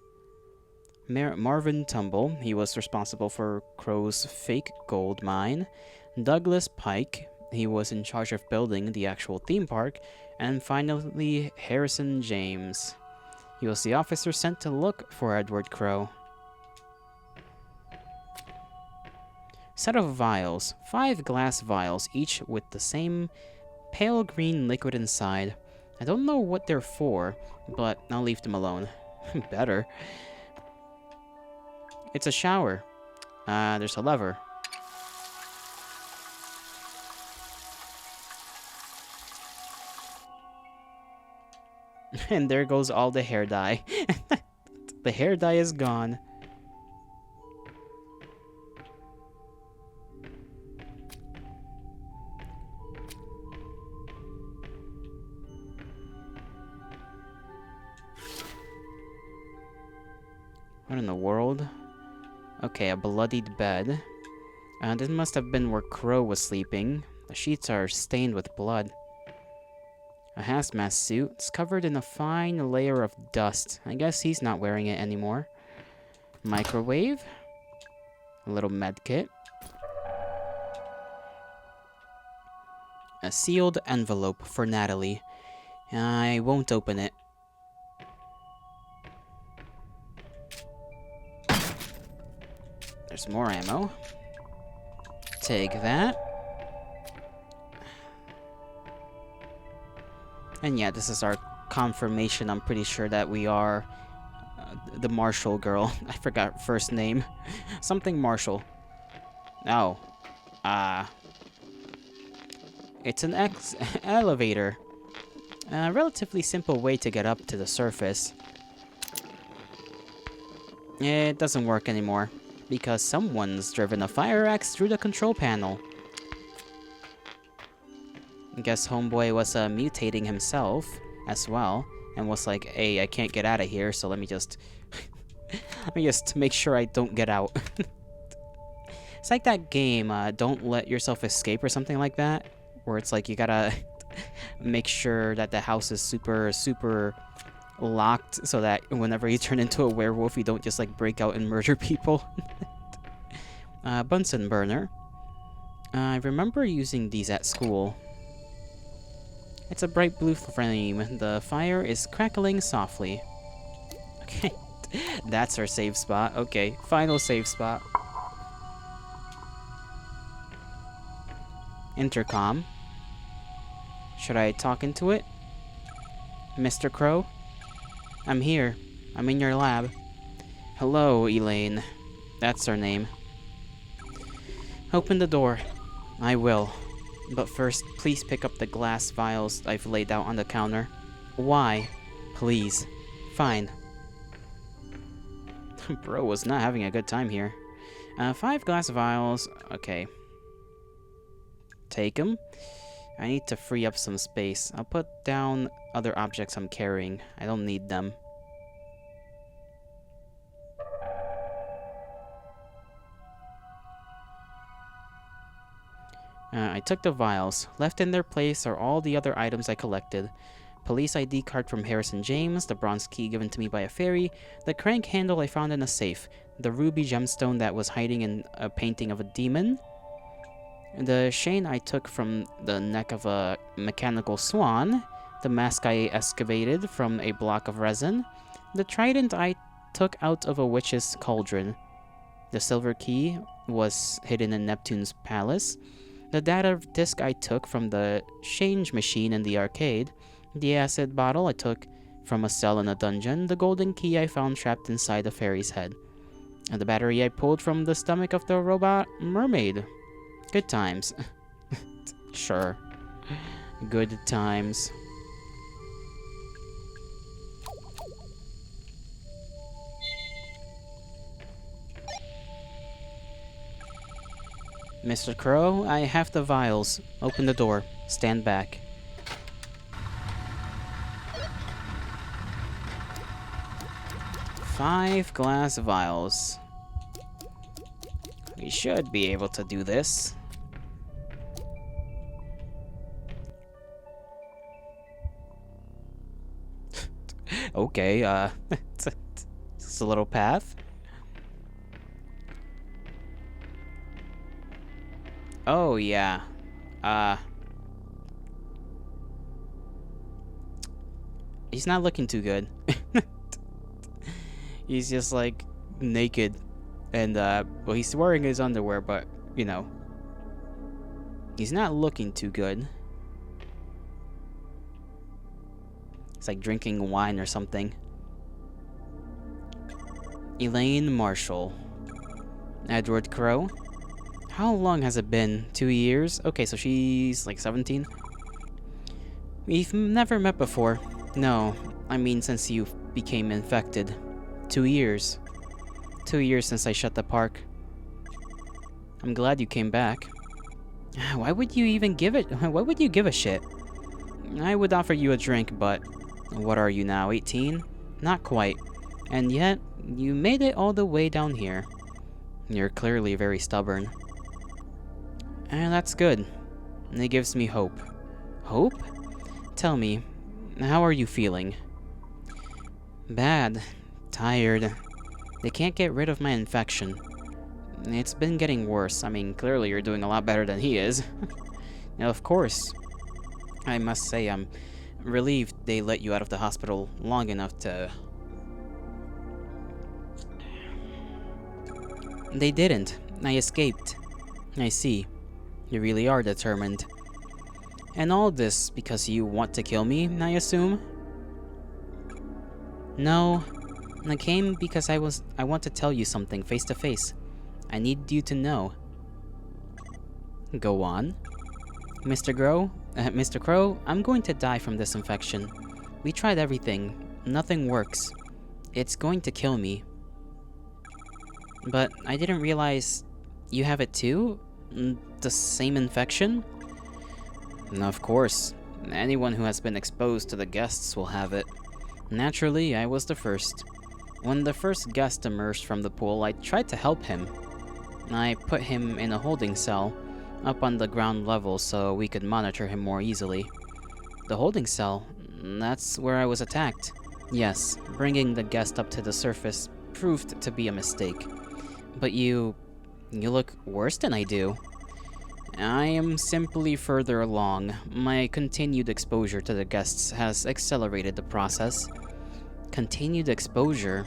Marvin Tumble, he was responsible for Crow's fake gold mine. Douglas Pike, he was in charge of building the actual theme park. And finally, Harrison James. He was the officer sent to look for Edward Crow. Set of vials. 5 glass vials, each with the same pale green liquid inside. I don't know what they're for, but I'll leave them alone. Better. It's a shower. There's a lever. And there goes all the hair dye. The hair dye is gone. What in the world? Okay, a bloodied bed. This must have been where Crow was sleeping. The sheets are stained with blood. A hazmat suit. It's covered in a fine layer of dust. I guess he's not wearing it anymore. Microwave. A little med kit. A sealed envelope for Natalie. I won't open it. There's more ammo. Take that. And yeah, this is our confirmation. I'm pretty sure that we are the Marshall girl. I forgot first name. Something Marshall. Oh. It's an elevator. A relatively simple way to get up to the surface. It doesn't work anymore, because someone's driven a fire axe through the control panel. I guess Homeboy was mutating himself as well, and was like, hey, I can't get out of here, so let me just... let me just make sure I don't get out. It's like that game, Don't Let Yourself Escape or something like that, where it's like you gotta make sure that the house is super, super locked so that whenever you turn into a werewolf, you don't just like break out and murder people. Bunsen burner. I remember using these at school. It's a bright blue flame. The fire is crackling softly. Okay, that's our save spot. Okay, final save spot. Intercom. Should I talk into it? Mr. Crow? I'm here. I'm in your lab. Hello, Elaine. That's her name. Open the door. I will. But first, please pick up the glass vials I've laid out on the counter. Why? Please. Fine. Bro was not having a good time here. 5 glass vials. Okay. Take them. I need to free up some space. I'll put down other objects I'm carrying. I don't need them. I took the vials. Left in their place are all the other items I collected. Police ID card from Harrison James, the bronze key given to me by a fairy, the crank handle I found in a safe, the ruby gemstone that was hiding in a painting of a demon, the chain I took from the neck of a mechanical swan, the mask I excavated from a block of resin, the trident I took out of a witch's cauldron. The silver key was hidden in Neptune's palace. The data disc I took from the change machine in the arcade, the acid bottle I took from a cell in a dungeon, the golden key I found trapped inside the fairy's head, and the battery I pulled from the stomach of the robot mermaid. Good times. Sure. Good times. Mr. Crow, I have the vials. Open the door. Stand back. Five glass vials. We should be able to do this. Okay, it's a little path. Oh, yeah. He's not looking too good. He's just, like, naked. And, well, he's wearing his underwear, but, you know. He's not looking too good. It's like drinking wine or something. Elaine Marshall. Edward Crow. How long has it been? 2 years? Okay, so she's like 17. We've never met before. No, I mean since you became infected. 2 years. 2 years since I shut the park. I'm glad you came back. Why would you even give it? Why would you give a shit? I would offer you a drink, but what are you now, 18? Not quite. And yet, you made it all the way down here. You're clearly very stubborn. And that's good. It gives me hope. Hope? Tell me, how are you feeling? Bad. Tired. They can't get rid of my infection. It's been getting worse. I mean, clearly you're doing a lot better than he is. Now, of course. I must say, I'm relieved they let you out of the hospital long enough to... They didn't. I escaped. I see. You really are determined. And all this because you want to kill me, I assume? No. I came because I want to tell you something face to face. I need you to know. Go on. Mr. Crow, I'm going to die from this infection. We tried everything. Nothing works. It's going to kill me. But I didn't realize you have it too? The same infection? Of course. Anyone who has been exposed to the guests will have it. Naturally, I was the first. When the first guest emerged from the pool, I tried to help him. I put him in a holding cell, up on the ground level so we could monitor him more easily. The holding cell? That's where I was attacked. Yes, bringing the guest up to the surface proved to be a mistake. But you look worse than I do. I am simply further along. My continued exposure to the guests has accelerated the process. Continued exposure?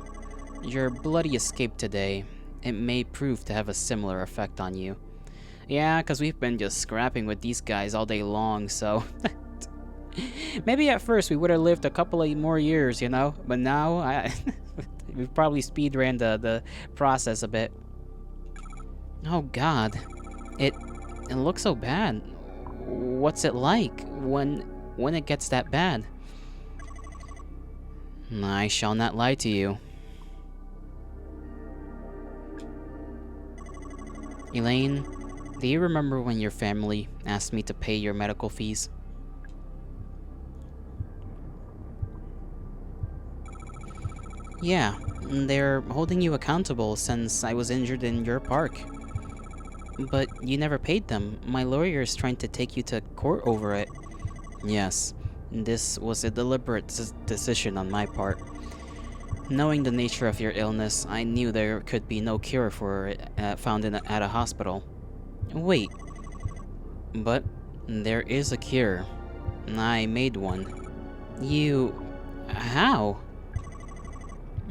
Your bloody escape today. It may prove to have a similar effect on you. Yeah, because we've been just scrapping with these guys all day long, so... Maybe at first we would have lived a couple of more years, you know? But now, we've probably speedran the process a bit. Oh god. It looks so bad. What's it like when it gets that bad? I shall not lie to you. Elaine, do you remember when your family asked me to pay your medical fees? Yeah, they're holding you accountable since I was injured in your park. But you never paid them. My lawyer is trying to take you to court over it. Yes, this was a deliberate decision on my part. Knowing the nature of your illness, I knew there could be no cure for it found at a hospital. Wait. But there is a cure. I made one. You... how?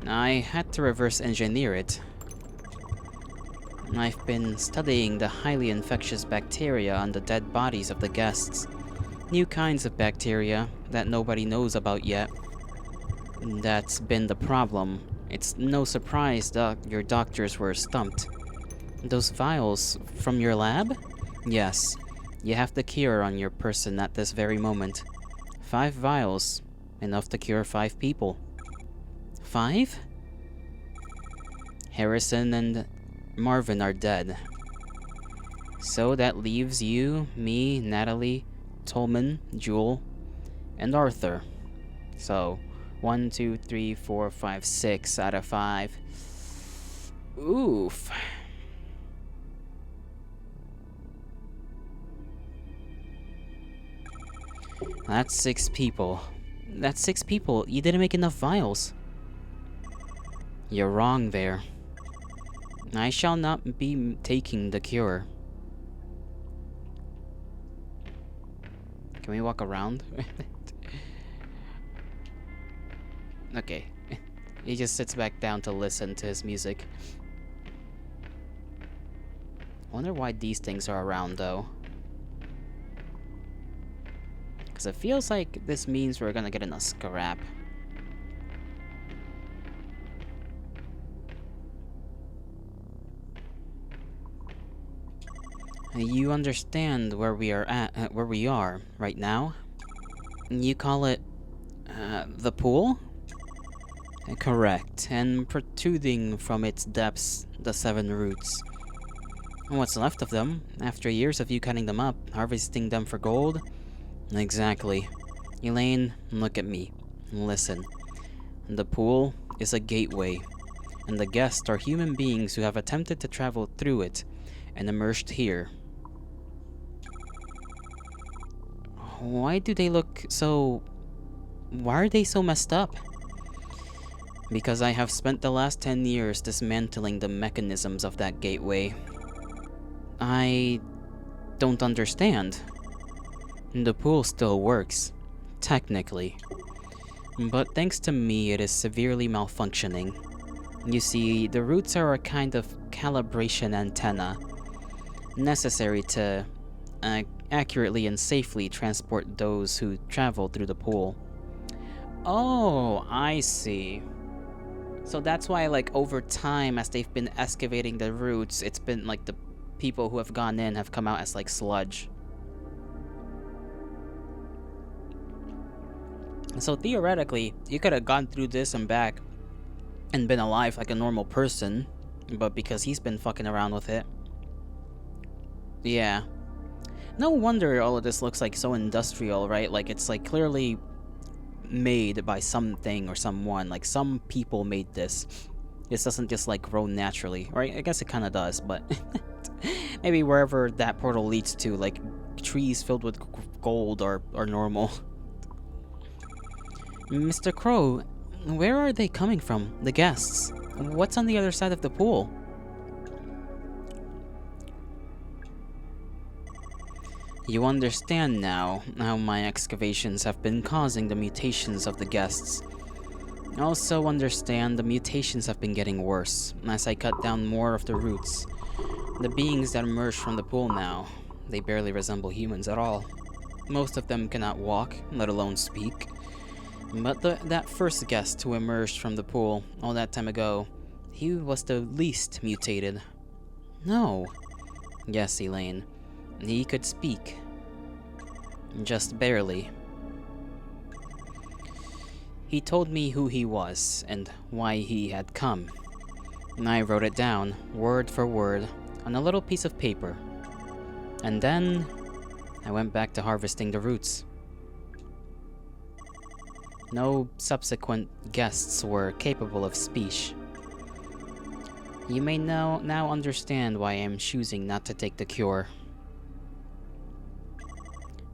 I had to reverse engineer it. I've been studying the highly infectious bacteria on the dead bodies of the guests. New kinds of bacteria that nobody knows about yet. That's been the problem. It's no surprise that your doctors were stumped. Those vials from your lab? Yes. You have the cure on your person at this very moment. 5 vials. Enough to cure 5 people. 5? Harrison and Marvin are dead. So that leaves you, me, Natalie, Tolman, Jewel, and Arthur. So, 1, 2, 3, 4, 5, 6 out of 5. Oof. That's 6 people. That's 6 people. You didn't make enough vials. You're wrong there. I shall not be taking the cure. Can we walk around? Okay. He just sits back down to listen to his music. Wonder why these things are around, though. Because it feels like this means we're gonna get in a scrap. You understand where we are at, where we are right now? You call it, the pool? Correct, and protruding from its depths, the 7 roots. And what's left of them, after years of you cutting them up, harvesting them for gold? Exactly. Elaine, look at me. Listen. The pool is a gateway, and the guests are human beings who have attempted to travel through it, and emerged here. Why do they look so... Why are they so messed up? Because I have spent the last 10 years dismantling the mechanisms of that gateway. I don't understand. The pool still works, technically. But thanks to me, it is severely malfunctioning. You see, the roots are a kind of calibration antenna, necessary to accurately and safely transport those who travel through the pool. Oh, I see. So that's why, like, over time, as they've been excavating the roots, it's been, like, the people who have gone in have come out as, like, sludge. So theoretically, you could have gone through this and back and been alive like a normal person, but because he's been fucking around with it. Yeah. No wonder all of this looks like so industrial, right? Like, it's like clearly made by something or someone. Like, some people made this. This doesn't just like grow naturally, right? I guess it kind of does, but maybe wherever that portal leads to, like trees filled with gold are normal. Mr. Crow, where are they coming from? The guests? What's on the other side of the pool? You understand now how my excavations have been causing the mutations of the guests. Also understand the mutations have been getting worse as I cut down more of the roots. The beings that emerge from the pool now, they barely resemble humans at all. Most of them cannot walk, let alone speak. But that first guest who emerged from the pool all that time ago, he was the least mutated. No. Yes, Elaine. He could speak. Just barely. He told me who he was and why he had come. And I wrote it down, word for word, on a little piece of paper. And then I went back to harvesting the roots. No subsequent guests were capable of speech. You may now understand why I am choosing not to take the cure.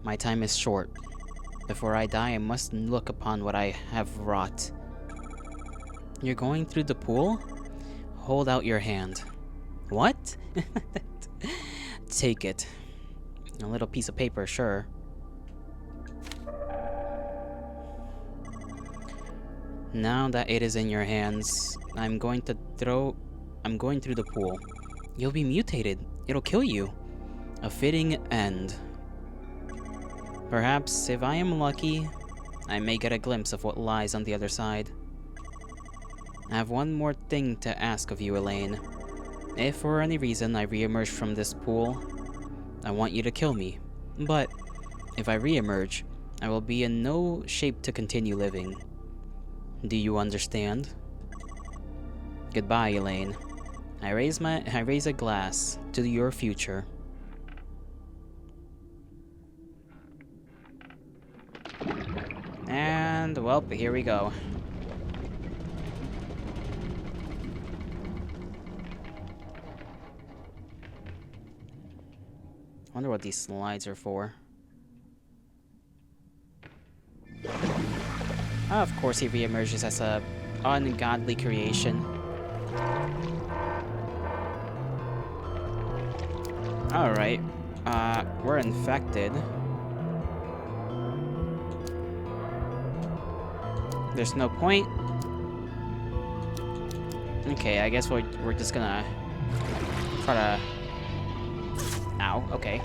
My time is short. Before I die, I must look upon what I have wrought. You're going through the pool? Hold out your hand. What? Take it. A little piece of paper, sure. Now that it is in your hands, I'm going through the pool. You'll be mutated. It'll kill you. A fitting end. Perhaps, if I am lucky, I may get a glimpse of what lies on the other side. I have one more thing to ask of you, Elaine. If for any reason I re-emerge from this pool, I want you to kill me. But, if I re-emerge, I will be in no shape to continue living. Do you understand? Goodbye, Elaine. I raise a glass to your future. And, well, here we go. Wonder what these slides are for. Oh, of course he re-emerges as a ungodly creation. Alright. We're infected. There's no point. Okay, I guess we're just gonna try to... Ow, okay.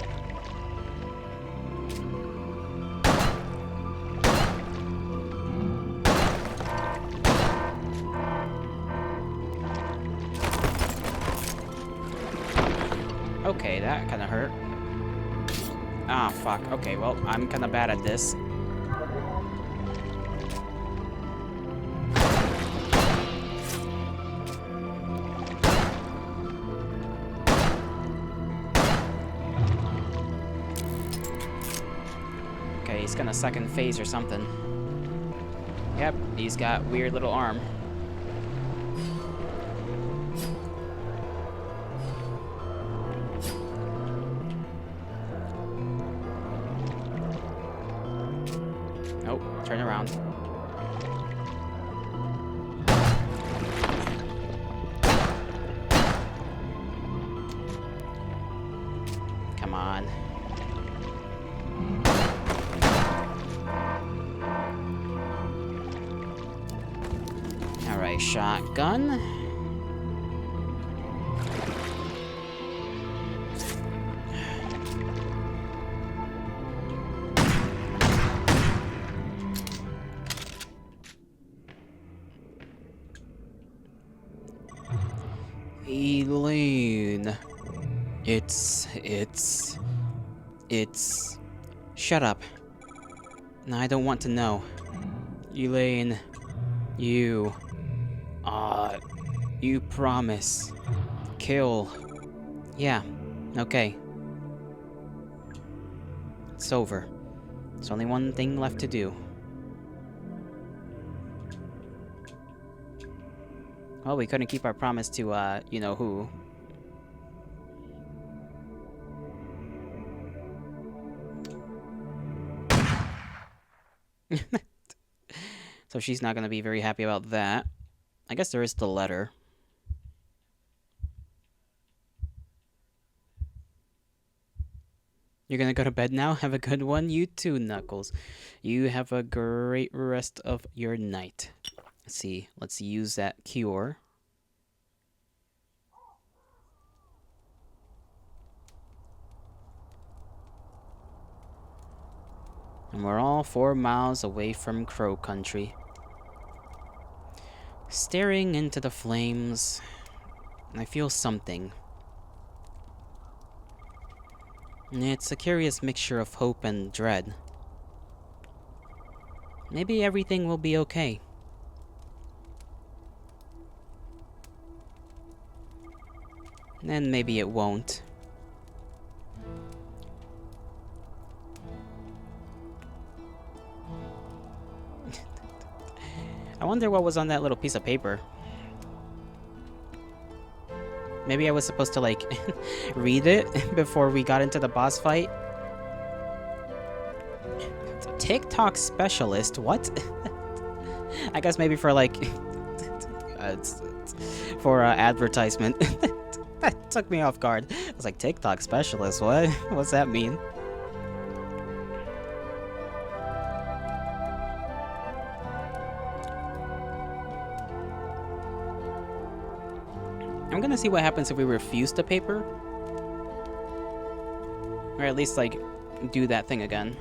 Okay, that kinda hurt. Ah, fuck. Okay, well, I'm kinda bad at this. Okay, he's gonna second phase or something. Yep, he's got weird little arm. Nope, turn around. Come on. Alright, shotgun. Elaine. It's... Shut up. No, I don't want to know. Elaine, you promise. Kill. Yeah, okay. It's over. There's only one thing left to do. Well, we couldn't keep our promise to, you know who. So she's not gonna be very happy about that. I guess there is the letter. You're gonna go to bed now? Have a good one. You too, Knuckles. You have a great rest of your night. Let's see. Let's use that cure. And we're all 4 miles away from Crow Country. Staring into the flames, I feel something. It's a curious mixture of hope and dread. Maybe everything will be okay. Then maybe it won't. I wonder what was on that little piece of paper. Maybe I was supposed to, like, read it before we got into the boss fight. TikTok specialist? What? I guess maybe for, like, for advertisement. That took me off guard. I was like, TikTok specialist? What? What's that mean? I'm gonna see what happens if we refuse the paper. Or at least, like, do that thing again.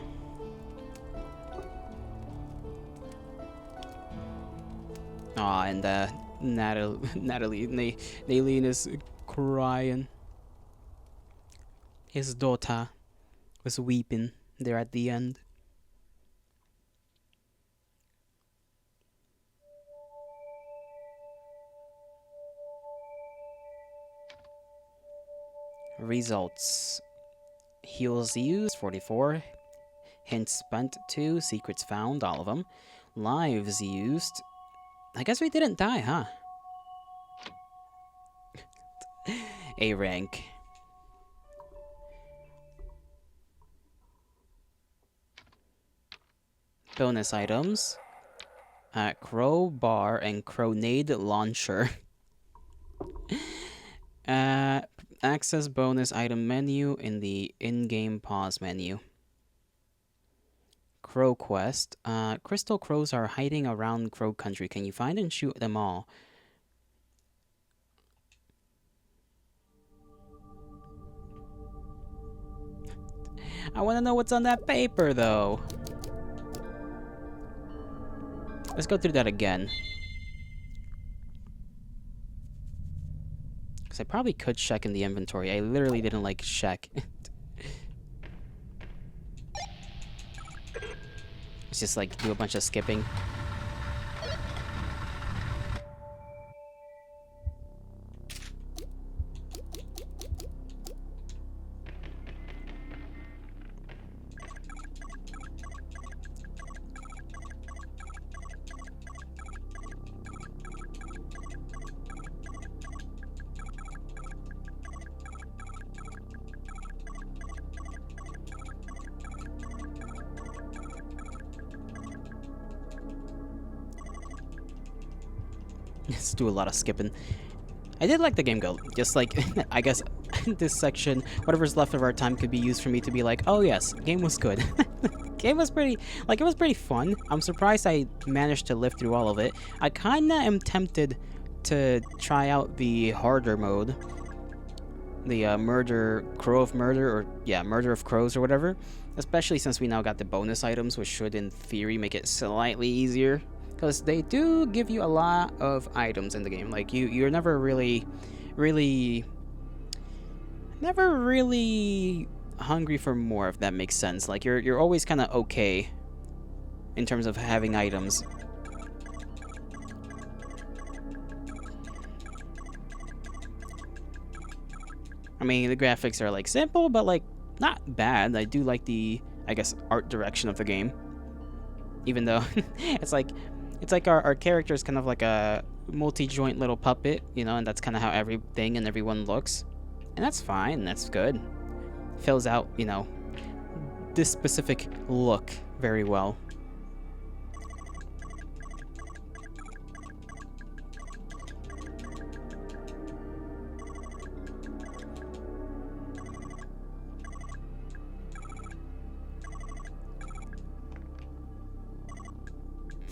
Aw, and Natalie is crying. His daughter was weeping there at the end. Results. Heals used, 44. Hints spent, 2. Secrets found, all of them. Lives used. I guess we didn't die, huh? A rank. Bonus items. Crowbar and grenade launcher. Access bonus item menu in the in-game pause menu. Crow quest. Crystal crows are hiding around Crow Country. Can you find and shoot them all? I want to know what's on that paper, though. Let's go through that again. Because I probably could check in the inventory. I literally didn't, like, check. Let's just, like, do a bunch of skipping. Let's do a lot of skipping. I did like the game go. Just like, I guess this section, whatever's left of our time could be used for me to be like, oh yes, game was good. Game was pretty, like, it was pretty fun. I'm surprised I managed to live through all of it. I kinda am tempted to try out the harder mode. The Crow of Murder, or yeah, Murder of Crows or whatever. Especially since we now got the bonus items, which should in theory make it slightly easier. Because they do give you a lot of items in the game. Like, you're never really hungry for more, if that makes sense. Like, you're always kind of okay in terms of having items. I mean, the graphics are, like, simple, but, like, not bad. I do like the, I guess, art direction of the game. Even though it's like our character is kind of like a multi-joint little puppet, you know, and that's kind of how everything and everyone looks. And that's fine, that's good. Fills out, you know, this specific look very well.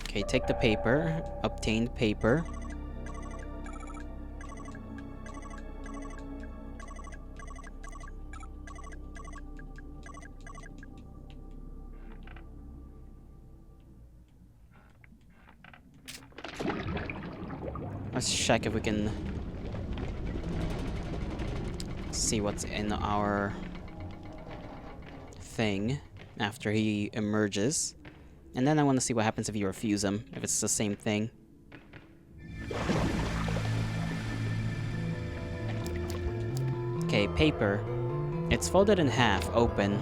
Okay, take the paper. Obtained paper. Let's check if we can see what's in our thing after he emerges. And then I want to see what happens if you refuse him, if it's the same thing. Okay, paper. It's folded in half, open.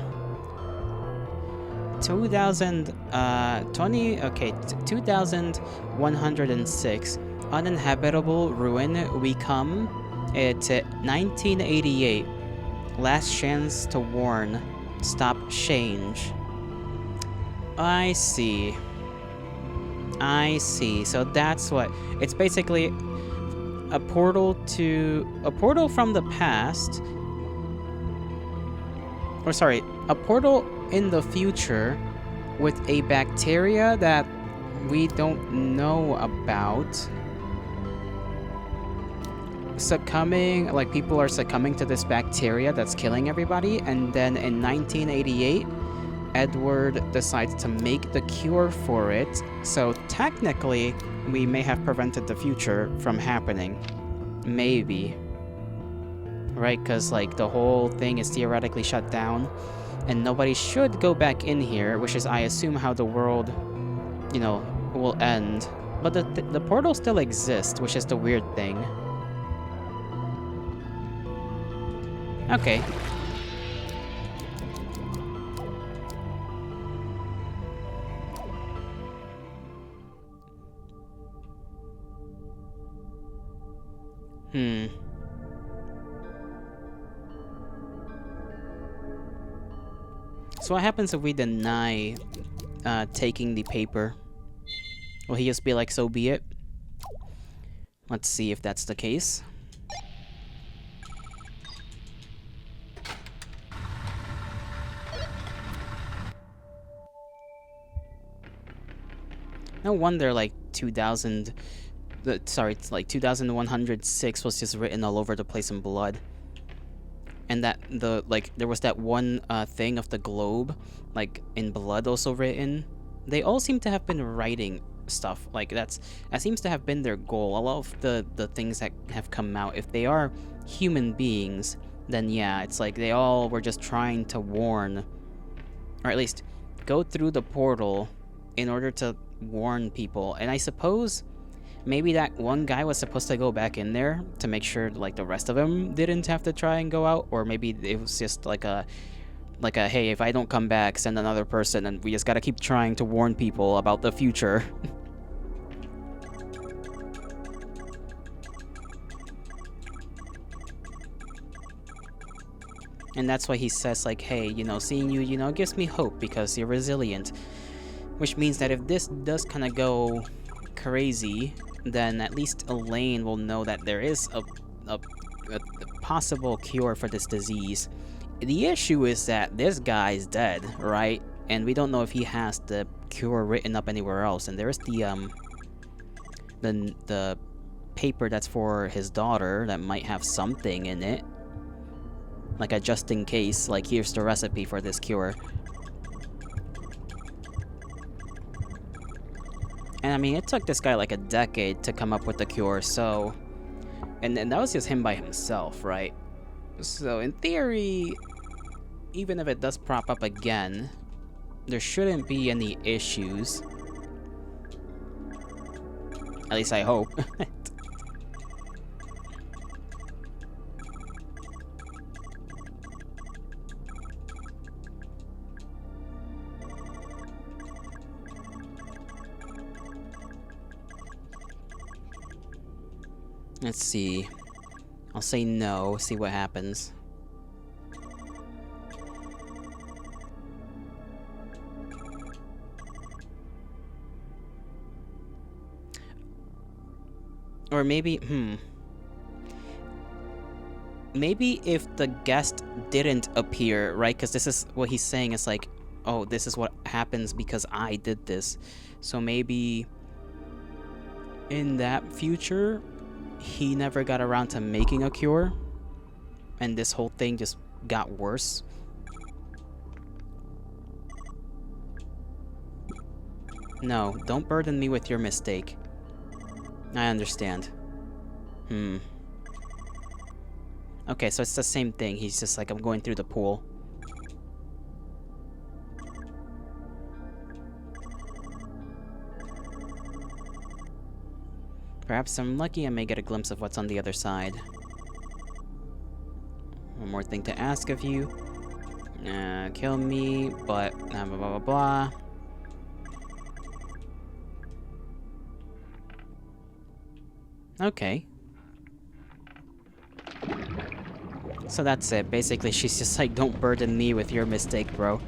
2106. Uninhabitable ruin. We come. It's 1988. Last chance to warn. Stop change. I see. So that's what... It's basically a portal from the past. Or sorry, a portal in the future with a bacteria that we don't know about. succumbing, like people are succumbing to this bacteria that's killing everybody, and then in 1988, Edward decides to make the cure for it, so technically, we may have prevented the future from happening. Maybe. Right, because, like, the whole thing is theoretically shut down, and nobody should go back in here, which is, I assume, how the world, you know, will end. But the portal still exists, which is the weird thing. Okay. So what happens if we deny taking the paper? Will he just be like, so be it? Let's see if that's the case. No wonder, like, 2000... sorry, it's like 2106 was just written all over the place in blood. And that, there was that one thing of the globe, like, in blood also written. They all seem to have been writing stuff. Like, that seems to have been their goal. A lot of the things that have come out, if they are human beings, then yeah, it's like they all were just trying to warn, or at least go through the portal in order to warn people. And I suppose maybe that one guy was supposed to go back in there to make sure, like, the rest of them didn't have to try and go out, or maybe it was just like a hey, if I don't come back, send another person, and we just gotta keep trying to warn people about the future. And that's why he says, like, hey, you know, seeing you, you know, gives me hope because you're resilient. Which means that if this does kind of go crazy, then at least Elaine will know that there is a possible cure for this disease. The issue is that this guy's dead, right? And we don't know if he has the cure written up anywhere else. And there's the paper that's for his daughter that might have something in it. Like a just in case, like, here's the recipe for this cure. And I mean, it took this guy like a decade to come up with the cure, so... And that was just him by himself, right? So in theory, even if it does prop up again, there shouldn't be any issues. At least I hope. Let's see. I'll say no, see what happens. Or maybe, maybe if the guest didn't appear, right? Because this is what he's saying, is like, oh, this is what happens because I did this. So maybe in that future, he never got around to making a cure, and this whole thing just got worse. No, don't burden me with your mistake. I understand. Okay, so it's the same thing. He's just like, I'm going through the pool. Perhaps I'm lucky I may get a glimpse of what's on the other side. One more thing to ask of you. Kill me, but blah blah blah blah. Okay. So that's it. Basically, she's just like, don't burden me with your mistake, bro.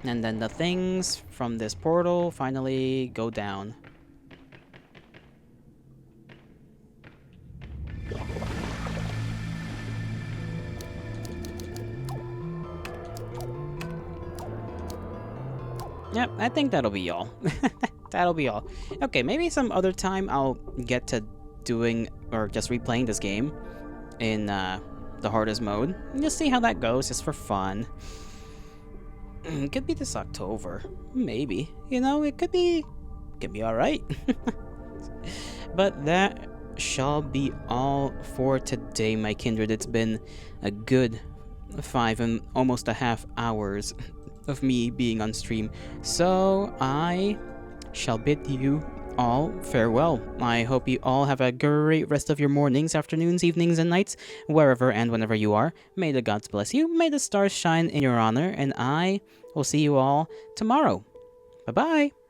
And then the things from this portal finally go down. Yep, I think that'll be all. That'll be all. Okay, maybe some other time I'll get to doing or just replaying this game in the hardest mode. And just see how that goes, just for fun. Could be this October, maybe. You know, it could be all right. But that shall be all for today, my kindred. It's been a good 5 and almost a half hours of me being on stream, so I shall bid you all farewell. I hope you all have a great rest of your mornings, afternoons, evenings, and nights, wherever and whenever you are. May the gods bless you, may the stars shine in your honor, and I will see you all tomorrow. Bye bye.